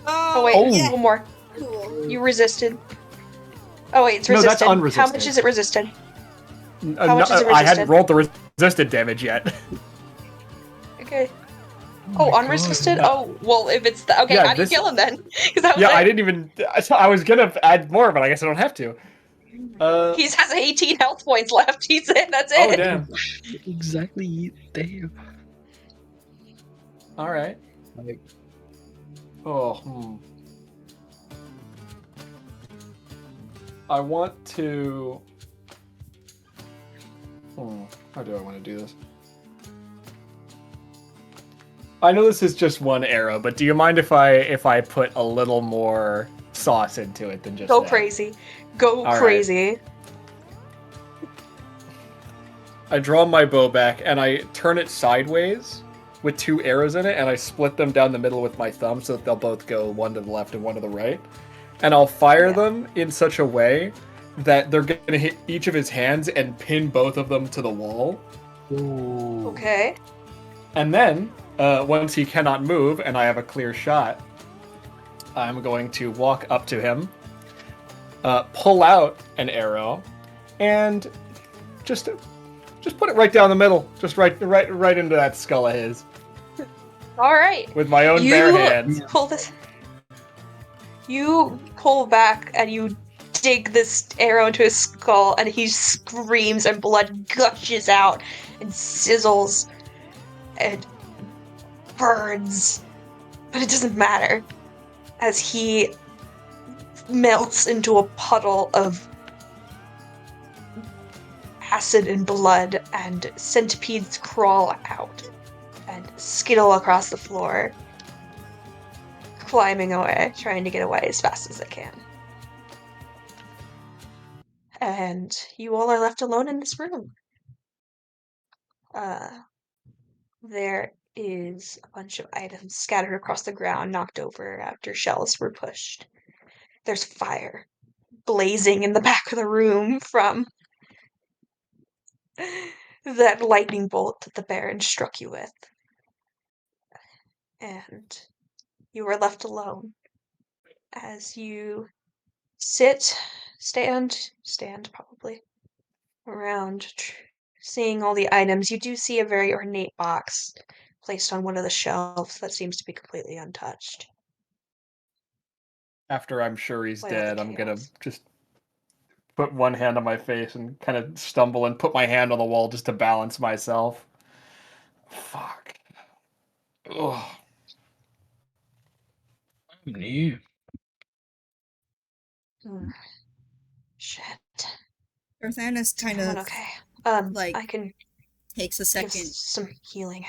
Oh wait, yeah. one more. Cool. You resisted. Oh wait, it's No, resisted. that's unresisted. How much is it resisted? How much is it I hadn't resisted? rolled the resisted damage yet. Okay. Oh, unresisted? Oh, well, if it's the... Okay, Yeah, how do you this- kill him then? 'Cause that was Yeah, it. I didn't even... I was gonna add more, but I guess I don't have to. He has 18 health points left. He's in. That's it. Oh, damn. Exactly. Damn. Alright. Like, Oh, I want to... How do I want to do this? I know this is just one arrow, but do you mind if I put a little more sauce into it than just Go that? crazy. Go All right. crazy. I draw my bow back and I turn it sideways with 2 arrows in it, and I split them down the middle with my thumb so that they'll both go one to the left and one to the right. And I'll fire them in such a way that they're going to hit each of his hands and pin both of them to the wall. ooh. Okay. And then, once he cannot move and I have a clear shot, I'm going to walk up to him, pull out an arrow, and just put it right down the middle, just right into that skull of his, All right. with my own bare hands. Pull this. You pull back and you dig this arrow into his skull, and he screams, and blood gushes out and sizzles and burns. But it doesn't matter, as he melts into a puddle of acid and blood, and centipedes crawl out and skittle across the floor, climbing away, trying to get away as fast as they can. And you all are left alone in this room. There is a bunch of items scattered across the ground, knocked over after shells were pushed. There's fire blazing in the back of the room from that lightning bolt that the Baron struck you with. And you are left alone as you stand probably, around seeing all the items. You do see a very ornate box placed on one of the shelves that seems to be completely untouched. After I'm sure he's By all the dead, I'm gonna chaos. just put one hand on my face and kind of stumble and put my hand on the wall just to balance myself. Fuck. Ugh. New. Shit. Earthanis kind Doing of okay. like, I can takes a give second. some healing.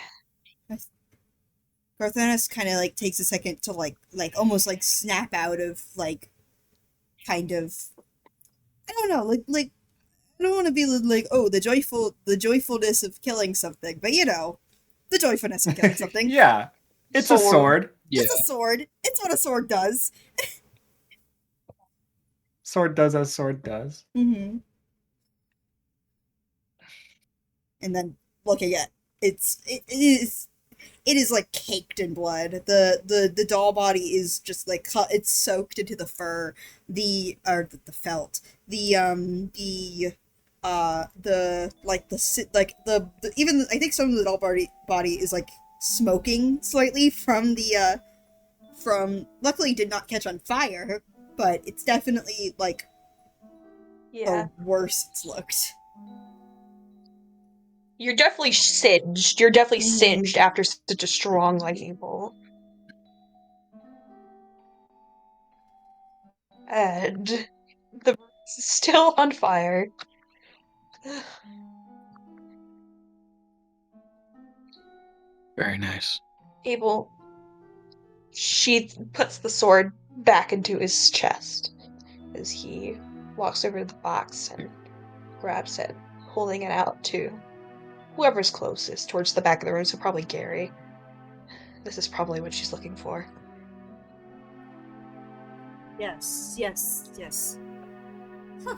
Earthanis kind of like takes a second to like almost like snap out of like kind of, I don't know, like I don't want to be like, oh, the joyfulness of killing something, but you know, the joyfulness of killing something. Yeah. It's a sword. Yeah. It's a sword. It's what a sword does. Sword does as sword does. Mm-hmm. And then looking at it is like caked in blood. The doll body is just like it's soaked into the fur, the felt, the even I think some of the doll body is like smoking slightly from the from, luckily did not catch on fire, but it's definitely like Yeah. the worse it's looked. You're definitely singed. You're definitely Mhm. singed after such a strong lightning bolt. And the is still on fire. Very nice. Abel, She puts the sword back into his chest as he walks over to the box and grabs it, holding it out to whoever's closest towards the back of the room, so probably Gary. This is probably what she's looking for. Yes, yes, yes. Huh.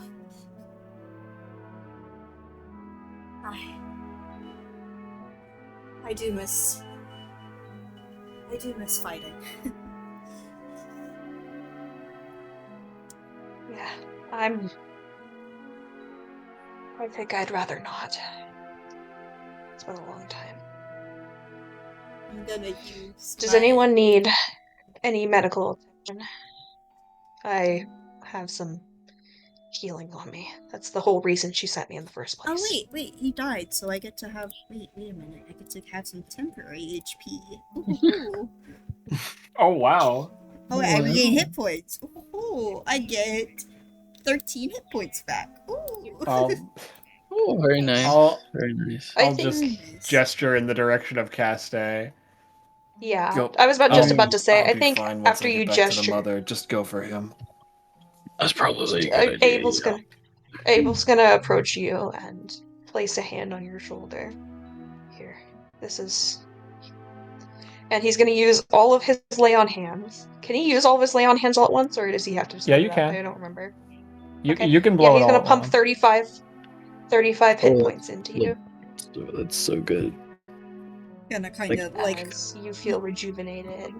I do miss fighting. Yeah, I think I'd rather not. It's been a long time. I'm gonna use Does my... anyone need any medical attention? I have some healing on me. That's the whole reason she sent me in the first place. Oh wait, he died, so I get to have... Wait a minute, I get to have some temporary HP. Ooh. Oh wow. Oh, I regain hit points. Ooh, I get 13 hit points back. Ooh. Oh, very nice. I'll Very nice. I I'll think- just gesture in the direction of Caste. Yeah, Go- I was just about to say, I'll I be think fine once after I you get back to the gesture, mother. Just go for him. That's probably a good idea. Abel's gonna approach you and place a hand on your shoulder. Here, this is... And he's gonna use all of his lay on hands. Can he use all of his lay on hands all at once, or does he have to Yeah, split you it up? can. I don't remember. You Okay. you can blow Yeah, it he's all gonna at pump once. 35 hit Oh, points into you. That's so good. Gonna kind of like As you feel rejuvenated,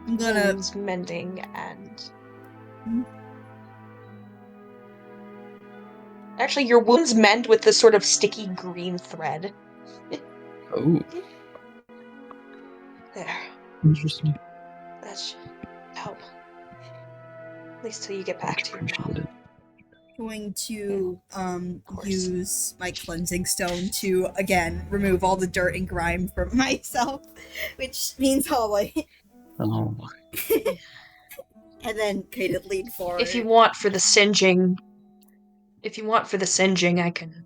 I'm gonna wounds mending, and actually your wounds mend with this sort of sticky green thread. Oh, There, interesting. that should help. At least till you get back to your mom. Appreciate it. going to course. use my cleansing stone to again remove all the dirt and grime from myself, which means I'll like Oh, and then kind of lean forward. If you want for the singeing, I can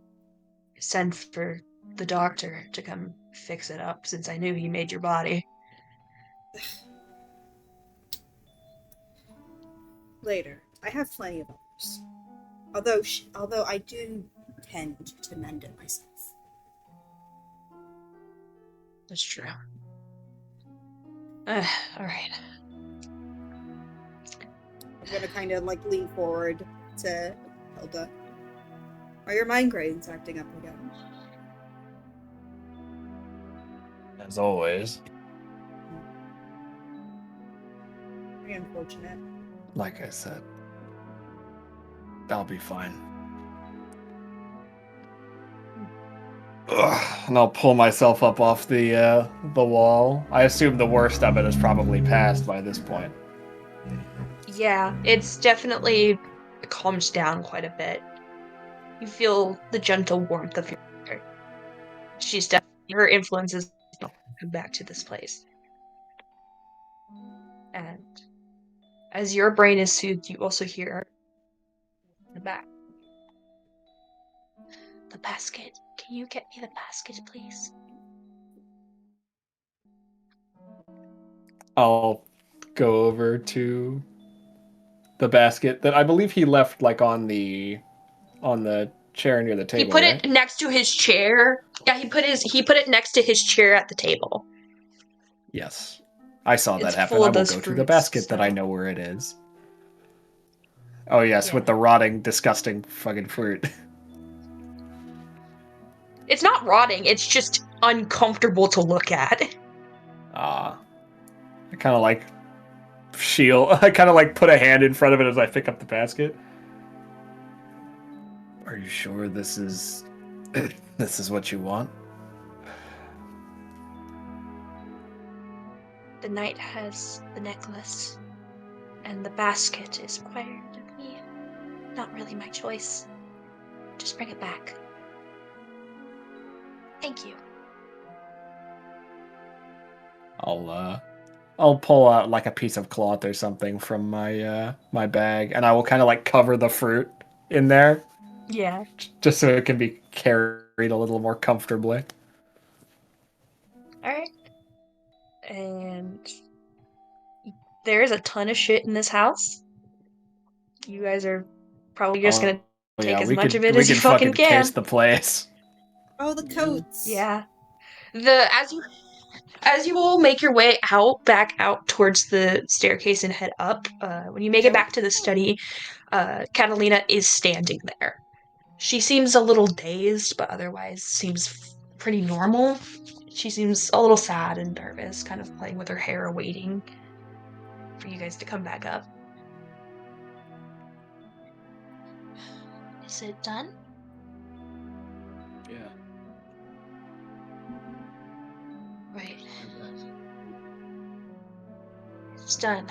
send for the doctor to come fix it up, since I knew he made your body. Later, I have plenty of others. Although I do tend to mend it myself. That's true. All right. I'm gonna kind of like lean forward to Hilda. Are your migraines acting up again? As always. Very unfortunate. Like I said, I'll be fine. Ugh, and I'll pull myself up off the wall. I assume the worst of it is probably past by this point. Yeah, it's definitely calmed down quite a bit. You feel the gentle warmth of your mother. She's definitely, her influence is come back to this place. And as your brain is soothed, you also hear in the back. The basket. Can you get me the basket, please? I'll go over to the basket that I believe he left like on the chair near the table. He put right? it next to his chair. Yeah, he put it next to his chair at the table. Yes. I saw that It's happen. full I of will those go to the fruits, basket that I so- know where it is. Oh yes, Yeah. with the rotting, disgusting fucking fruit. It's not rotting, it's just uncomfortable to look at. I kind of like shield. I kind of like put a hand in front of it as I pick up the basket. Are you sure this is this is what you want? The knight has the necklace, and the basket is required of me. Not really my choice. Just bring it back. Thank you. I'll pull out like a piece of cloth or something from my my bag, and I will kind of like cover the fruit in there, Yeah. just so it can be carried a little more comfortably. Alright. And there is a ton of shit in this house. You guys are probably just gonna take as much of it we as you could fucking can. case the place. Oh, the coats. Yeah. As you all make your way back out towards the staircase and head up, when you make it back to the study, Catalina is standing there. She seems a little dazed, but otherwise seems pretty normal. She seems a little sad and nervous, kind of playing with her hair, waiting for you guys to come back up. Is it done? Yeah. Right. It's done.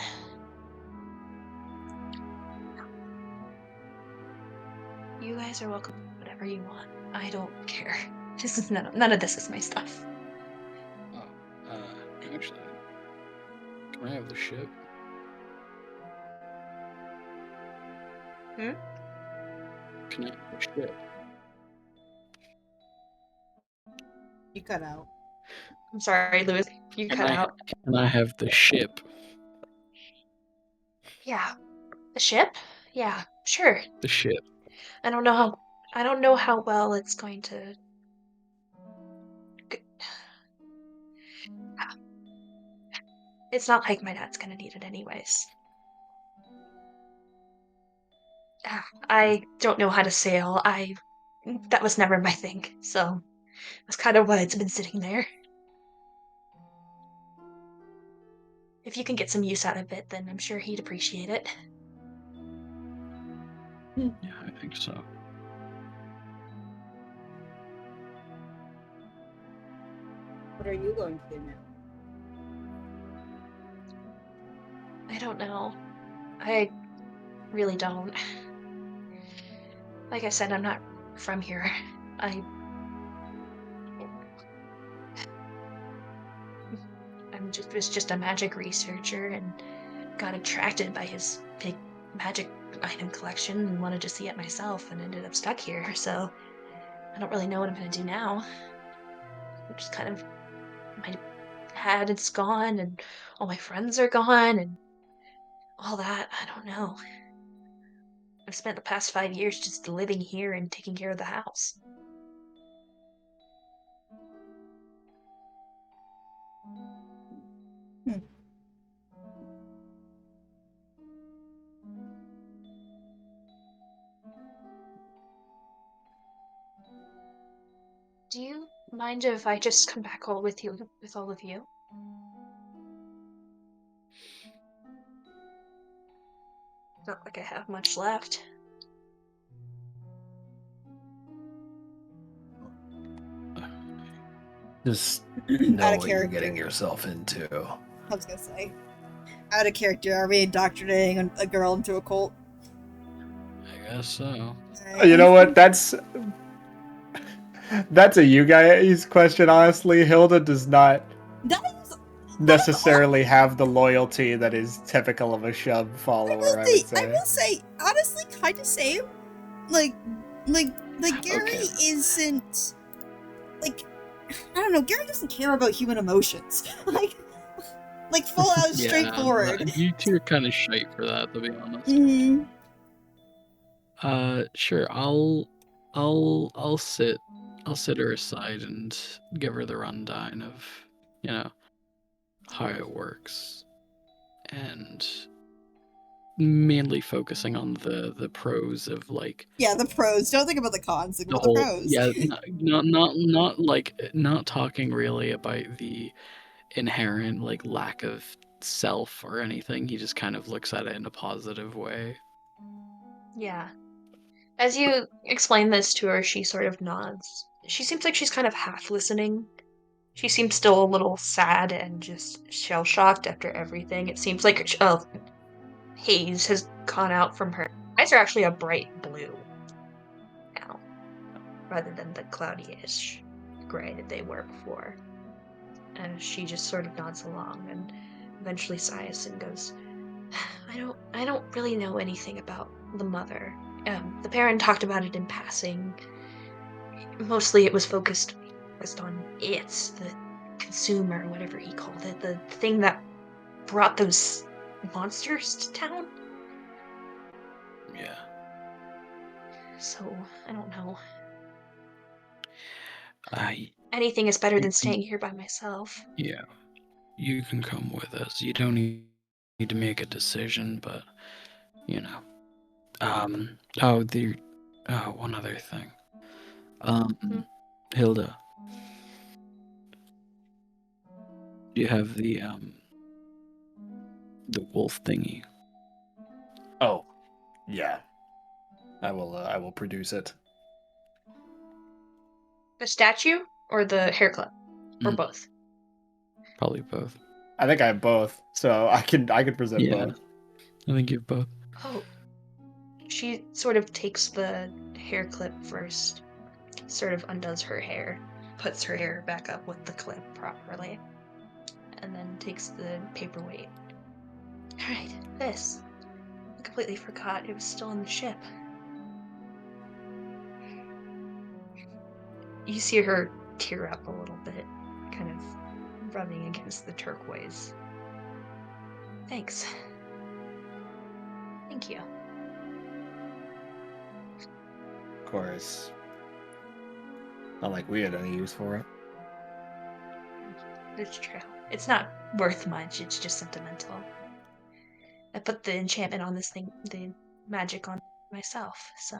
You guys are welcome to whatever you want. I don't care. This is none of this is my stuff. Oh, actually, can I have the ship? Hmm? Can I have the ship? You cut out. I'm sorry, Louis. You cut out. Can I have the ship? Yeah. The ship? Yeah, sure. The ship. I don't know how well it's going to It's not like my dad's gonna need it anyways. I don't know how to sail. That was never my thing, so that's kind of why it's been sitting there. If you can get some use out of it, then I'm sure he'd appreciate it. Yeah, I think so. What are you going to do now? I don't know. I really don't. Like I said, I'm not from here. I was just a magic researcher and got attracted by his big magic item collection and wanted to see it myself and ended up stuck here, so I don't really know what I'm gonna do now. I'm just kind of my dad is gone and all my friends are gone and all that. I don't know. I've spent the past 5 years just living here and taking care of the house. Do you mind if I just come back with all of you? Not like I have much left. Just Out know of what you're character. getting yourself into. I was gonna say. Out of character, are we indoctrinating a girl into a cult? I guess so. You know what? That's a you guys question, honestly. Hilda does not necessarily have the loyalty that is typical of a Shub follower, I would say. I will say, honestly, kind of same. Like Gary isn't, like, I don't know, Gary doesn't care about human emotions. like full out straightforward. You two are kind of shite for that, to be honest. Mm-hmm. Sure, I'll sit her aside and give her the rundown of, how it works. And mainly focusing on the pros of, like, Yeah, the pros. Don't think about the cons. Think about the pros. Yeah, not talking really about the inherent, like, lack of self or anything. He just kind of looks at it in a positive way. Yeah. As you explain this to her, she sort of nods. She seems like she's kind of half listening. She seems still a little sad and just shell-shocked after everything. It seems like haze has gone out from her. Eyes are actually a bright blue now, rather than the cloudy-ish gray that they were before. And she just sort of nods along and eventually sighs and goes, I don't really know anything about the mother. The parent talked about it in passing. Mostly it was focused on the consumer, whatever he called it, the thing that brought those monsters town. Yeah. So, I don't know. Anything is better than staying here by myself. Yeah. You can come with us. You don't need to make a decision, but, you know. One other thing. Hilda. You have the wolf thingy. Oh, yeah. I will produce it. The statue or the hair clip? Or both? Probably both. I think I have both, so I could present both. I think you have both. Oh. She sort of takes the hair clip first, sort of undoes her hair, puts her hair back up with the clip properly, and then takes the paperweight. Alright, this. I completely forgot it was still in the ship. You see her tear up a little bit, kind of rubbing against the turquoise. Thanks. Thank you. Of course. Not like we had any use for it. It's true. It's not worth much, it's just sentimental. I put the enchantment on this thing, the magic on myself, so.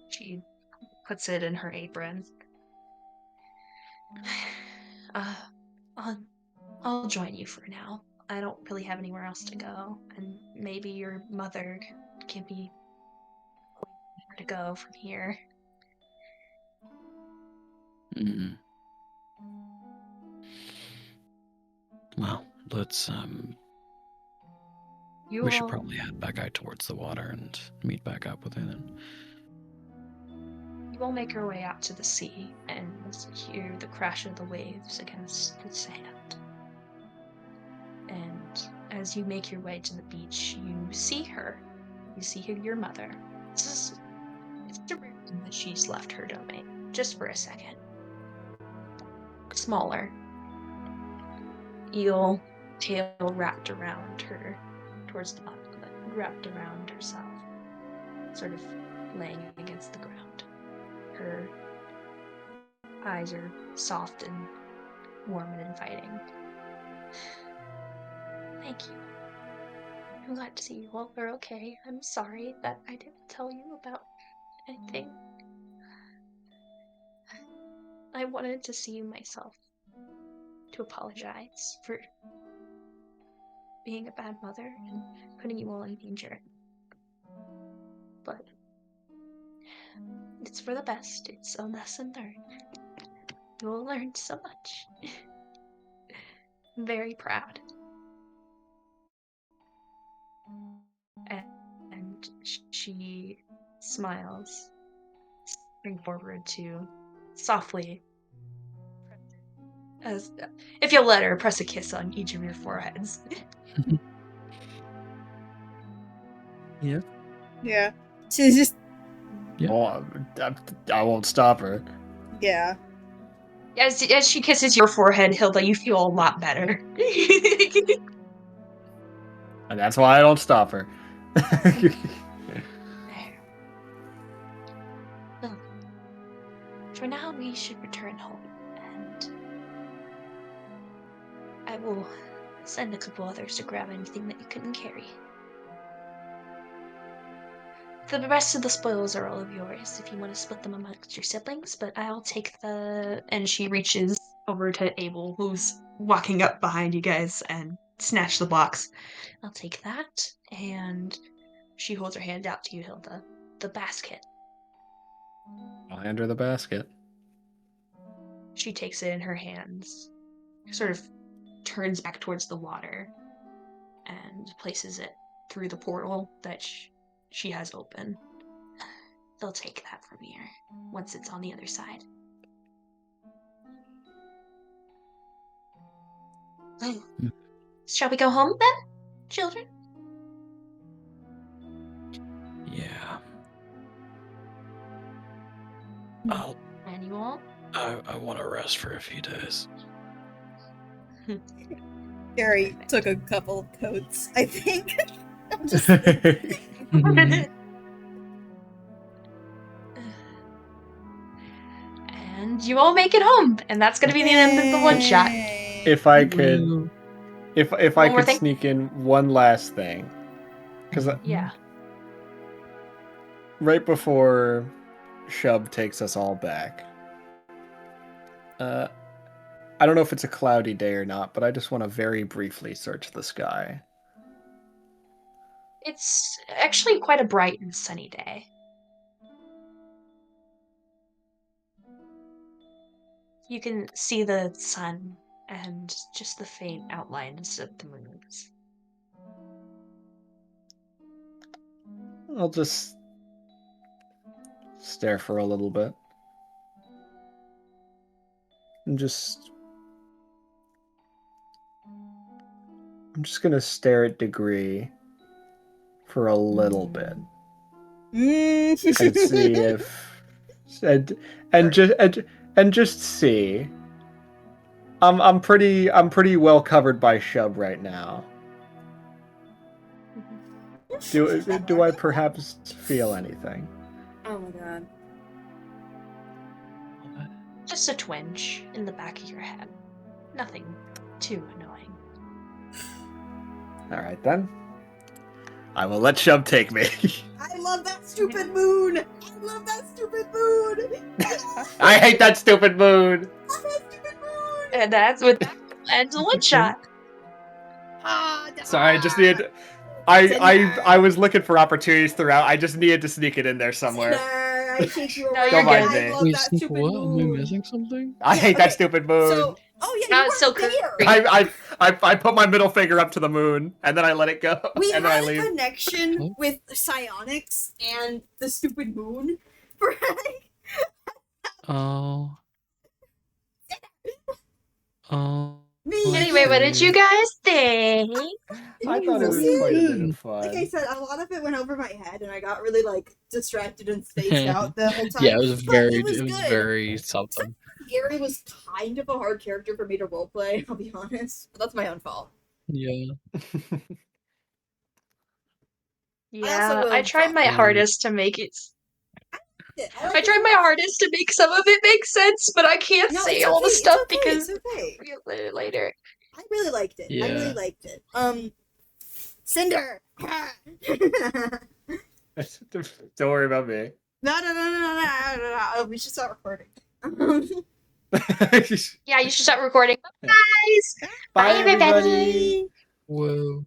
She puts it in her apron. I'll join you for now. I don't really have anywhere else to go, and maybe your mother can be where to go from here. Well, let's we should probably head back out towards the water and meet back up with her then. You all make your way out to the sea and hear the crash of the waves against the sand. And as you make your way to the beach, you see her. You see your mother. It's a rare thing that she's left her domain, just for a second. Smaller. Eel tail wrapped around her, towards the bottom of it, wrapped around herself, sort of laying against the ground. Her eyes are soft and warm and inviting. Thank you. I'm glad to see you all are okay. I'm sorry that I didn't tell you about anything. I wanted to see you myself, to apologize for being a bad mother and putting you all in danger. But it's for the best. It's a lesson learned. You will learn so much. I'm very proud. And she smiles, stepping forward to softly, as if you'll let her, press a kiss on each of your foreheads. Yeah. Yeah. She's just. Yeah. Oh, I won't stop her. Yeah. As she kisses your forehead, Hilda, you feel a lot better. And that's why I don't stop her. Well, for now, we should return home, and I will send a couple others to grab anything that you couldn't carry. The rest of the spoils are all of yours if you want to split them amongst your siblings, but I'll take the... And she reaches over to Abel, who's walking up behind you guys, and snatch the box. I'll take that, and she holds her hand out to you, Hilda. The basket. I'll hand her the basket. She takes it in her hands, sort of turns back towards the water, and places it through the portal that she has open. They'll take that from here once it's on the other side. Shall we go home then, children? Yeah. And you all? I want to rest for a few days. Gary took a couple of coats, I think. I'm just And you all make it home, and that's going to be the end of the one shot. If I could, Woo. if I One more could thing? sneak in one last thing, because Yeah. right before Shub takes us all back, I don't know if it's a cloudy day or not, but I just want to very briefly search the sky. It's actually quite a bright and sunny day. You can see the sun and just the faint outlines of the moons. I'll just stare for a little bit. And I'm just gonna stare at Degree for a little bit. And see if and just see. I'm pretty well covered by Shub right now. Do I perhaps feel anything? Oh my god. Just a twinge in the back of your head. Nothing too annoying. All right then. I will let Shub take me. I love that stupid moon! I love that stupid moon! I hate that stupid moon. I love that stupid moon! And that's with and a one shot. Sorry, I just needed. I was looking for opportunities throughout. I just needed to sneak it in there somewhere. I shake you No, away. you're Don't mind good. me. I love Wait, that Sneak, stupid what? Am I moon. missing something? I Yeah, hate that okay. stupid moon. So, oh yeah, Now you it's so weren't there. creepy. I put my middle finger up to the moon and then I let it go We and then I had a leave. connection What? with psionics and the stupid moon. Right? Oh. Oh. Me. Anyway, what did you guys think? I thought it was See? quite a bit of Like I fun. said, a lot of it went over my head, and I got really like distracted and spaced out the whole time. Yeah, it was But very, it was it was good. very something. Gary was kind of a hard character for me to roleplay. I'll be honest, but that's my own fault. Yeah. Yeah, will I tried my drop hardest to make it. I I tried my hardest to make some of it make sense, but I can't No, say it's all the okay, stuff it's okay, because it's okay. we'll later. I really liked it. I really Yeah. liked it. Cinder. Don't worry about me. No. We should start recording. Yeah, you should start recording. Bye, guys. Bye, Bye, everybody. everybody. Whoa.